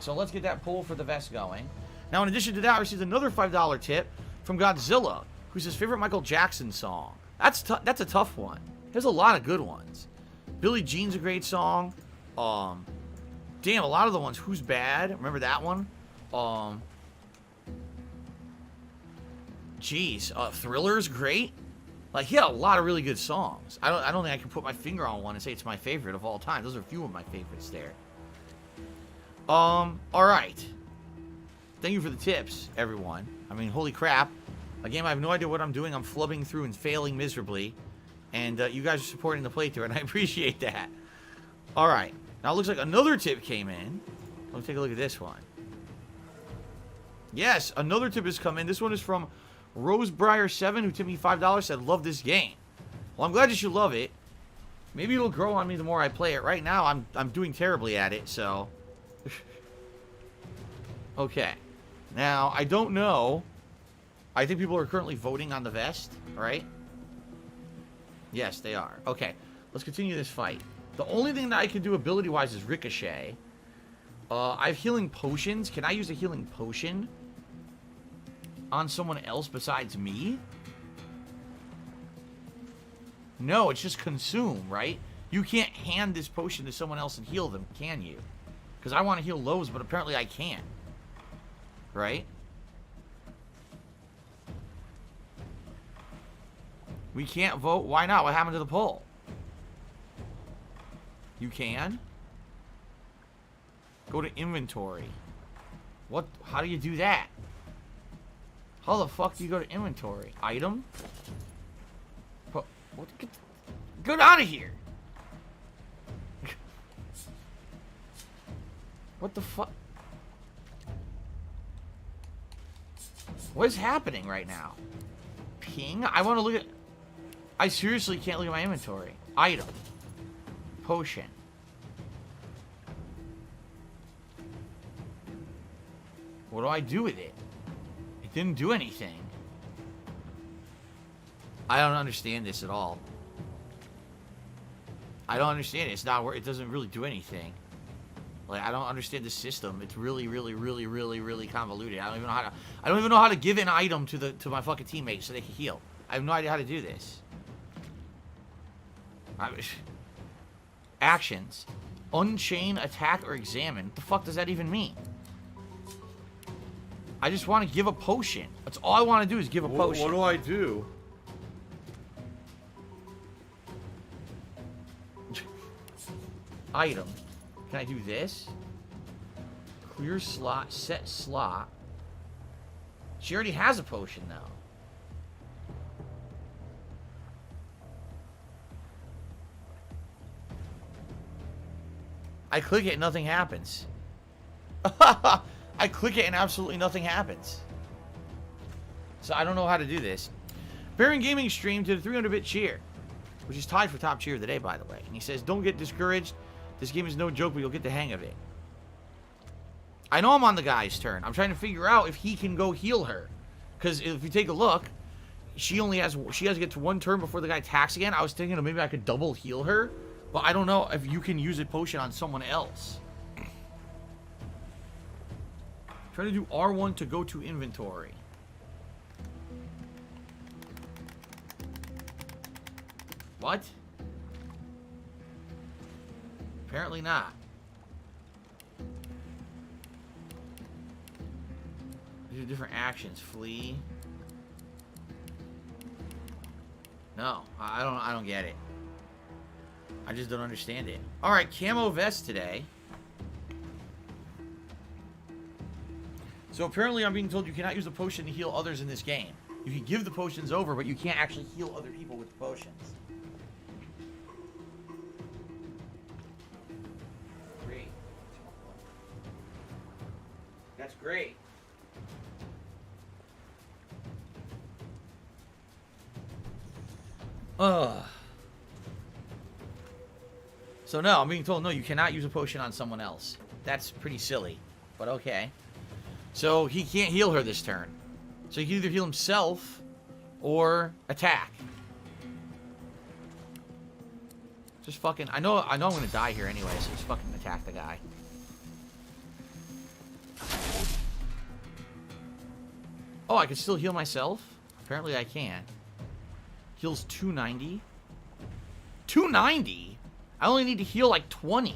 So let's get that poll for the vest going. Now, in addition to that, I received another $5 tip from Godzilla, who's his favorite Michael Jackson song. That's a tough one. There's a lot of good ones. Billie Jean's a great song. Damn, a lot of the ones. Who's Bad? Remember that one? Thriller's great. Like, he had a lot of really good songs. I don't think I can put my finger on one and say it's my favorite of all time. Those are a few of my favorites there. All right. Thank you for the tips, everyone. I mean, holy crap. Again, I have no idea what I'm doing. I'm flubbing through and failing miserably. And you guys are supporting the playthrough, and I appreciate that. All right. Now, it looks like another tip came in. Let's take a look at this one. Yes, another tip has come in. This one is from Rosebriar7, who tipped me $5, said, love this game. Well, I'm glad that you love it. Maybe it'll grow on me the more I play it. Right now, I'm doing terribly at it, so... Okay. Now, I don't know. I think people are currently voting on the vest, right? Yes, they are. Okay, let's continue this fight. The only thing that I can do ability-wise is Ricochet. I have healing potions. Can I use a healing potion on someone else besides me? No, it's just consume, right? You can't hand this potion to someone else and heal them, can you? Because I want to heal Lowe's, but apparently I can't. Right? We can't vote? Why not? What happened to the poll? You can? Go to inventory. What? How do you do that? How the fuck do you go to inventory? Item? What? Get out of here! What the fuck? What is happening right now? Ping? I want to look at... I seriously can't look at my inventory. Item. Potion. What do I do with it? It didn't do anything. I don't understand this at all. I don't understand it. It's not... It doesn't really do anything. Like, I don't understand the system. It's really, really, really, really, really convoluted. I don't even know how to give an item to my fucking teammates so they can heal. I have no idea how to do this. Actions. Unchain, attack, or examine. What the fuck does that even mean? I just want to give a potion. That's all I want to do is give a potion. What do I do? Item. Can I do this? Clear slot, set slot. She already has a potion now. I click it and nothing happens. I click it and absolutely nothing happens. So I don't know how to do this. Baron Gaming stream to the 300-bit cheer, which is tied for top cheer of the day, by the way. And he says, don't get discouraged. This game is no joke, but you'll get the hang of it. I know I'm on the guy's turn. I'm trying to figure out if he can go heal her. Because if you take a look, she has to get to 1 turn before the guy attacks again. I was thinking maybe I could double heal her, but I don't know if you can use a potion on someone else. Try to do R1 to go to inventory. What? Apparently not. These are different actions. Flee. No, I don't get it. I just don't understand it. All right, camo vest today. So apparently I'm being told you cannot use a potion to heal others in this game. You can give the potions over, but you can't actually heal other people with the potions. Great. That's great. So no, I'm being told no, you cannot use a potion on someone else. That's pretty silly, but okay. So he can't heal her this turn. So he can either heal himself or attack. Just fucking, I know I'm gonna die here anyway, so just fucking attack the guy. Oh, I can still heal myself? Apparently I can. Heals 290. 290? I only need to heal like 20.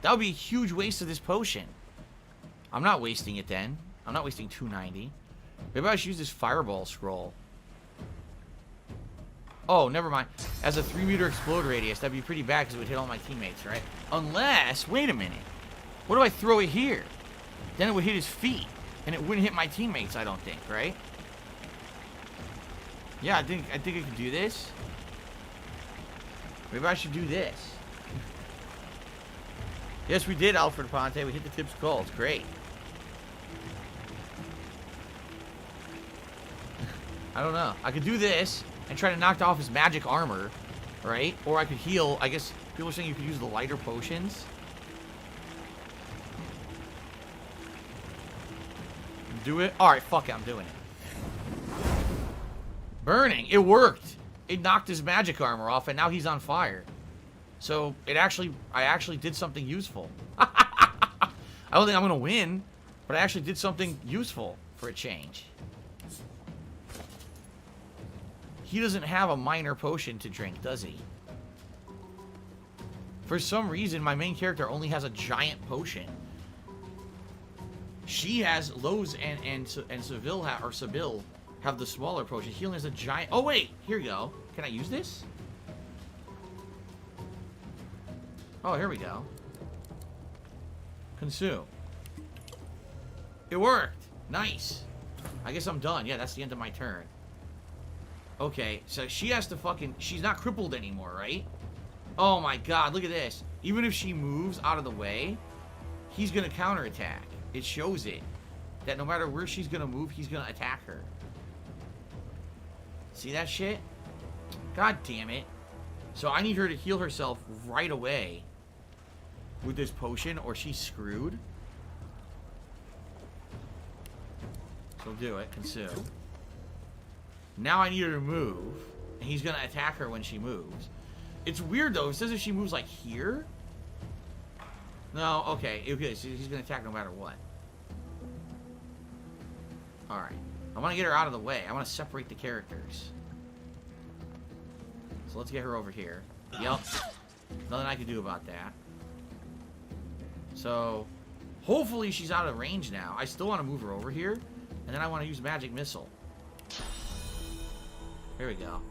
That would be a huge waste of this potion. I'm not wasting it then. I'm not wasting 290. Maybe I should use this fireball scroll. Oh, never mind. As a 3-meter explode radius, that'd be pretty bad because it would hit all my teammates, right? Unless, wait a minute. What if I throw it here? Then it would hit his feet. And it wouldn't hit my teammates, I don't think, right? Yeah, I think I could do this. Maybe I should do this. Yes, we did, Alfred Ponte. We hit the tip's calls. Great. I don't know. I could do this and try to knock off his magic armor, right? Or I could heal. I guess people are saying you could use the lighter potions. Do it? Alright, fuck it. I'm doing it. Burning. It worked. It knocked his magic armor off, and now he's on fire. So, I actually did something useful. I don't think I'm going to win, but I actually did something useful for a change. He doesn't have a minor potion to drink, does he? For some reason, my main character only has a giant potion. She has Lowe's and Seville or Sibyl have the smaller potion. Healing has a giant. Oh wait, here we go. Can I use this? Oh, here we go. Consume. It worked. Nice. I guess I'm done. Yeah, that's the end of my turn. Okay, so she has to fucking... She's not crippled anymore, right? Oh my god, look at this. Even if she moves out of the way, he's gonna counterattack. It shows it. That no matter where she's gonna move, he's gonna attack her. See that shit? God damn it. So I need her to heal herself right away with this potion, or she's screwed. So do it. Consume. Now I need her to move, and he's gonna attack her when she moves. It's weird though. It says if she moves like here. No, okay. Okay, so he's gonna attack no matter what. Alright. I want to get her out of the way. I want to separate the characters. So let's get her over here. Yep. Nothing I can do about that. So, hopefully she's out of range now. I still want to move her over here. And then I want to use Magic Missile. Here we go.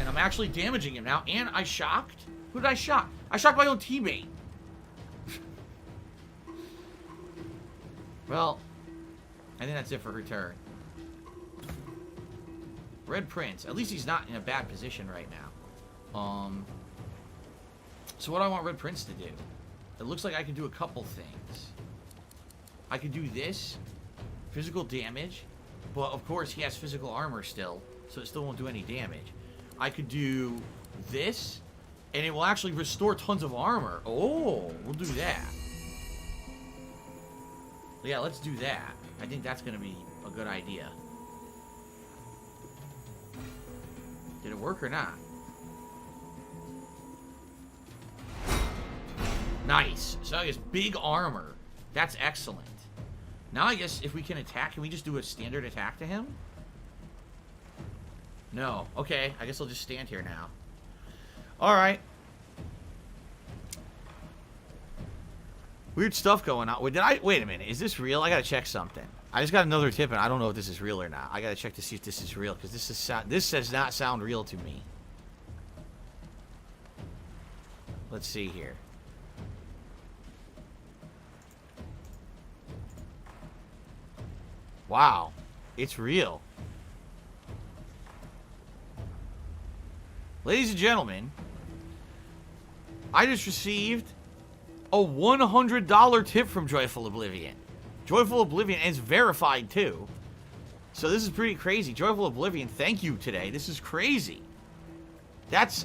And I'm actually damaging him now. And I shocked? Who did I shock? I shocked my own teammate. Well, I think that's it for her turn. Red Prince. At least he's not in a bad position right now. So what do I want Red Prince to do? It looks like I can do a couple things. I could do this. Physical damage. But of course he has physical armor still. So it still won't do any damage. I could do this. And it will actually restore tons of armor. Oh, we'll do that. Yeah, let's do that. I think that's going to be a good idea. Did it work or not? Nice. So I guess big armor. That's excellent. Now I guess if we can attack, can we just do a standard attack to him? No. Okay, I guess I'll just stand here now. Alright. Weird stuff going on. Wait a minute. Is this real? I gotta check something. I just got another tip, and I don't know if this is real or not. I gotta check to see if this is real, because this does not sound real to me. Let's see here. Wow. It's real. Ladies and gentlemen, I just received a $100 tip from Joyful Oblivion. Joyful Oblivion is verified too. So this is pretty crazy. Joyful Oblivion, thank you today. This is crazy.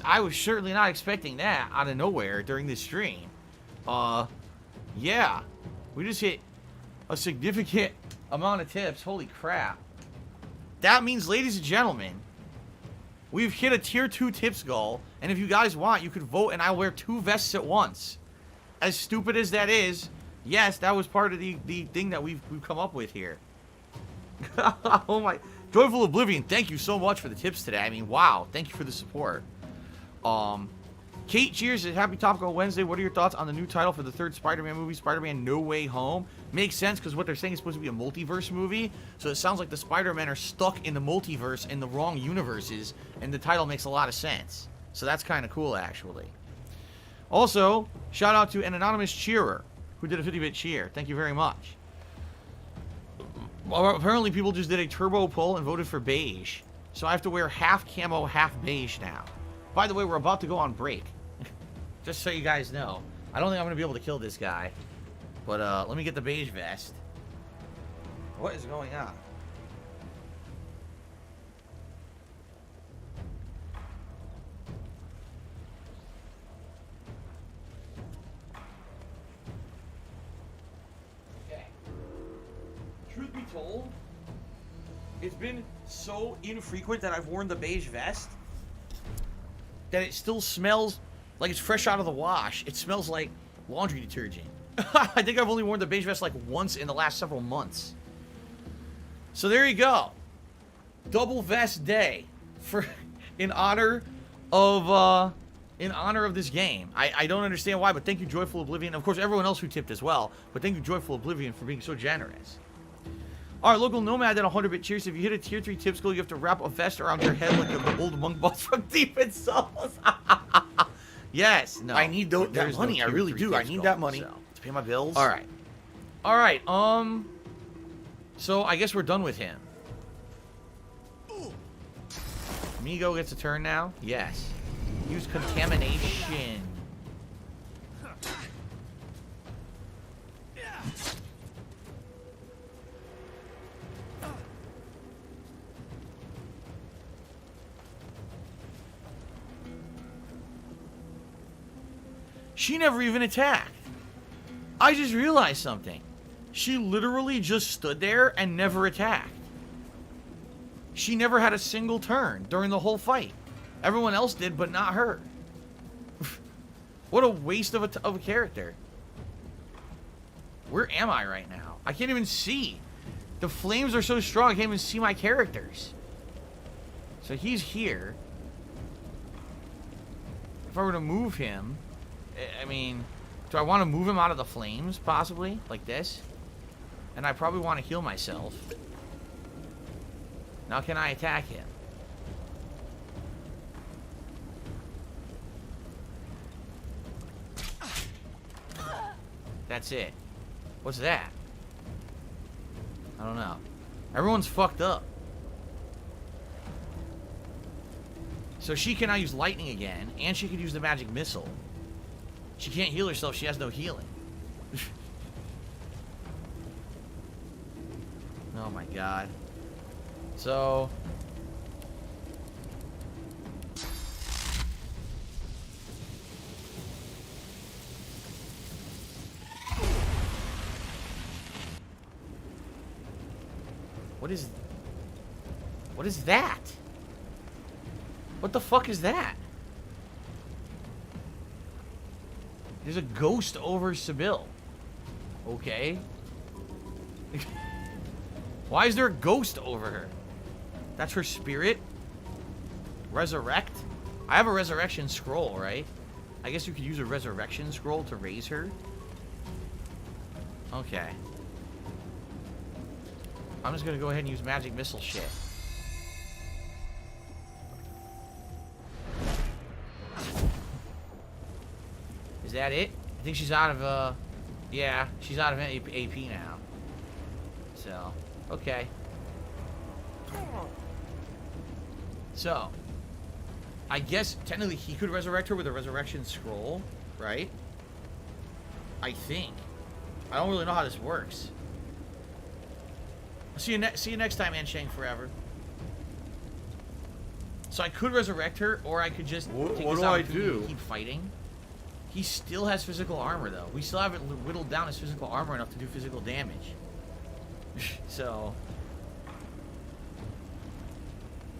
I was certainly not expecting that out of nowhere during this stream. Yeah. We just hit a significant amount of tips. Holy crap. That means, ladies and gentlemen, we've hit a tier 2 tips goal. And if you guys want, you could vote and I'll wear 2 vests at once. As stupid as that is, yes, that was part of the thing that we've come up with here. Oh my. Joyful Oblivion, thank you so much for the tips today. I mean, wow. Thank you for the support. Kate Cheers says, happy Topical Wednesday. What are your thoughts on the new title for the 3rd Spider-Man movie, Spider-Man No Way Home? Makes sense, because what they're saying is supposed to be a multiverse movie. So it sounds like the Spider-Men are stuck in the multiverse in the wrong universes. And the title makes a lot of sense. So that's kind of cool, actually. Also, shout out to an anonymous cheerer who did a 50-bit cheer. Thank you very much. Well, apparently people just did a turbo poll and voted for beige. So I have to wear half camo, half beige now. By the way, we're about to go on break. Just so you guys know. I don't think I'm going to be able to kill this guy. But let me get the beige vest. What is going on? Truth be told, it's been so infrequent that I've worn the beige vest that it still smells like it's fresh out of the wash. It smells like laundry detergent. I think I've only worn the beige vest like once in the last several months. So there you go. Double vest day for in honor of this game. I don't understand why, but thank you, Joyful Oblivion. Of course, everyone else who tipped as well. But thank you, Joyful Oblivion, for being so generous. Our local nomad did 100-bit cheers. If you hit a tier 3 tip school, you have to wrap a vest around your head like the old monk boss from Demon's Souls. Yes, no. I need that money. I really do. I need that money to pay my bills. All right. All right. So I guess we're done with him. Migo gets a turn now. Yes. Use contamination. She never even attacked. I just realized something. She literally just stood there and never attacked. She never had a single turn during the whole fight. Everyone else did, but not her. What a waste of a character. Where am I right now? I can't even see. The flames are so strong, I can't even see my characters. So he's here. If I were to move him... I mean, do I want to move him out of the flames, possibly? Like this? And I probably want to heal myself. Now can I attack him? That's it. What's that? I don't know. Everyone's fucked up. So she can now use lightning again, and she could use the magic missile. She can't heal herself. She has no healing. Oh my god. So... What is that? What the fuck is that? There's a ghost over Sybil. Okay. Why is there a ghost over her? That's her spirit? Resurrect? I have a resurrection scroll, right? I guess you could use a resurrection scroll to raise her. Okay. I'm just gonna go ahead and use magic missile shit. Is that it? I think she's out of, yeah, she's out of AP now. So, okay. So, I guess technically he could resurrect her with a resurrection scroll, right? I think. I don't really know how this works. See you next time, Anshang Forever. So I could resurrect her, or I could just take this opportunity and keep fighting. He still has physical armor, though. We still haven't whittled down his physical armor enough to do physical damage. So...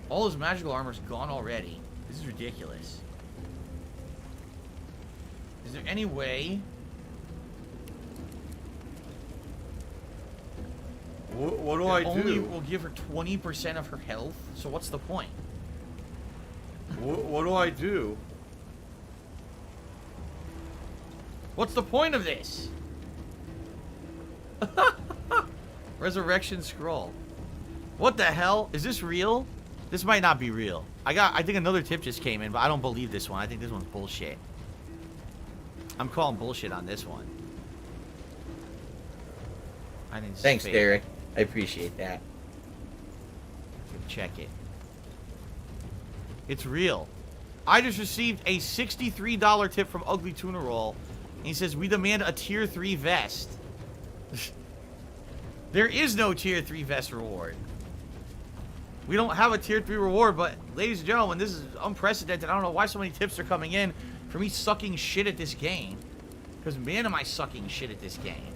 all his magical armor's gone already. This is ridiculous. Is there any way... What do I do? Only will give her 20% of her health, so what's the point? What do I do? What's the point of this? Resurrection scroll. What the hell? Is this real? This might not be real. I think another tip just came in, but I don't believe this one. I think this one's bullshit. I'm calling bullshit on this one. I think Thanks, fake. Derek. I appreciate that. Check it. It's real. I just received a $63 tip from Ugly Tuna Roll. And he says, we demand a tier 3 vest. There is no tier 3 vest reward. We don't have a tier 3 reward, but ladies and gentlemen, this is unprecedented. I don't know why so many tips are coming in for me sucking shit at this game. Because man, am I sucking shit at this game.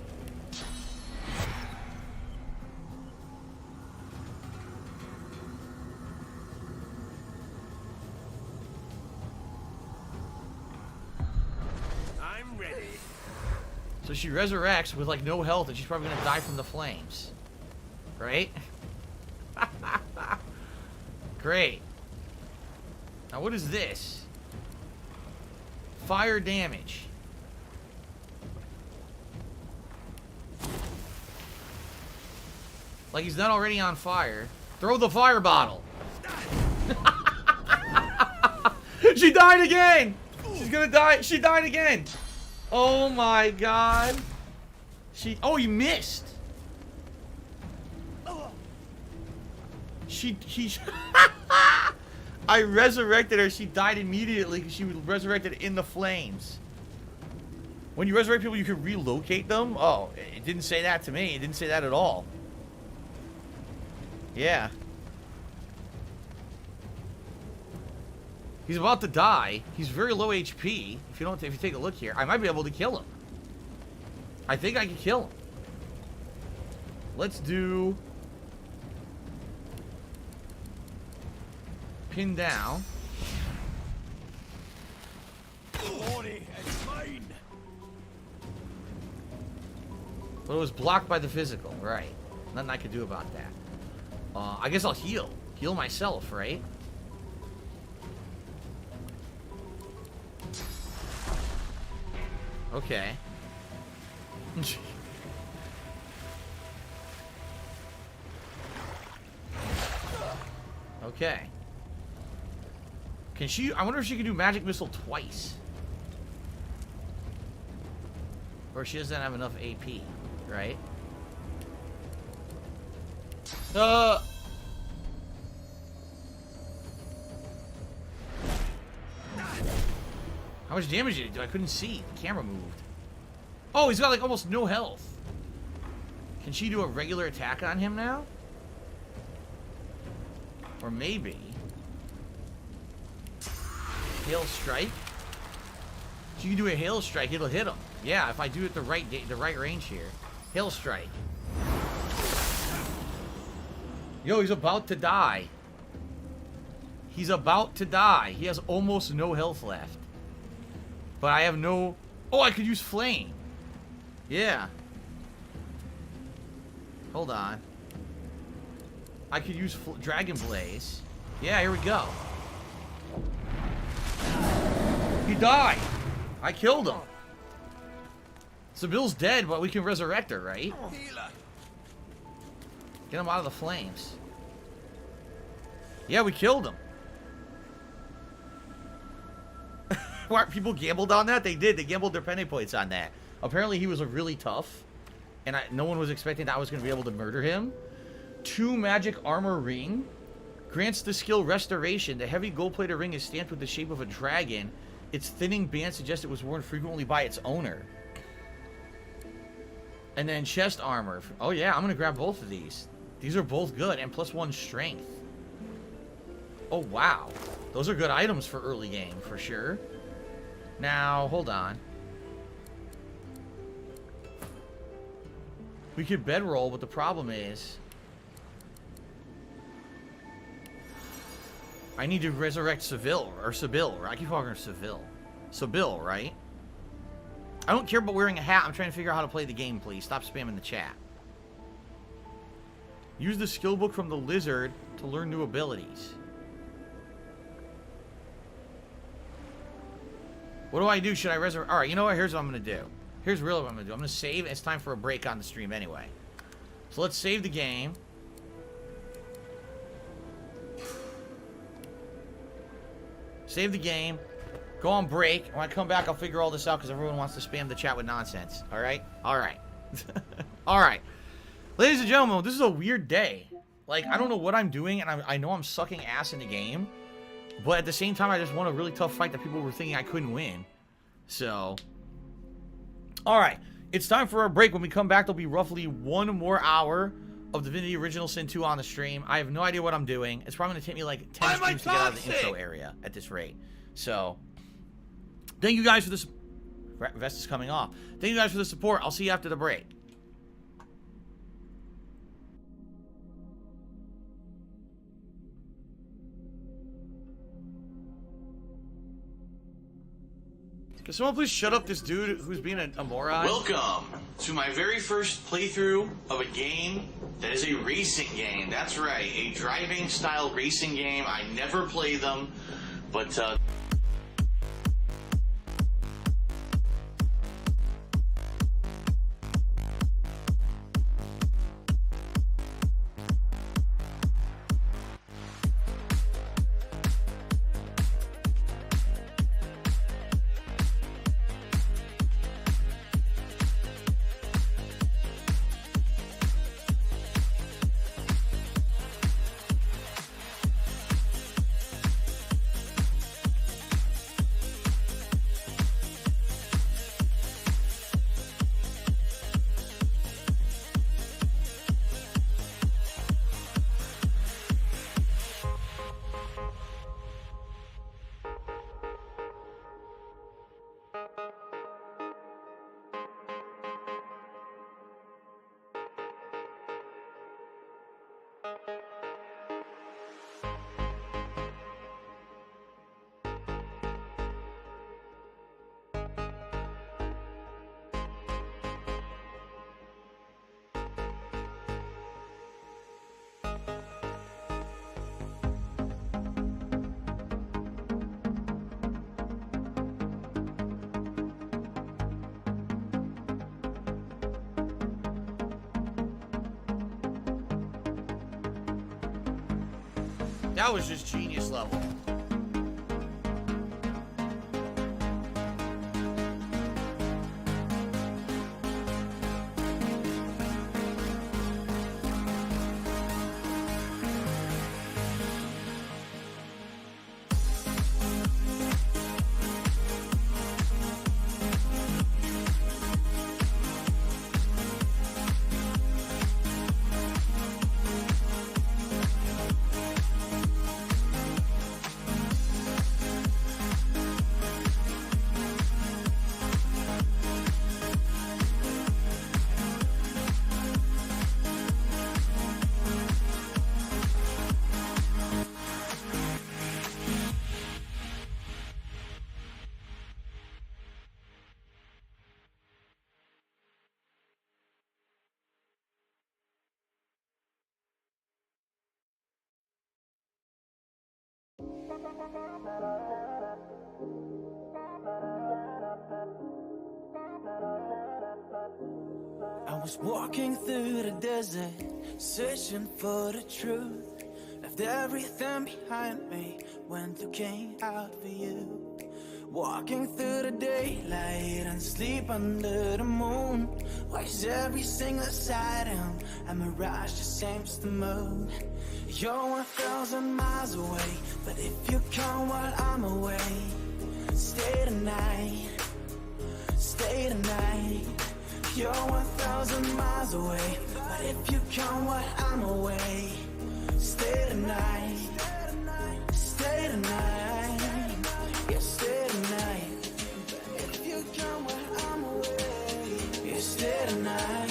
So she resurrects with like no health and she's probably gonna die from the flames. Right? Great. Now what is this? Fire damage. Like he's not already on fire. Throw the fire bottle. She died again! She's gonna die. She died again. Oh my god. Oh, you missed. I resurrected her. She died immediately because she was resurrected in the flames. When you resurrect people, you can relocate them? Oh, it didn't say that to me. It didn't say that at all. Yeah. He's about to die. He's very low HP. If you take a look here, I might be able to kill him. I think I can kill him. Let's do pin down. Morty, it's mine. But it was blocked by the physical, right? Nothing I could do about that. I guess I'll heal. Heal myself, right? Okay. Okay. Can she... I wonder if she can do magic missile twice. Or she doesn't have enough AP, right? How much damage did it do? I couldn't see. The camera moved. Oh, he's got like almost no health. Can she do a regular attack on him now? Or maybe... Hail Strike? She can do a Hail Strike, it'll hit him. Yeah, if I do it the right range here. Hail Strike. Yo, he's about to die. He's about to die. He has almost no health left. But I have no... Oh, I could use flame. Yeah. Hold on. I could use Dragon Blaze. Yeah, here we go. He died. I killed him. Sybille's dead, but we can resurrect her, right? Get him out of the flames. Yeah, we killed him. What, people gambled on that? They did. They gambled their penny points on that. Apparently, he was a really tough, and no one was expecting that I was going to be able to murder him. 2 magic armor ring. Grants the skill Restoration. The heavy gold-plated ring is stamped with the shape of a dragon. Its thinning band suggests it was worn frequently by its owner. And then chest armor. Oh yeah, I'm going to grab both of these. These are both good, and +1 strength. Oh wow. Those are good items for early game, for sure. Now, hold on. We could bedroll, but the problem is... I need to resurrect Sybylle, or I keep calling her Sybylle, right? I don't care about wearing a hat. I'm trying to figure out how to play the game, please. Stop spamming the chat. Use the skill book from the lizard to learn new abilities. What do I do? Should I resurrect? Alright, you know what? Here's what I'm going to do. Here's really what I'm going to do. I'm going to save. It's time for a break on the stream anyway. So let's save the game. Save the game. Go on break. When I come back, I'll figure all this out because everyone wants to spam the chat with nonsense. Alright? Alright. Alright. Ladies and gentlemen, this is a weird day. Like, I don't know what I'm doing, and I know I'm sucking ass in the game. But at the same time, I just won a really tough fight that people were thinking I couldn't win. So, alright. It's time for our break. When we come back, there'll be roughly 1 more hour of Divinity Original Sin 2 on the stream. I have no idea what I'm doing. It's probably going to take me like 10 streams to get out of the intro area at this rate. So, thank you guys for this. Vest is coming off. Thank you guys for the support. I'll see you after the break. Can someone please shut up this dude who's being a moron? Welcome to my very first playthrough of a game that is a racing game. That's right, a driving style racing game. I never play them, but that was just genius level. I was walking through the desert, searching for the truth. Left everything behind me, went looking out for you. Walking through the daylight and sleep under the moon. Why is every single sighting a mirage the same as the moon? You're 1,000 miles away, but if you come while I'm away, stay tonight, stay tonight. You're 1,000 miles away, but if you come while I'm away, stay tonight, stay tonight, yeah, stay tonight. If you come while I'm away, yeah, stay tonight,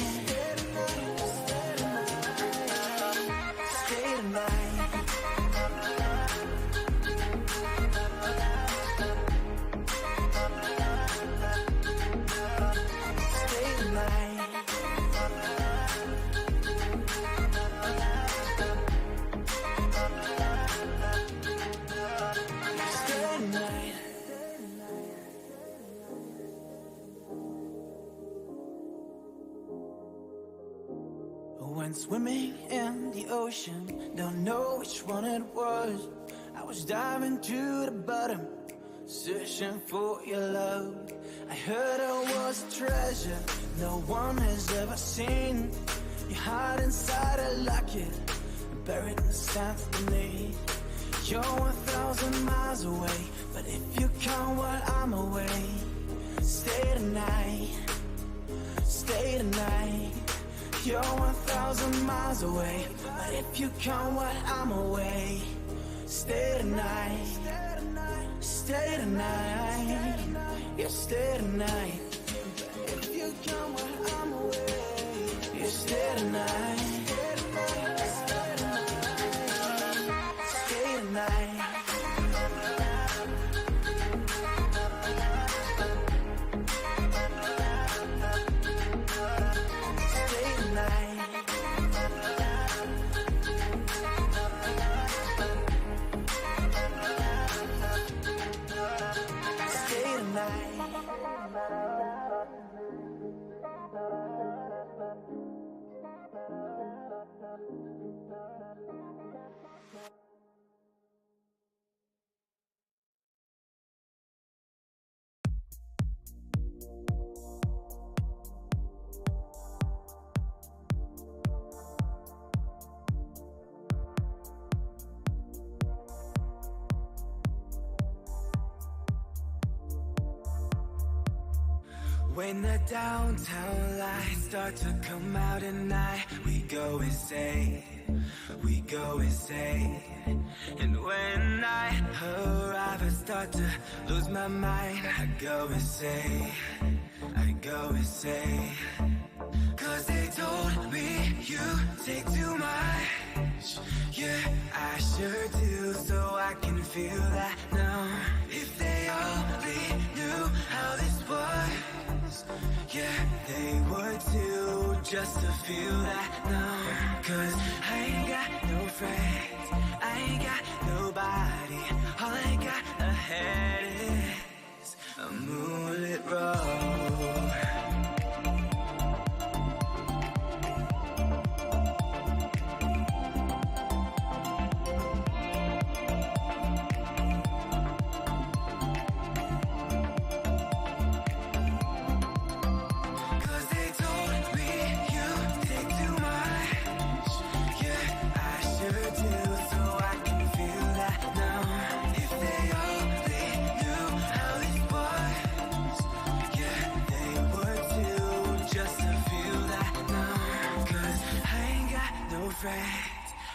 stay tonight. Went swimming in the ocean, don't know which one it was. I was diving to the bottom, searching for your love. I heard it was a treasure no one has ever seen. You hide inside a locket, buried in the sand beneath. You're 1,000 miles away, but if you come while I'm away, stay tonight, stay tonight. You're 1,000 miles away, but if you come while I'm away, stay tonight, stay tonight, yeah, stay tonight. If you come while I'm away, yeah, stay tonight, stay tonight. When the downtown lights start to come out at night, we go insane, we go insane. And when I arrive, I start to lose my mind. I go insane, I go insane. Cause they told me you take too much. Yeah, I sure do, so I can feel that now. If they only knew how this was, yeah, they would too, just to feel that now. Cause I ain't got no friends, I ain't got nobody. All I got ahead is a moonlit road.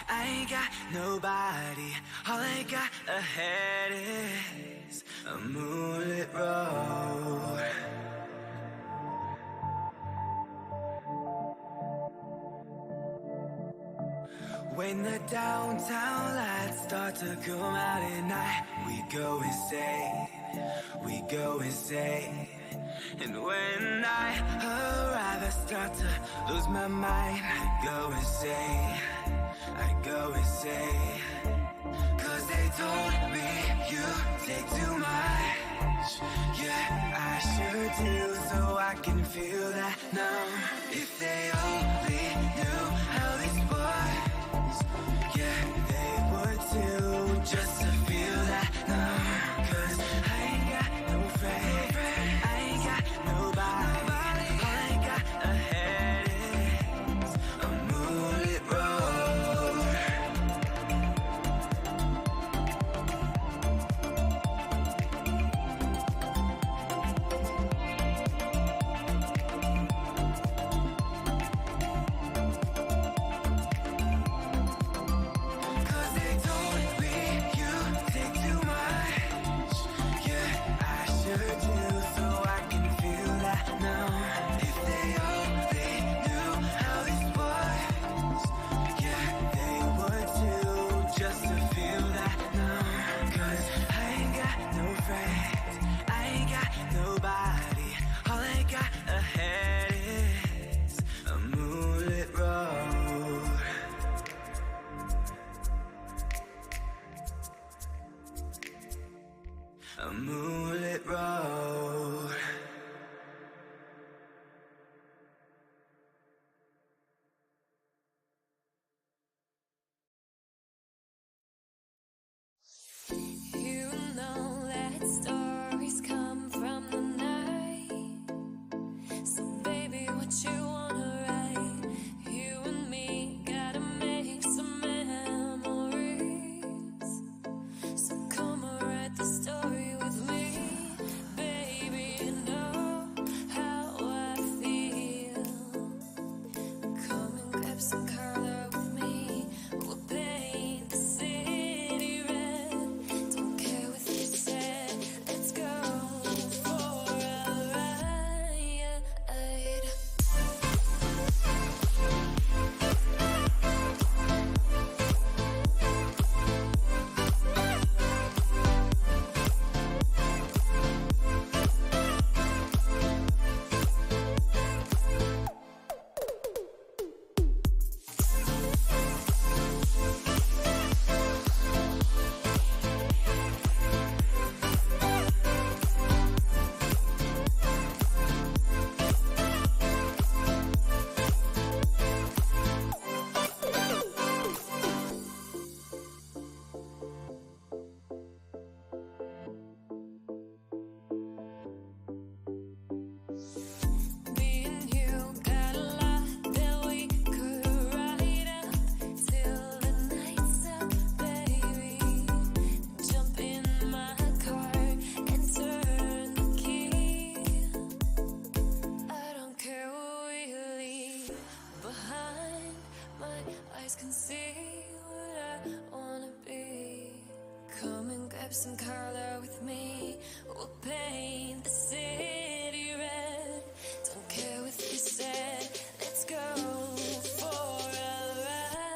I ain't got nobody. All I got ahead is a moonlit road. When the downtown lights start to come out at night, we go insane, we go insane. And when I arrive, I start to lose my mind. I go insane, I go insane. Cause they told me do so I can feel that now. If they only knew how this was, yeah, they would too, just to feel that now. 'Cause I ain't got no friend, I ain't got nobody, all I got ahead is a moonlit road. Cause they told me you take too much. Yeah, I sure do, so I can feel that now. If they only knew how this was, yeah, they would too, just to feel that now. 'Cause I ain't got no friends, I ain't got nobody, all I got ahead is a moonlit road. A moonlit road. You know that stories come from the night. So baby, what you wanna write? You and me gotta make some memories. So come and write the story with me. Baby, you know how I feel. Come and grab some color with me. We'll paint the city red. Don't care what you said. Let's go for a ride. Me and you got a lot that we could write up till the night's up, baby. Jump in my car and turn the key. I don't care what we leave behind. My eyes can see what I wanna be. Come and grab some color with me. We'll paint the city red. Don't care what you said. Let's go for a ride.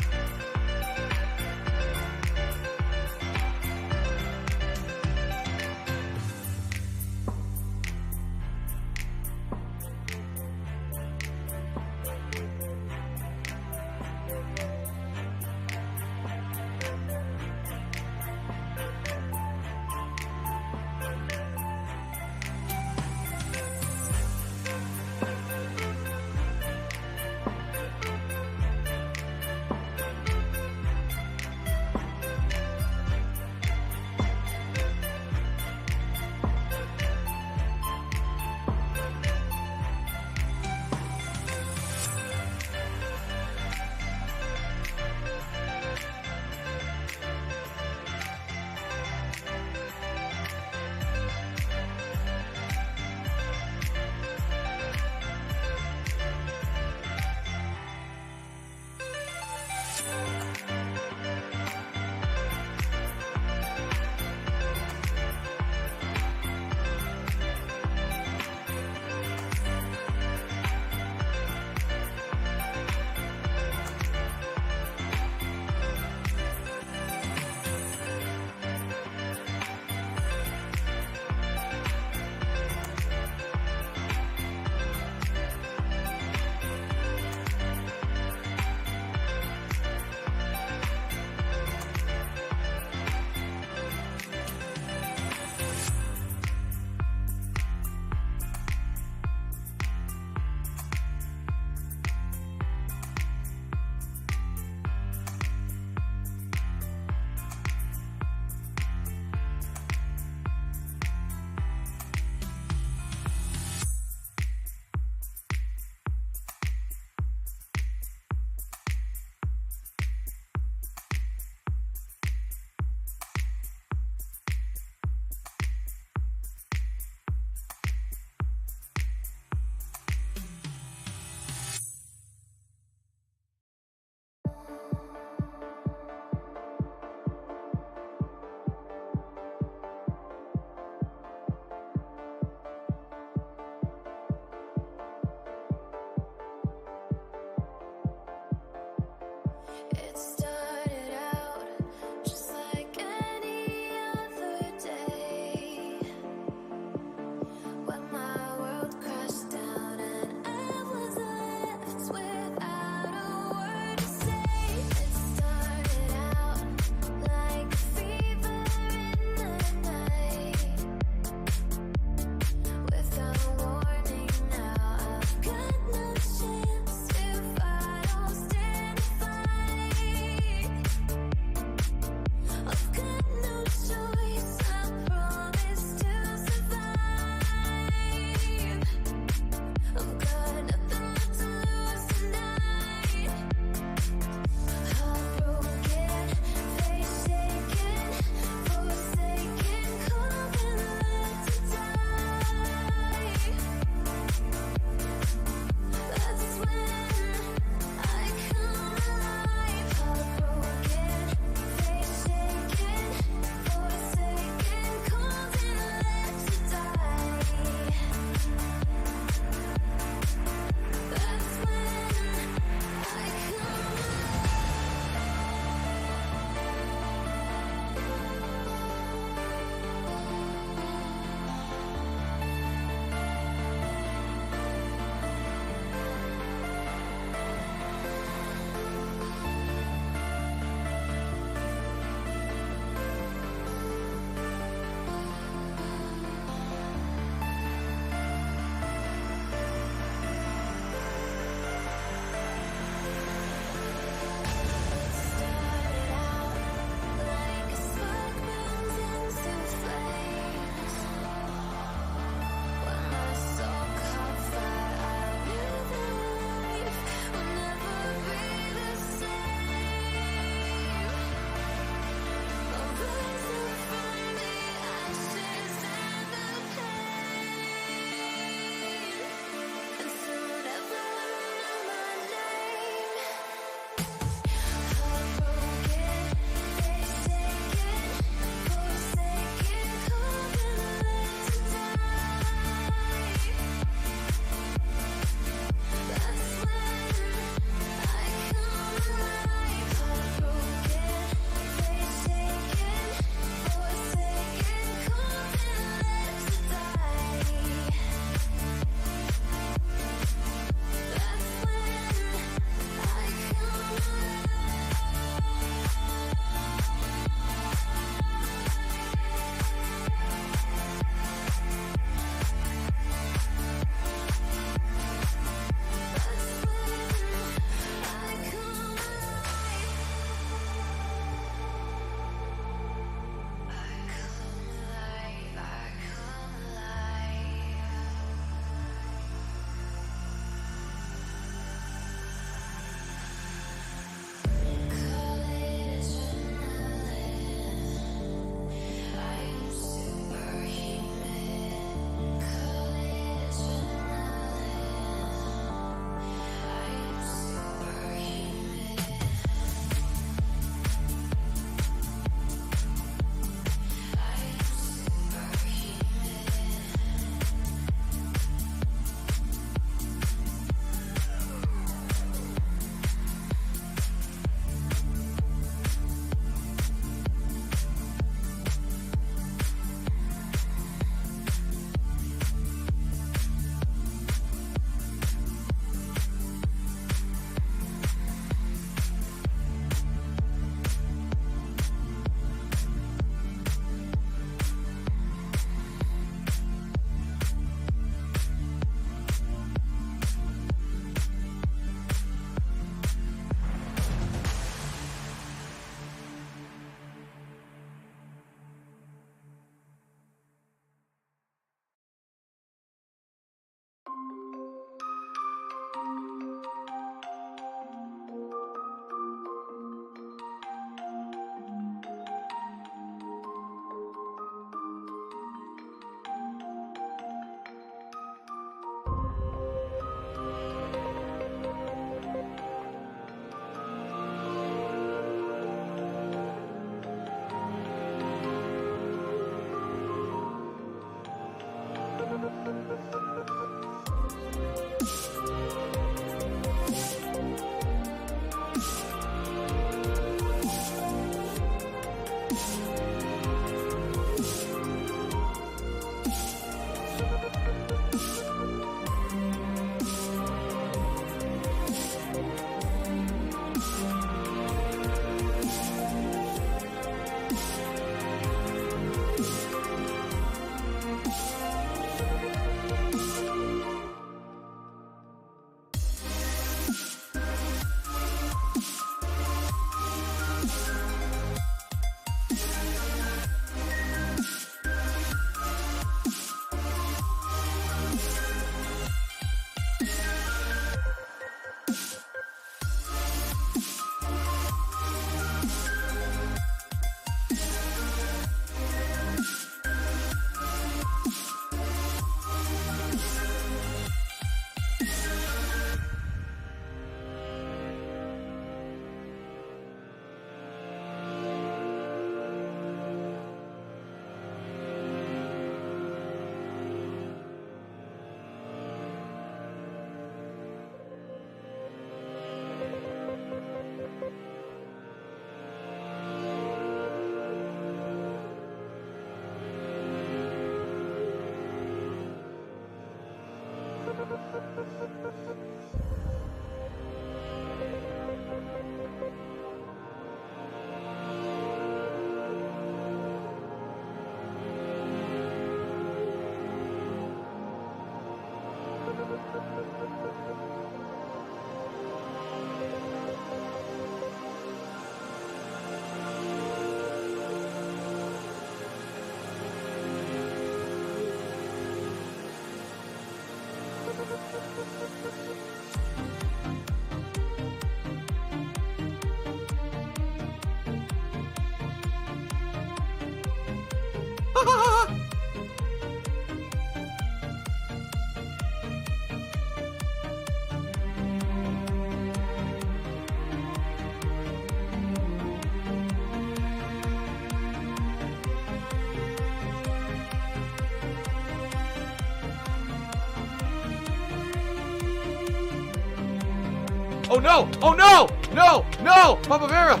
Oh no! Oh no! No! No! Papa Vera!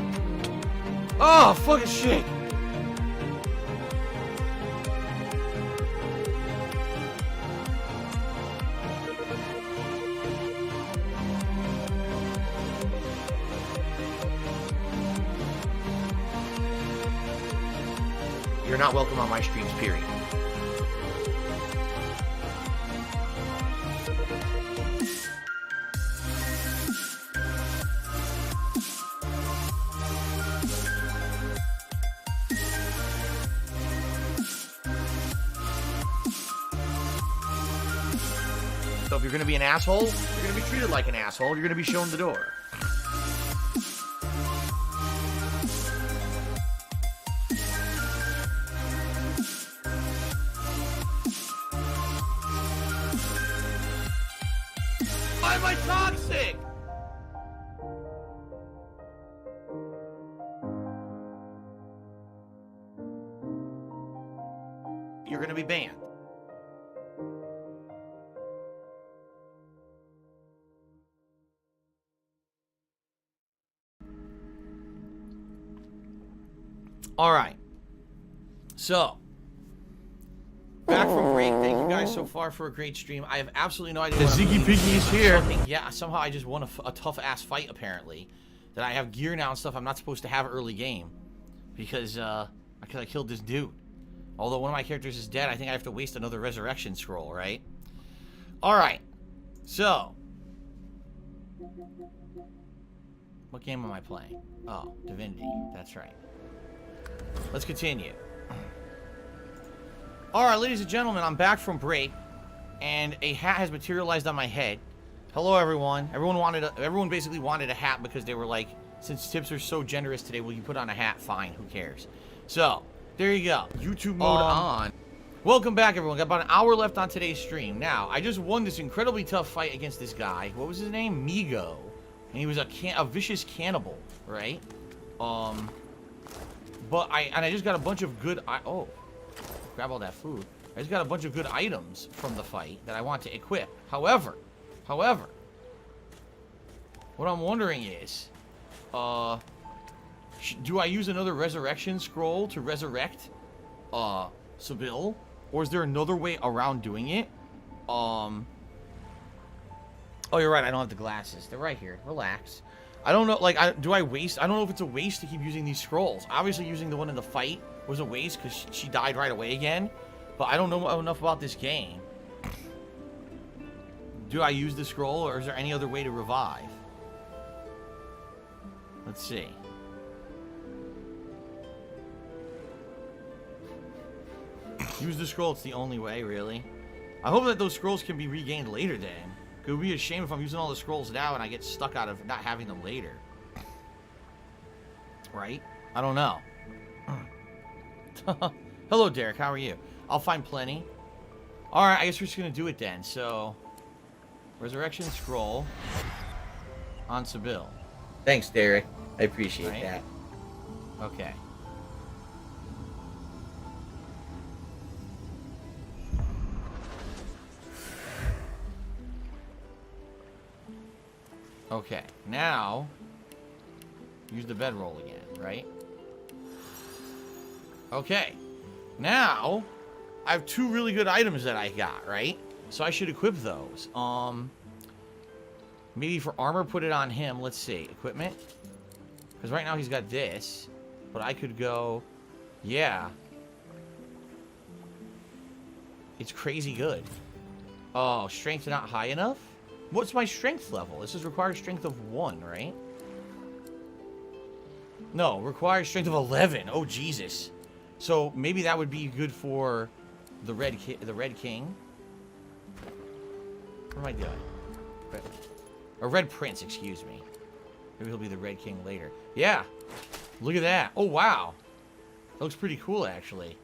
Oh, fucking shit! You're not welcome on my streams, period. So if you're gonna be an asshole, you're gonna be treated like an asshole, you're gonna be shown the door. Why am I toxic? You're gonna be banned. All right. So, back from break. Thank you guys so far for a great stream. I have absolutely no idea. The what I'm Ziggy doing. Piggy is here. Yeah, somehow I just won a tough ass fight apparently. That I have gear now and stuff I'm not supposed to have early game because I killed this dude. Although one of my characters is dead, I think I have to waste another resurrection scroll, right? All right. So, what game am I playing? Oh, Divinity. That's right. Let's continue. Alright, ladies and gentlemen, I'm back from break, and a hat has materialized on my head. Hello, everyone. Everyone basically wanted a hat because they were like, since tips are so generous today, will you put on a hat? Fine, who cares? So, there you go. YouTube mode on. Welcome back, everyone. Got about an hour left on today's stream. Now, I just won this incredibly tough fight against this guy. What was his name? Migo. And he was a vicious cannibal, right? But I just got a bunch of good... Oh, grab all that food. I just got a bunch of good items from the fight that I want to equip. However, what I'm wondering is, do I use another resurrection scroll to resurrect, Sybil? Or is there another way around doing it? Oh, you're right. I don't have the glasses. They're right here. Relax. I don't know, like, do I waste? I don't know if it's a waste to keep using these scrolls. Obviously, using the one in the fight was a waste because she died right away again. But I don't know enough about this game. Do I use the scroll, or is there any other way to revive? Let's see. Use the scroll, it's the only way, really. I hope that those scrolls can be regained later, then. It would be a shame if I'm using all the scrolls now and I get stuck out of not having them later. Right? I don't know. Hello, Derek. How are you? I'll find plenty. Alright, I guess we're just going to do it then. So, Resurrection Scroll on Sybil. Thanks, Derek. I appreciate that. Okay. Okay, now use the bedroll again, right? Okay, now I have two really good items that I got, right? So I should equip those. Maybe for armor, put it on him. Let's see, equipment. Because right now he's got this, but I could go, yeah. It's crazy good. Oh, strength not high enough? What's my strength level? This is required strength of 1, right? No, required strength of 11. Oh, Jesus. So maybe that would be good for the Red King. What am I doing? Or Red Prince, excuse me. Maybe he'll be the Red King later. Yeah. Look at that. Oh, wow. That looks pretty cool, actually.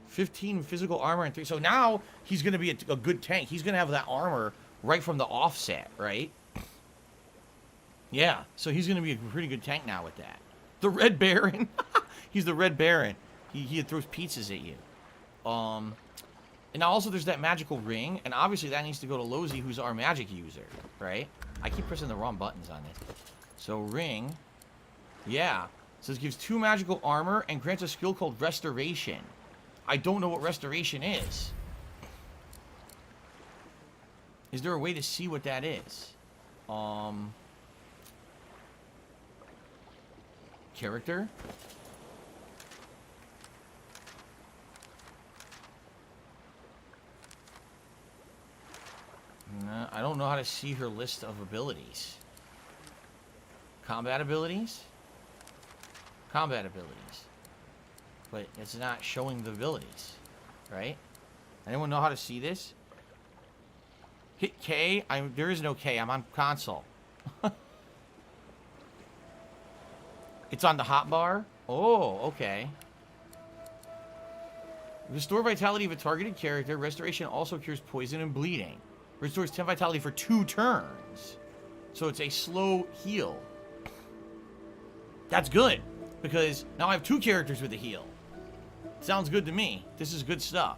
15 physical armor and 3. So now he's going to be a good tank. He's going to have that armor right from the offset, right? Yeah. So he's going to be a pretty good tank now with that. The Red Baron. He's the Red Baron. He throws pizzas at you. And now also there's that magical ring. And obviously that needs to go to Lozy, who's our magic user, right? I keep pressing the wrong buttons on this. So ring. Yeah. So this gives 2 magical armor and grants a skill called Restoration. I don't know what Restoration is. Is there a way to see what that is? Character? No, I don't know how to see her list of abilities. Combat abilities? Combat abilities. But it's not showing the abilities, right? Anyone know how to see this? Hit K? There is no K. I'm on console. It's on the hotbar? Oh, okay. Restore vitality of a targeted character. Restoration also cures poison and bleeding. Restores 10 vitality for 2 turns. So it's a slow heal. That's good, because now I have 2 characters with a heal. Sounds good to me. This is good stuff.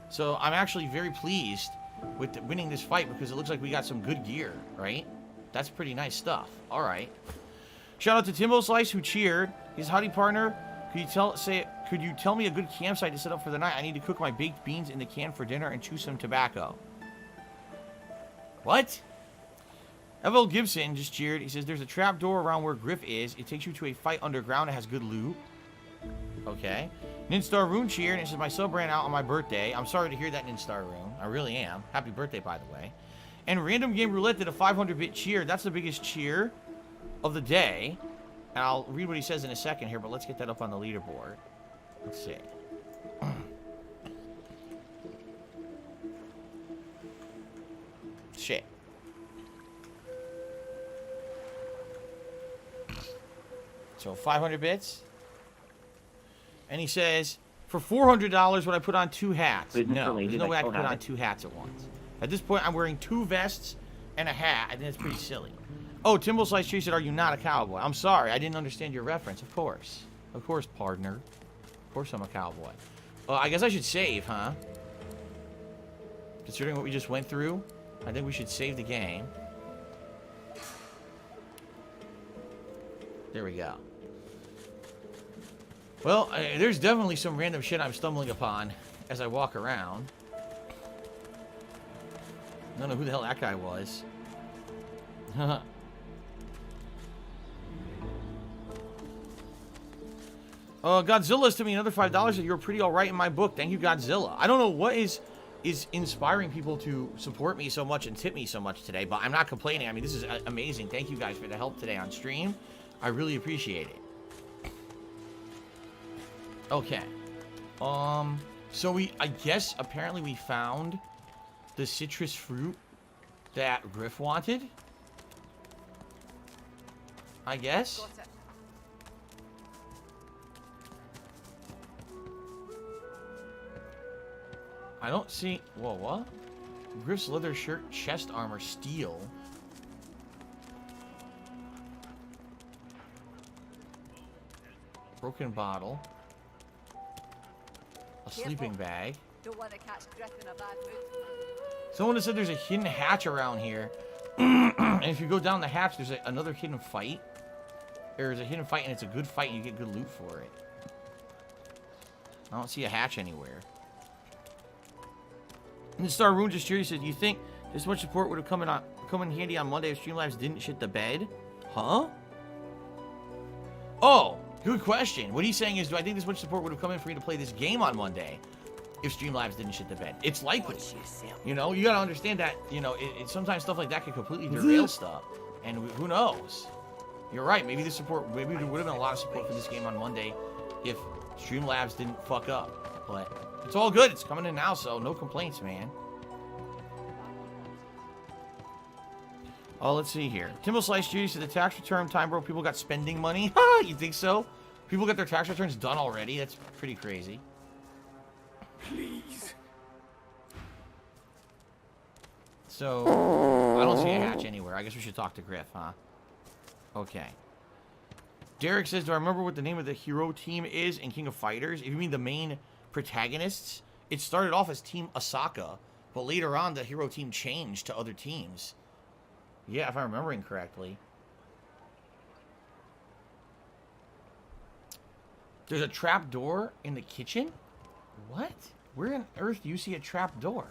So I'm actually very pleased with winning this fight, because it looks like we got some good gear, right? That's pretty nice stuff. All right. Shout out to Timbo Slice, who cheered. His howdy partner. Could you tell me a good campsite to set up for the night? I need to cook my baked beans in the can for dinner and chew some tobacco. What? Evel Gibson just cheered. He says, there's a trap door around where Griff is. It takes you to a fight underground. It has good loot. Okay. Ninstar Rune cheered. And it says, my sub ran out on my birthday. I'm sorry to hear that, Ninstar Rune. I really am. Happy birthday, by the way. And Random Game Roulette did a 500-bit cheer. That's the biggest cheer of the day. And I'll read what he says in a second here, but let's get that up on the leaderboard. Let's see. Shit. So 500 bits. And he says, for $400, would I put on 2 hats? No, there's no way I can put on 2 hats at once. At this point, I'm wearing 2 vests and a hat. I think it's pretty silly. Oh, Timble Slice Tree said, are you not a cowboy? I'm sorry, I didn't understand your reference. Of course. Of course, partner. Of course I'm a cowboy. I guess I should save, huh? Considering what we just went through, I think we should save the game. There we go. Well, there's definitely some random shit I'm stumbling upon as I walk around. I don't know who the hell that guy was. Godzilla's to me another $5 that you're pretty alright in my book. Thank you, Godzilla. I don't know what is inspiring people to support me so much and tip me so much today, but I'm not complaining. I mean, this is amazing. Thank you guys for the help today on stream. I really appreciate it. Okay. So I guess apparently we found the citrus fruit that Griff wanted. I guess. I don't see... Whoa, what? Griff's leather shirt, chest armor, steel. Broken bottle. A sleeping bag. Don't want to catch Griff in a bad mood. Someone has said there's a hidden hatch around here. And if you go down the hatch, there's another hidden fight. There's a hidden fight, and it's a good fight, and you get good loot for it. I don't see a hatch anywhere. And the Star Rune just curious said, you think this much support would have come in handy on Monday if Streamlabs didn't shit the bed? Huh? Oh, good question. What he's saying is, do I think this much support would have come in for me to play this game on Monday if Streamlabs didn't shit the bed? It's likely. You know, you gotta understand that, you know, sometimes stuff like that can completely derail stuff. And who knows? You're right. Maybe maybe there would have been a lot of support for this game on Monday if Streamlabs didn't fuck up. But it's all good. It's coming in now, so no complaints, man. Oh, let's see here. Timble Slice Judy said the tax return time broke. People got spending money. Ha! You think so? People got their tax returns done already? That's pretty crazy. Please. So, I don't see a hatch anywhere. I guess we should talk to Griff, huh? Okay. Derek says, do I remember what the name of the hero team is in King of Fighters? If you mean the main protagonists, it started off as Team Asaka, but later on the hero team changed to other teams. Yeah, if I'm remembering correctly. There's a trap door in the kitchen? What? Where on earth do you see a trap door?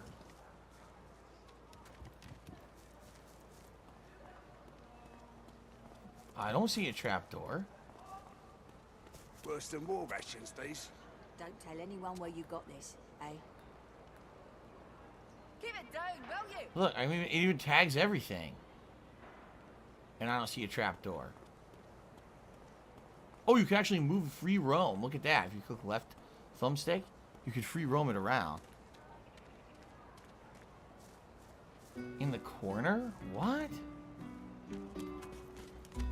I don't see a trap door. Worse than war rations, these. Don't tell anyone where you got this, eh? Keep it down, will you? Look, I mean, it even tags everything. And I don't see a trap door. Oh, you can actually move free roam. Look at that. If you click left thumbstick, you can free roam it around. In the corner? What?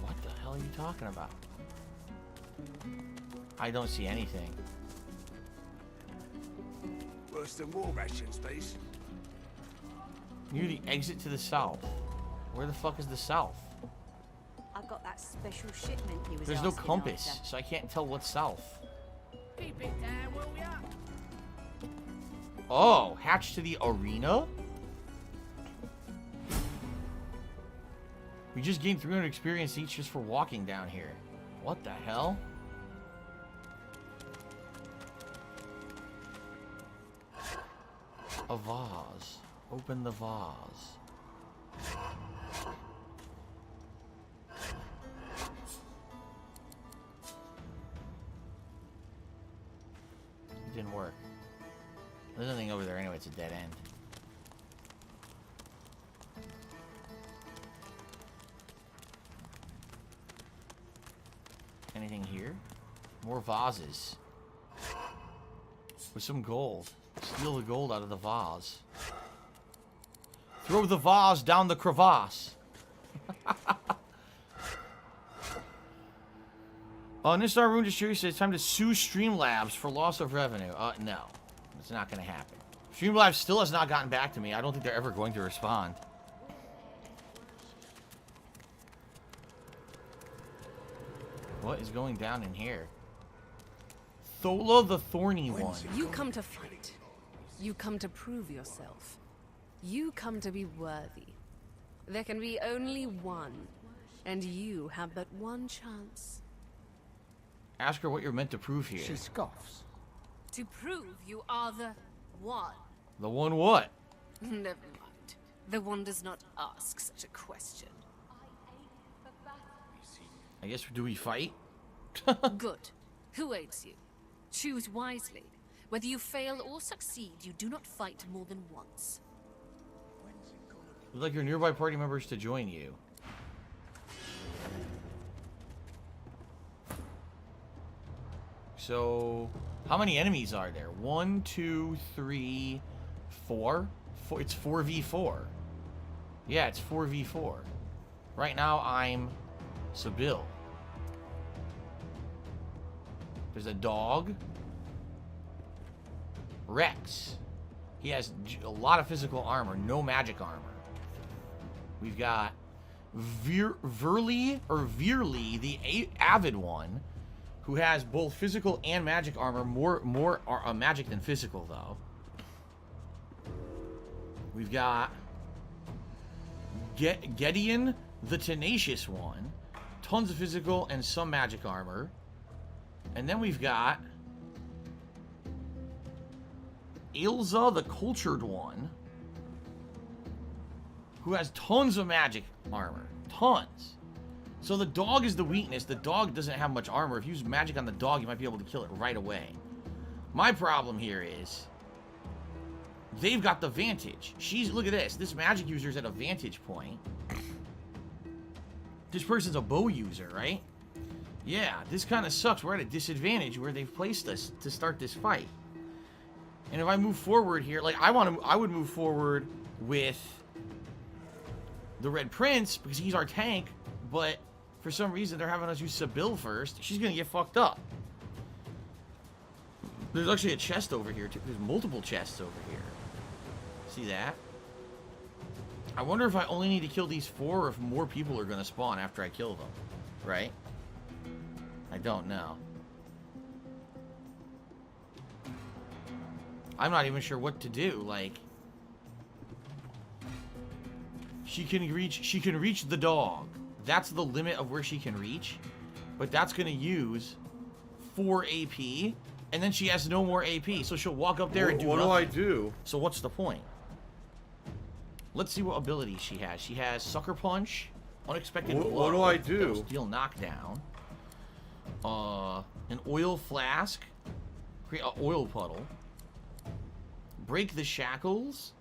What the hell are you talking about? I don't see anything. Worse than war rations, these. Near the exit to the south. Where the fuck is the south? I got that special shipment he was There's no asking compass, after. so I can't tell what's south. Keep it down, will ya? Oh, hatch to the arena? We just gained 300 experience each just for walking down here. What the hell? A vase. Open the vase. It didn't work. There's nothing over there anyway, it's a dead end. Anything here? More vases. With some gold. Steal the gold out of the vase. Throw the vase down the crevasse. Nistar Rune Distributor says it's time to sue Streamlabs for loss of revenue. No. It's not going to happen. Streamlabs still has not gotten back to me. I don't think they're ever going to respond. What is going down in here? Thola the Thorny One. You come to fight. You come to prove yourself. You come to be worthy. There can be only one, and you have but one chance. Ask her what you're meant to prove here. She scoffs. To prove you are the one. The one what? Never mind. The one does not ask such a question. I guess, do we fight? Good. Who aids you? Choose wisely. Whether you fail or succeed, you do not fight more than once. Would like your nearby party members to join you. So, how many enemies are there? 1, 2, 3, 4? It's 4v4. Yeah, it's 4v4. Right now, I'm Sybil. There's a dog. Rex. He has a lot of physical armor, no magic armor. We've got Veerly, the Avid one, who has both physical and magic armor. More magic than physical, though. We've got Gideon, the Tenacious one. Tons of physical and some magic armor. And then we've got Ilza, the Cultured one, who has tons of magic armor. Tons. So the dog is the weakness. The dog doesn't have much armor. If you use magic on the dog, you might be able to kill it right away. My problem here is they've got the vantage. Look at this. This magic user's at a vantage point. This person's a bow user, right? Yeah, this kind of sucks. We're at a disadvantage where they've placed us to start this fight. And if I move forward here, like I would move forward with the Red Prince because he's our tank, but for some reason they're having us use Sibyl first. She's gonna get fucked up. There's actually a chest over here too. There's multiple chests over here. See that? I wonder if I only need to kill these 4 or if more people are gonna spawn after I kill them. Right? I don't know. I'm not even sure what to do. Like, she can reach the dog. That's the limit of where she can reach. But that's gonna use 4 AP, and then she has no more AP, so she'll walk up there and do nothing. What do I do? So what's the point? Let's see what abilities she has. She has Sucker Punch, Unexpected Blow. What do I do? That'll deal knockdown. An Oil Flask. Create an Oil Puddle. Break the Shackles.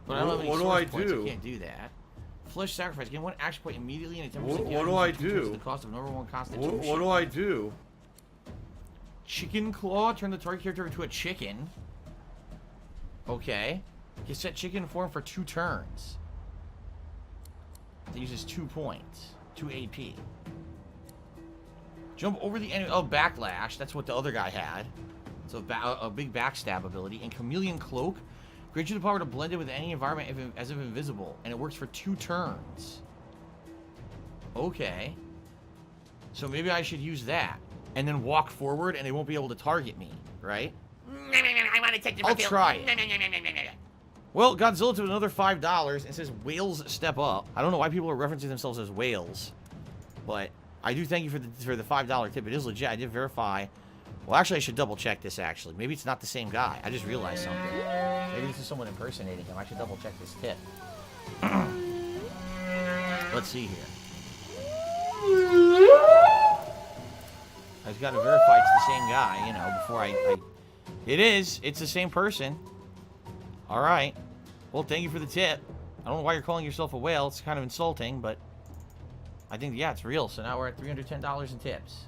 But I don't have any source points. I can't do that. Flesh Sacrifice. Gain 1 action point immediately and a 10% What do I do? The cost of number 1 Constitution. What do I do? Chicken Claw. Turn the target character into a chicken. Okay. You set chicken form for 2 turns. That uses 2 points. 2 AP. Jump over the enemy. Oh, Backlash. That's what the other guy had. So a big backstab ability. And Chameleon Cloak. Grants you the power to blend in with any environment as if invisible. And it works for 2 turns. Okay. So maybe I should use that. And then walk forward and they won't be able to target me. Right? I want to take the I'll try it. Well, Godzilla to another $5. It says whales step up. I don't know why people are referencing themselves as whales. But I do thank you for the $5 tip. It is legit. I did verify. Well, actually, I should double check this, actually. Maybe it's not the same guy. I just realized something. Maybe this is someone impersonating him. I should double check this tip. Let's see here. I just got to verify it's the same guy, you know, before I... It is. It's the same person. All right. Well, thank you for the tip. I don't know why you're calling yourself a whale. It's kind of insulting, but I think, yeah, it's real. So now we're at $310 in tips.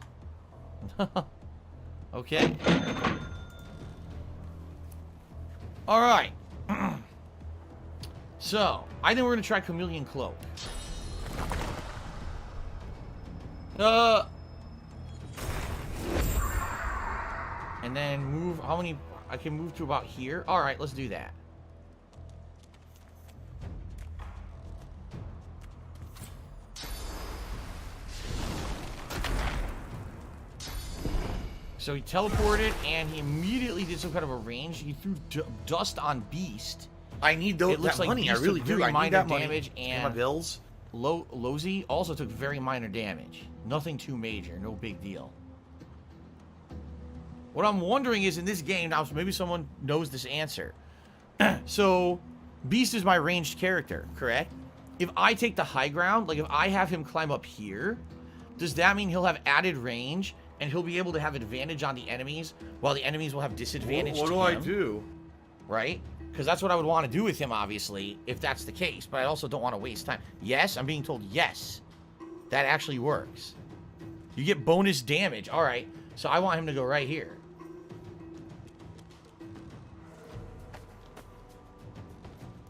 Okay. All right. So, I think we're going to try Chameleon Cloak. And then move, how many, I can move to about here. All right, let's do that. So he teleported, and he immediately did some kind of a range. He threw dust on Beast. I need those, it looks that like money. Beast I really took do. very I need minor that money. damage, Pay and my bills. Lozy also took very minor damage. Nothing too major. No big deal. What I'm wondering is, in this game, now maybe someone knows this answer. So, Beast is my ranged character, correct? If I take the high ground, like if I have him climb up here, does that mean he'll have added range and he'll be able to have advantage on the enemies while the enemies will have disadvantage What to do him? I do? Right? Because that's what I would want to do with him, obviously, if that's the case. But I also don't want to waste time. Yes, I'm being told yes. That actually works. You get bonus damage. All right. So I want him to go right here.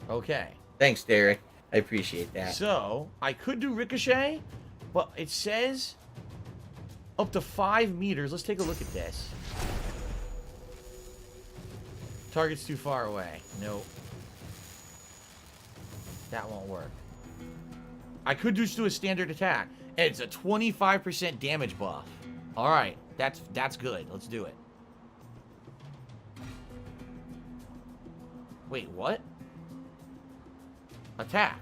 Okay. Thanks, Derek. I appreciate that. So, I could do Ricochet, but it says up to 5 meters. Let's take a look at this. Target's too far away. Nope. That won't work. I could just do a standard attack. And it's a 25% damage buff. Alright. That's good. Let's do it. Wait, what? Attack.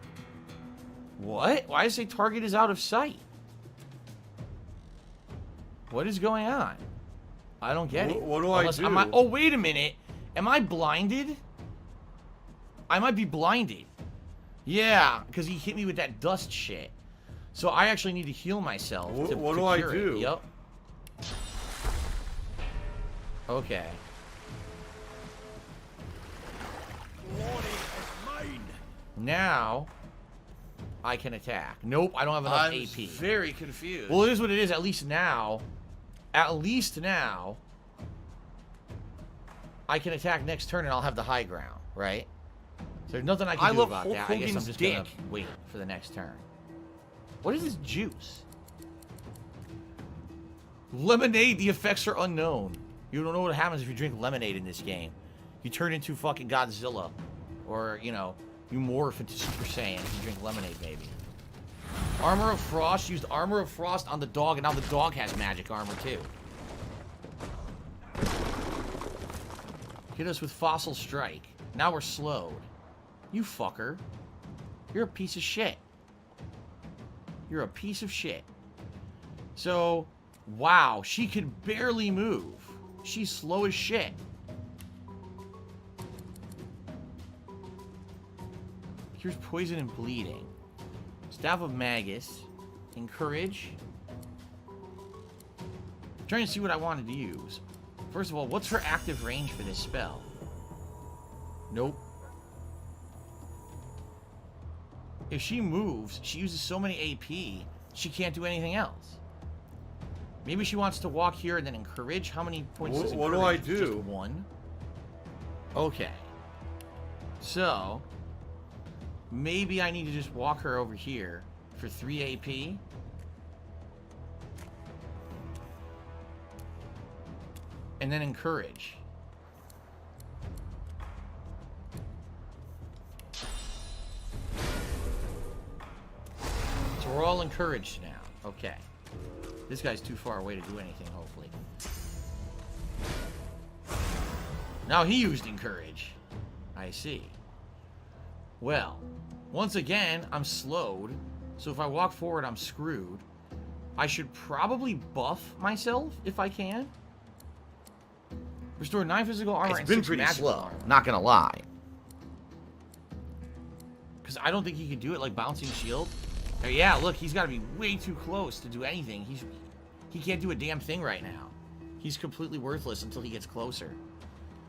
What? Why does it say target is out of sight? What is going on? I don't get it. What do I do? Oh, wait a minute. Am I blinded? I might be blinded. Yeah, because he hit me with that dust shit. So I actually need to heal myself. What do I do? Yep. Okay. Now, I can attack. Nope, I don't have enough AP. Very confused. Well, it is what it is. At least now, I can attack next turn and I'll have the high ground, right? So there's nothing I can do love about Hulk that. I guess I'm Hogan's just dick. gonna wait for the next turn. What is this juice? Lemonade, the effects are unknown. You don't know what happens if you drink lemonade in this game. You turn into fucking Godzilla. Or, you know, you morph into Super Saiyan if you drink lemonade, maybe. Armor of Frost. Used Armor of Frost on the dog, and now the dog has magic armor, too. Hit us with Fossil Strike. Now we're slowed. You fucker. You're a piece of shit. You're a piece of shit. So, wow, she can barely move. She's slow as shit. Here's Poison and Bleeding. Staff of Magus. Encourage. I'm trying to see what I wanted to use. First of all, what's her active range for this spell? Nope. If she moves, she uses so many AP, she can't do anything else. Maybe she wants to walk here and then encourage. How many points does What encourage? do I do? Just one. Okay. So, maybe I need to just walk her over here for 3 AP. And then encourage. So we're all encouraged now. Okay. This guy's too far away to do anything, hopefully. Now he used encourage. I see. Well, once again, I'm slowed. So if I walk forward, I'm screwed. I should probably buff myself if I can. Restore 9 physical armor and 6 magical armor. Not gonna lie. Because I don't think he can do it like bouncing shield. Oh, yeah, look, he's got to be way too close to do anything. He can't do a damn thing right now. He's completely worthless until he gets closer.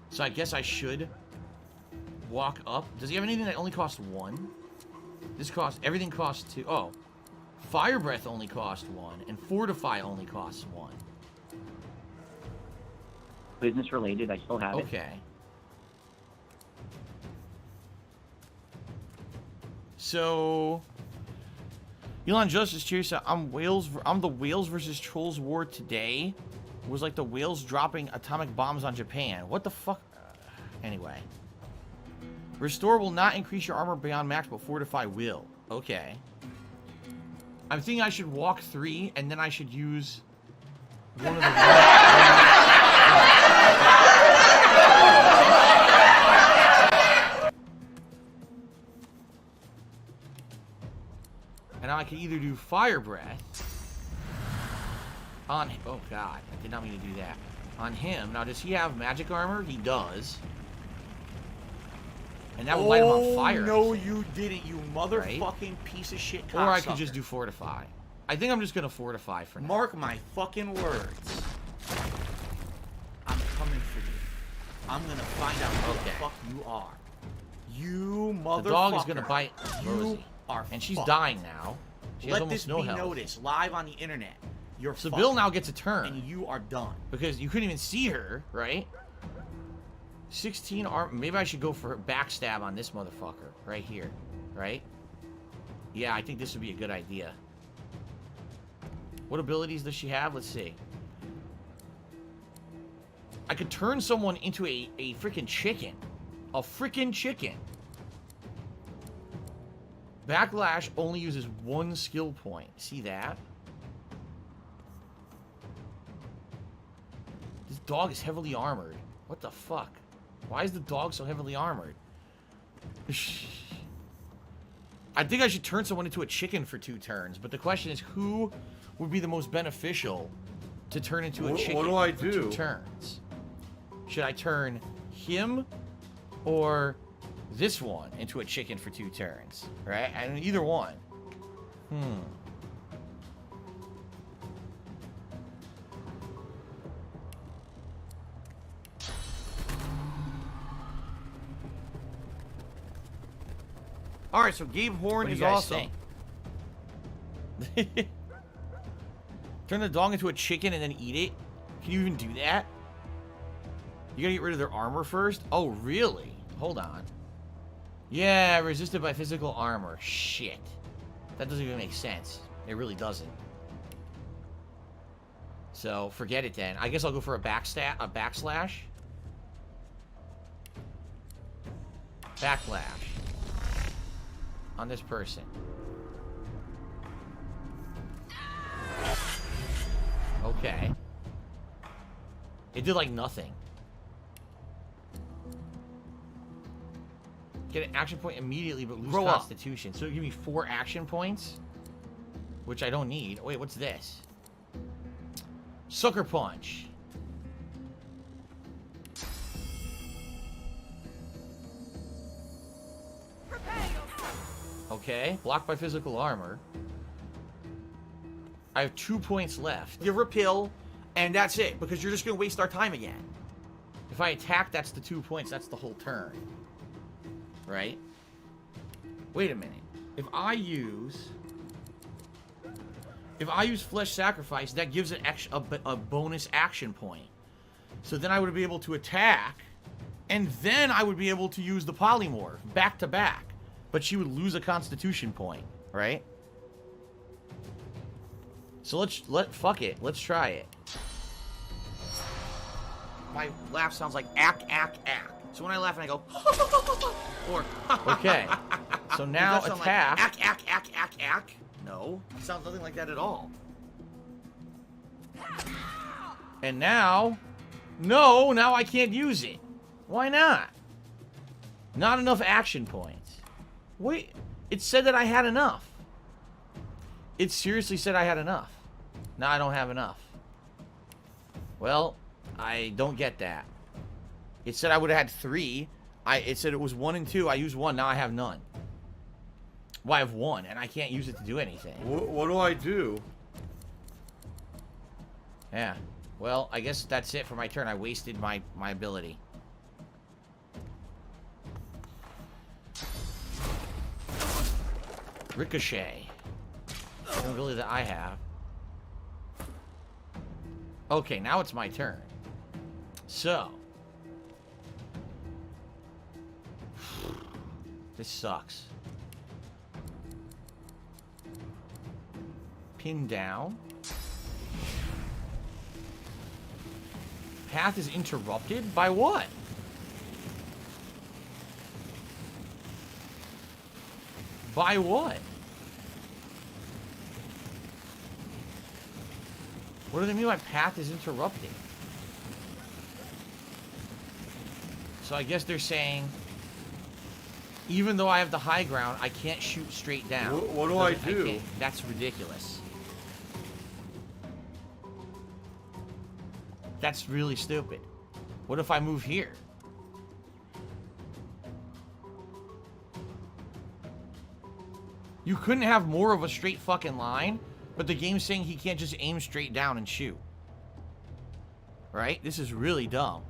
So I guess I should walk up. Does he have anything that only costs 1? Everything costs 2. Oh, Fire Breath only costs 1, and Fortify only costs 1. Business related, I still have it. Okay. So, Elon Justice Cheer said, I'm the Whales versus Trolls war today. It was like the whales dropping atomic bombs on Japan. What the fuck? Anyway. Restore will not increase your armor beyond max, but Fortify will. Okay. I'm thinking I should walk 3, and then I should use one of the... And now I can either do Fire Breath on him. Oh god, I did not mean to do that. On him. Now, does he have magic armor? He does. And that would light him on fire. No, you didn't, you motherfucking piece of shit cocksucker. Or I could just do Fortify. I think I'm just gonna Fortify for now. Mark my fucking words. I'm coming for you. I'm gonna find out who the fuck you are. You motherfucker. The dog is gonna bite Rosie. You are and she's fucked. dying now. She has Let almost this no be health. noticed live on the internet. You're So fucked. Bill now gets a turn. And you are done. Because you couldn't even see her, right? 16 arm. Maybe I should go for backstab on this motherfucker right here, right? Yeah, I think this would be a good idea. What abilities does she have? Let's see. I could turn someone into a freaking chicken. A freaking chicken. Backlash only uses 1 skill point. See that? This dog is heavily armored. What the fuck? Why is the dog so heavily armored? I think I should turn someone into a chicken for 2 turns, but the question is who would be the most beneficial to turn into a chicken What do I for do? 2 turns? Should I turn him or this one into a chicken for 2 turns? Right? I mean, either one. Alright, so Gabe Horn is awesome. Turn the dog into a chicken and then eat it? Can you even do that? You gotta get rid of their armor first? Oh, really? Hold on. Yeah, resisted by physical armor. Shit. That doesn't even make sense. It really doesn't. So, forget it then. I guess I'll go for a backslash. Backlash. On this person. Okay. It did like nothing. Get an action point immediately, but lose constitution. So give me 4 action points, which I don't need. Wait, what's this? Sucker punch. Okay, blocked by physical armor. I have 2 points left. Give her a pill, and that's it, because you're just going to waste our time again. If I attack, that's the 2 points. That's the whole turn. Right? Wait a minute. If I use Flesh Sacrifice, that gives it a bonus action point. So then I would be able to attack, and then I would be able to use the Polymorph back to back. But she would lose a Constitution point, right? So fuck it. Let's try it. My laugh sounds like ack, ack, ack. So when I laugh and I go, or okay. So now does that sound attack. Like, ack, ack, ack, ack, ack. No, it sounds nothing like that at all. And now, no, now I can't use it. Why not? Not enough action points. Wait, it said that I had enough. It seriously said I had enough. Now I don't have enough. Well, I don't get that. It said I would have had 3. It said it was 1 and 2. I used 1. Now I have none. Well, I have 1, and I can't use it to do anything. What do I do? Yeah. Well, I guess that's it for my turn. I wasted my ability. Ricochet. The ability that I have. Okay, now it's my turn. So. This sucks. Pin down. Path is interrupted? By what? By what? What do they mean by path is interrupted? So I guess they're saying, even though I have the high ground, I can't shoot straight down. What do I do? That's ridiculous. That's really stupid. What if I move here? You couldn't have more of a straight fucking line, but the game's saying he can't just aim straight down and shoot. Right? This is really dumb.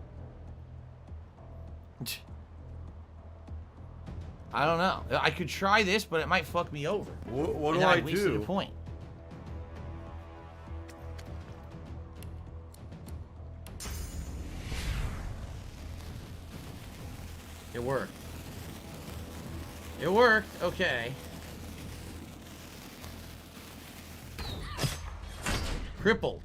I don't know. I could try this, but it might fuck me over. What do I do? Wasted a point. It worked. It worked. Okay. Crippled.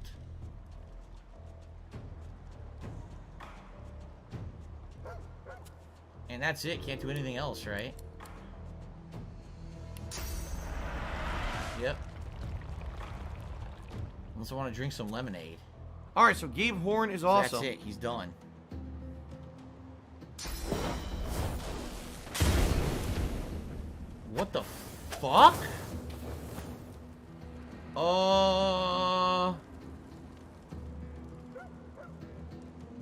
And that's it. Can't do anything else, right? Yep. Unless I want to drink some lemonade. Alright, so Gabe Horn is awesome. That's it. He's done. What the fuck?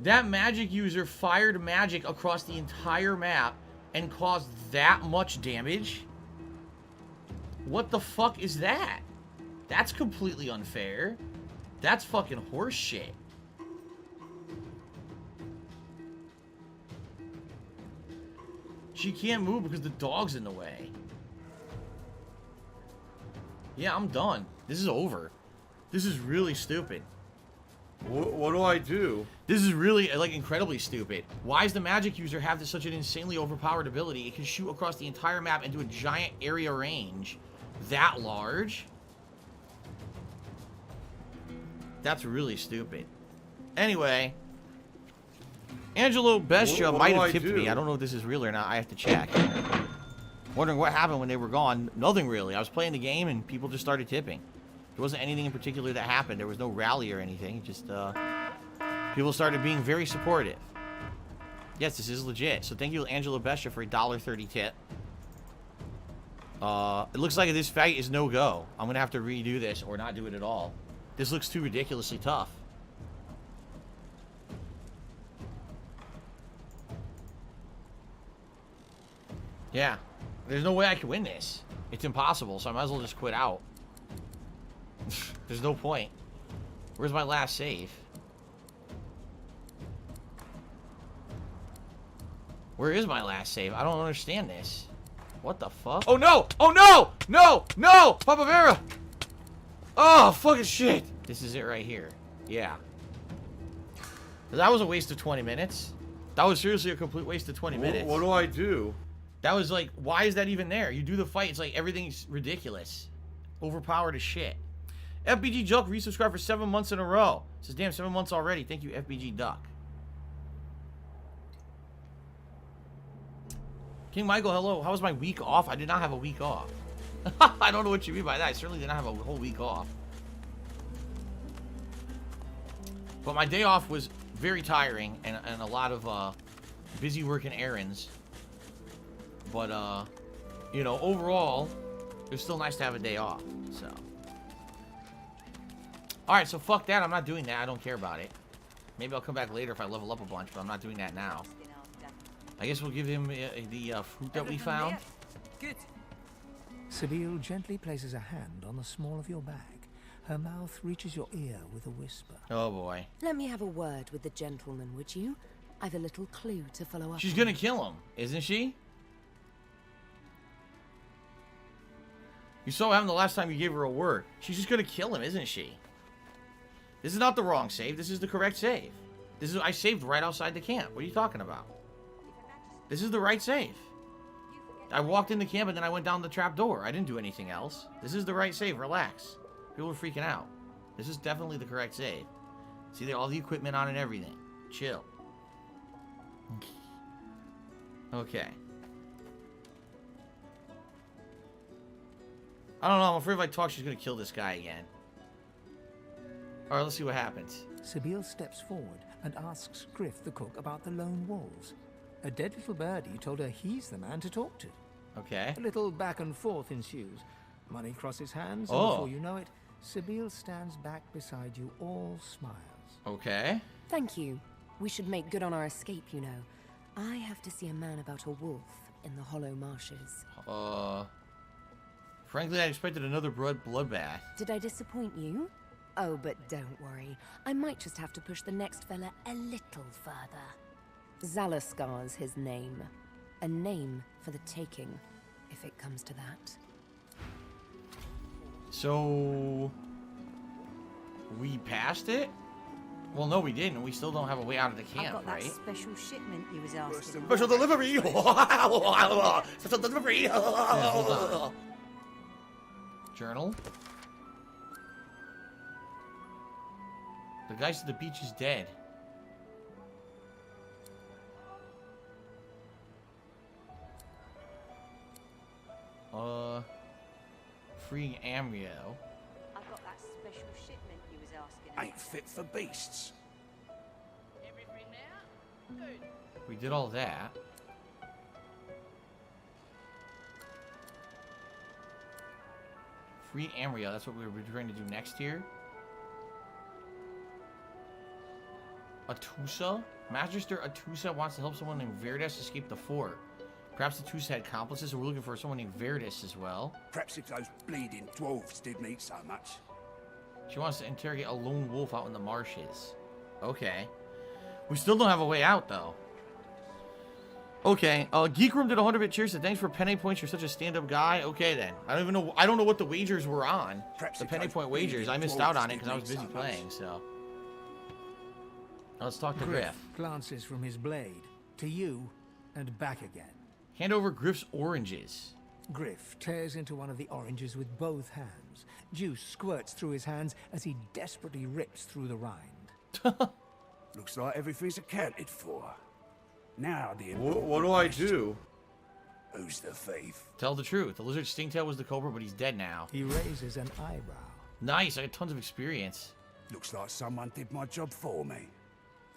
That magic user fired magic across the entire map and caused that much damage? What the fuck is that? That's completely unfair. That's fucking horse shit. She can't move because the dog's in the way. Yeah, I'm done. This is over. This is really stupid. What do I do? This is really, like, incredibly stupid. Why does the magic user have such an insanely overpowered ability? It can shoot across the entire map and do a giant area range that large? That's really stupid. Anyway, Angelo Bestia What might do have I tipped do? me. I don't know if this is real or not. I have to check. Wondering what happened when they were gone. Nothing really. I was playing the game and people just started tipping. There wasn't anything in particular that happened. There was no rally or anything. Just, people started being very supportive. Yes, this is legit. So thank you, Angelo Bestia, for a $1.30 tip. It looks like this fight is no go. I'm gonna have to redo this or not do it at all. This looks too ridiculously tough. Yeah. There's no way I can win this. It's impossible, so I might as well just quit out. There's no point. Where's my last save? Where is my last save? I don't understand this. What the fuck? Oh no! Oh no! No! No! Papa Vera! Oh, fucking shit! This is it right here. Yeah. That was a waste of 20 minutes. That was seriously a complete waste of 20 minutes. What do I do? That was like, why is that even there? You do the fight, it's like everything's ridiculous. Overpowered as shit. FBG Duck resubscribed for 7 months in a row. Says, damn, 7 months already. Thank you, FBG Duck. King Michael, hello. How was my week off? I did not have a week off. I don't know what you mean by that. I certainly did not have a whole week off. But my day off was very tiring and a lot of busy working errands. But, you know, overall, it was still nice to have a day off, so. Alright, so fuck that. I'm not doing that. I don't care about it. Maybe I'll come back later if I level up a bunch, but I'm not doing that now. I guess we'll give him the fruit that we found. Good. Sibyl gently places a hand on the small of your bag. Her mouth reaches your ear with a whisper. Oh, boy. Let me have a word with the gentleman, would you? I've a little clue to follow up. She's on. gonna kill him, isn't she? You saw what happened the last time you gave her a word. She's just gonna kill him, isn't she? This is not the wrong save. This is the correct save. This is I saved right outside the camp. What are you talking about? This is the right save. I walked in the camp and then I went down the trap door. I didn't do anything else. This is the right save. Relax. People are freaking out. This is definitely the correct save. See, all the equipment on and everything. Chill. Okay. I don't know. I'm afraid if I talk, she's going to kill this guy again. Alright, let's see what happens. Sibyl steps forward and asks Griff the cook about the lone wolves. A dead little birdie told her he's the man to talk to. Okay. A little back and forth ensues. Money crosses hands, and before you know it, Sibyl stands back beside you, all smiles. Okay. Thank you. We should make good on our escape, you know. I have to see a man about a wolf in the hollow marshes. Frankly, I expected another bloodbath. Did I disappoint you? Oh, but don't worry. I might just have to push the next fella a little further. Zalaskar's his name. A name for the taking, if it comes to that. So... we passed it? Well, no, we didn't. We still don't have a way out of the camp, I've got right? that special shipment you was asking. Special delivery! Special delivery! Yeah, hold on. Journal. The guy to the beach is dead. Freeing Amrio. I've got that special shipment you was asking. Ain't fit for beasts. Everything now? Good. We did all that. Free Amrio, that's what we were trying to do next here. Atusa? Magister Atusa wants to help someone named Verdus escape the fort. Perhaps Atusa had accomplices, so we're looking for someone named Verdus as well. Perhaps if those bleeding dwarves didn't eat so much. She wants to interrogate a lone wolf out in the marshes. Okay. We still don't have a way out, though. Okay, Geek Room did 100-bit cheers. So thanks for penny points. You're such a stand-up guy. Okay, then. I don't even know. I don't know what the wagers were on. Perhaps the penny point wagers. I missed out on it because I was busy playing. So. Let's talk to Griff Griff. glances from his blade to you and back again. Hand over Griff's oranges. Griff tears into one of the oranges with both hands. Juice squirts through his hands as he desperately rips through the rind. Looks like everything's accounted for. Now the What do I do? Who's the thief? Tell the truth. The lizard Stingtail was the culprit, but he's dead now. He raises an eyebrow. Nice, I got tons of experience. Looks like someone did my job for me.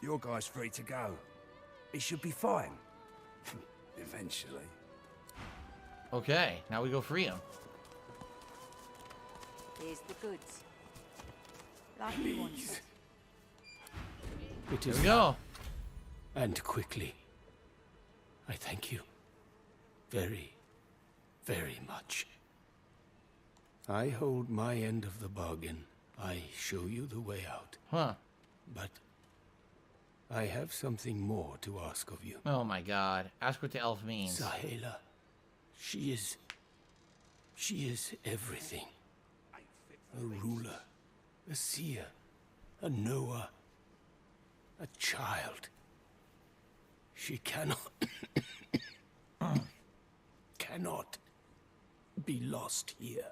Your guy's free to go. He should be fine. Eventually. Okay, now we go free him. Here's the goods. Like he wants it. It Here is we go. And quickly. I thank you. Very, very much. I hold my end of the bargain. I show you the way out. Huh. But I have something more to ask of you. Oh my god. Ask what the elf means. Sahela. She is everything. A ruler, a seer, a knower, a child. She cannot be lost here.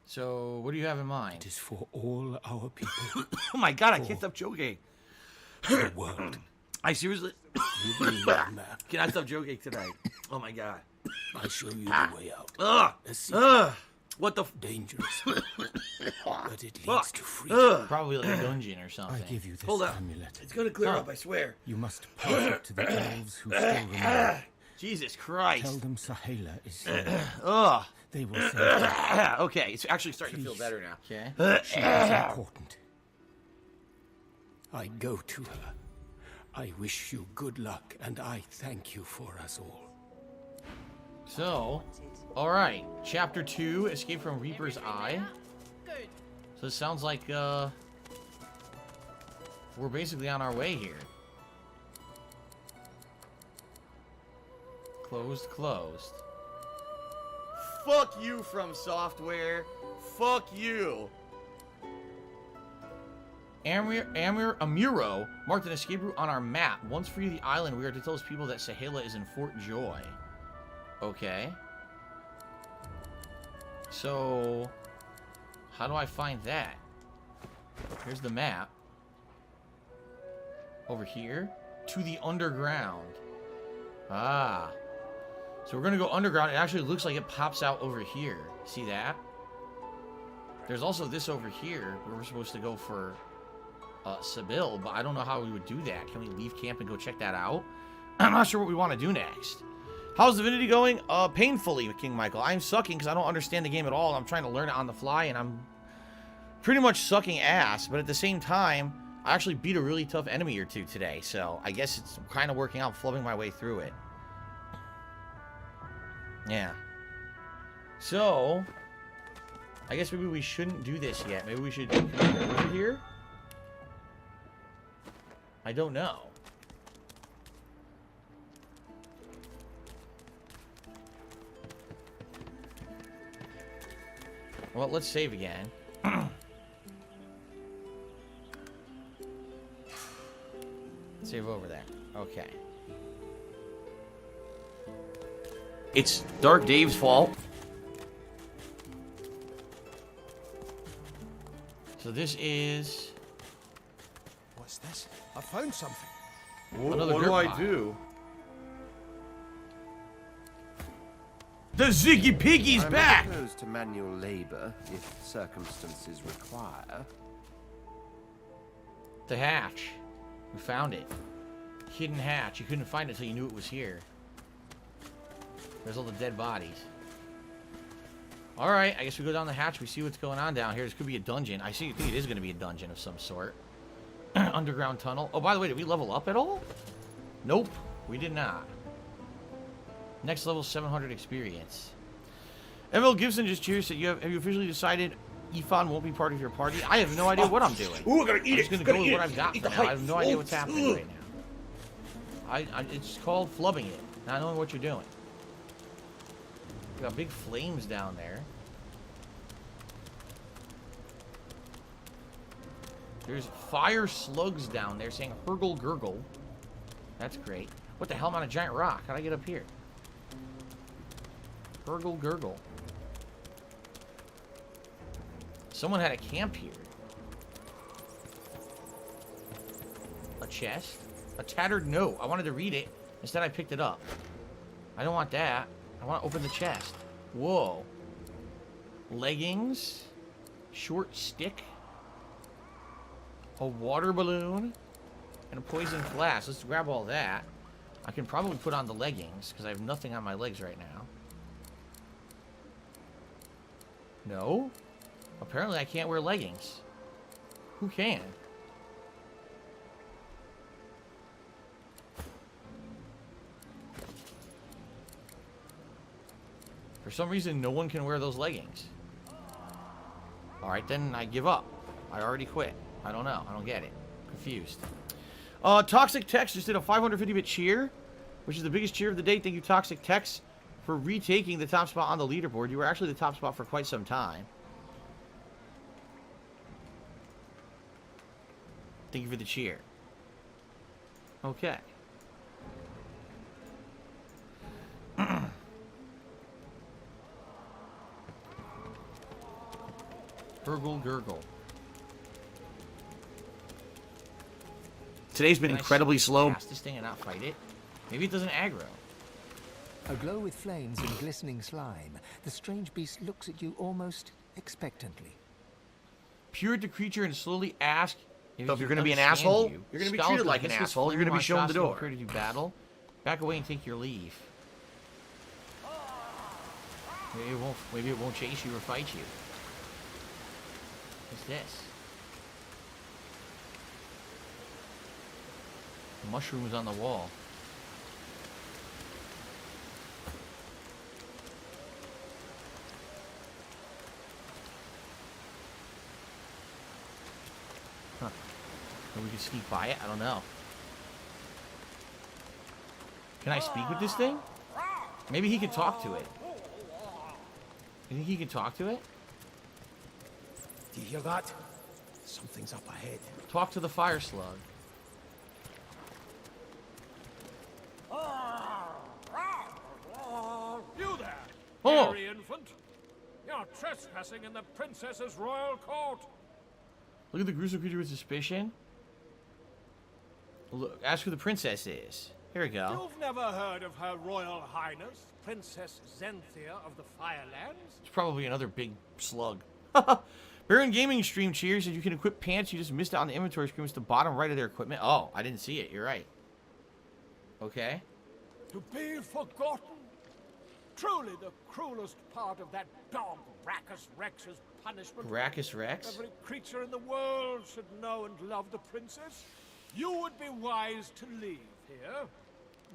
So, what do you have in mind? It is for all our people. Oh my god, I can't stop joking. The world. I seriously Give me your map. cannot stop joking tonight. Oh my god. I show you the way out. What the dangerous. But it leads to freedom. Probably like a dungeon or something. I give you this Hold up. amulet. It's gonna clear up, I swear. You must pass it to the elves who still remain. Jesus Christ. Tell them Sahela is here. Ugh. They will save her. Okay, it's actually starting to feel better now. Okay. She is important. I go to her. I wish you good luck, and I thank you for us all. So, alright. Chapter 2, Escape from Reaper's Eye. So it sounds like, we're basically on our way here. Closed, closed. Fuck you, From Software. Fuck you. Amuro marked an escape route on our map. Once free of the island, we are to tell his people that Sahela is in Fort Joy. Okay. So, how do I find that? Here's the map. Over here. To the underground. Ah. So we're going to go underground. It actually looks like it pops out over here. See that? There's also this over here where we're supposed to go for Sibyl, but I don't know how we would do that. Can we leave camp and go check that out? I'm not sure what we want to do next. How's Divinity going? Painfully, King Michael. I'm sucking because I don't understand the game at all. I'm trying to learn it on the fly, and I'm pretty much sucking ass. But at the same time, I actually beat a really tough enemy or two today, so I guess it's kind of working out, flubbing my way through it. Yeah. So, I guess maybe we shouldn't do this yet. Maybe we should go over here? I don't know. Well, let's save again. Save over there. Okay. It's Dark Dave's fault. So this is... What's this? I found something. What do I do? The Ziggy Piggy's back! I'm opposed to manual labor if circumstances require. The hatch. We found it. Hidden hatch. You couldn't find it until you knew it was here. There's all the dead bodies. Alright, I guess we go down the hatch. We see what's going on down here. This could be a dungeon. I think it is going to be a dungeon of some sort. Underground tunnel. Oh, by the way, did we level up at all? Nope, we did not. Next level, 700 experience. ML Gibson just cheers that have you officially decided Ifan won't be part of your party? I have no idea what I'm doing. Ooh, I gotta eat I'm just it. going to go with what I've got for now. I have no idea what's happening right now. It's called flubbing it. Not knowing what you're doing. We got big flames down there. There's fire slugs down there saying Hurgle Gurgle. That's great. What the hell? I'm on a giant rock. How'd I get up here? Hurgle Gurgle. Someone had a camp here. A chest? A tattered note. I wanted to read it. Instead, I picked it up. I don't want that. I want to open the chest. Whoa. Leggings. Short stick. A water balloon. And a poison flask. Let's grab all that. I can probably put on the leggings, because I have nothing on my legs right now. No? Apparently I can't wear leggings. Who can? For some reason, no one can wear those leggings. Alright, then I give up. I already quit. I don't know. I don't get it. Confused. Toxic Tex just did a 550-bit cheer, which is the biggest cheer of the day. Thank you, Toxic Tex, for retaking the top spot on the leaderboard. You were actually the top spot for quite some time. Thank you for the cheer. Okay. Gurgle, gurgle. Today's been incredibly slow. Pass this thing and not fight it. Maybe it doesn't aggro. Aglow with flames and glistening slime, the strange beast looks at you almost expectantly. Peer at the creature and slowly ask. So if you're going to be an asshole, you're going to be treated like an asshole. You're going to be shown the door. To do battle. Back away and take your leave. Maybe it won't chase you or fight you. What's this? Mushrooms on the wall. Huh. Maybe we can sneak by it? I don't know. Can I speak with this thing? Maybe he could talk to it. You think he can talk to it? Do you hear that? Something's up ahead. Talk to the fire slug. You there, Oh. hairy infant. You're trespassing in the princess's royal court. Look at the gruesome creature with suspicion. Look, ask who the princess is. Here we go. You've never heard of Her Royal Highness, Princess Zenthia of the Firelands? It's probably another big slug. Baron Gaming Stream cheers said you can equip pants. You just missed it on the inventory screen. It's the bottom right of their equipment. Oh, I didn't see it. You're right. Okay. To be forgotten? Truly the cruelest part of that dog Brachus Rex's punishment. Brachus Rex? Every creature in the world should know and love the princess. You would be wise to leave here.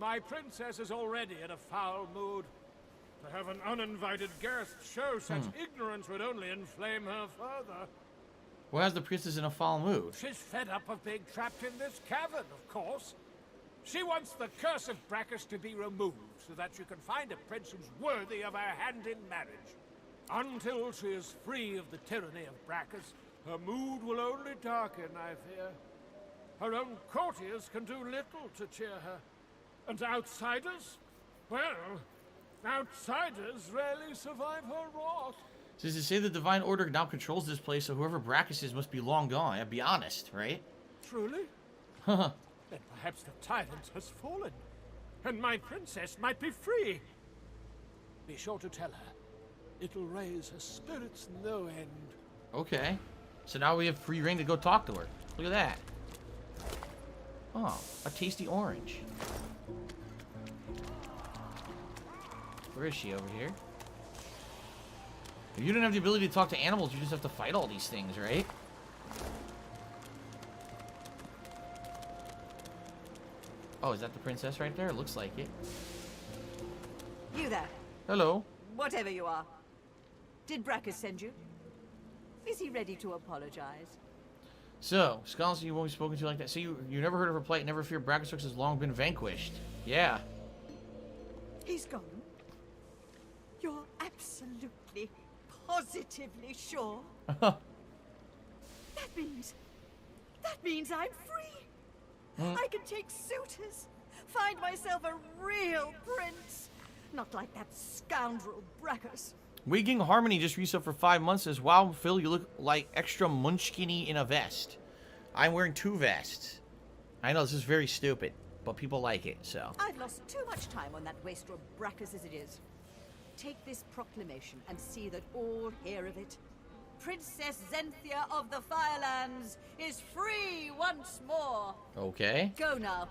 My princess is already in a foul mood. To have an uninvited guest show such ignorance would only inflame her further. Why is the princess in a foul mood? She's fed up of being trapped in this cavern, of course. She wants the curse of Brachus to be removed so that she can find a prince who's worthy of her hand in marriage. Until she is free of the tyranny of Brachus, her mood will only darken, I fear. Her own courtiers can do little to cheer her. And outsiders? Well, outsiders rarely survive her wrath. Does it say the Divine Order now controls this place, so whoever Brachus is must be long gone? I'd be honest, right? Truly? Then perhaps the tyrant has fallen, and my princess might be free. Be sure to tell her. It'll raise her spirits no end. Okay. So now we have free reign to go talk to her. Look at that. Oh, a tasty orange. Where is she over here? If you don't have the ability to talk to animals, you just have to fight all these things, right? Oh, is that the princess right there? It looks like it. You there. Hello. Whatever you are. Did Brachus send you? Is he ready to apologize? So, Scholars, you won't be spoken to like that. So you never heard of her plight. Never fear, Brachus has long been vanquished. Yeah. He's gone. You're absolutely, positively sure? That means That means I'm free. Hmm? I can take suitors, find myself a real prince. Not like that scoundrel Brackus. Wigging Harmony just reset for 5 months. Says, wow, Phil, you look like extra munchkiny in a vest. I'm wearing 2 vests. I know this is very stupid, but people like it, so. I've lost too much time on that wastrel Brackus as it is. Take this proclamation and see that all hear of it. Princess Zenthia of the Firelands is free once more. Okay. Go now.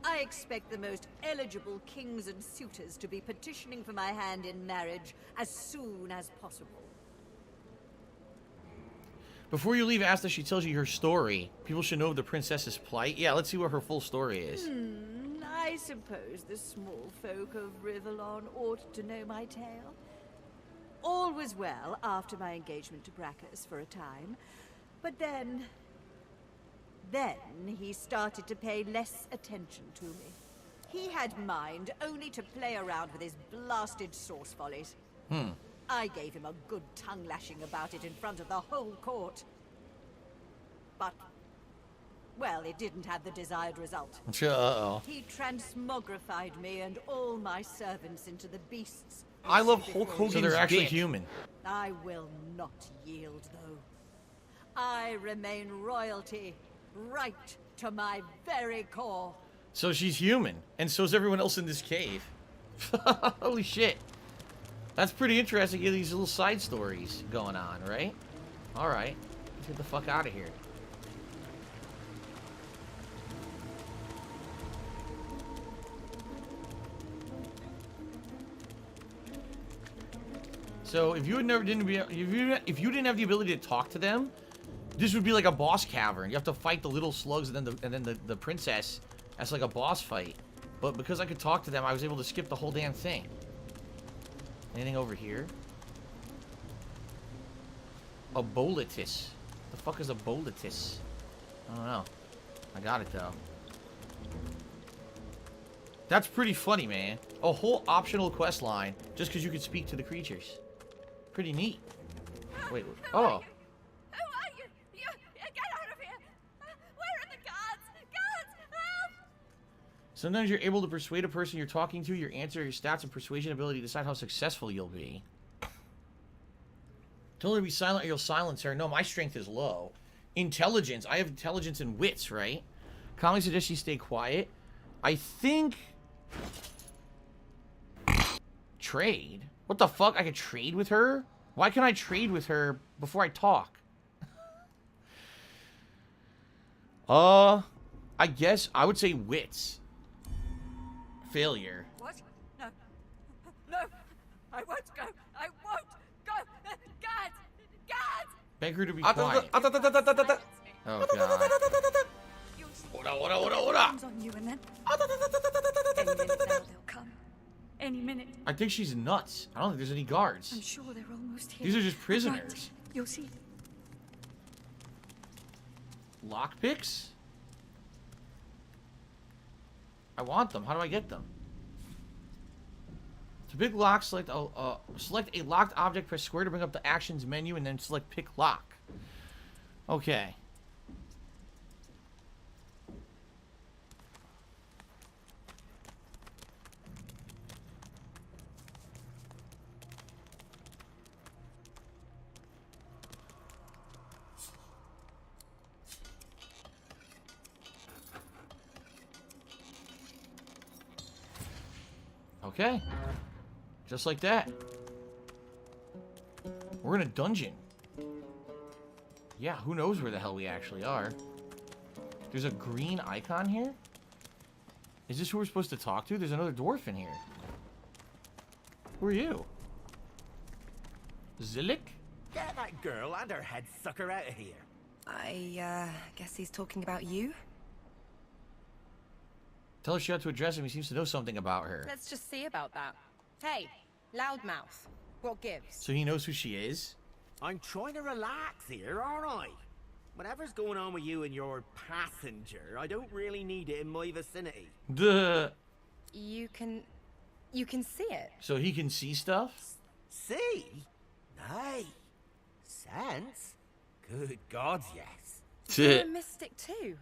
I expect the most eligible kings and suitors to be petitioning for my hand in marriage as soon as possible. Before you leave, ask that she tells you her story. People should know of the princess's plight. Yeah, let's see what her full story is. I suppose the small folk of Rivellon ought to know my tale. All was well after my engagement to Brackus for a time, but then he started to pay less attention to me. He had mind only to play around with his blasted sauce follies. I gave him a good tongue-lashing about it in front of the whole court. But, well, it didn't have the desired result. Uh-oh. He transmogrified me and all my servants into the beasts. I love Hulk Hogan's So they're actually dick. Human. I will not yield, though. I remain royalty, right to my very core. So she's human, and so's everyone else in this cave. Holy shit. That's pretty interesting. You get these little side stories going on, right? Alright. Let's get the fuck out of here. So if you didn't have the ability to talk to them, this would be like a boss cavern. You have to fight the little slugs and then the princess as like a boss fight. But because I could talk to them, I was able to skip the whole damn thing. Anything over here? A bolitis. The fuck is a bolitis? I don't know. I got it though. That's pretty funny, man. A whole optional quest line just because you could speak to the creatures. Pretty neat. Wait. Oh. Who are you? You get out of here! Where are the guards? Guards, help! Sometimes you're able to persuade a person you're talking to. Your answer, your stats, and persuasion ability decide how successful you'll be. Tell her to be silent or you'll silence her. No, my strength is low. Intelligence. I have intelligence and wits, right? Calmly suggest you stay quiet. I think... Trade? What the fuck? I could trade with her? Why can't I trade with her before I talk? I guess I would say wits. Failure. What? No. No. I won't go. I won't go. Guards! Guards! Beg her to be quiet. Oh, God. Hands on you and then... Any minute now they'll come. Any minute. I think she's nuts. I don't think there's any guards. I'm sure they're almost here. These are just Right. prisoners. You'll see. Lockpicks? I want them. How do I get them? To pick lock, select a locked object, press square to bring up the actions menu, and then select pick lock. Okay. Okay. Just like that. We're in a dungeon. Yeah, who knows where the hell we actually are. There's a green icon here? Is this who we're supposed to talk to? There's another dwarf in here. Who are you? Zillik? Get that girl and her head sucker out of here. I guess he's talking about you? Tell her she ought to address him. He seems to know something about her. Let's just see about that. Hey, loudmouth. What gives? So he knows who she is? I'm trying to relax here, aren't I? Whatever's going on with you and your passenger, I don't really need it in my vicinity. Duh. You can see it. So he can see stuff? See? Nay. Sense? Good God, yes. You're a mystic too.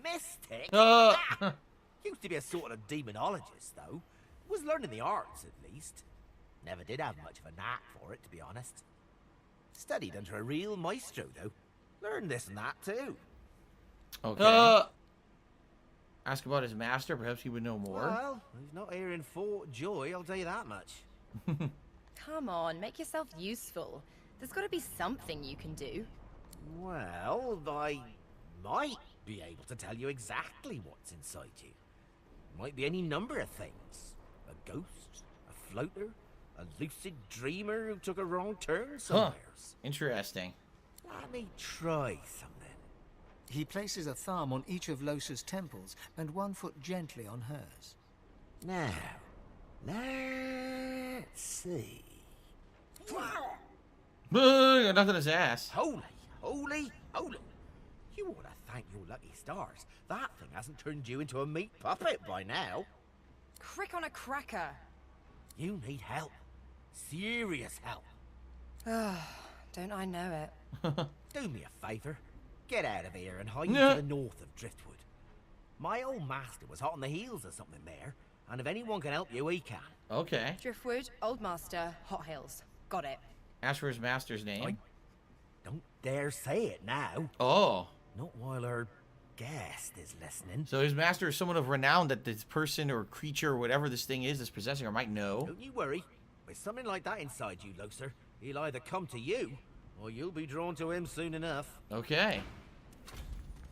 Mystic? Ah. Used to be a sort of demonologist, though. Was learning the arts, at least. Never did have much of a knack for it, to be honest. Studied under a real maestro, though. Learned this and that, too. Okay. Ask about his master. Perhaps he would know more. Well, he's not here in Fort Joy, I'll tell you that much. Come on, make yourself useful. There's got to be something you can do. Well, I might be able to tell you exactly what's inside you. Might be any number of things. A ghost, a floater, a lucid dreamer who took a wrong turn somewhere. Interesting. Let me try something. He places a thumb on each of Losa's temples and 1 foot gently on hers. Now, let's see. Got nothing in his ass. Holy, holy, holy. You ought to thank your lucky stars. That thing hasn't turned you into a meat puppet by now. Crick on a cracker. You need help. Serious help. Don't I know it? Do me a favour. Get out of here and hide Yeah. to the north of Driftwood. My old master was hot on the heels of something there, and if anyone can help you, he can. Okay. Driftwood, Old Master, Hot Hills. Got it. Ask for his master's name. Don't dare say it now. Oh. Not while our guest is listening. So his master is someone of renown that this person or creature or whatever this thing is that's possessing her might know. Don't you worry. With something like that inside you, Loser, he'll either come to you, or you'll be drawn to him soon enough. Okay.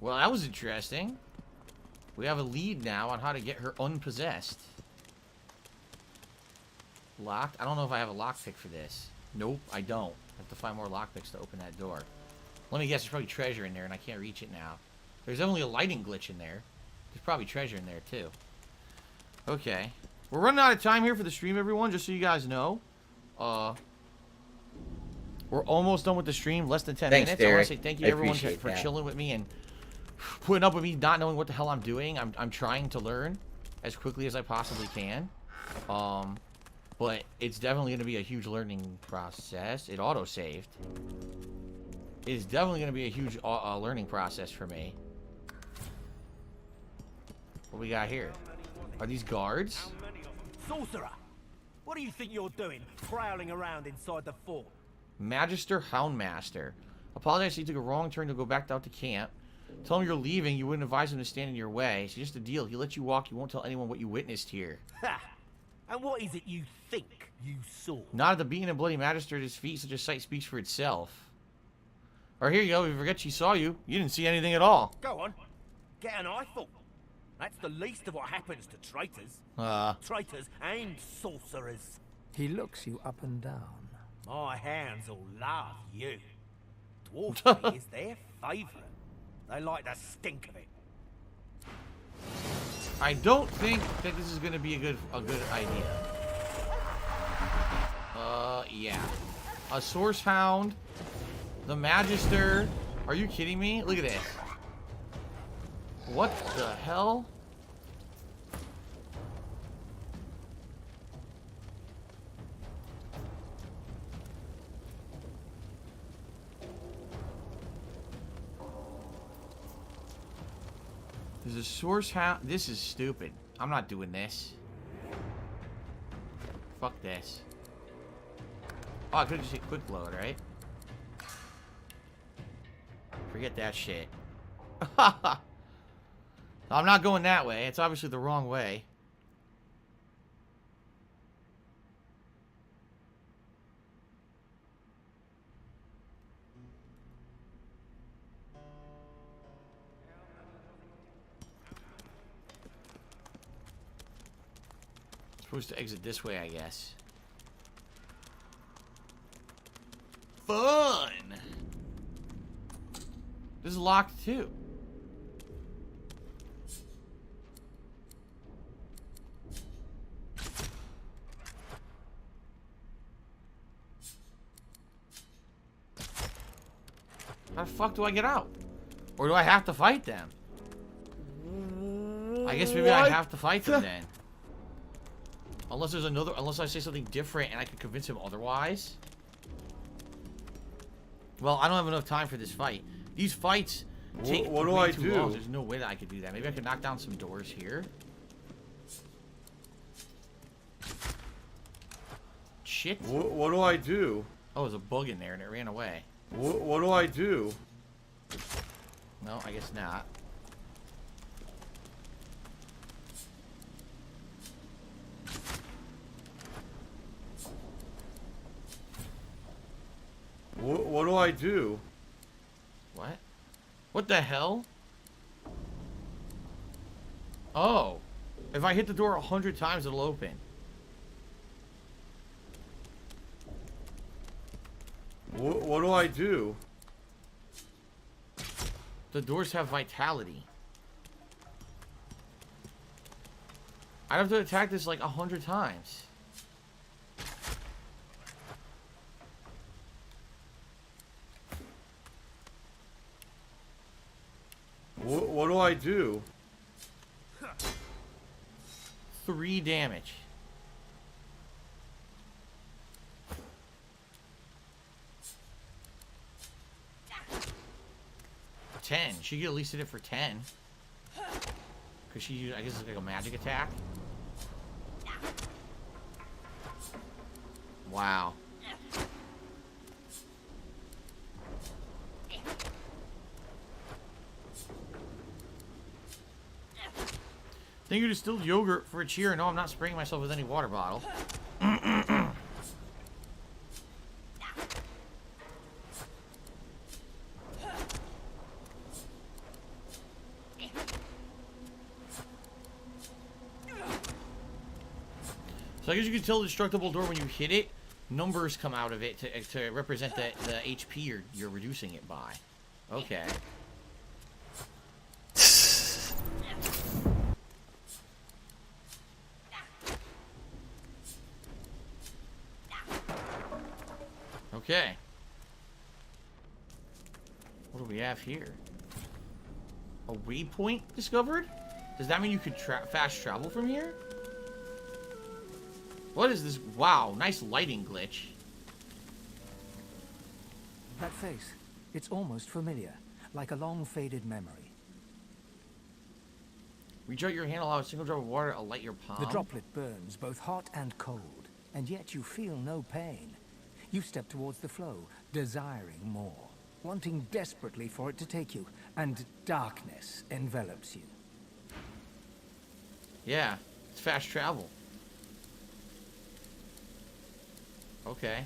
Well, that was interesting. We have a lead now on how to get her unpossessed. Locked? I don't know if I have a lockpick for this. Nope, I don't. I have to find more lockpicks to open that door. Let me guess, there's probably treasure in there, and I can't reach it now. There's definitely a lighting glitch in there. There's probably treasure in there, too. Okay. We're running out of time here for the stream, everyone, just so you guys know. We're almost done with the stream, less than 10 Thanks, minutes. Derek. I want to say thank you, I everyone, appreciate for that. chilling with me and putting up with me not knowing what the hell I'm doing. I'm trying to learn as quickly as I possibly can. But it's definitely going to be a huge learning process. It auto-saved. It's definitely going to be a huge learning process for me. What we got here? Are these guards? Sorcerer! What do you think you're doing, prowling around inside the fort? Magister Houndmaster. Apologize, he took a wrong turn to go back out to camp. Tell him you're leaving. You wouldn't advise him to stand in your way. It's just a deal. He lets you walk. You won't tell anyone what you witnessed here. Ha! And what is it you think you saw? Not at the beaten and bloody Magister at his feet. Such a sight speaks for itself. Or here you go. If you forget she saw you, you didn't see anything at all. Go on. Get an eyeful. That's the least of what happens to traitors. Traitors and sorcerers. He looks you up and down. My hands will love you. Dwarf meat is their favourite. They like the stink of it. I don't think that this is going to be a good idea. Yeah. A source hound. The Magister. Are you kidding me? Look at this. What the hell? There's a source hound. This is stupid. I'm not doing this. Fuck this. Oh, I could just hit quick load, right? Forget that shit. I'm not going that way. It's obviously the wrong way. Supposed to exit this way, I guess. Fun! This is locked too. How the fuck do I get out? Or do I have to fight them? I guess maybe I have to fight them then. Unless there's another, unless I say something different and I can convince him otherwise. Well, I don't have enough time for this fight. These fights take What do way I too do? long. There's no way that I could do that. Maybe I could knock down some doors here. Shit. What do I do? Oh, there's a bug in there and it ran away. What do I do? No, I guess not. What do I do? What? What the hell? Oh. If I hit the door 100 times, it'll open. What do I do? The doors have vitality. I'd have to attack this like 100 times. What do I do? 3 damage. 10. She could at least hit it for 10. Because she used, I guess it's like a magic attack. Wow. Think you distilled yogurt for a cheer? No, I'm not spraying myself with any water bottle. So I guess you can tell the destructible door when you hit it, numbers come out of it to represent the HP you're reducing it by. Okay. Okay. What do we have here? A waypoint discovered? Does that mean you could fast travel from here? What is this? Wow, nice lighting glitch. That face, it's almost familiar, like a long faded memory. Reach out your hand, allow a single drop of water to light your palm. The droplet burns both hot and cold, and yet you feel no pain. You step towards the flow, desiring more, wanting desperately for it to take you, and darkness envelops you. Yeah, it's fast travel. Okay.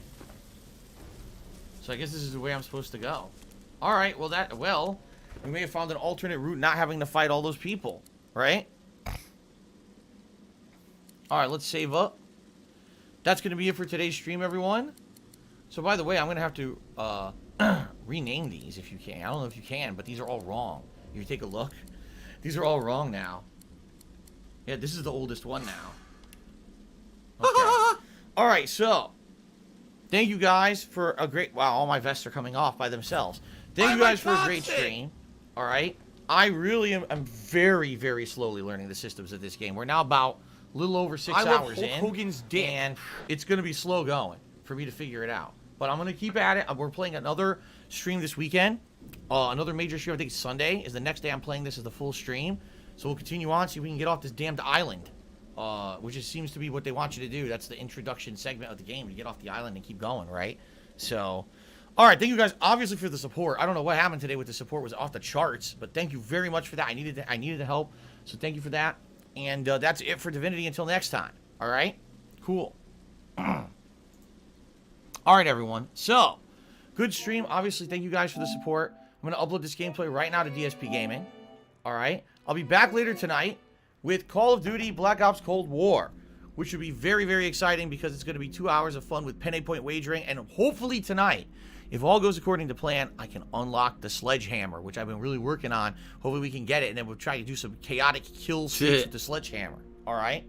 So I guess this is the way I'm supposed to go. Alright, well, we may have found an alternate route not having to fight all those people, right? Alright, let's save up. That's going to be it for today's stream, everyone. So by the way, I'm going to have to rename these if you can. I don't know if you can, but these are all wrong. If you take a look, these are all wrong now. Yeah, this is the oldest one now. Okay. Alright, so thank you guys for a great... Wow, all my vests are coming off by themselves. Thank you guys for a great stream. Alright. I really am very, very slowly learning the systems of this game. We're now about a little over 6 hours in. Hogan's dick. And it's going to be slow going for me to figure it out. But I'm going to keep at it. We're playing another stream this weekend. Another major stream, I think Sunday, is the next day I'm playing this as the full stream. So we'll continue on, see if we can get off this damned island. Which just seems to be what they want you to do. That's the introduction segment of the game. You get off the island and keep going, right? So, alright, thank you guys obviously for the support. I don't know what happened today with the support. It was off the charts. But thank you very much for that. I needed the help. So thank you for that. And that's it for Divinity until next time. Alright? Cool. Alright, everyone. So, good stream. Obviously, thank you guys for the support. I'm going to upload this gameplay right now to DSP Gaming. Alright? I'll be back later tonight with Call of Duty Black Ops Cold War, which should be very, very exciting because it's going to be 2 hours of fun with penny point wagering. And hopefully tonight, if all goes according to plan, I can unlock the sledgehammer, which I've been really working on. Hopefully we can get it, and then we'll try to do some chaotic kill streaks with the sledgehammer. Alright?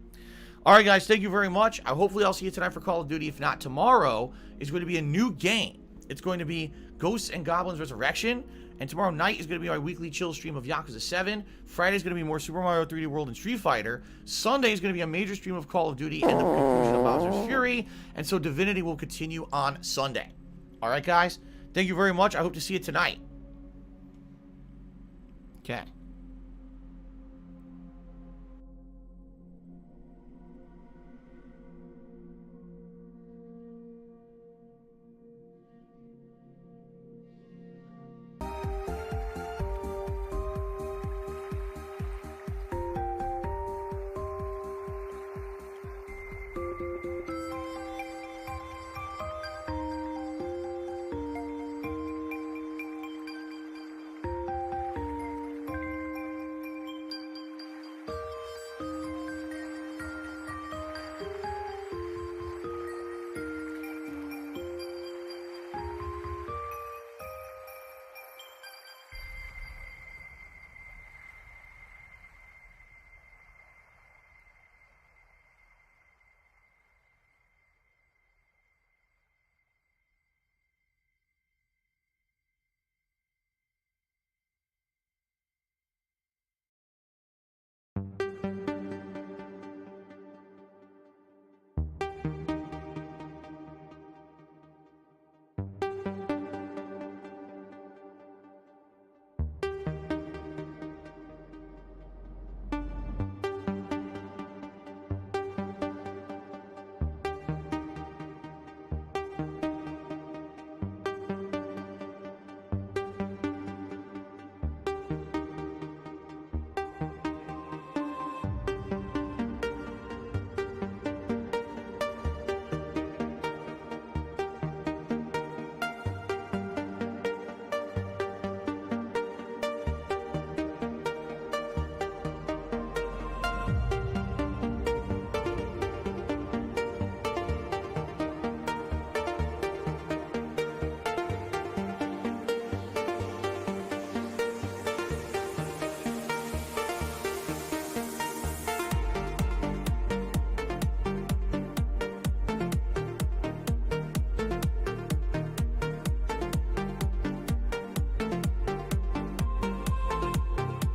Alright, guys, thank you very much. Hopefully I'll see you tonight for Call of Duty. If not, tomorrow is going to be a new game. It's going to be Ghosts and Goblins Resurrection. And tomorrow night is going to be our weekly chill stream of Yakuza 7. Friday is going to be more Super Mario 3D World and Street Fighter. Sunday is going to be a major stream of Call of Duty and the conclusion of Bowser's Fury. And so Divinity will continue on Sunday. Alright, guys? Thank you very much. I hope to see you tonight. Okay.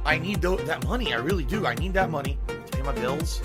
I need that money. I really do. I need that money to pay my bills.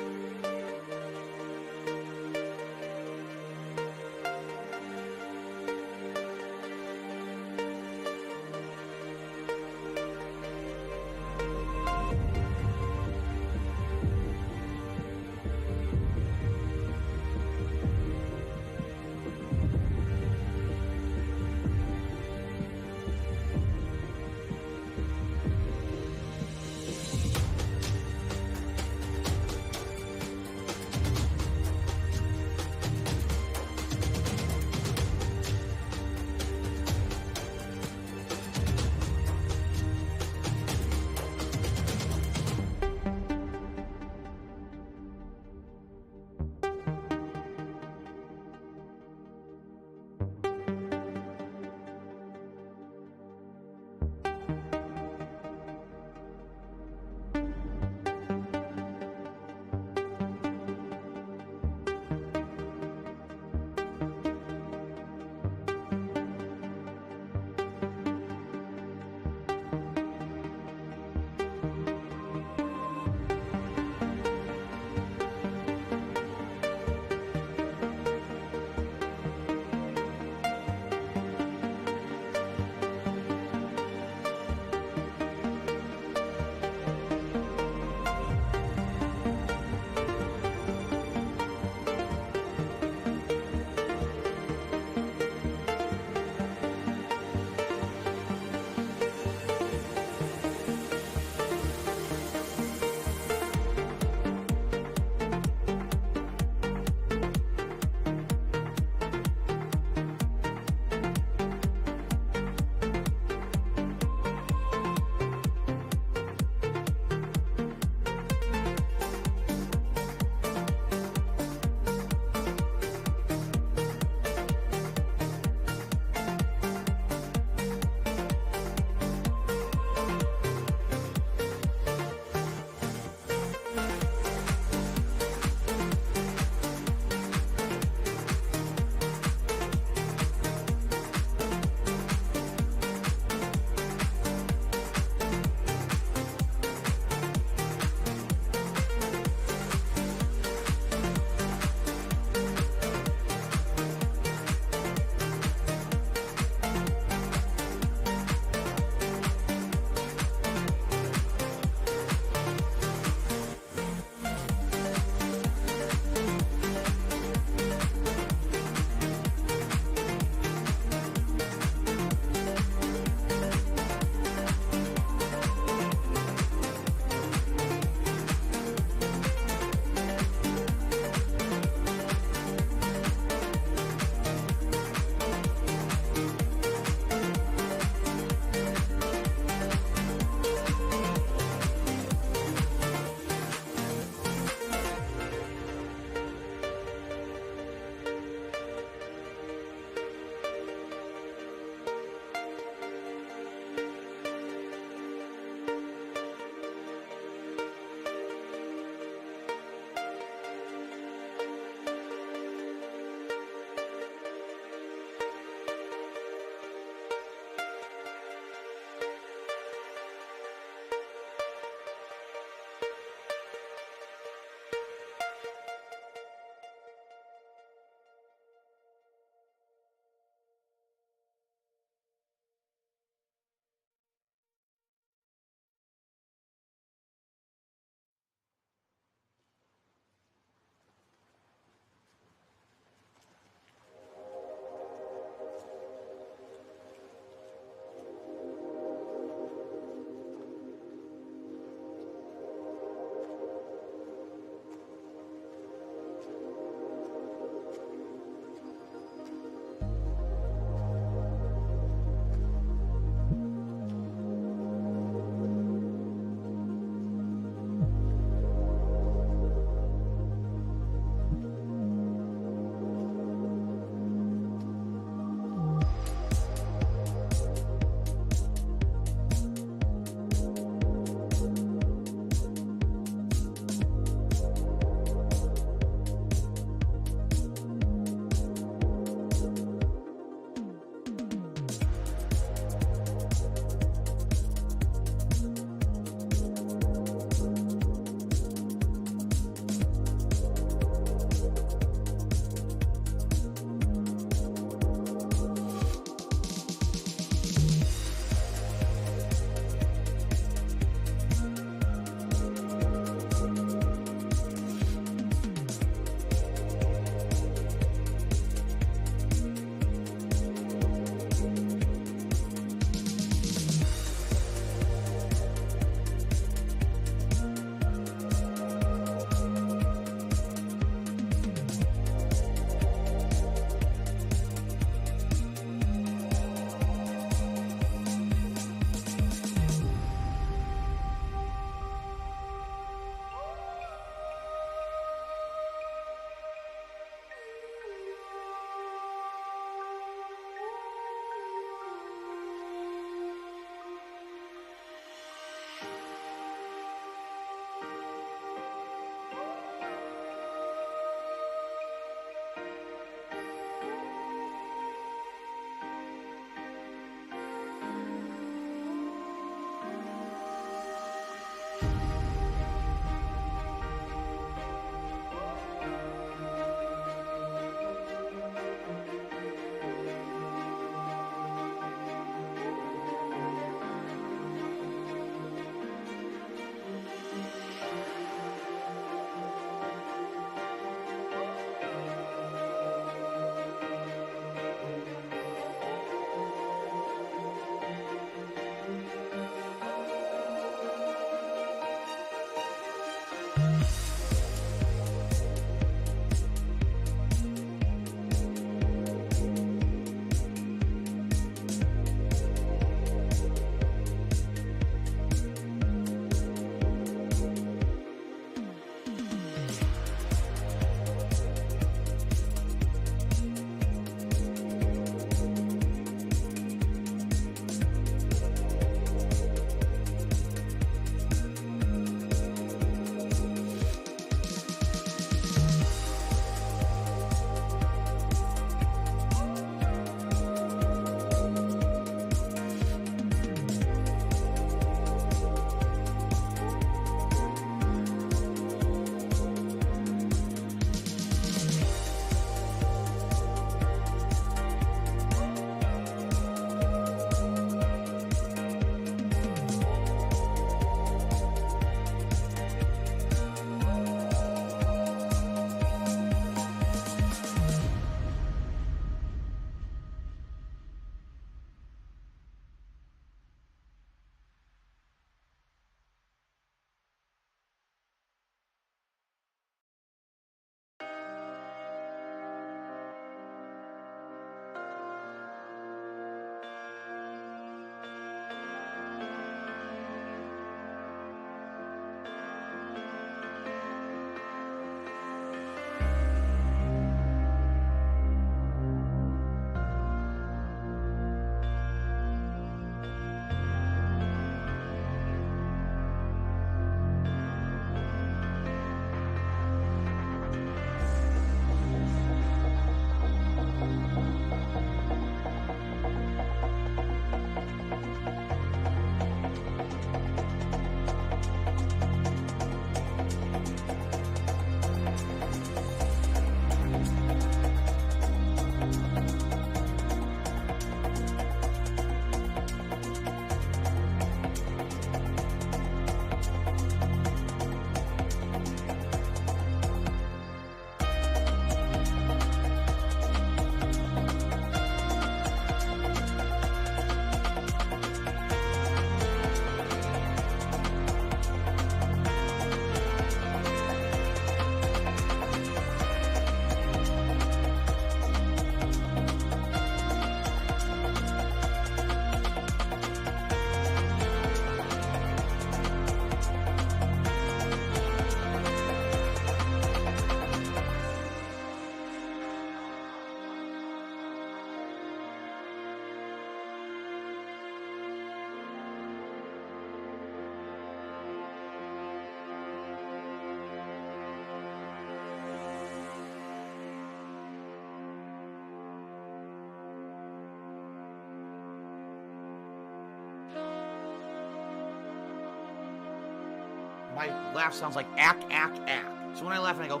my laugh sounds like ack, ack, ack. So when I laugh and I go,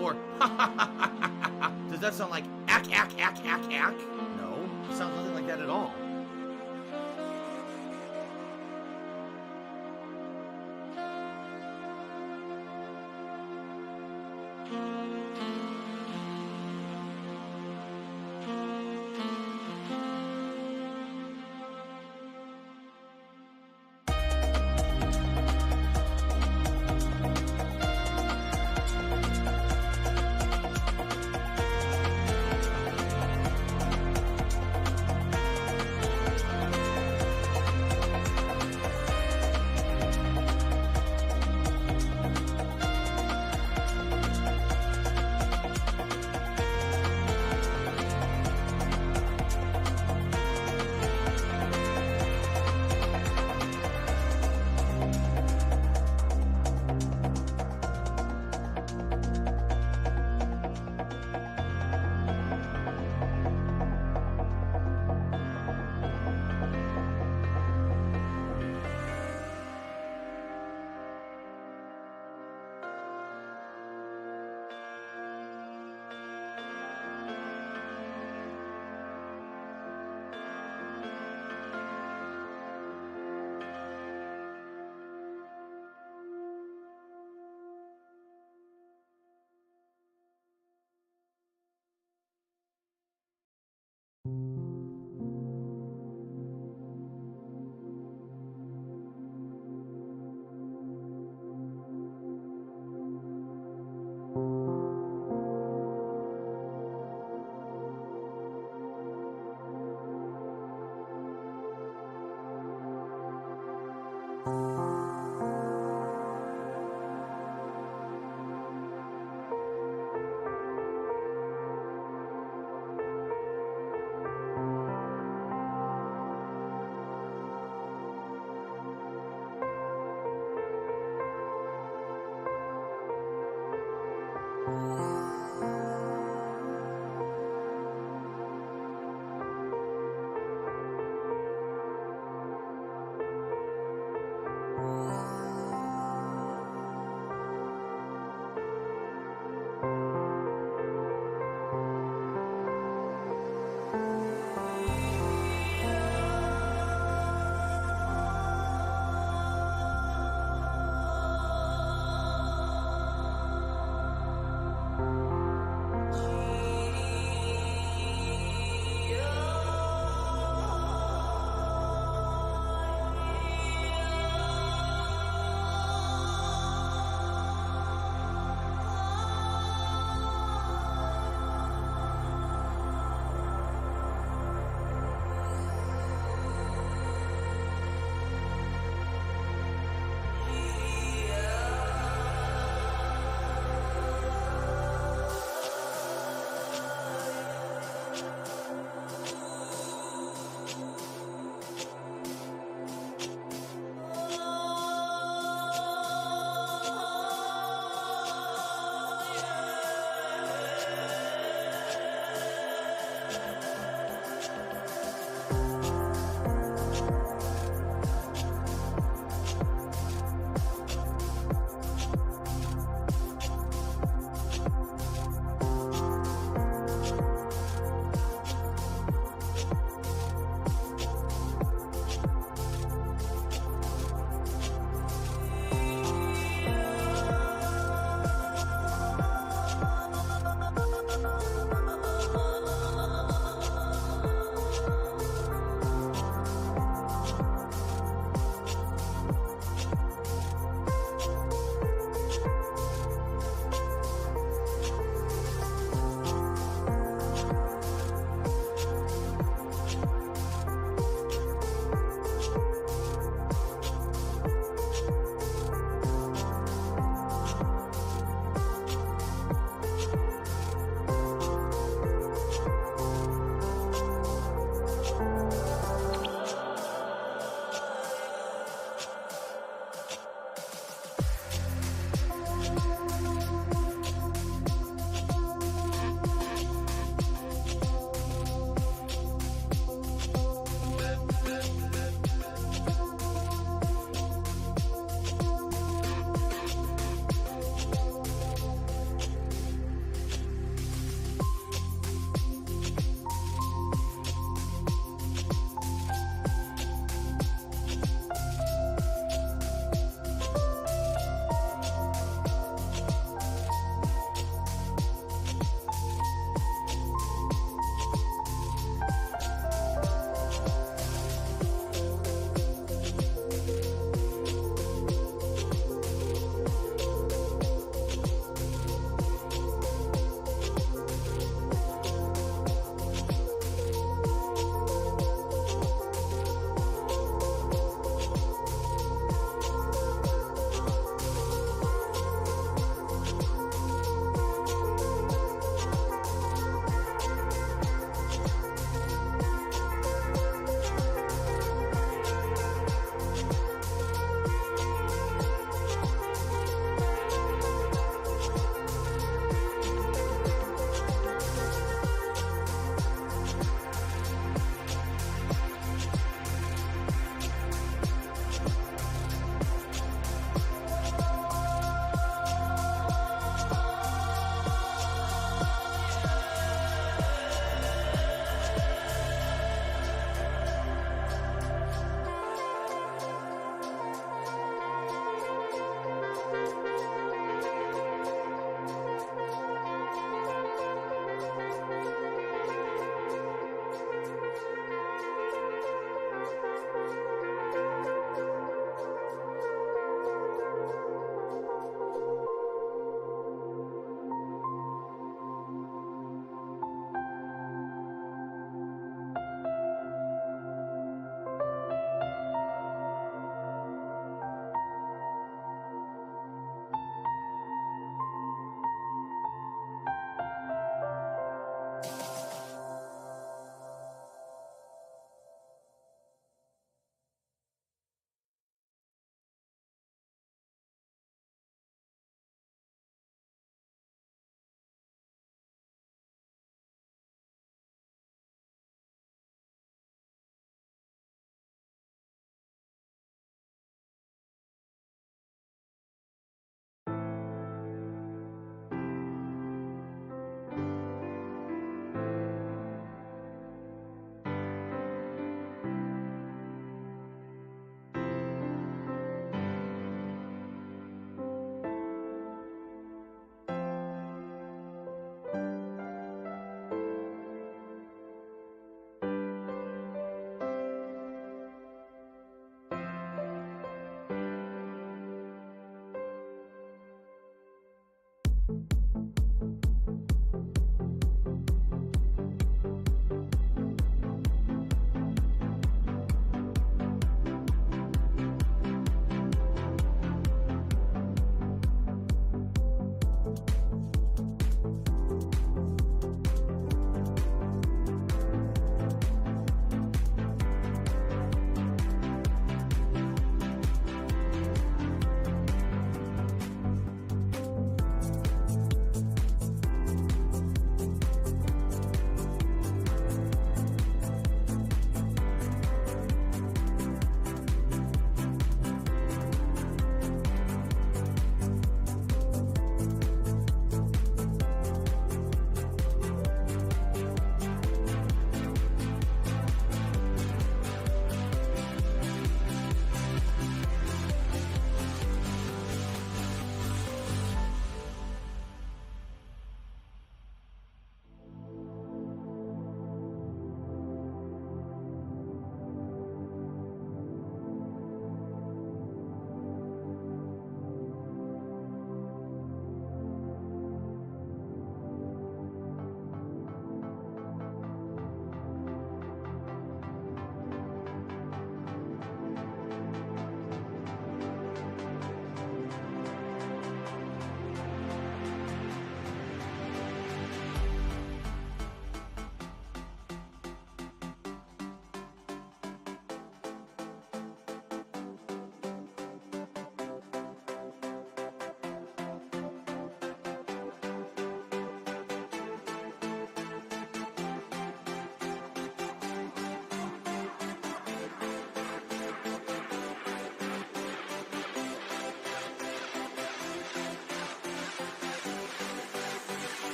or does that sound like ack, ack, ack, ack, ack? No, it sounds nothing like that at all.